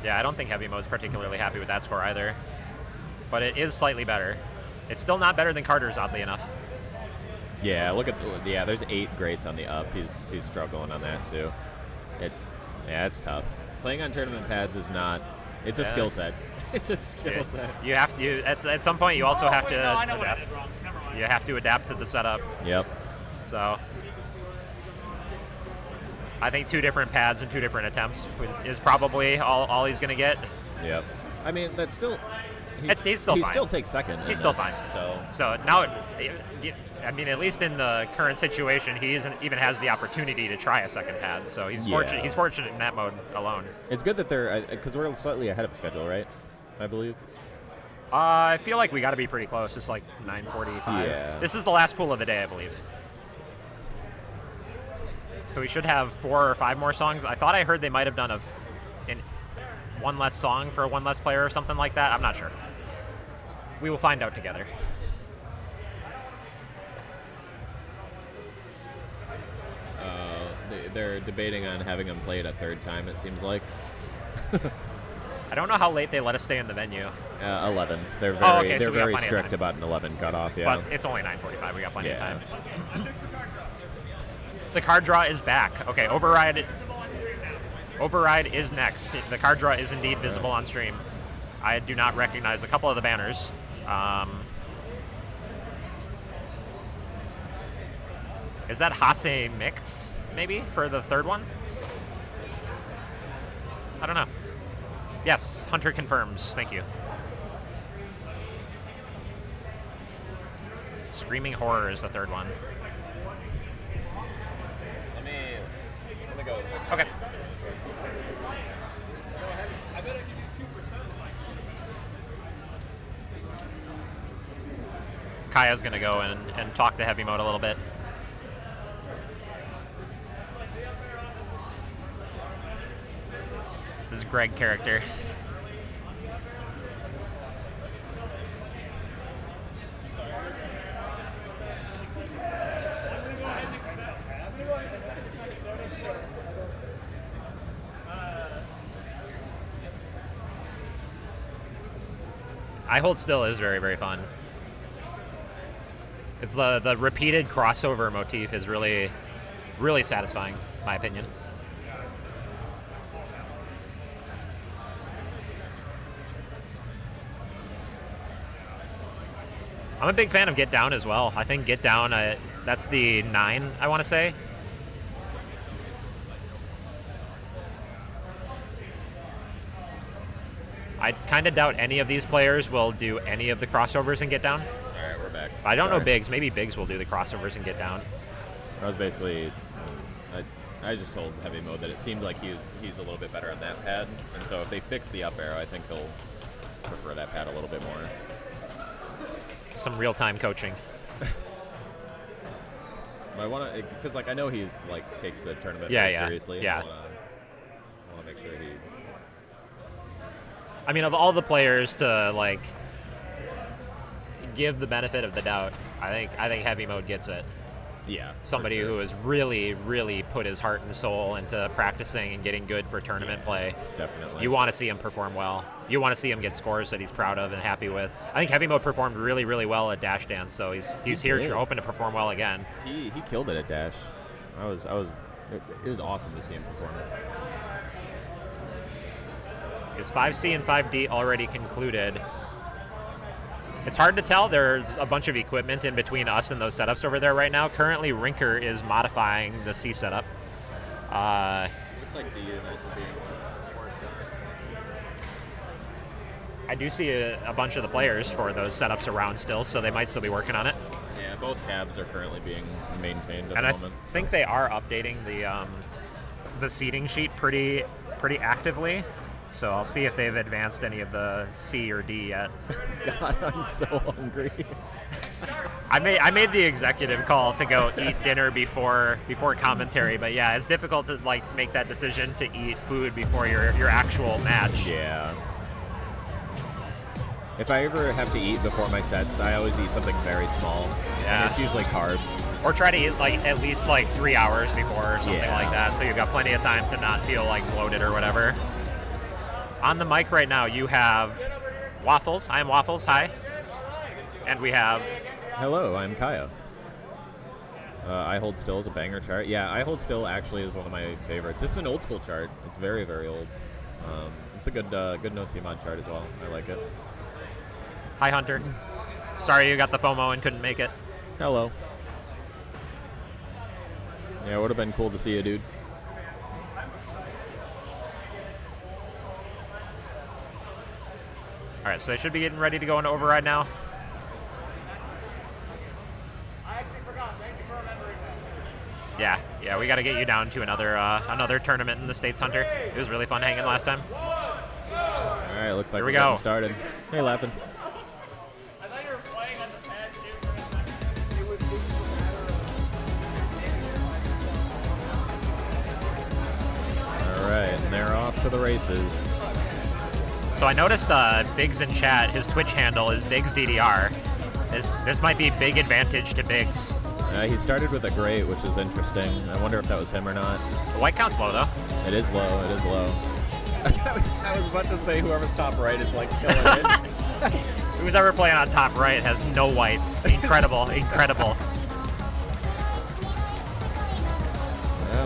Yeah, I don't think Heavy Mode's particularly happy with that score either. But it is slightly better. It's still not better than Carter's, oddly enough. Yeah, there's 8 greats on the up. He's struggling on that too. It's tough. Playing on tournament pads is not. It's a skill set. It's a skill set. You have to. At some point, you also have to adapt. You have to adapt to the setup. Yep. So, I think 2 different pads and 2 different attempts is probably all he's going to get. Yep. I mean, that's still. He's still fine. He still takes second. He's still fine. So now, I mean, at least in the current situation, he even has the opportunity to try a second pad. So he's fortunate. He's fortunate in that mode alone. It's good that they're because we're slightly ahead of schedule, right? I believe. I feel like we got to be pretty close. It's like 9:45. Yeah. This is the last pool of the day, I believe. So we should have 4 or 5 more songs. I thought I heard they might have done one less song for one less player or something like that. I'm not sure. We will find out together. They're debating on having him play it a 3rd time, it seems like. I don't know how late they let us stay in the venue. 11. They're so very strict about an 11 cutoff. Yeah. But it's only 9:45. We got plenty of time. The card draw is back. Okay, Override is next. The card draw is indeed visible on stream. I do not recognize a couple of the banners. Is that Hase Mikt, maybe, for the 3rd one? I don't know. Yes, Hunter confirms. Thank you. Screaming Horror is the 3rd one. Let me go. Okay. I bet I can do 2%. Kaya's going to go and talk to Heavy Mode a little bit. This is Greg character. I Hold Still is very, very fun. It's the repeated crossover motif is really, really satisfying, in my opinion. I'm a big fan of Get Down as well. I think Get Down, that's the 9, I want to say. I kind of doubt any of these players will do any of the crossovers and Get Down. All right, we're back. I don't know Biggs. Maybe Biggs will do the crossovers and Get Down. I was basically, I just told Heavy Mode that it seemed like he's a little bit better on that pad, and so if they fix the up arrow, I think he'll prefer that pad a little bit more. Some real-time coaching. I want to, because like I know he like takes the tournament Yeah, very yeah, seriously. yeah. I want to make sure he. I mean, of all the players to like give the benefit of the doubt, I think Heavy Mode gets it. Yeah. Somebody who has really, really put his heart and soul into practicing and getting good for tournament play. Definitely. You want to see him perform well. You want to see him get scores that he's proud of and happy with. I think Heavy Mode performed really, really well at Dash Dance, so he's here hoping to perform well again. He killed it at Dash. It was awesome to see him perform. Is 5C and 5D already concluded? It's hard to tell. There's a bunch of equipment in between us and those setups over there right now. Currently, Rinker is modifying the C setup. Looks like D is also being worked on. I do see a bunch of the players for those setups around still, so they might still be working on it. Yeah, both tabs are currently being maintained at And the I moment. think they are updating the seating sheet pretty actively. So I'll see if they've advanced any of the C or D yet. God, I'm so hungry. I made the executive call to go eat dinner before commentary, but yeah, it's difficult to like make that decision to eat food before your actual match. Yeah. If I ever have to eat before my sets, I always eat something very small. Yeah. And it's usually carbs. Or try to eat like at least like 3 hours before or something Yeah. like that, so you've got plenty of time to not feel like bloated or whatever. On the mic right now, you have Waffles. I am Waffles. Hi. And we have... Hello, I'm Kaya. I Hold Still is a banger chart. Yeah, I Hold Still actually is one of my favorites. It's an old school chart. It's very, very old. It's a good no CMOD chart as well. I like it. Hi, Hunter. Sorry you got the FOMO and couldn't make it. Hello. Yeah, it would have been cool to see you, dude. All right, so they should be getting ready to go into override now. I actually forgot. Thank you for remembering that. Yeah, we got to get you down to another tournament in the States, Hunter. It was really fun hanging last time. All right, looks like Here we're we go. getting started. Hey, Lappin. I thought you were playing on the pad too for a second. It would be All right, and they're off to the races. So I noticed Biggs in chat, his Twitch handle is Biggs DDR. This might be big advantage to Biggs. He started with a great, which is interesting. I wonder if that was him or not. The white count's low, though. It is low. It is low. I was about to say whoever's top right is like killing it. Who's ever playing on top right has no whites. Incredible, incredible.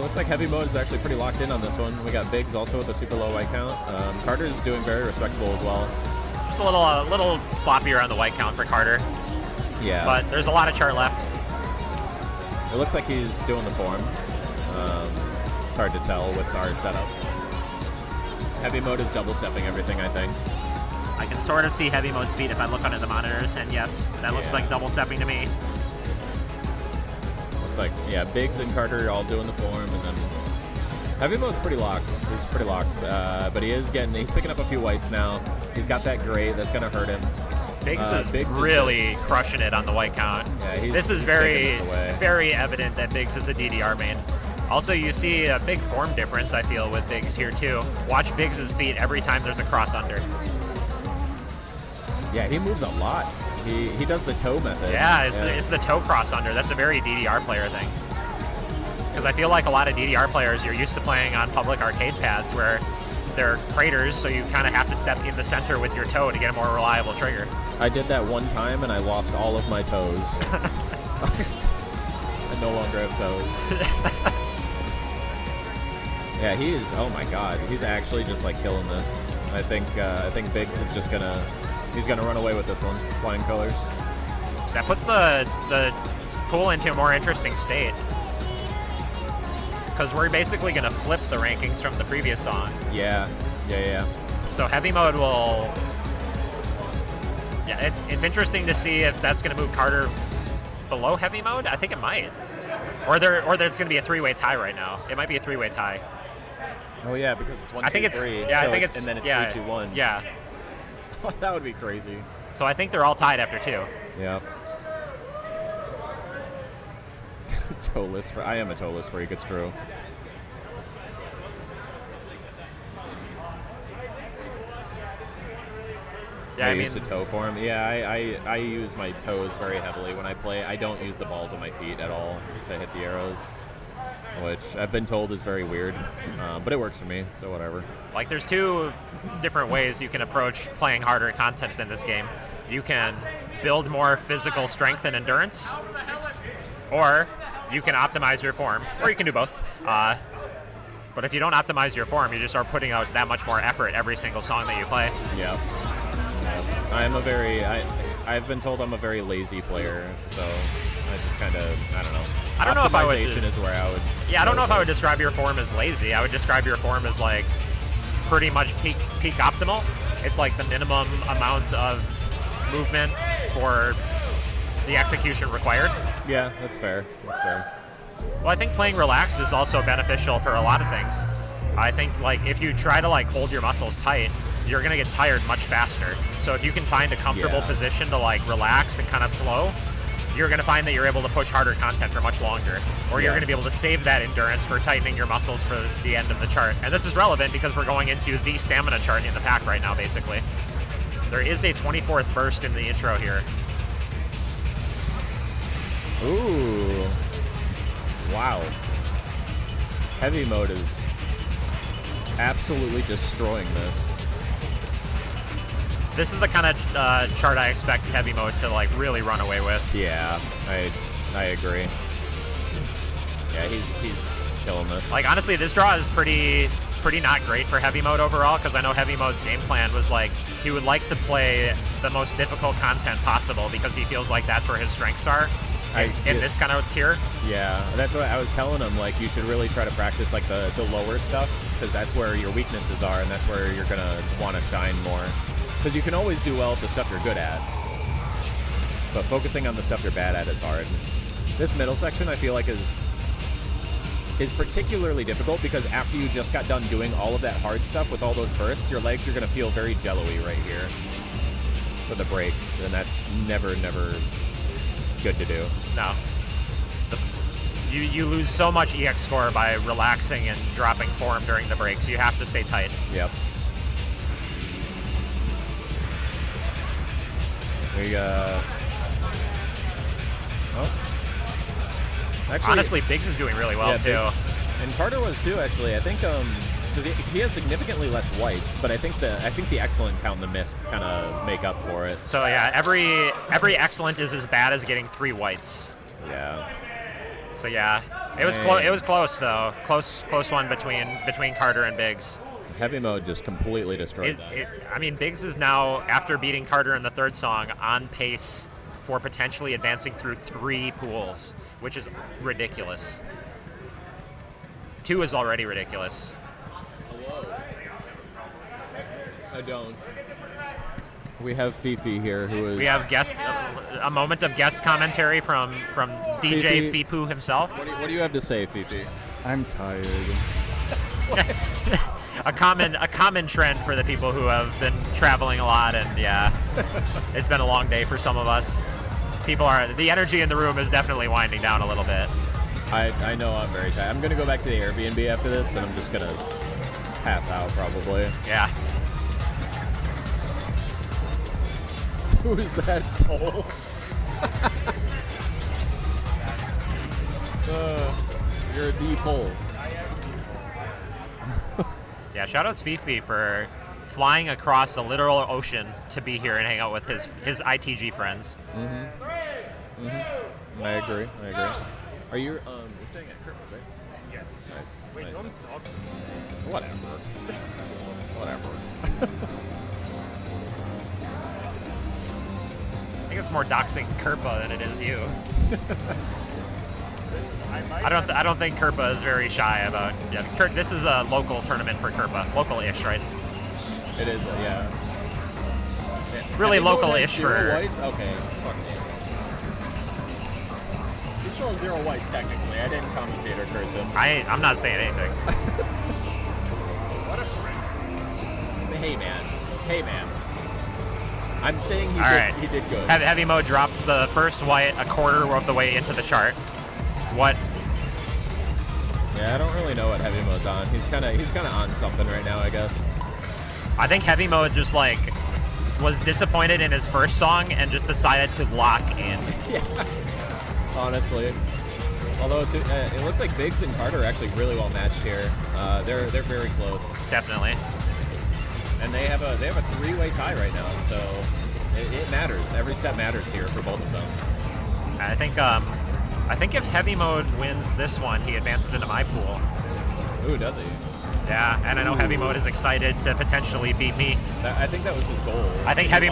Looks like Heavy Mode is actually pretty locked in on this one. We got Biggs also with a super low white count. Carter's doing very respectable as well. Just a little sloppier on the white count for Carter. Yeah. But there's a lot of chart left. It looks like he's doing the form. It's hard to tell with our setup. Heavy Mode is double stepping everything, I think. I can sort of see Heavy Mode's feet if I look under the monitors, and yes, that looks like double stepping to me. Looks like, yeah, Biggs and Carter are all doing the form, and then Heavy Mode's pretty locked. He's pretty locked, but he's picking up a few whites now. He's got that gray that's gonna hurt him. Biggs is really crushing it on the white count. Yeah, this is very evident that Biggs is a DDR main. Also, you see a big form difference, I feel, with Biggs here, too. Watch Biggs' feet every time there's a cross under. Yeah, he moves a lot. He does the toe method. Yeah, it's the toe cross under. That's a very DDR player thing. Because I feel like a lot of DDR players, you're used to playing on public arcade pads where they're craters, so you kind of have to step in the center with your toe to get a more reliable trigger. I did that one time, and I lost all of my toes. I no longer have toes. Yeah, he is. Oh my God, he's actually just like killing this. I think Biggs is just he's gonna run away with this one, flying colors. That puts the pool into a more interesting state. Because we're basically gonna flip the rankings from the previous song. Yeah. So Heavy Mode will. Yeah, it's interesting to see if that's gonna move Carter below Heavy Mode. I think it might. Or there's going to be a 3-way tie right now. It might be a 3-way tie. Oh yeah, because it's 1, I think 2, it's 3. yeah. So I think it's and then it's yeah, 3, 2, 1. Yeah. That would be crazy. So I think they're all tied after 2. Yeah. Toeless. I am a toeless freak. It's true. Yeah, I used to toe form. Yeah, I use my toes very heavily when I play. I don't use the balls of my feet at all to hit the arrows, which I've been told is very weird, but it works for me, so whatever. Like, there's 2 different ways you can approach playing harder content in this game. You can build more physical strength and endurance, or you can optimize your form, or you can do both. But if you don't optimize your form, you just are putting out that much more effort every single song that you play. Yeah. I've been told I'm a very lazy player, so I just kind of, I don't know. I don't know if I would. Optimization is where I would. Yeah, I don't know if I would describe your form as lazy. I would describe your form as like pretty much peak optimal. It's like the minimum amount of movement for the execution required. Yeah, that's fair. That's fair. Well, I think playing relaxed is also beneficial for a lot of things. I think like if you try to like hold your muscles tight, you're gonna get tired much faster. So if you can find a comfortable position to like relax and kind of flow, you're gonna find that you're able to push harder content for much longer. Or you're gonna be able to save that endurance for tightening your muscles for the end of the chart. And this is relevant because we're going into the stamina chart in the pack right now, basically. There is a 24th burst in the intro here. Ooh. Wow. Heavy mode is absolutely destroying this. This is the kind of chart I expect heavy mode to like really run away with. Yeah, I agree. Yeah, he's killing this. Like honestly, this draw is pretty not great for heavy mode overall, because I know heavy mode's game plan was like he would like to play the most difficult content possible because he feels like that's where his strengths are. In this kind of tier. Yeah, that's what I was telling him. Like, you should really try to practice like the lower stuff, because that's where your weaknesses are, and that's where you're gonna want to shine more. Because you can always do well at the stuff you're good at, but focusing on the stuff you're bad at is hard. This middle section, I feel like, is particularly difficult because after you just got done doing all of that hard stuff with all those bursts, your legs are gonna feel very jello-y right here for the breaks, and that's never good to do. No. You lose so much EX score by relaxing and dropping form during the breaks. You have to stay tight. Yep. Actually, honestly, Biggs is doing really well too. Biggs. And Carter was too, actually. I think because he has significantly less whites, but I think the excellent count and the miss kind of make up for it. So yeah, every excellent is as bad as getting 3 whites. Yeah. So yeah, it was close. It was close though. Close one between Carter and Biggs. Heavy mode just completely destroyed that. I mean, Biggs is now, after beating Carter in the 3rd song, on pace for potentially advancing through 3 pools, which is ridiculous. 2 is already ridiculous. I don't. We have Fifi here, who is. We have a moment of guest commentary from DJ Fifi. Fipu himself. What do you have to say, Fifi? I'm tired. a common trend for the people who have been traveling a lot, and yeah, it's been a long day for some of us. The energy in the room is definitely winding down a little bit. I know I'm very tired. I'm gonna go back to the Airbnb after this, and I'm just gonna pass out probably. Yeah. Who's that pole? You're the pole. Yeah, shout outs Fifi for flying across a literal ocean to be here and hang out with his ITG friends. I agree. Are you you're staying at Kirkman's, right? Yes. Nice. Wait, nice. don't talk. Whatever. I think it's more doxing Kerpa than it is you. I don't think Kerpa is very shy about. Yeah, this is a local tournament for Kerpa, local-ish, right? It is, yeah. Really local-ish for. Whites? Okay. Fuck me. still 0 whites technically. I didn't commentate or curse him. I'm not saying anything. What a friend. Hey man. I'm saying he did good. Heavy Mode drops the first white a quarter of the way into the chart. What? Yeah, I don't really know what Heavy Mode's on. He's kind of on something right now, I guess. I think Heavy Mode just like was disappointed in his first song and just decided to lock in. Yeah. Honestly. Although it looks like Biggs and Carter are actually really well matched here. They're very close. Definitely. And they have a 3-way tie right now, so it matters. Every step matters here for both of them. I think if Heavy Mode wins this one, he advances into my pool. Ooh, does he? Yeah, and I know Heavy Mode is excited to potentially beat me. I think that was his goal. I think Heavy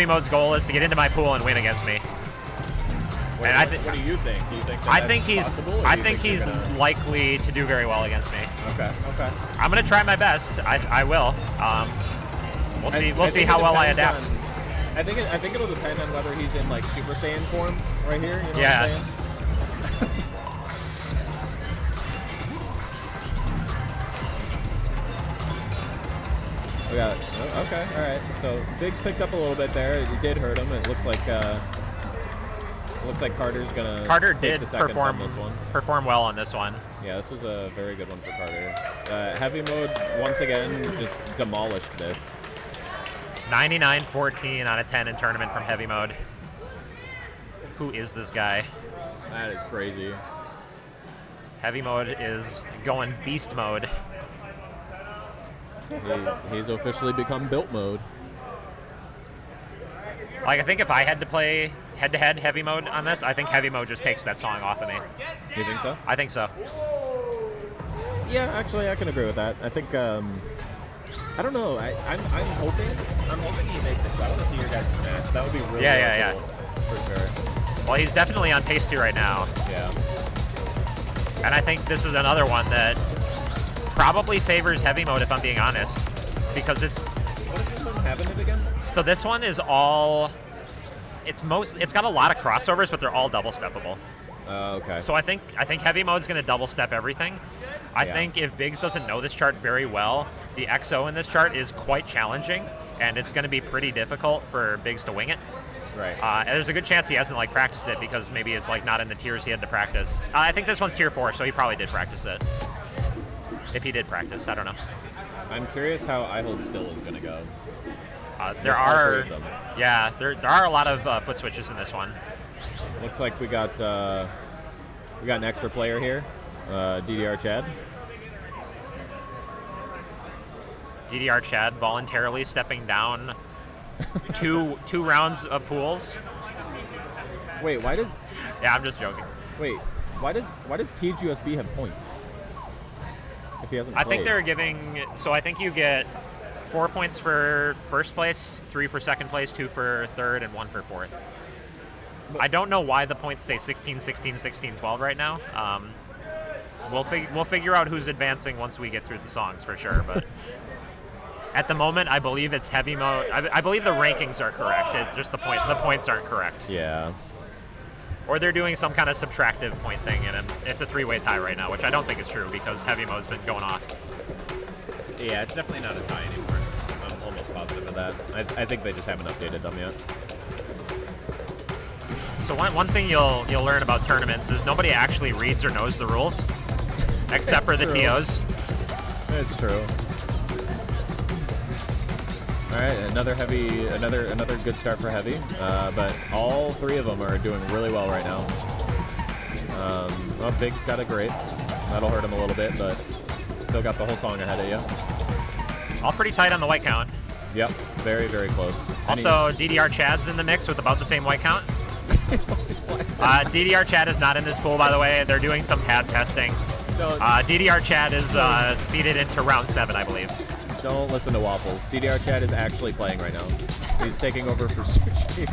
Mode's goal is to get into my pool and win against me. What do you think? Do you think that's possible? I think he's likely to do very well against me. Okay. I'm gonna try my best. I will. We'll see how well I adapt. I think it'll depend on whether he's in like Super Saiyan form right here. You know yeah. What I'm saying? Okay, all right. So Biggs picked up a little bit there. It did hurt him. It looks like Carter's gonna take the second on this one. Perform well on this one. Yeah, this was a very good one for Carter. Heavy Mode once again just demolished this. 99-14 out of 10 in tournament from Heavy Mode. Who is this guy? That is crazy. Heavy Mode is going beast mode. He's officially become built mode. Like, I think if I had to play head-to-head Heavy Mode on this, I think Heavy Mode just takes that song off of me. You think so? I think so. Yeah, actually, I can agree with that. I think, I don't know. I'm hoping he makes it. So I want to see your guys' match. That would be really cool. For sure. Well, he's definitely on pace 2 right now. Yeah. And I think this is another one that probably favors Heavy Mode, if I'm being honest, because it's. What does this one have in it again? So this one is all. It's got a lot of crossovers, but they're all double steppable. Okay. So I think Heavy Mode's going to double step everything. I think if Biggs doesn't know this chart very well, the XO in this chart is quite challenging, and it's going to be pretty difficult for Biggs to wing it. Right. And there's a good chance he hasn't practiced it because maybe it's not in the tiers he had to practice. I think this one's tier 4, so he probably did practice it. If he did practice, I don't know. I'm curious how I Hold Still is going to go. There are a lot of foot switches in this one. Looks like we got an extra player here, DDR Chad. DDR Chad voluntarily stepping down two rounds of pools. Wait, why does? Yeah, I'm just joking. Wait, why does TGUSB have points? If he hasn't played. I think they're giving. So I think you get 4 points for first place, 3 for second place, 2 for third, and 1 for fourth. I don't know why the points say 16, 16, 16, 12 right now. We'll figure out who's advancing once we get through the songs for sure. But at the moment, I believe it's Heavy Mode. I believe the rankings are correct. The points aren't correct. Yeah. Or they're doing some kind of subtractive point thing, and it's a 3-way tie right now, which I don't think is true because Heavy Mode's been going off. Yeah, it's definitely not a tie anymore. I'm almost positive of that. I think they just haven't updated them yet. So one thing you'll learn about tournaments is nobody actually reads or knows the rules, except for the TOs. It's true. All right, another good start for Heavy, but all 3 of them are doing really well right now. Well, Big's got a great. That'll hurt him a little bit, but still got the whole song ahead of you. All pretty tight on the white count. Yep, very, very close. Also, DDR Chad's in the mix with about the same white count. DDR Chad is not in this pool, by the way. They're doing some pad testing. DDR Chad is seeded into round 7, I believe. Don't listen to Waffles. DDR Chad is actually playing right now. He's taking over for Sushi.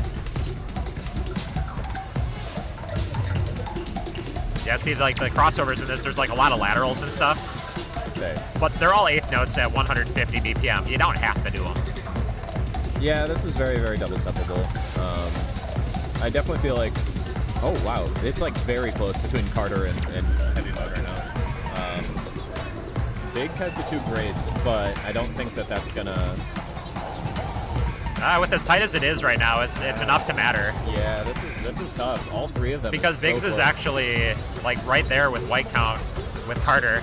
Yeah, see, the crossovers in this, there's a lot of laterals and stuff. Okay. But they're all 8th notes at 150 BPM. You don't have to do them. Yeah, this is very, very double steppable. I definitely feel like Oh wow, it's like very close between Carter and Heavy Mode right now. Biggs has the 2 greats, but I don't think that that's gonna. With as tight as it is right now, it's enough to matter. Yeah, this is tough. All 3 of them. Because Biggs is actually like right there with white count with Carter.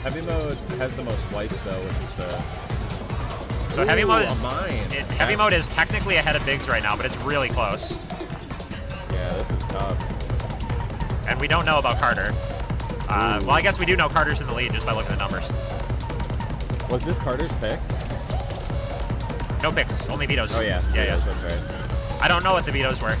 Heavy Mode has the most wipes though, which is the. So Heavy Mode is technically ahead of Biggs right now, but it's really close. Yeah, this is tough. And we don't know about Carter. Well, I guess we do know Carter's in the lead just by looking at the numbers. Was this Carter's pick? No picks, only vetoes. Oh yeah, yeah. That's right. I don't know what the vetoes were.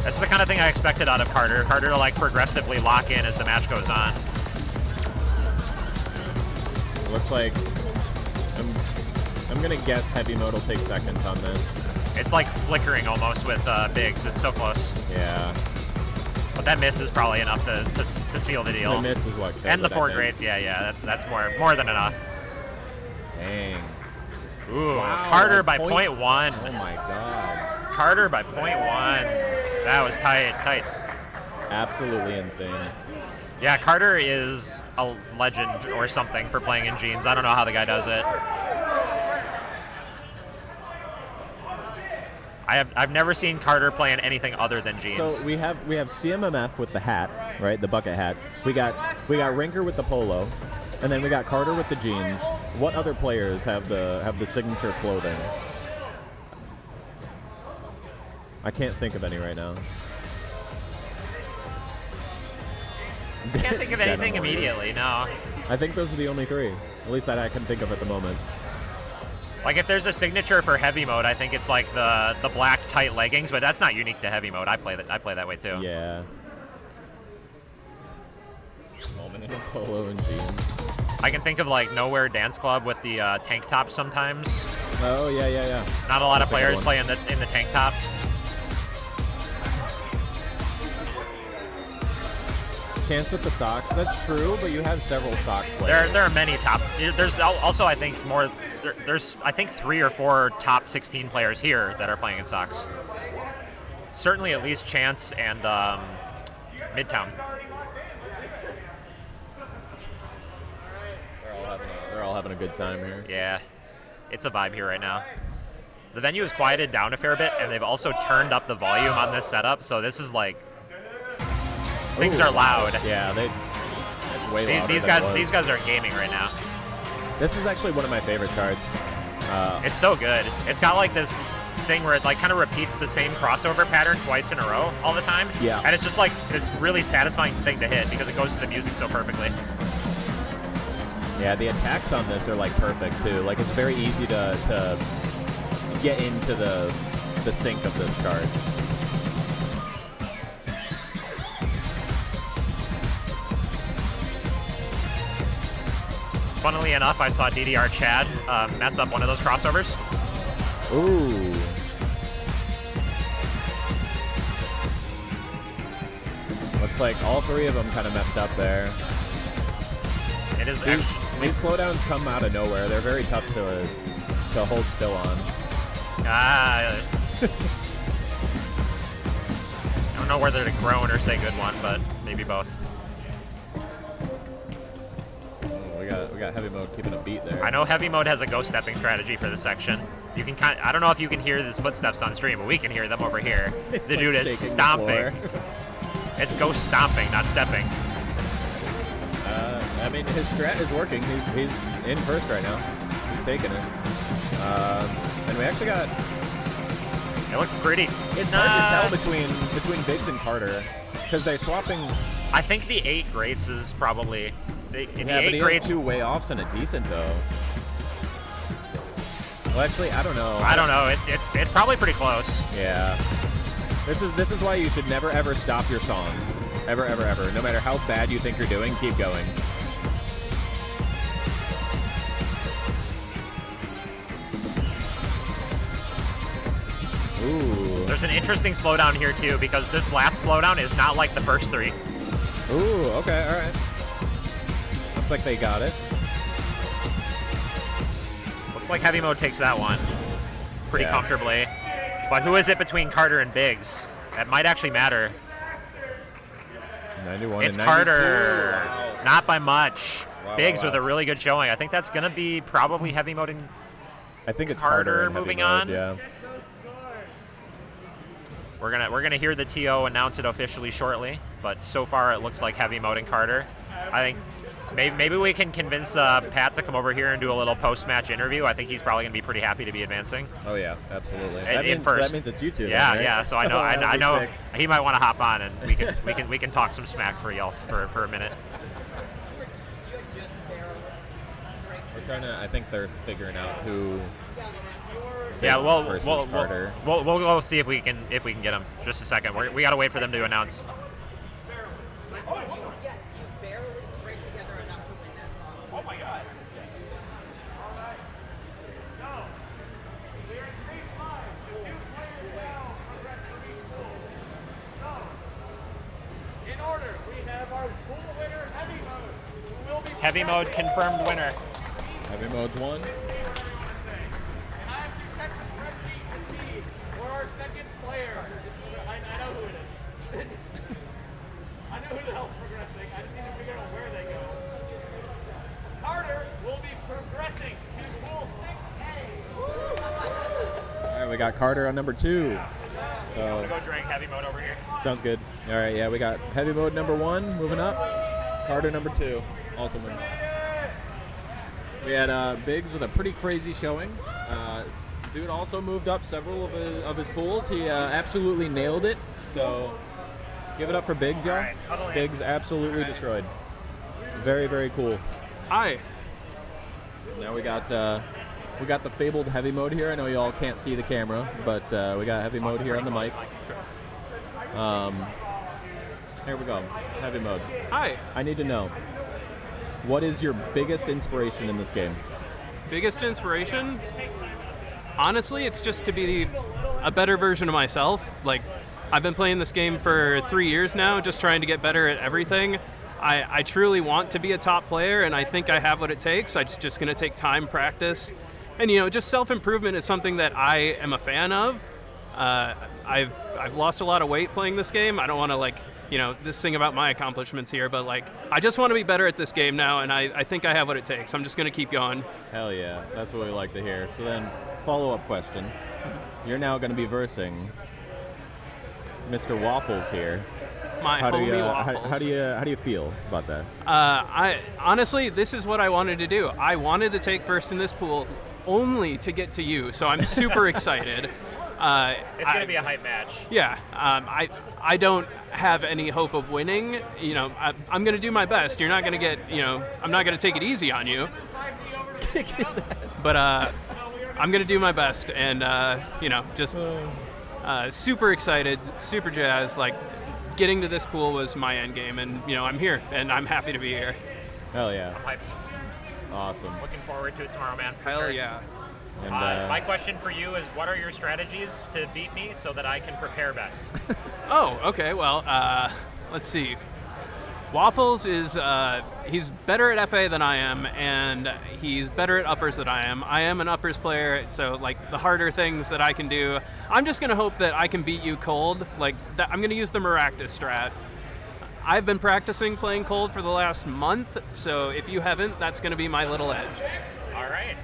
That's the kind of thing I expected out of Carter. Carter to like progressively lock in as the match goes on. It looks like I'm gonna guess Heavy Mode will take seconds on this. It's like flickering almost with Biggs. It's so close. Yeah. But that miss is probably enough to seal the deal. The miss is what. And the 4 greats, yeah. That's more than enough. Dang. Ooh, wow, Carter by point. .1. Oh my god. Carter by .1. That was tight. Absolutely insane. Yeah, Carter is a legend or something for playing in jeans. I don't know how the guy does it. I've never seen Carter play in anything other than jeans. So we have CMMF with the hat, right? The bucket hat. We got Rinker with the polo, and then we got Carter with the jeans. What other players have the signature clothing? I can't think of any right now. I can't think of anything immediately, no. I think those are the only 3, at least that I can think of at the moment. Like if there's a signature for Heavy Mode, I think it's like the black tight leggings, but that's not unique to Heavy Mode. I play that way too. Yeah. Moment in a polo and jeans. I can think of like Nowhere Dance Club with the tank top sometimes. Oh yeah. Not a lot of players play in the tank top. Chance with the socks. That's true, but you have several sock players. There are many top. There's also I think more. There's I think 3 or 4 top 16 players here that are playing in socks. Certainly at least Chance and Midtown. They're all having a good time here. Yeah, it's a vibe here right now. The venue has quieted down a fair bit, and they've also turned up the volume on this setup. So this is like. Things are loud. Yeah, it's way louder. These guys are gaming right now. This is actually one of my favorite charts. It's so good. It's got like this thing where it like kind of repeats the same crossover pattern twice in a row all the time. Yeah. And it's just like this really satisfying thing to hit because it goes to the music so perfectly. Yeah, the attacks on this are like perfect too. Like it's very easy to get into the sync of this chart. Funnily enough, I saw DDR Chad mess up one of those crossovers. Ooh. Looks like all 3 of them kind of messed up there. It is these slowdowns come out of nowhere. They're very tough to hold still on. I don't know whether to groan or say good one, but maybe both. We got Heavy Mode keeping a beat there. I know Heavy Mode has a ghost stepping strategy for this section. You can I don't know if you can hear his footsteps on stream, but we can hear them over here. The dude is stomping. It's ghost stomping, not stepping. I mean, his strat is working. He's in first right now. He's taking it. And we actually got. It looks pretty. It's hard to tell between Biggs and Carter because they're swapping. I think the 8 greats is probably. But he has 2 way offs and a decent though. Well, actually, I don't know. I don't know. It's probably pretty close. Yeah. This is why you should never ever stop your song, ever. No matter how bad you think you're doing, keep going. Ooh. There's an interesting slowdown here too because this last slowdown is not like the first 3. Ooh. Okay. All right. Looks like they got it. Looks like Heavy Mode takes that one. pretty comfortably. But who is it between Carter and Biggs? That might actually matter. 91 It's and 92. Carter. Wow. Not by much. Wow, Biggs wow, with a really good showing. I think that's going to be probably heavy mode and I think it's Carter and heavy moving mode, on. Yeah. We're gonna hear the TO announce it officially shortly, but so far it looks like heavy mode and Carter. I think maybe we can convince Pat to come over here and do a little post-match interview. I think he's probably gonna be pretty happy to be advancing. Oh yeah, absolutely. At first. That means it's you two. Yeah, then, right? yeah. So I know That'd I be know sick. he might want to hop on and we can talk some smack for y'all for a minute. We're trying to. I think they're figuring out who. Yeah, Biggs well, versus we'll Carter. we'll go see if we can get him. Just a second. We got to wait for them to announce. Oh my god. In order, we have our pool winner, Heavy Mode, who will be Heavy mode confirmed winner. Heavy mode's one. And I have to check the spreadsheet to see where our second player. I know who it is. I know who the hell's progressing. I just need to figure out where they go. Carter will be progressing to pool 6A. All right, we got Carter on number 2. So I'm gonna go drag heavy mode over here. sounds good. All right, yeah, we got heavy mode number 1 moving up. Carter number 2, also moving up. We had Biggs with a pretty crazy showing. Dude also moved up several of his pools. He absolutely nailed it. So give it up for Biggs, y'all. Right, Biggs absolutely destroyed. Very, very cool. Hi. Now we got the fabled heavy mode here. I know y'all can't see the camera, but we got heavy mode here on the mic. Here we go. Heavy mode. Hi. I need to know, what is your biggest inspiration in this game? Biggest inspiration? Honestly, it's just to be a better version of myself. Like, I've been playing this game for 3 years now, just trying to get better at everything. I truly want to be a top player, and I think I have what it takes. It's just going to take time, practice, and just self-improvement is something that I am a fan of. I've lost a lot of weight playing this game. I don't want to just sing about my accomplishments here, but I just want to be better at this game now, and I think I have what it takes. I'm just going to keep going. Hell yeah, that's what we like to hear. So then, follow-up question. You're now going to be versing Mr. Waffles here. My homie Waffles. How do you feel about that? I honestly, this is what I wanted to do. I wanted to take first in this pool only to get to you, so I'm super excited. It's going to be a hype match. Yeah, I don't have any hope of winning. I'm going to do my best. You're not going to get, I'm not going to take it easy on you. But I'm going to do my best, and just super excited, super jazzed. Getting to this pool was my end game, and I'm here, and I'm happy to be here. Hell yeah. I'm hyped. Awesome. Looking forward to it tomorrow, man. For Hell sure. yeah. And, my question for you is, what are your strategies to beat me so that I can prepare best? Oh, okay. Well, let's see. Waffles is he's better at FA than I am, and he's better at uppers than I am. I am an uppers player, so the harder things that I can do, I'm just gonna hope that I can beat you cold. I'm gonna use the Maractus strat. I've been practicing playing cold for the last month, so if you haven't, that's gonna be my little edge. All right.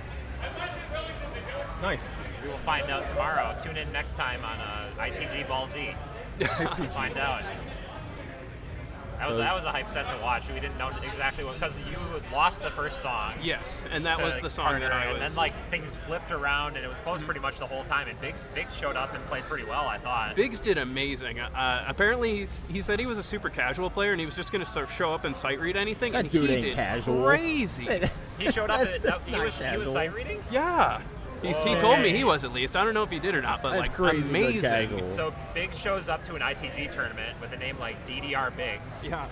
Nice. We will find out tomorrow. Tune in next time on ITG Ball Z. To find out. That was a hype set to watch. We didn't know exactly what, because you lost the first song. Yes, and that was the song Carter, that I was. and then things flipped around, and it was close pretty much the whole time. And Biggs showed up and played pretty well, I thought. Biggs did amazing. Apparently, he said he was a super casual player, and he was just going to show up and sight read anything. That and dude he ain't did casual. Crazy. He showed up. He was casual. sight reading. Yeah. He told me he was, at least. I don't know if he did or not, but That's crazy amazing. good casual. So Biggs shows up to an ITG tournament with a name like DDR Biggs. Yeah.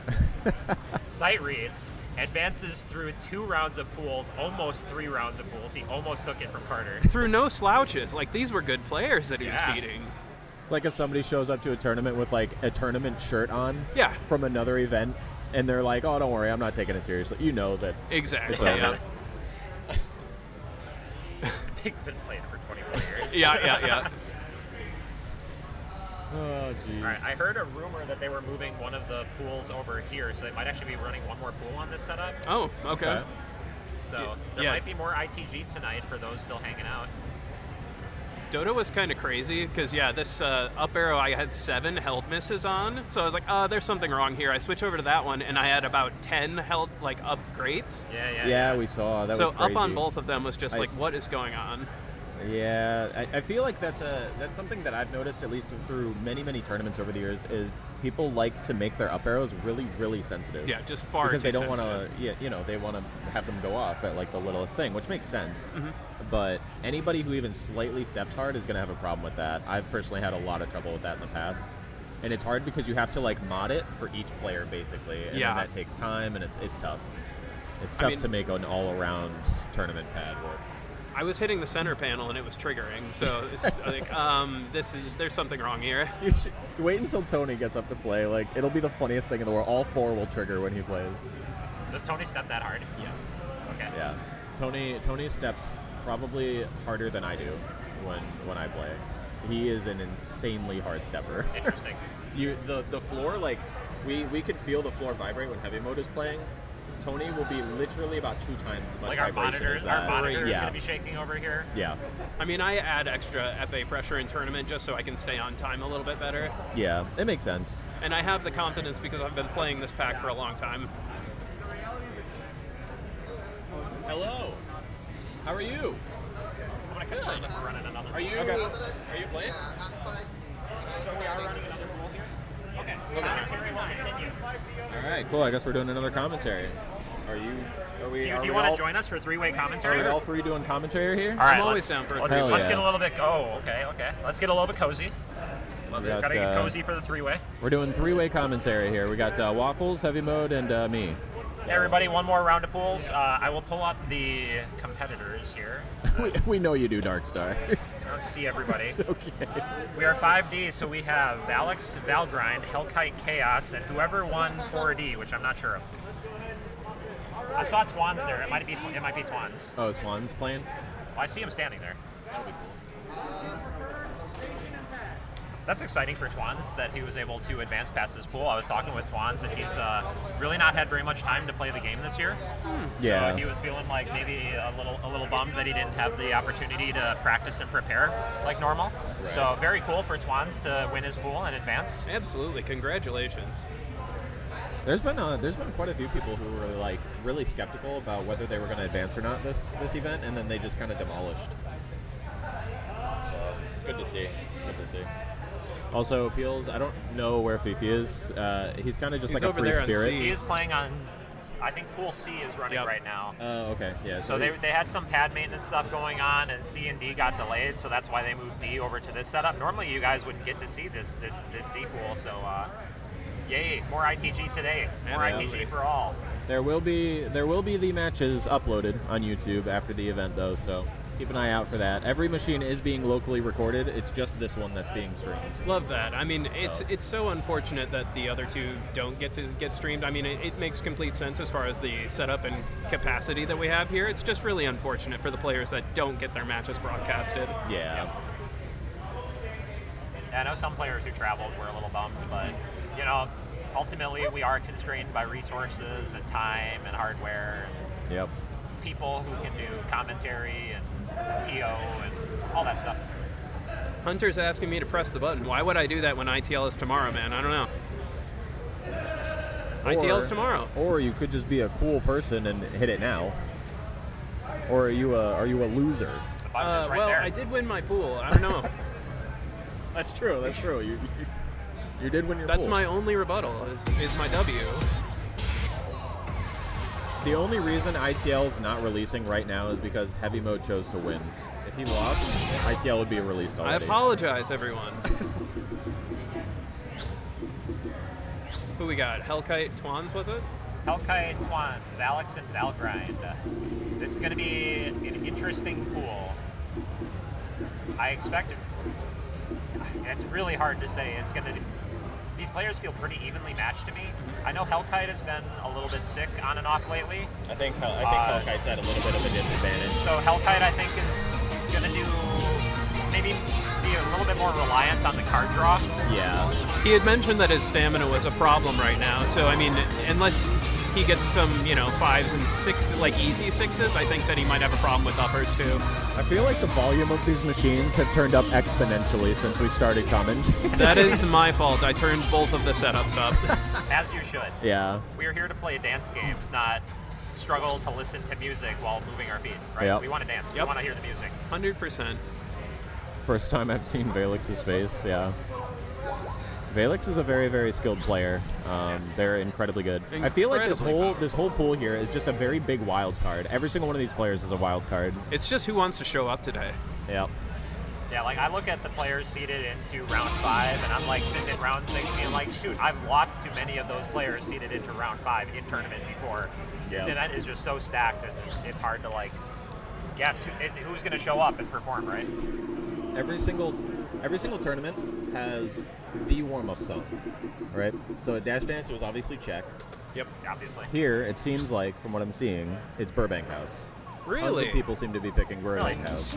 Sight reads, advances through 2 rounds of pools, almost 3 rounds of pools. He almost took it from Carter. Through no slouches. These were good players that he was beating. It's like if somebody shows up to a tournament with a tournament shirt on. Yeah. From another event, and they're like, "Oh, don't worry, I'm not taking it seriously." You know that. Exactly. It's over. Biggs been playing for 24 years. Yeah. Oh, jeez. All right, I heard a rumor that they were moving one of the pools over here, so they might actually be running one more pool on this setup. Oh, okay. So there might be more ITG tonight for those still hanging out. Dota was kind of crazy because, this up arrow I had 7 held misses on. So I was like, there's something wrong here. I switch over to that one, and I had about 10 held, upgrades. Yeah, we saw. That was crazy. So up on both of them was just what is going on? Yeah, I feel like that's something that I've noticed, at least through many tournaments over the years, is people like to make their up arrows really sensitive. Yeah, just far because too they don't want sensitive. to. They want to have them go off at the littlest thing, which makes sense. Mm-hmm. But anybody who even slightly steps hard is going to have a problem with that. I've personally had a lot of trouble with that in the past, and it's hard because you have to mod it for each player basically, and then that takes time, and it's tough. It's tough to make an all-around tournament pad work. I was hitting the center panel and it was triggering, so it's there's something wrong here. You should wait until Tony gets up to play. It'll be the funniest thing in the world. All 4 will trigger when he plays. Does Tony step that hard? Yes. Okay. Yeah. Tony steps probably harder than I do when I play. He is an insanely hard stepper. Interesting. The floor, we could feel the floor vibrate when heavy mode is playing. Tony will be literally about 2 times as much our vibration monitors, as that. our monitor is going to be shaking over here. Yeah. I mean, I add extra FA pressure in tournament just so I can stay on time a little bit better. Yeah, it makes sense. And I have the confidence because I've been playing this pack for a long time. Hello. How are you? I'm going to confirm if we're running another Are you? Okay. Are you playing? So we are running another pool here? Okay. Commentary will continue. All right, cool. I guess we're doing another commentary. Are we? Do you want to join us for 3-way commentary? Are we all 3 doing commentary here? All right, I'm always down for a let's get a little bit. Oh, okay. Let's get a little bit cozy. Got to get cozy for the 3-way. We're doing 3-way commentary here. We got Waffles, Heavy Mode, and me. Hey everybody, one more round of pools. I will pull up the competitors here. We know you do, Darkstar. Let's see everybody. It's okay. We are 5D, so we have Valix, Valgrind, Hellkite, Chaos, and whoever won 4D, which I'm not sure of. I saw Twan's there. It might be Twan's. Oh, is Twan's playing? Well, I see him standing there. That'll be cool. That's exciting for Twans that he was able to advance past his pool. I was talking with Twans, and he's really not had very much time to play the game this year. Yeah. So he was feeling like maybe a little bummed that he didn't have the opportunity to practice and prepare like normal. Right. So very cool for Twans to win his pool and advance. Absolutely, congratulations. There's been quite a few people who were really skeptical about whether they were going to advance or not this event, and then they just kind of demolished. So it's good to see. Also, Peels, I don't know where Fifi is. He's kind of just like a free spirit. He is playing on, I think Pool C is running right now. Oh, okay. Yeah. So they had some pad maintenance stuff going on, and C and D got delayed, so that's why they moved D over to this setup. Normally, you guys wouldn't get to see this D pool, so yay, more ITG today. More ITG for all. There will be the matches uploaded on YouTube after the event, though, so keep an eye out for that. Every machine is being locally recorded. It's just this one that's being streamed. Love that. I mean, it's so unfortunate that the other 2 don't get to get streamed. I mean, it makes complete sense as far as the setup and capacity that we have here. It's just really unfortunate for the players that don't get their matches broadcasted. Yeah. I know some players who traveled were a little bummed, but ultimately we are constrained by resources and time and hardware and people who can do commentary and TO and all that stuff. Hunter's asking me to press the button. Why would I do that when ITL is tomorrow, man? I don't know. ITL's tomorrow. Or you could just be a cool person and hit it now. Or are you a loser? I did win my pool. I don't know. That's true. You did win your pool. That's my only rebuttal is my W. The only reason ITL is not releasing right now is because Heavy Mode chose to win. If he lost, ITL would be released already. I apologize, everyone. Who we got? Hellkite, Twans, was it? Hellkite, Twans, Valix, and Valgrind. This is going to be an interesting pool. I expect it. It's really hard to say. It's going to. These players feel pretty evenly matched to me. I know Hellkite has been a little bit sick on and off lately. I think Hellkite's at a little bit of a disadvantage. So Hellkite, I think, is going to do maybe be a little bit more reliant on the card draw. Yeah. He had mentioned that his stamina was a problem right now, so I mean, unless he gets some, 5s and 6, like easy 6s, I think that he might have a problem with uppers too. I feel like the volume of these machines have turned up exponentially since we started commentating. That is my fault. I turned both of the setups up. As you should. Yeah. We're here to play dance games, not struggle to listen to music while moving our feet, right? Yep. We want to dance. Yep. We want to hear the music. 100%. First time I've seen Valix's face, yeah. Valix is a very, very skilled player. They're incredibly good. I feel like this whole pool here is just a very big wild card. Every single one of these players is a wild card. It's just who wants to show up today. Yep. Yeah, like I look at the players seeded into round 5, and I'm like sitting in round 6 being like, shoot, I've lost to many of those players seeded into round 5 in tournament before. This event is just so stacked, and it's hard to like guess who's going to show up and perform, right? Every single tournament has the warm-up song, right? So at Dash Dance, it was obviously Czech. Yep, obviously. Here, it seems like, from what I'm seeing, it's Burbank House. Really? Tons of people seem to be picking Burbank House.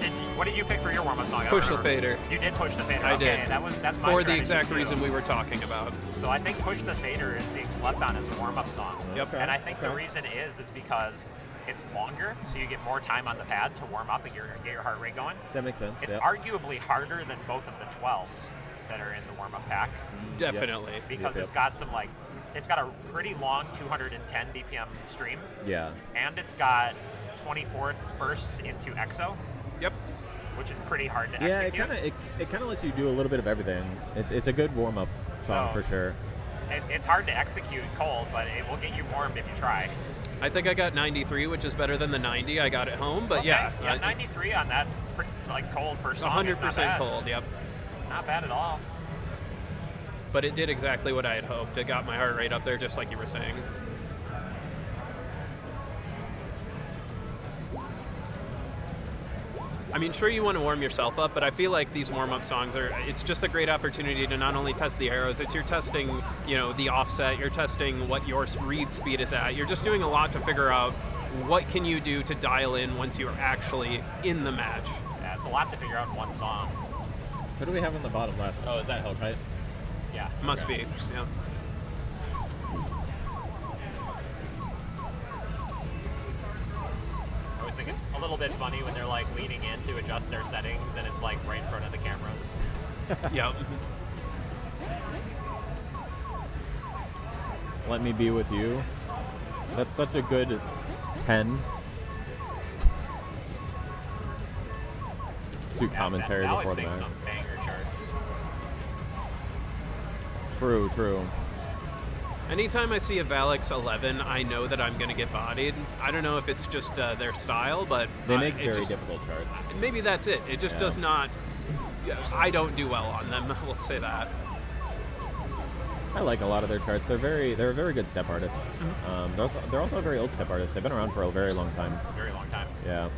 And what did you pick for your warm-up song? Push the Fader. You did Push the Fader. I Okay, did. That's my For the strategy, exact too. reason we were talking about. So I think Push the Fader is being slept on as a warm-up song. Yep. And I think the reason is because it's longer, so you get more time on the pad to warm up and get your heart rate going. That makes sense. It's yep. arguably harder than both of the 12s that are in the warm-up pack. Definitely. Yep. Because Yep. it's got some it's got a pretty long 210 BPM stream. Yeah. And it's got 24th bursts into EXO. Yep. Which is pretty hard to Yeah, execute. it kind of lets you do a little bit of everything. It's a good warm-up song So, for sure. It's hard to execute cold, but it will get you warmed if you try. I think I got 93, which is better than the 90 I got at home, but Okay, yeah. 93 on that cold first song is not 100% bad. cold, yep. Not bad at all. But it did exactly what I had hoped. It got my heart rate up there, just like you were saying. I mean, sure, you want to warm yourself up, but I feel like these warm-up songs it's just a great opportunity to not only test the arrows, you're testing, the offset, you're testing what your read speed is at. You're just doing a lot to figure out what can you do to dial in once you're actually in the match. Yeah, it's a lot to figure out in one song. What do we have on the bottom left? Oh, is that Hellkite? Yeah. Must be, yeah. I always think it's a little bit funny when they're leaning in to adjust their settings and it's right in front of the cameras. Yep. Let Me Be With You. That's such a good 10. Let's do commentary Alex before the makes match. some banger charts. True. Anytime I see a Valix 11, I know that I'm going to get bodied. I don't know if it's just their style, but They make it very just- difficult charts. Maybe that's it. It just does not. I don't do well on them. We'll say that. I like a lot of their charts. They're a very good step artists. They're also a very old step artists. They've been around for a very long time. Very long time. Yeah.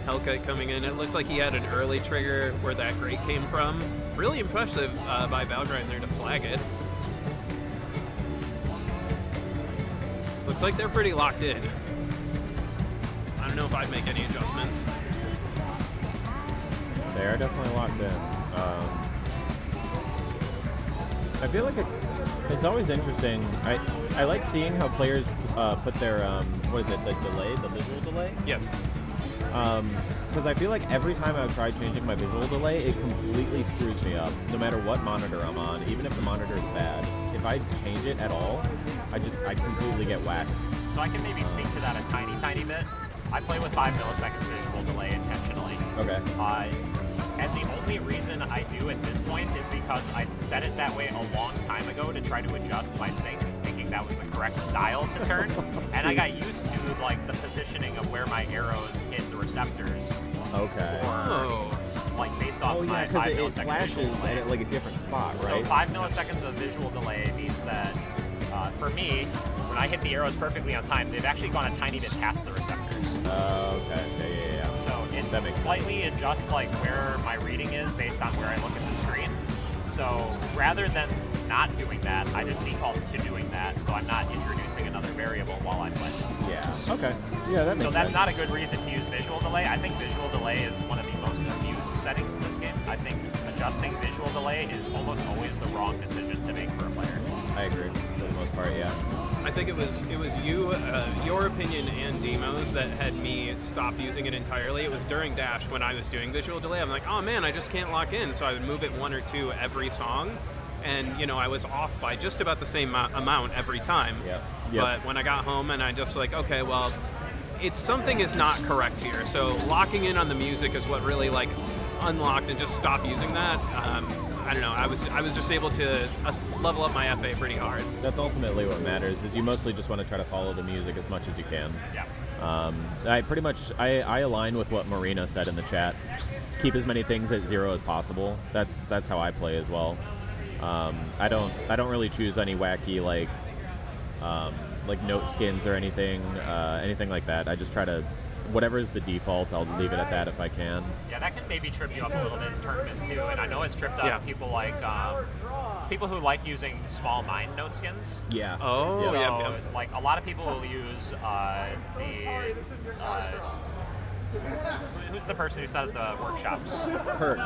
Hellkite coming in. It looked like he had an early trigger where that grate came from. Really impressive by Valgrind there to flag it. Looks like they're pretty locked in. I don't know if I'd make any adjustments. They are definitely locked in. I feel like it's always interesting. I like seeing how players put their the visual delay. Yes. Because I feel like every time I've tried changing my visual delay, it completely screws me up. No matter what monitor I'm on, even if the monitor is bad, if I change it at all, I completely get whacked. So I can maybe speak to that a tiny bit. I play with 5 milliseconds visual delay intentionally. Okay. And the only reason I do at this point is because I set it that way a long time ago to try to adjust my sync, thinking that was the correct dial to turn. And I got used to the positioning of where my arrows hit the receptors. Okay. Or based off my 5 because it millisecond flashes visual delay. at a different spot, right? So 5 milliseconds of visual delay means that for me, when I hit the arrows perfectly on time, they've actually gone a tiny bit past the receptors. Okay. Yeah. So it slightly adjusts where my reading is based on where I look at the screen. So rather than not doing that. I just default to doing that, so I'm not introducing another variable while I'm playing. Yeah. Okay. Yeah, that makes So that's sense. not a good reason to use visual delay. I think visual delay is one of the most abused settings in this game. I think adjusting visual delay is almost always the wrong decision to make for a player. I agree for the most part. Yeah. I think it was you, your opinion and Demo's that had me stop using it entirely. It was during Dash when I was doing visual delay. I'm like, oh man, I just can't lock in. So I would move it 1 or 2 every song, and I was off by just about the same amount every time. Yep. But when I got home and I just like, okay, well, something is not correct here. So locking in on the music is what really like unlocked and just stopped using that. I don't know. I was just able to level up my FA pretty hard. That's ultimately what matters. Is you mostly just want to try to follow the music as much as you can. Yeah. I pretty much I align with what Marina said in the chat. Keep as many things at 0 as possible. That's how I play as well. I don't really choose any wacky like note skins or anything like that. I just try to, whatever is the default, I'll leave it at that if I can. Yeah, that can maybe trip you up a little bit in tournament too, and I know it's tripped up people like people who like using small mind note skins. Yeah. Oh, so, yeah. like a lot of people will use who's the person who set up the workshops? Herc.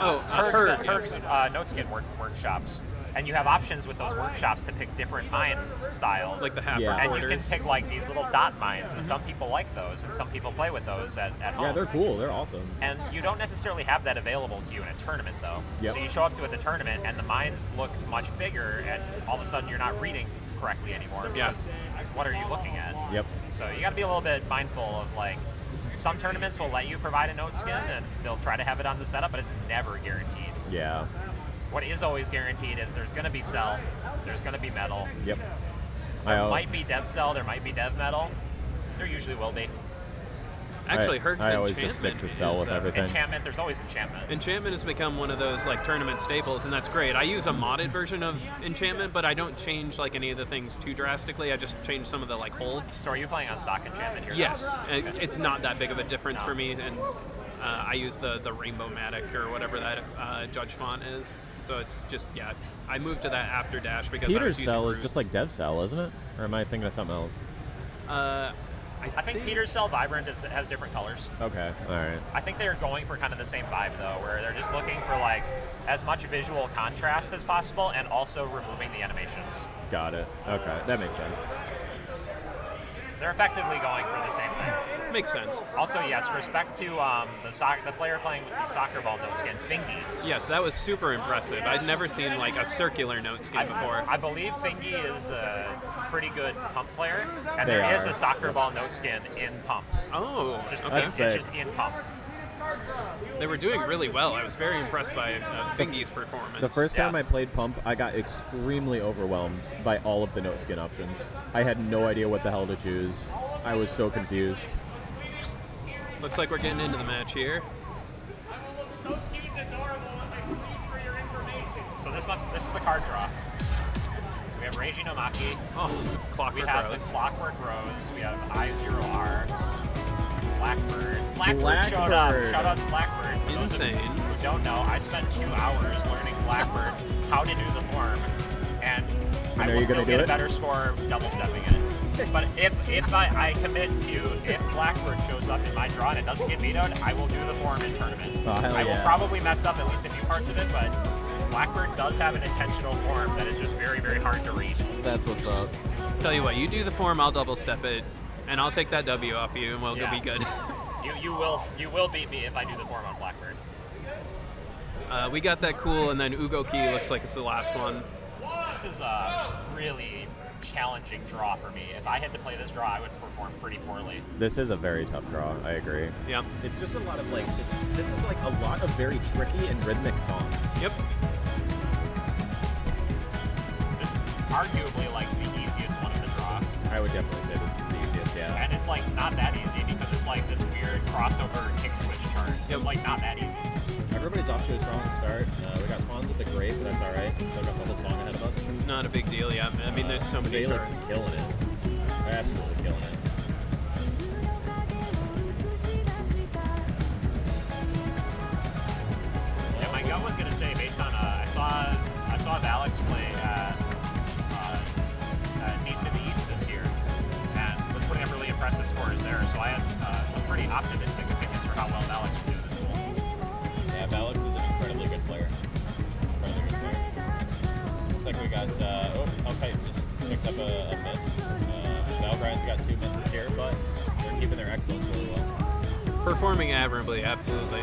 Herc's note skin workshops. And you have options with those workshops to pick different mine styles. Like the half And you can pick like these little dot mines, and some people like those, and some people play with those at home. Yeah, they're cool. They're awesome. And you don't necessarily have that available to you in a tournament, though. Yep. So you show up to the tournament, and the mines look much bigger, and all of a sudden you're not reading correctly anymore. Because what are you looking at? Yep. So you got to be a little bit mindful of like, some tournaments will let you provide a note skin, and they'll try to have it on the setup, but it's never guaranteed. Yeah. What is always guaranteed is there's going to be cell, there's going to be metal. Yep. There might be dev cell, there might be dev metal. There usually will be. Actually, Herc's I always enchantment just stick to cell with everything. Enchantment, there's always enchantment. Enchantment has become one of those like tournament staples, and that's great. I use a modded version of enchantment, but I don't change like any of the things too drastically. I just change some of the like holds. So are you playing on stock enchantment here? Yes, it's not that big of a difference for me, and I use the Rainbow Matic or whatever that judge font is. So it's just, I moved to that after Dash because Peter's I was cell is using just like dev cell, isn't it? Or am I thinking of something else? I think Peter's Cell Vibrant has different colors. Okay, all right. I think they're going for kind of the same vibe though, where they're just looking for like as much visual contrast as possible and also removing the animations. Got it. Okay, that makes sense. They're effectively going for the same thing. Makes sense. Also, yes, respect to the player playing with the soccer ball note skin, Fingy. Yes, that was super impressive. I'd never seen like a circular note skin before. I believe Fingy is a pretty good pump player, and They there is are. a soccer ball note skin in pump. Oh, just, okay. It's just in pump. They were doing really well. I was very impressed by Fingy's performance. The first time I played Pump, I got extremely overwhelmed by all of the note skin options. I had no idea what the hell to choose. I was so confused. Looks like we're getting into the match here. So this is the card draw. We have Reiji no Maki. Oh, Clockwork We have Rose. the Clockwork Rose. We have I0R. Blackbird. Blackbird showed up. Shout out to Blackbird. For those of you who don't know, I spent 2 hours learning Blackbird, how to do the form, and I are will you still gonna do get a it? better score double stepping in it. But if I commit to, if Blackbird shows up in my draw and it doesn't get vetoed, I will do the form in tournament. Oh, hell I will yeah. probably mess up at least a few parts of it, but Blackbird does have an intentional form that is just very, very hard to read. That's what's up. Tell you what, you do the form, I'll double step it, and I'll take that W off you, and we'll Yeah. be good. You will beat me if I do the form on Blackbird. We got that cool, and then Ugo Key looks like it's the last one. This is a really challenging draw for me. If I had to play this draw, I would perform pretty poorly. This is a very tough draw. I agree. Yep. It's just a lot of like. This is like a lot of very tricky and rhythmic songs. Yep. This is arguably like the easiest one in the draw. I would definitely say this is the easiest. Yeah. And it's like not that easy because it's like this weird crossover kick switch turn. It's like not that easy. Everybody's off to a strong start. We got Pawns with the Great, but that's all right. Still got the whole song ahead of us. Not a big deal, yeah. I mean, there's so many Valix turns. is killing it. They're absolutely killing it. Yeah, my gut was gonna say based on I saw Valix play Performing admirably, absolutely.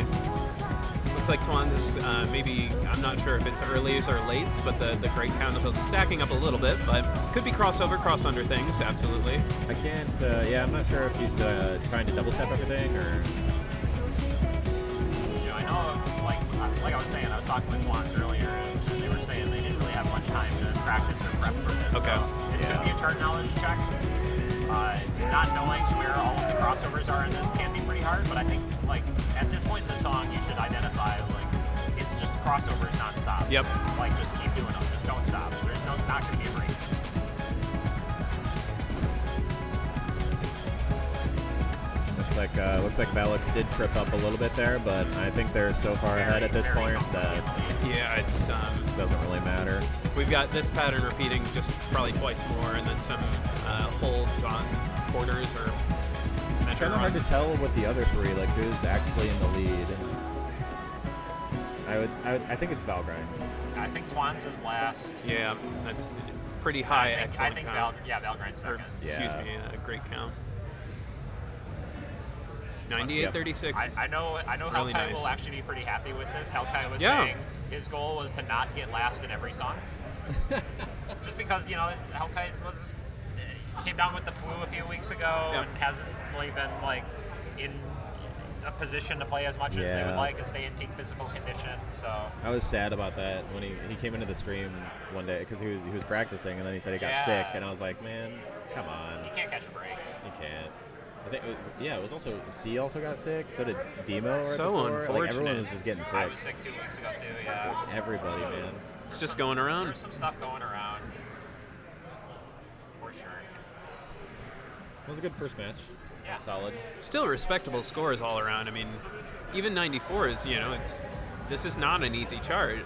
Looks like Twan is maybe, I'm not sure if it's earlies or lates, but the great count is stacking up a little bit, but could be crossover, cross-under things, absolutely. I can't, yeah, I'm not sure if he's trying to double step everything or... I know, like I was saying, I was talking with Twans earlier, and they were saying they didn't really have much time to practice or prep for this. Okay. So this could be a chart knowledge check. Not knowing where all of the crossovers are in this can be pretty hard, but I think, like, at this point in the song, you should identify, like, it's just crossovers nonstop. Yep. Like, just keep doing them. Just don't stop. There's not going to be a break. Looks like Valix did trip up a little bit there, but I think they're so far ahead at this point that it's doesn't really matter. We've got this pattern repeating just probably twice more, and then some holds on quarters or measure. It's kind of hard to tell with the other three, like who's actually in the lead. I think it's Valgrind. I think Twans is last. Yeah, that's pretty high. I think Valgrind's second. Excuse me, a great count. 98-36. I know really Hellkite nice. will actually be pretty happy with this. Hellkite was saying his goal was to not get last in every song. Just because, Hellkite came down with the flu a few weeks ago and hasn't really been like in a position to play as much as they would like and stay in peak physical condition. So I was sad about that when he came into the stream one day because he was practicing and then he said he got sick and I was like, man, come on. He can't catch a break. He can't. I think it was also C also got sick. So did Demo. Right so before. Unfortunate. Like everyone was just getting sick. I was sick 2 weeks ago too. Yeah. Everybody, man. It's just going around. There's some stuff going around. For sure. It was a good first match. Yeah. Solid. Still respectable scores all around. I mean, even 94 is, this is not an easy chart.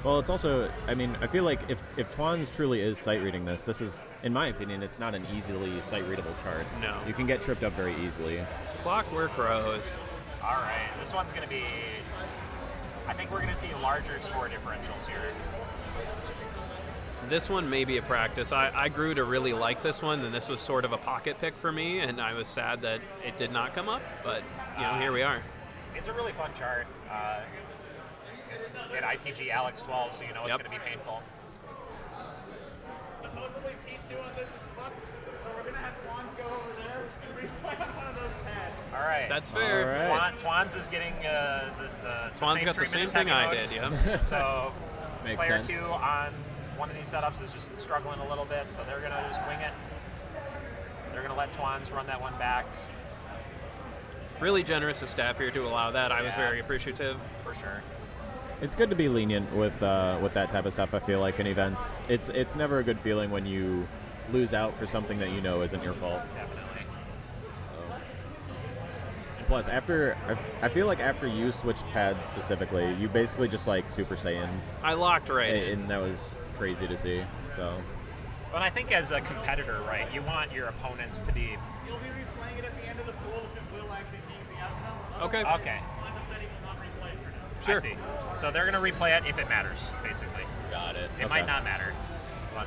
Well, it's also, I mean, I feel like if Twans truly is sight reading this is, in my opinion, it's not an easily sight readable chart. No. You can get tripped up very easily. Clockwork Rose. All right, this one's going to be, I think we're going to see larger score differentials here. This one may be a practice. I grew to really like this one, and this was sort of a pocket pick for me, and I was sad that it did not come up, but, here we are. It's a really fun chart. At ITG Alex 12, so you know it's going to be painful. Supposedly P2 on this is fucked, so we're going to have Twans go over there, which can replay on one of those pads. All right. That's fair. All right. Twans is getting the Twans same got the same thing I did, yeah. So Makes player sense. 2 on one of these setups is just struggling a little bit, so they're going to just wing it. They're going to let Twans run that one back. Really generous of staff here to allow that. I was very appreciative. For sure. It's good to be lenient with that type of stuff. I feel like in events, it's never a good feeling when you lose out for something that you know isn't your fault. Definitely. So. And plus, I feel like after you switched pads specifically, you basically just like Super Saiyans. I locked right in. And that was crazy to see. So. But I think as a competitor, right, you want your opponents to be. You'll be replaying it at the end of the pool if it will actually change the outcome. Okay. Okay. Wanda said he will not replay for now. Sure. I see. So they're going to replay it if it matters, basically. Got it. It might not matter. But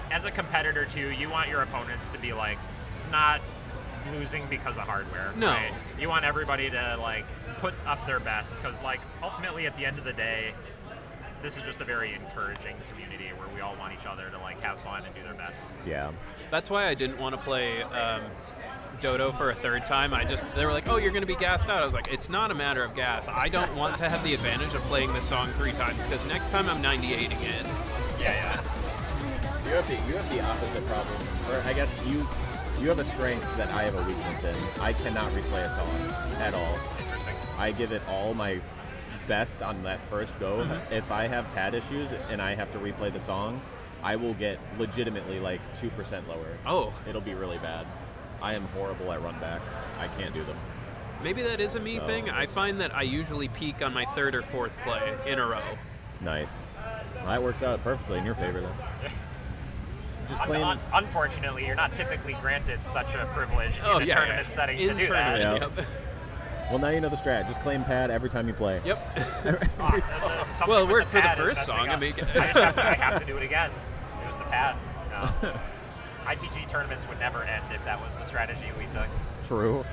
as a competitor, too, you want your opponents to be, like, not losing because of hardware. No. Right? You want everybody to, like, put up their best. Because, like, ultimately, at the end of the day, this is just a very encouraging community where we all want each other to, like, have fun and do their best. Yeah. That's why I didn't want to play Dodo for a third time. They were like, oh, you're going to be gassed out. I was like, it's not a matter of gas. I don't want to have the advantage of playing this song 3 times because next time I'm 98ing it. Yeah. You have the opposite problem. Or I guess you have a strength that I have a weakness in. I cannot replay a song at all. Interesting. I give it all my best on that first go. Mm-hmm. If I have pad issues and I have to replay the song, I will get legitimately like 2% lower. Oh. It'll be really bad. I am horrible at runbacks. I can't do them. Maybe that is a me thing. I find that I usually peak on my 3rd or 4th play in a row. Nice. Well, that works out perfectly in your favor then. Just claim. Unfortunately, you're not typically granted such a privilege in a tournament setting to do that. Yep. Well, now you know the strat. Just claim pad every time you play. Yep. Every song. Well, it worked for the first song. I have to do it again. It was the pad. No. ITG tournaments would never end if that was the strategy we took. True.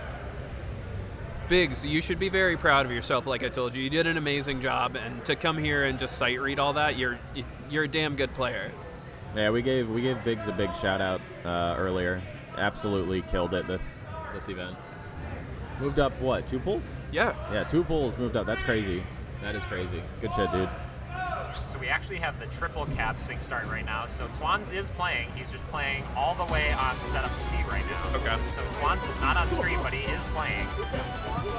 Biggs, you should be very proud of yourself. Like I told you did an amazing job, and to come here and just sight read all that, you're a damn good player. Yeah, we gave Biggs a big shout out earlier. Absolutely killed it this event. Moved up what, 2 pools? Yeah. Yeah, 2 pools moved up. That's crazy. That is crazy. Good shit, dude. So we actually have the triple cab sync starting right now. So Twans is playing. He's just playing all the way on setup C right now. Okay. So Twans is not on screen, but he is playing.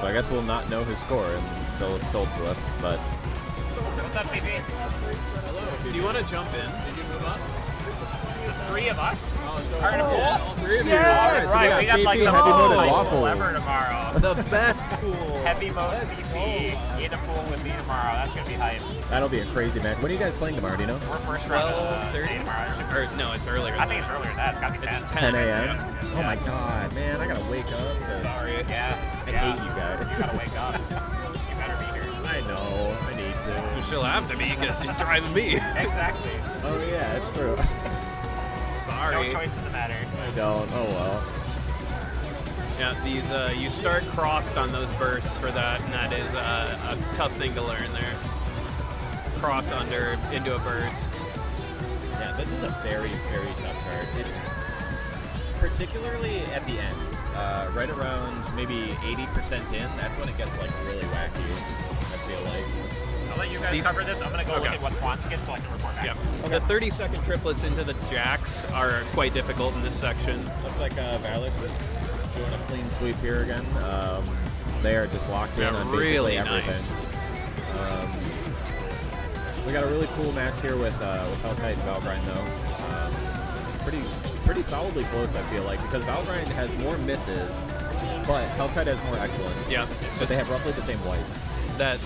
So I guess we'll not know his score until it's told to us, but... What's up, PP? Do you want to jump in? Did you move up? The 3 of us are in a pool. All 3 of you. Yeah, so right. We got like the heavy most mode pool waffle. ever tomorrow. The best pool. Heavy mode PP in a pool with me tomorrow. That's gonna be hype. That'll be a crazy match. When are you guys playing tomorrow, do you know? We're first round of 12:30 tomorrow. Or no, it's earlier. I think it's earlier than that. It's gotta be 10. It's 10 a.m.? Yeah. Oh my god, man, I gotta wake up. Sorry. Yeah. I hate you guys. You gotta wake up. You better be here. I know, I need to. She'll have to be because she's driving me. Exactly. Oh yeah, that's true. Sorry. No choice in the matter. I don't, oh well. Yeah, these you start crossed on those bursts for that, and that is a tough thing to learn there. Cross under into a burst. Yeah, this is a very, very tough chart. It's particularly at the end, right around maybe 80% in. That's when it gets like really wacky. I feel like. I'll let you guys cover this. I'm gonna go look at what Twans gets so I can report back. Yeah. The 30-second triplets into the jacks are quite difficult in this section. Looks like Valix is doing a clean sweep here again. They are just locked in on really basically everything. We got a really cool match here with Hellkite and Valgrind though. Pretty solidly close, I feel like, because Valgrind has more misses, but Hellkite has more excellence. Yeah, but they have roughly the same whites. That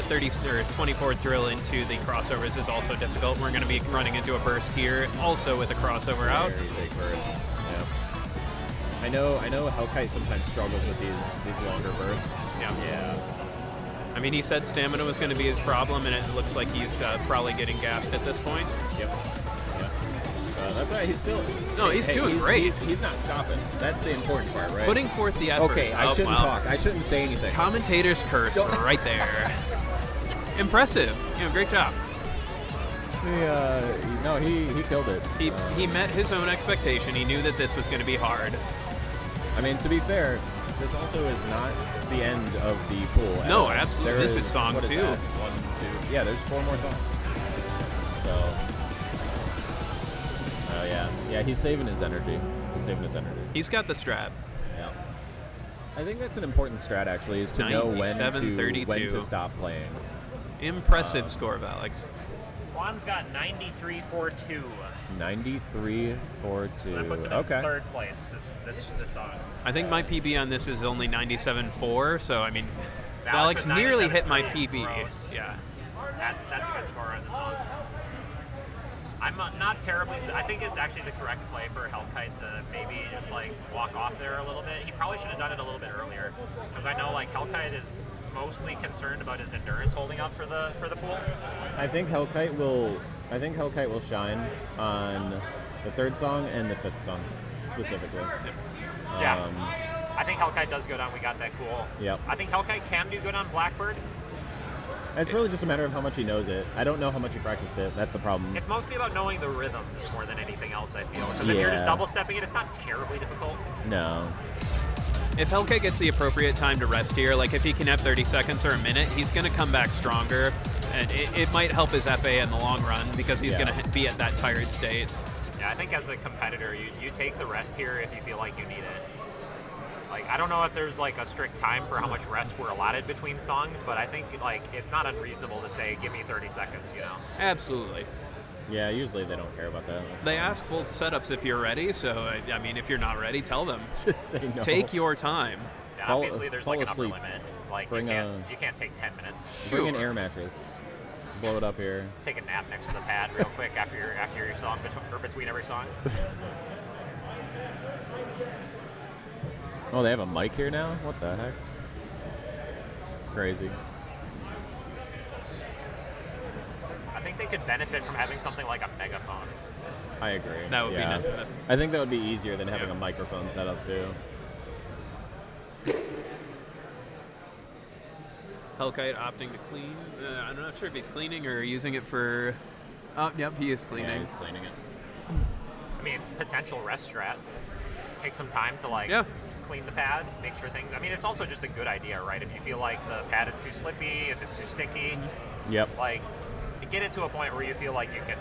30 or 24th drill into the crossovers is also difficult. We're going to be running into a burst here, also with a crossover out. Very big burst. Yeah. I know Hellkite sometimes struggles with these longer bursts. Yeah. I mean, he said stamina was going to be his problem, and it looks like he's probably getting gassed at this point. Yep. That's right. He's still. No, he's doing great. He's not stopping. That's the important part, right? Putting forth the effort. Okay, I shouldn't talk. I shouldn't say anything. Commentator's curse right there. Impressive. Great job. He killed it. He met his own expectation. He knew that this was going to be hard. I mean, to be fair, this also is not the end of the pool. No, absolutely. This is song 2. 1, 2. Yeah, there's 4 more songs. So. Yeah, he's saving his energy. He's got the strat. Yeah. I think that's an important strat, actually, is to know when to stop playing. Impressive score, Valix. Juan's got 93.42. 93.42. So that puts him in 3rd place, this song. I think my PB on this is only 97.4, so, I mean, Valix nearly hit my PB. Gross. Yeah. That's a good score on the song. I'm not terribly. I think it's actually the correct play for Hellkite to maybe just like walk off there a little bit. He probably should have done it a little bit earlier, because I know like Hellkite is mostly concerned about his endurance holding up for the pool. I think Hellkite will shine on the 3rd song and the 5th song specifically. Yeah. I think Hellkite does good on We Got That Cool. Yep. I think Hellkite can do good on Blackbird. It's really just a matter of how much he knows it. I don't know how much he practiced it. That's the problem. It's mostly about knowing the rhythms more than anything else, I feel. Because if you're just double stepping it, it's not terribly difficult. No. If Hellkite gets the appropriate time to rest here, like if he can have 30 seconds or a minute, he's going to come back stronger. And it might help his FA in the long run because he's going to be at that tired state. Yeah, I think as a competitor, you take the rest here if you feel like you need it. Like, I don't know if there's like a strict time for how much rest we're allotted between songs, but I think like it's not unreasonable to say, give me 30 seconds, Absolutely. Yeah, usually they don't care about that. They ask both setups if you're ready, so I mean, if you're not ready, tell them. Just say no. Take your time. Yeah, obviously there's like an upper limit. Like you can't take 10 minutes. Bring an air mattress. Blow it up here. Take a nap next to the pad real quick after your song or between every song. Oh, they have a mic here now? What the heck? Crazy. I think they could benefit from having something like a megaphone. I agree. That would be nice. I think that would be easier than having a microphone set up too. Hellkite opting to clean. I'm not sure if he's cleaning or using it for... Oh, yep, he is cleaning. Yeah, he's cleaning it. I mean, potential rest strat. Take some time to like clean the pad, make sure things. I mean, it's also just a good idea, right? If you feel like the pad is too slippy, if it's too sticky, Yep. like get it to a point where you feel like you can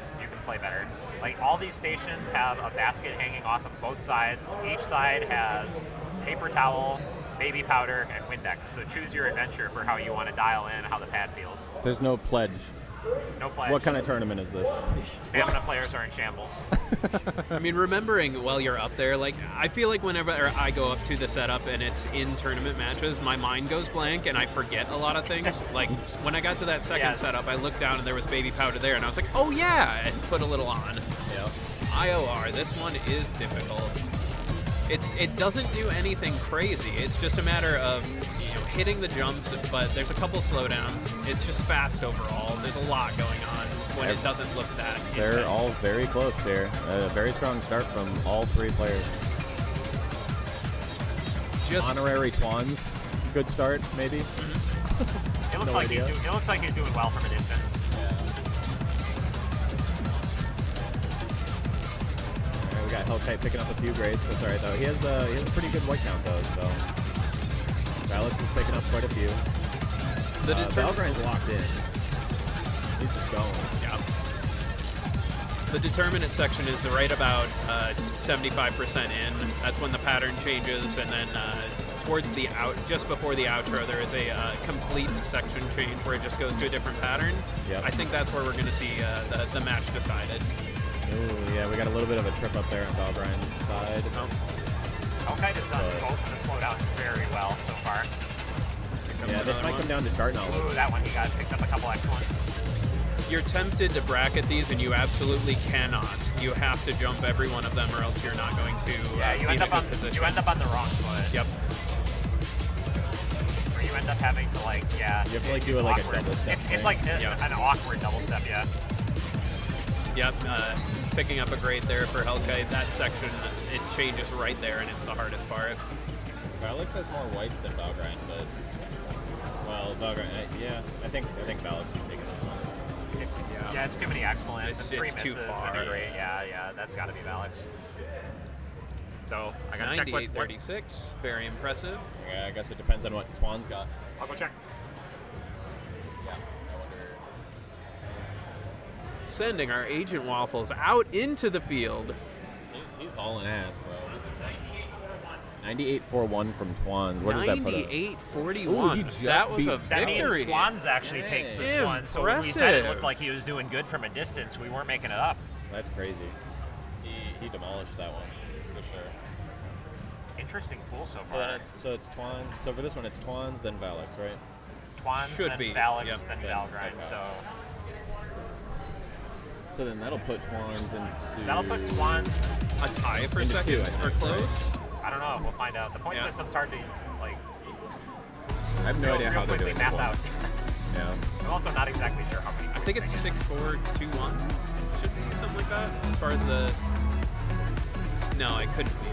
play better. Like all these stations have a basket hanging off of both sides. Each side has paper towel, baby powder, and Windex. So choose your adventure for how you want to dial in how the pad feels. There's no pledge. No pledge. What kind of tournament is this? Stamina players are in shambles. I mean, remembering while you're up there, like, I feel like whenever I go up to the setup and it's in tournament matches, my mind goes blank and I forget a lot of things. Like, when I got to that second setup, I looked down and there was baby powder there, and I was like, oh yeah, and put a little on. Yeah. IOR, this one is difficult. It doesn't do anything crazy. It's just a matter of hitting the jumps, but there's a couple slowdowns. It's just fast overall. There's a lot going on when it doesn't look that They're intense. all very close here. A very strong start from all three players. Just honorary Twans, good start maybe. It looks like it looks like he's doing well from a distance. Alright, we got Hellkite picking up a few grades. That's alright though. He has a pretty good white count though, so Alex is picking up quite a few. Valgrind's locked in. He's just going. Yeah. The determinant section is right about 75% in. That's when the pattern changes, and then towards the just before the outro, there is a complete section change where it just goes to a different pattern. Yep. I think that's where we're going to see the match decided. Ooh, yeah, we got a little bit of a trip up there on Valgrind's side. Hellkite has done both the slowdowns very well so far. Yeah, this might come down to start knowledge. Ooh, that one he got picked up a couple excellents. You're tempted to bracket these, and you absolutely cannot. You have to jump every one of them, or else you're not going to. Yeah, you end up on the wrong foot. Yep. Or you end up having to You have to do like awkward. a double step. It's like an awkward double step, yeah. Yep. Picking up a grade there for Hellkite. That section, it changes right there, and it's the hardest part. Valix has more whites than Valgrind, but Valgrind, I think Valix is taking this one. It's too many excellents and three it's misses too far. and a great. Yeah, that's got to be Valix. So I got to check what 98-36, very impressive. Yeah, I guess it depends on what Twan's got. I'll go check. Yeah, I wonder. Sending our Agent Waffles out into the field. He's hauling ass, bro. 98-41 from Twans. Where does that put him? 98-41. Ooh, he just that was a That victory. means Twans actually takes this one. So when we said it Impressive. looked like he was doing good from a distance, we weren't making it up. That's crazy. He demolished that one for sure. Interesting pool so So far. then it's Twans. So for this one, it's Twans then Valix, right? Twans, Should then be. Valix, Yep. then Then Valgrind. okay. So then that'll put Twans into. That'll put Twans a tie for into second two, I think, or close. I don't know. We'll find out. The point Yeah. system's hard to like. I have no idea how they're quickly doing math this out. one. Yeah. I'm also not exactly sure how many. I think it's 6-4-2-1. Should be something like that. As far as the. No, it couldn't be.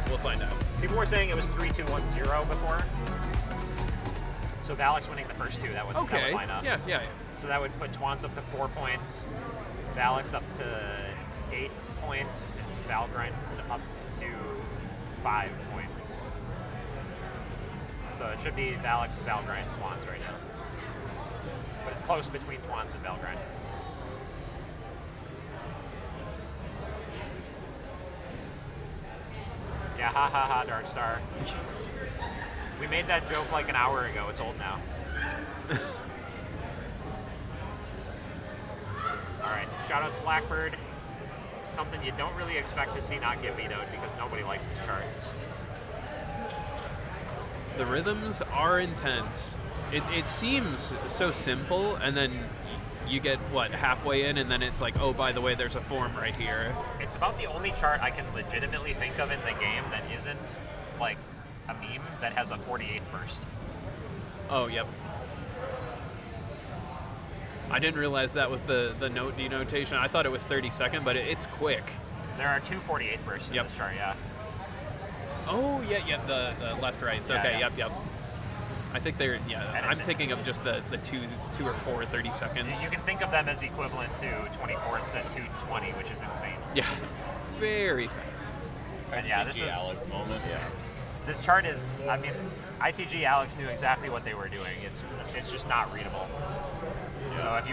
We'll find out. People were saying it was 3-2-1-0 before. So Valix winning the first two, that would line up. Yeah. So that would put Twans up to 4 points, Valix up to 8 points, and Valgrind up to 5 points. So it should be Valix, Valgrind, Twans right now. But it's close between Twans and Valgrind. Yeah, ha, Dark Star. We made that joke like an hour ago. It's old now. Alright, shoutouts Blackbird. Something you don't really expect to see not get vetoed because nobody likes this chart. The rhythms are intense. It seems so simple, and then you get, halfway in, and then it's like, oh, by the way, there's a form right here. It's about the only chart I can legitimately think of in the game that isn't, like, a meme that has a 48th burst. Oh, yep. I didn't realize that was the note denotation. I thought it was 30-second, but it's quick. There are two 48th bursts in this chart, yeah. Oh, yeah, the left-rights. Yeah, Okay, yeah. yep. I think they're, I'm thinking of just the two or four 30 seconds. You can think of them as equivalent to 24ths at 220, which is insane. Yeah, very fast. And yeah, this is Alex moment. Yeah. This chart is, I mean, ITG Alex knew exactly what they were doing. It's just not readable. Yeah. So if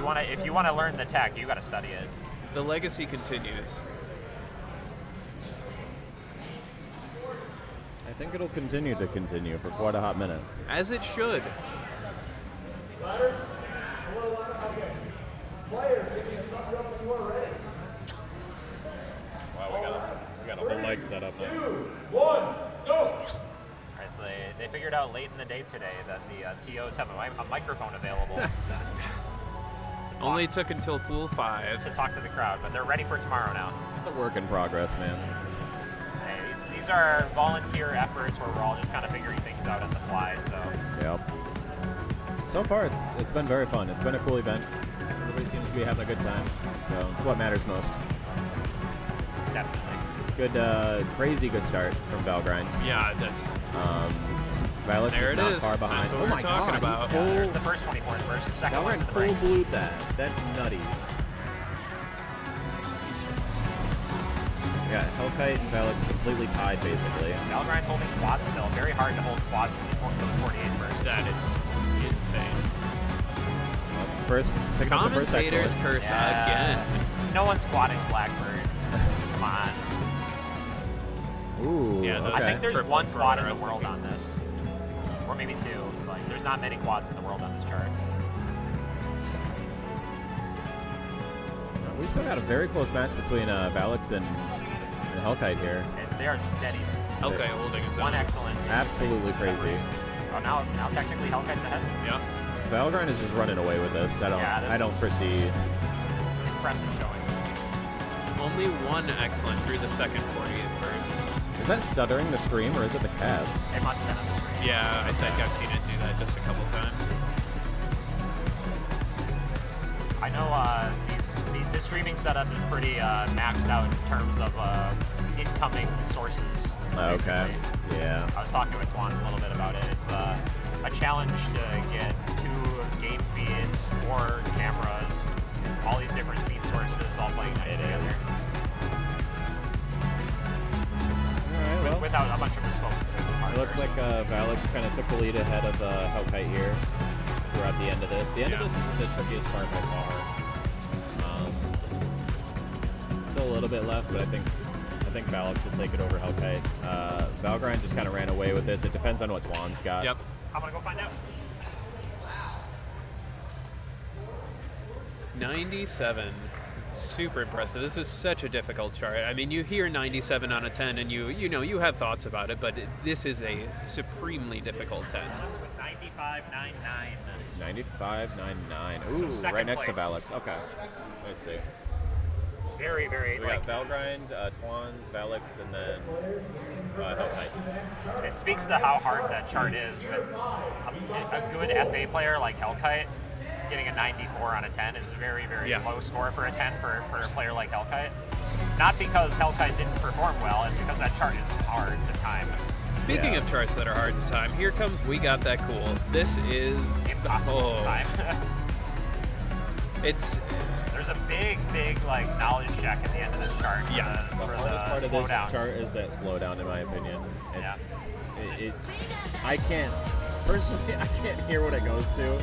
you want to learn the tech, you got to study it. The legacy continues. I think it'll continue for quite a hot minute. As it should. Wow, we got a whole mic set up there. 2, 1, go! All right, so they figured out late in the day today that the TOs have a microphone available. Only took until pool 5 to talk to the crowd, but they're ready for tomorrow now. It's a work in progress, man. Hey, these are volunteer efforts where we're all just kind of figuring things out on the fly. So. Yep. So far, it's been very fun. It's been a cool event. Everybody seems to be having a good time, so it's what matters most. Definitely. Good, crazy good start from Valgrind. Yeah, that's. Valix there is it not is. far behind. That's what oh we're my talking god! about. Yeah, there's the first 24th verse. The second one's Valgrind the break. full blued that. That's nutty. Yeah, Hellkite and Valix completely tied basically. Valgrind holding quad still. Very hard to hold quad with those 48 verses. That is insane. First, picking up the first Commentator's excellent. curse again. No one's squatting Blackbird. Come on. Ooh, Yeah, okay. I think there's one quad in I the was world thinking. on this. Or maybe two. Like, there's not many quads in the world on this chart. We still got a very close match between Valix and Hellkite here. And they are dead even. Okay, holding his One own. excellent. Absolutely crazy. Oh, now technically Hellkite's ahead. Yeah. Valgrind is just running away with this. I don't foresee. Impressive showing. Only one excellent through the second 48 first. Is that stuttering the stream or is it the cats? It must have been on the screen. Yeah, I think I've seen it do that just a couple times. I know the streaming setup is pretty maxed out in terms of incoming sources. Okay. Basically. Yeah. I was talking with Twans a little bit about it. It's a challenge to get 2 game feeds, 4 cameras, all these different scene sources all playing nice together. Alright, well. Without a bunch of bespoke It looks like Valix kind of took the lead ahead of Hellkite here. We're at the end of this. The end of this is the trickiest part by far. Still a little bit left, but I think Valix will take it over Hellkite. Valgrind just kind of ran away with this. It depends on what Twan's got. Yep. I'm gonna go find out. 97. Super impressive. This is such a difficult chart. I mean, you hear 97 on a 10 and you have thoughts about it, but this is a supremely difficult 10. 95.99. 95.99. Ooh, So right next place. to Valix. Okay. I see. Very, very So we got Valgrind, Twans, Valix, and then Hellkite. It speaks to how hard that chart is with a good FA player like Hellkite. Getting a 94 on a 10 is a very, very low score for a 10 for a player like Hellkite. Not because Hellkite didn't perform well, it's because that chart is hard to time. Speaking of charts that are hard to time, here comes We Got That Cool. This is impossible to time. There's a big like knowledge check at the end of this chart. Yeah, for the hardest part of this slowdowns. chart is that slowdown, in my opinion. I can't personally. I can't hear what it goes to.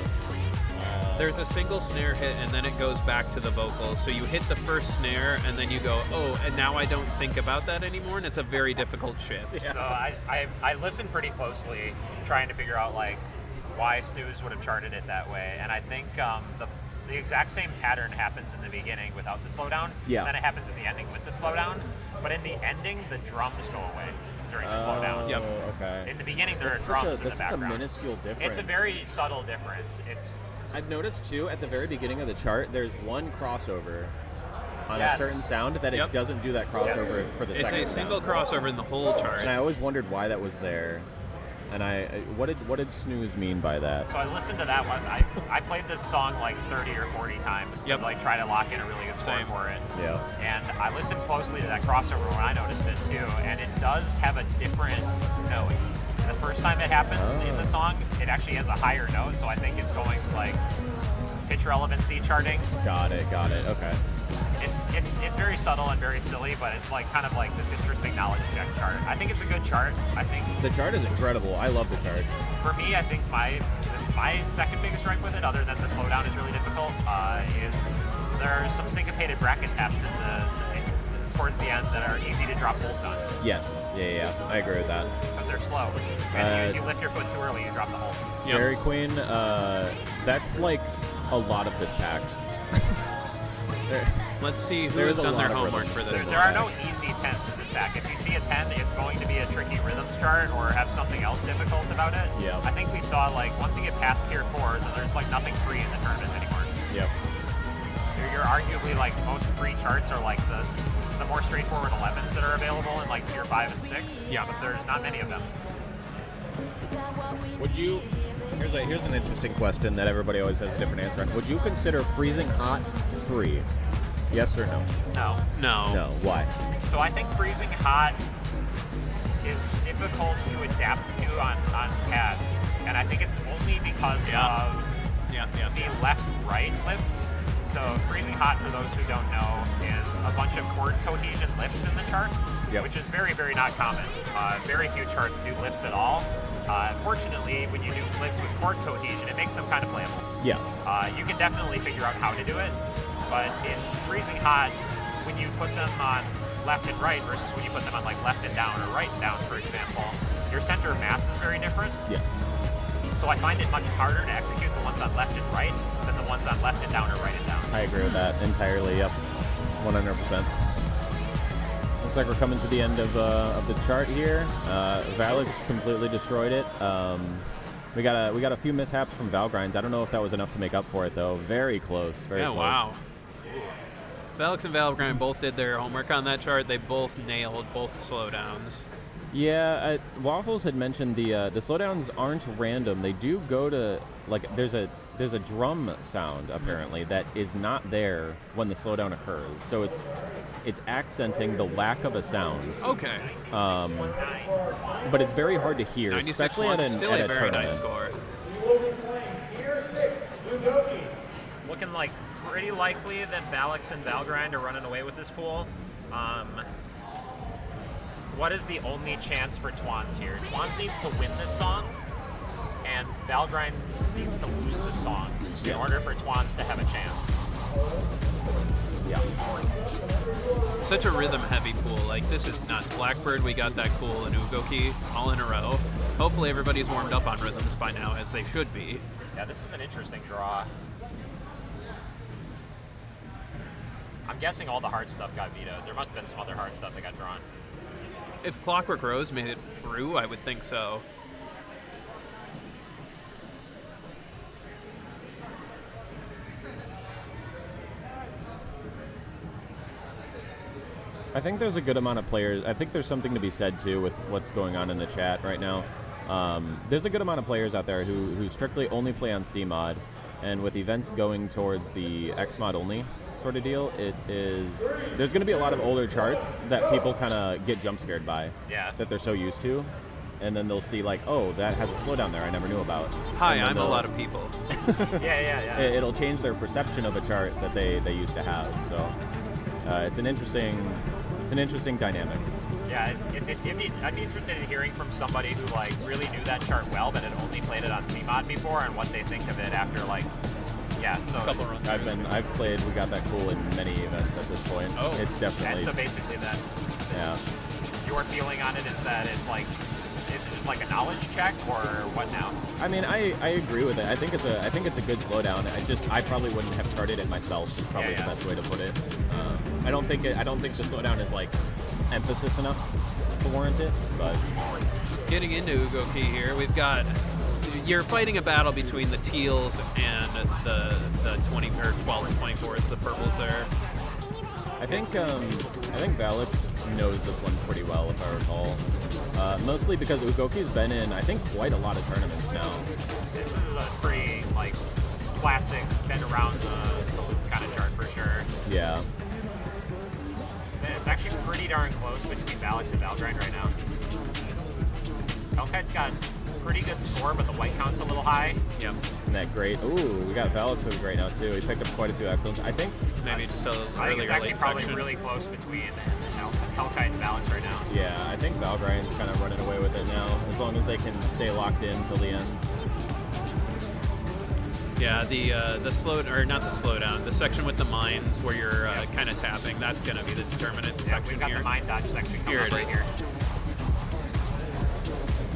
There's a single snare hit and then it goes back to the vocal. So you hit the first snare and then you go, oh, and now I don't think about that anymore, and it's a very difficult shift. So I listened pretty closely, trying to figure out like why Snooze would have charted it that way, and I think the exact same pattern happens in the beginning without the slowdown, Yeah. and then it happens in the ending with the slowdown. But in the ending, the drums go away during the slowdown. Yep. Okay. In the beginning, there That's are such drums in the that's background. such a minuscule difference. It's a very subtle difference. I've noticed too at the very beginning of the chart, there's one crossover on Yes. a certain sound that it doesn't do that crossover for the second It's a single sound. crossover in the whole chart. And I always wondered why that was there. And what did Snooze mean by that? So I listened to that one. I played this song like 30 or 40 times to like try to lock in a really good score for it. Yeah. And I listened closely to that crossover when I noticed it too, and it does have a different note. the first time it happens in the song, it actually has a higher note, so I think it's going like pitch relevancy charting. Got it. Okay. It's very subtle and very silly, but it's like kind of like this interesting knowledge check chart. I think it's a good chart. I think The chart is incredible. I love the chart. for me, I think my second biggest strike with it, other than the slowdown is really difficult, is there are some syncopated bracket taps towards the end that are easy to drop bolts on. Yes. Yeah. I agree with that. Because they're slow. And if you lift your foot too early, you drop the hole. Dairy Queen, that's like a lot of this pack. Let's see who There's has a done their lot of homework rhythms. for this. There are no easy 10s in this pack. If you see a 10, it's going to be a tricky rhythms chart or have something else difficult about it. Yeah. I think we saw, like, once you get past tier 4, then there's, like, nothing free in the tournament anymore. Yep. You're arguably, like, most free charts are, like, the more straightforward 11s that are available in, like, tier 5 and 6. Yeah. But there's not many of them. Would you? Here's an interesting question that everybody always has a different answer on. Would you consider freezing hot free? Yes or no? No. No. Why? So I think freezing hot is difficult to adapt to on pads, and I think it's only because of the left-right lifts. So freezing hot, for those who don't know, is a bunch of chord cohesion lifts in the chart, which is very, very not common. Very few charts do lifts at all. Fortunately, when you do lifts with chord cohesion, it makes them kind of playable. Yeah. You can definitely figure out how to do it, but in freezing hot, when you put them on left and right versus when you put them on like left and down or right and down, for example, your center of mass is very different. Yes. So I find it much harder to execute the ones on left and right than the ones on left and down or right and down. I agree with that entirely. Yep. 100%. Looks like we're coming to the end of the chart here. Valix completely destroyed it. We got a few mishaps from Valgrinds. I don't know if that was enough to make up for it though. Very close. Very close. Wow. Valix and Valgrind both did their homework on that chart. They both nailed both slowdowns. Yeah, Waffles had mentioned the slowdowns aren't random. They do go to like there's a drum sound apparently that is not there when the slowdown occurs. So it's accenting the lack of a sound. Okay. But it's very hard to hear, especially at a very tournament. nice score. It's looking like pretty likely that Valix and Valgrind are running away with this pool. What is the only chance for Twans here? Twans needs to win this song, and Valgrind needs to lose this song in order for Twans to have a chance. Yeah. Such a rhythm-heavy pool. Like, this is nuts. Blackbird, we got that cool, and Ugoki all in a row. Hopefully everybody's warmed up on rhythms by now, as they should be. Yeah, this is an interesting draw. I'm guessing all the hard stuff got vetoed. There must have been some other hard stuff that got drawn. If Clockwork Rose made it through, I would think so. I think there's a good amount of players. I think there's something to be said too with what's going on in the chat right now. There's a good amount of players out there who strictly only play on CMod, and with events going towards the XMod only sort of deal, there's going to be a lot of older charts that people kind of get jump scared by. Yeah. That they're so used to, and then they'll see like, oh, that has a slowdown there I never knew about. Hi, I'm a lot of people. Yeah. It'll change their perception of a chart that they used to have. So it's an interesting dynamic. Yeah, I'd be interested in hearing from somebody who like really knew that chart well, but had only played it on CMod before, and what they think of it after like. Yeah, so a couple runs. I've played. We got that cool in many events at this point. Oh, it's definitely. And so basically, that. Yeah. Your feeling on it is that it's like, is it just like a knowledge check or what now? I mean, I agree with it. I think it's a good slowdown. I probably wouldn't have started it myself. Is probably the best way to put it. I don't think the slowdown is like emphasis enough to warrant it. But getting into Ugoki here, we've got. You're fighting a battle between the teals and the 20 or 12 and 24s, the purples there. I think Valix knows this one pretty well, if I recall. Mostly because Ugoki's been in, I think, quite a lot of tournaments now. This is a pretty like classic, been around the loop kind of chart for sure. Yeah. It's actually pretty darn close between Valix and Valgrind right now. Hellkite's got pretty good score, but the white count's a little high. Yep. And that great. Ooh, we got Valix with a great now too. He picked up quite a few excellence. I think maybe just a I think it's actually probably section. really close between Hellkite and Valix right now. Yeah, I think Valgrind's kind of running away with it now, as long as they can stay locked in till the end. Yeah, the slow or not the slowdown, the section with the mines where you're kind of tapping. That's going to be the determinant section we've got here. the mine dodge section coming Here up it right is. here.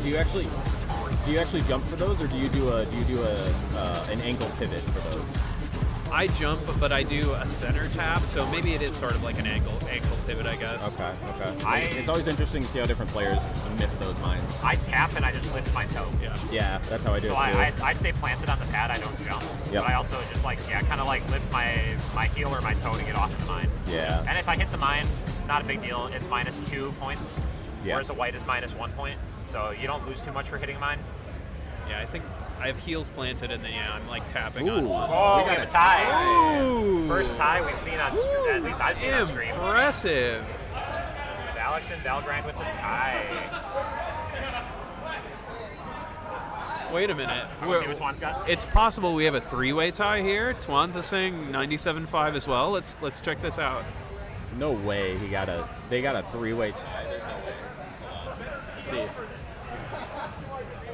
Do you actually jump for those, or do you do an ankle pivot for those? I jump, but I do a center tap, so maybe it is sort of like an ankle pivot, I guess. Okay. It's always interesting to see how different players miss those mines. I tap and I just lift my toe. Yeah, that's how I do So it too. I stay planted on the pad. I don't jump. Yep. But I also just kind of lift my heel or my toe to get off the mine. Yeah. And if I hit the mine, not a big deal. It's -2 points, Yeah. whereas a white is -1 point. So you don't lose too much for hitting mine. Yeah, I think I have heels planted, and then I'm like tapping Ooh. on. Oh, we got a tie. Ooh. First tie we've seen on stream. At least I've seen on stream. Impressive. Valix and Valgrind with the tie. Wait a minute. Let's see what Twan's got. It's possible we have a three-way tie here. Twan's is saying 97.5 as well. Let's check this out. No way they got a three-way tie. There's no way. Let's see.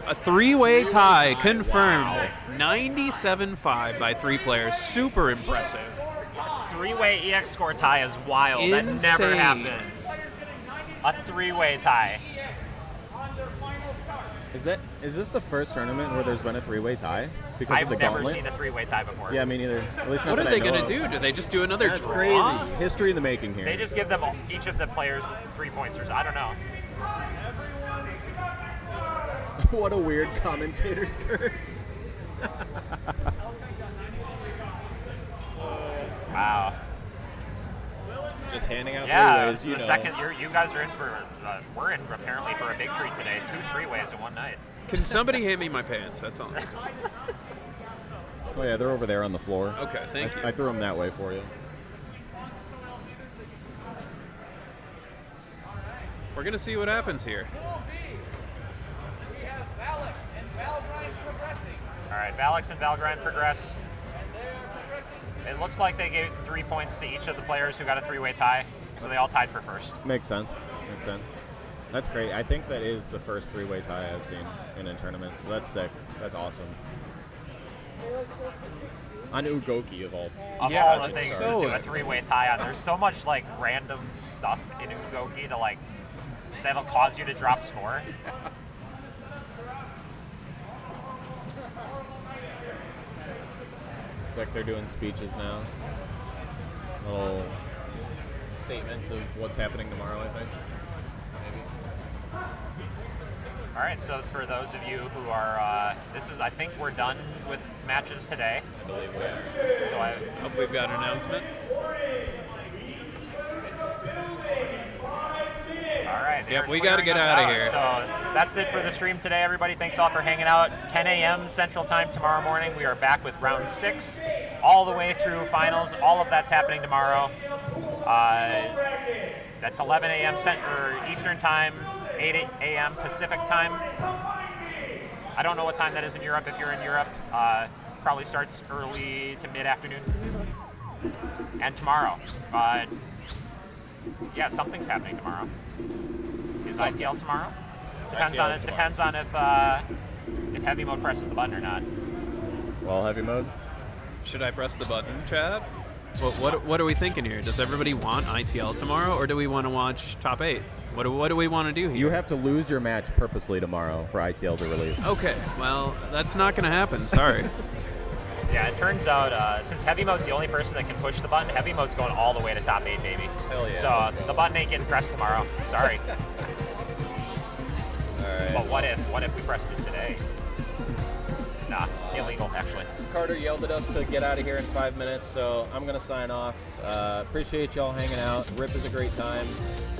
A three-way tie confirmed. 97.5 by 3 players. Super impressive. Three-way EX score tie is wild. Insane. That never happens. A three-way tie. Is this the first tournament where there's been a three-way tie? Because I've of the never gauntlet? seen a three-way tie before. Yeah, me neither. At least not What are that they I know going of. to do? Do they just do another That's draw? crazy. History in the making here. They just give them each of the players 3 points. I don't know. What a weird commentator's curse. Wow. Just handing out Yeah, three-ways, the second you guys are in for we're in apparently for a big treat today. 2 3-ways in one night. Can somebody hand me my pants? That's all. Oh yeah, they're over there on the floor. Okay, thank you. I threw them that way for you. We're going to see what happens here. All right, Valix and Valgrind progress. It looks like they gave 3 points to each of the players who got a three-way tie, so they all tied for first. Makes sense. That's great. I think that is the first three-way tie I've seen in a tournament, so that's sick. That's awesome. On Ugoki of all. Of all the things to do a three-way tie on, there's so much random stuff in Ugoki to that'll cause you to drop score. Looks like they're doing speeches now. Little statements of what's happening tomorrow, I think. Maybe. All right, so for those of you who are, I think we're done with matches today. I believe we are. So I hope we've got an announcement. All right. Yep, we got to get out of here. So that's it for the stream today, everybody. Thanks all for hanging out. 10 a.m. Central Time tomorrow morning. We are back with round 6, all the way through finals. All of that's happening tomorrow. That's 11 a.m. Eastern Time, 8 a.m. Pacific Time. I don't know what time that is in Europe. If you're in Europe, probably starts early to mid-afternoon. And tomorrow, yeah, something's happening tomorrow. Is ITL tomorrow? Depends on if heavy mode presses the button or not. Well, heavy mode. Should I press the button, Chad? What are we thinking here? Does everybody want ITL tomorrow, or do we want to watch Top 8? What do we want to do here? You have to lose your match purposely tomorrow for ITL to release. Okay, well, that's not going to happen. Sorry. Yeah, it turns out since Heavy Mode's the only person that can push the button, Heavy Mode's going all the way to Top 8, baby. Hell yeah. So the button ain't getting pressed tomorrow. Sorry. Alright. But what if we pressed it today? Nah, illegal, actually. Carter yelled at us to get out of here in 5 minutes, so I'm going to sign off. Appreciate y'all hanging out. RIP is a great time.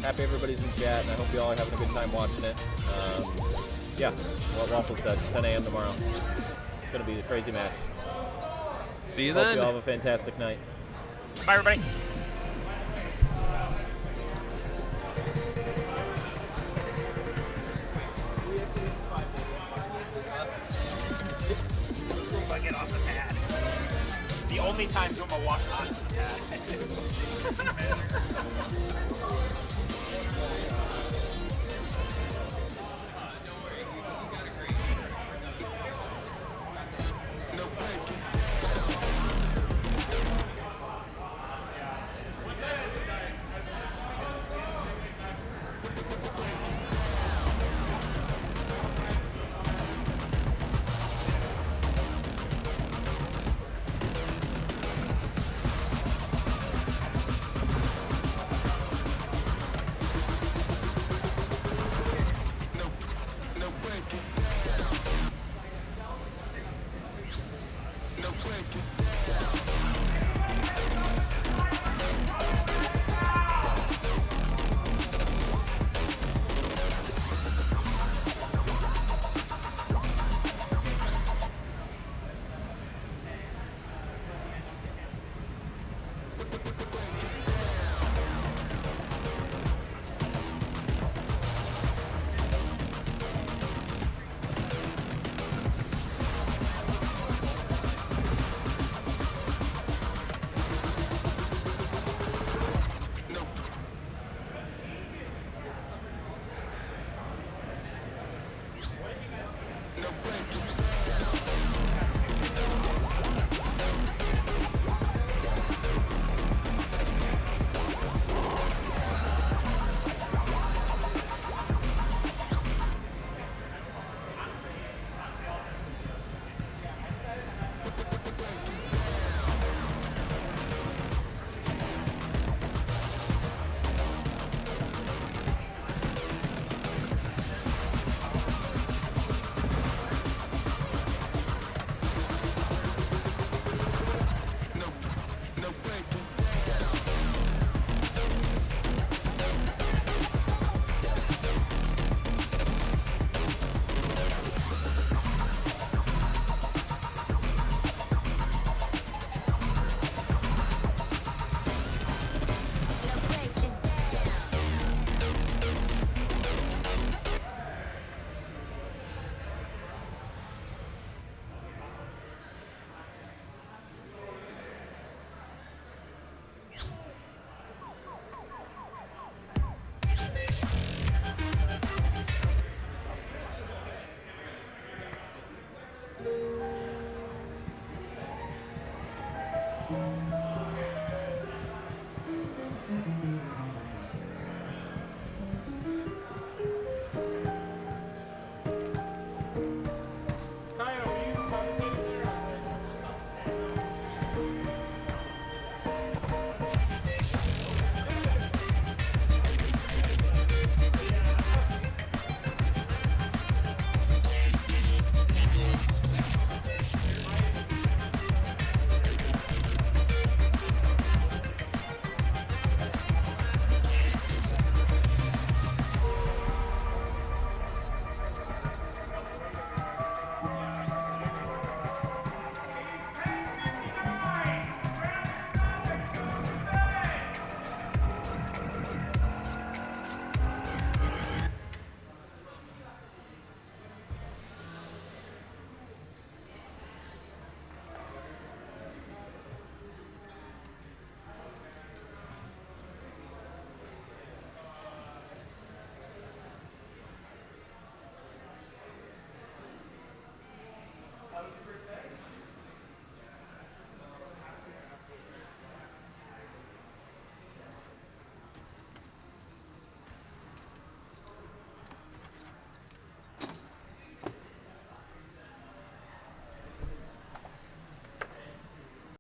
Happy everybody's in chat, and I hope you all are having a good time watching it. Yeah, what Waffle said, 10 a.m. tomorrow. It's going to be a crazy match. See you Hope then. you all have a fantastic night. Bye, everybody. only times when I walk on the pad.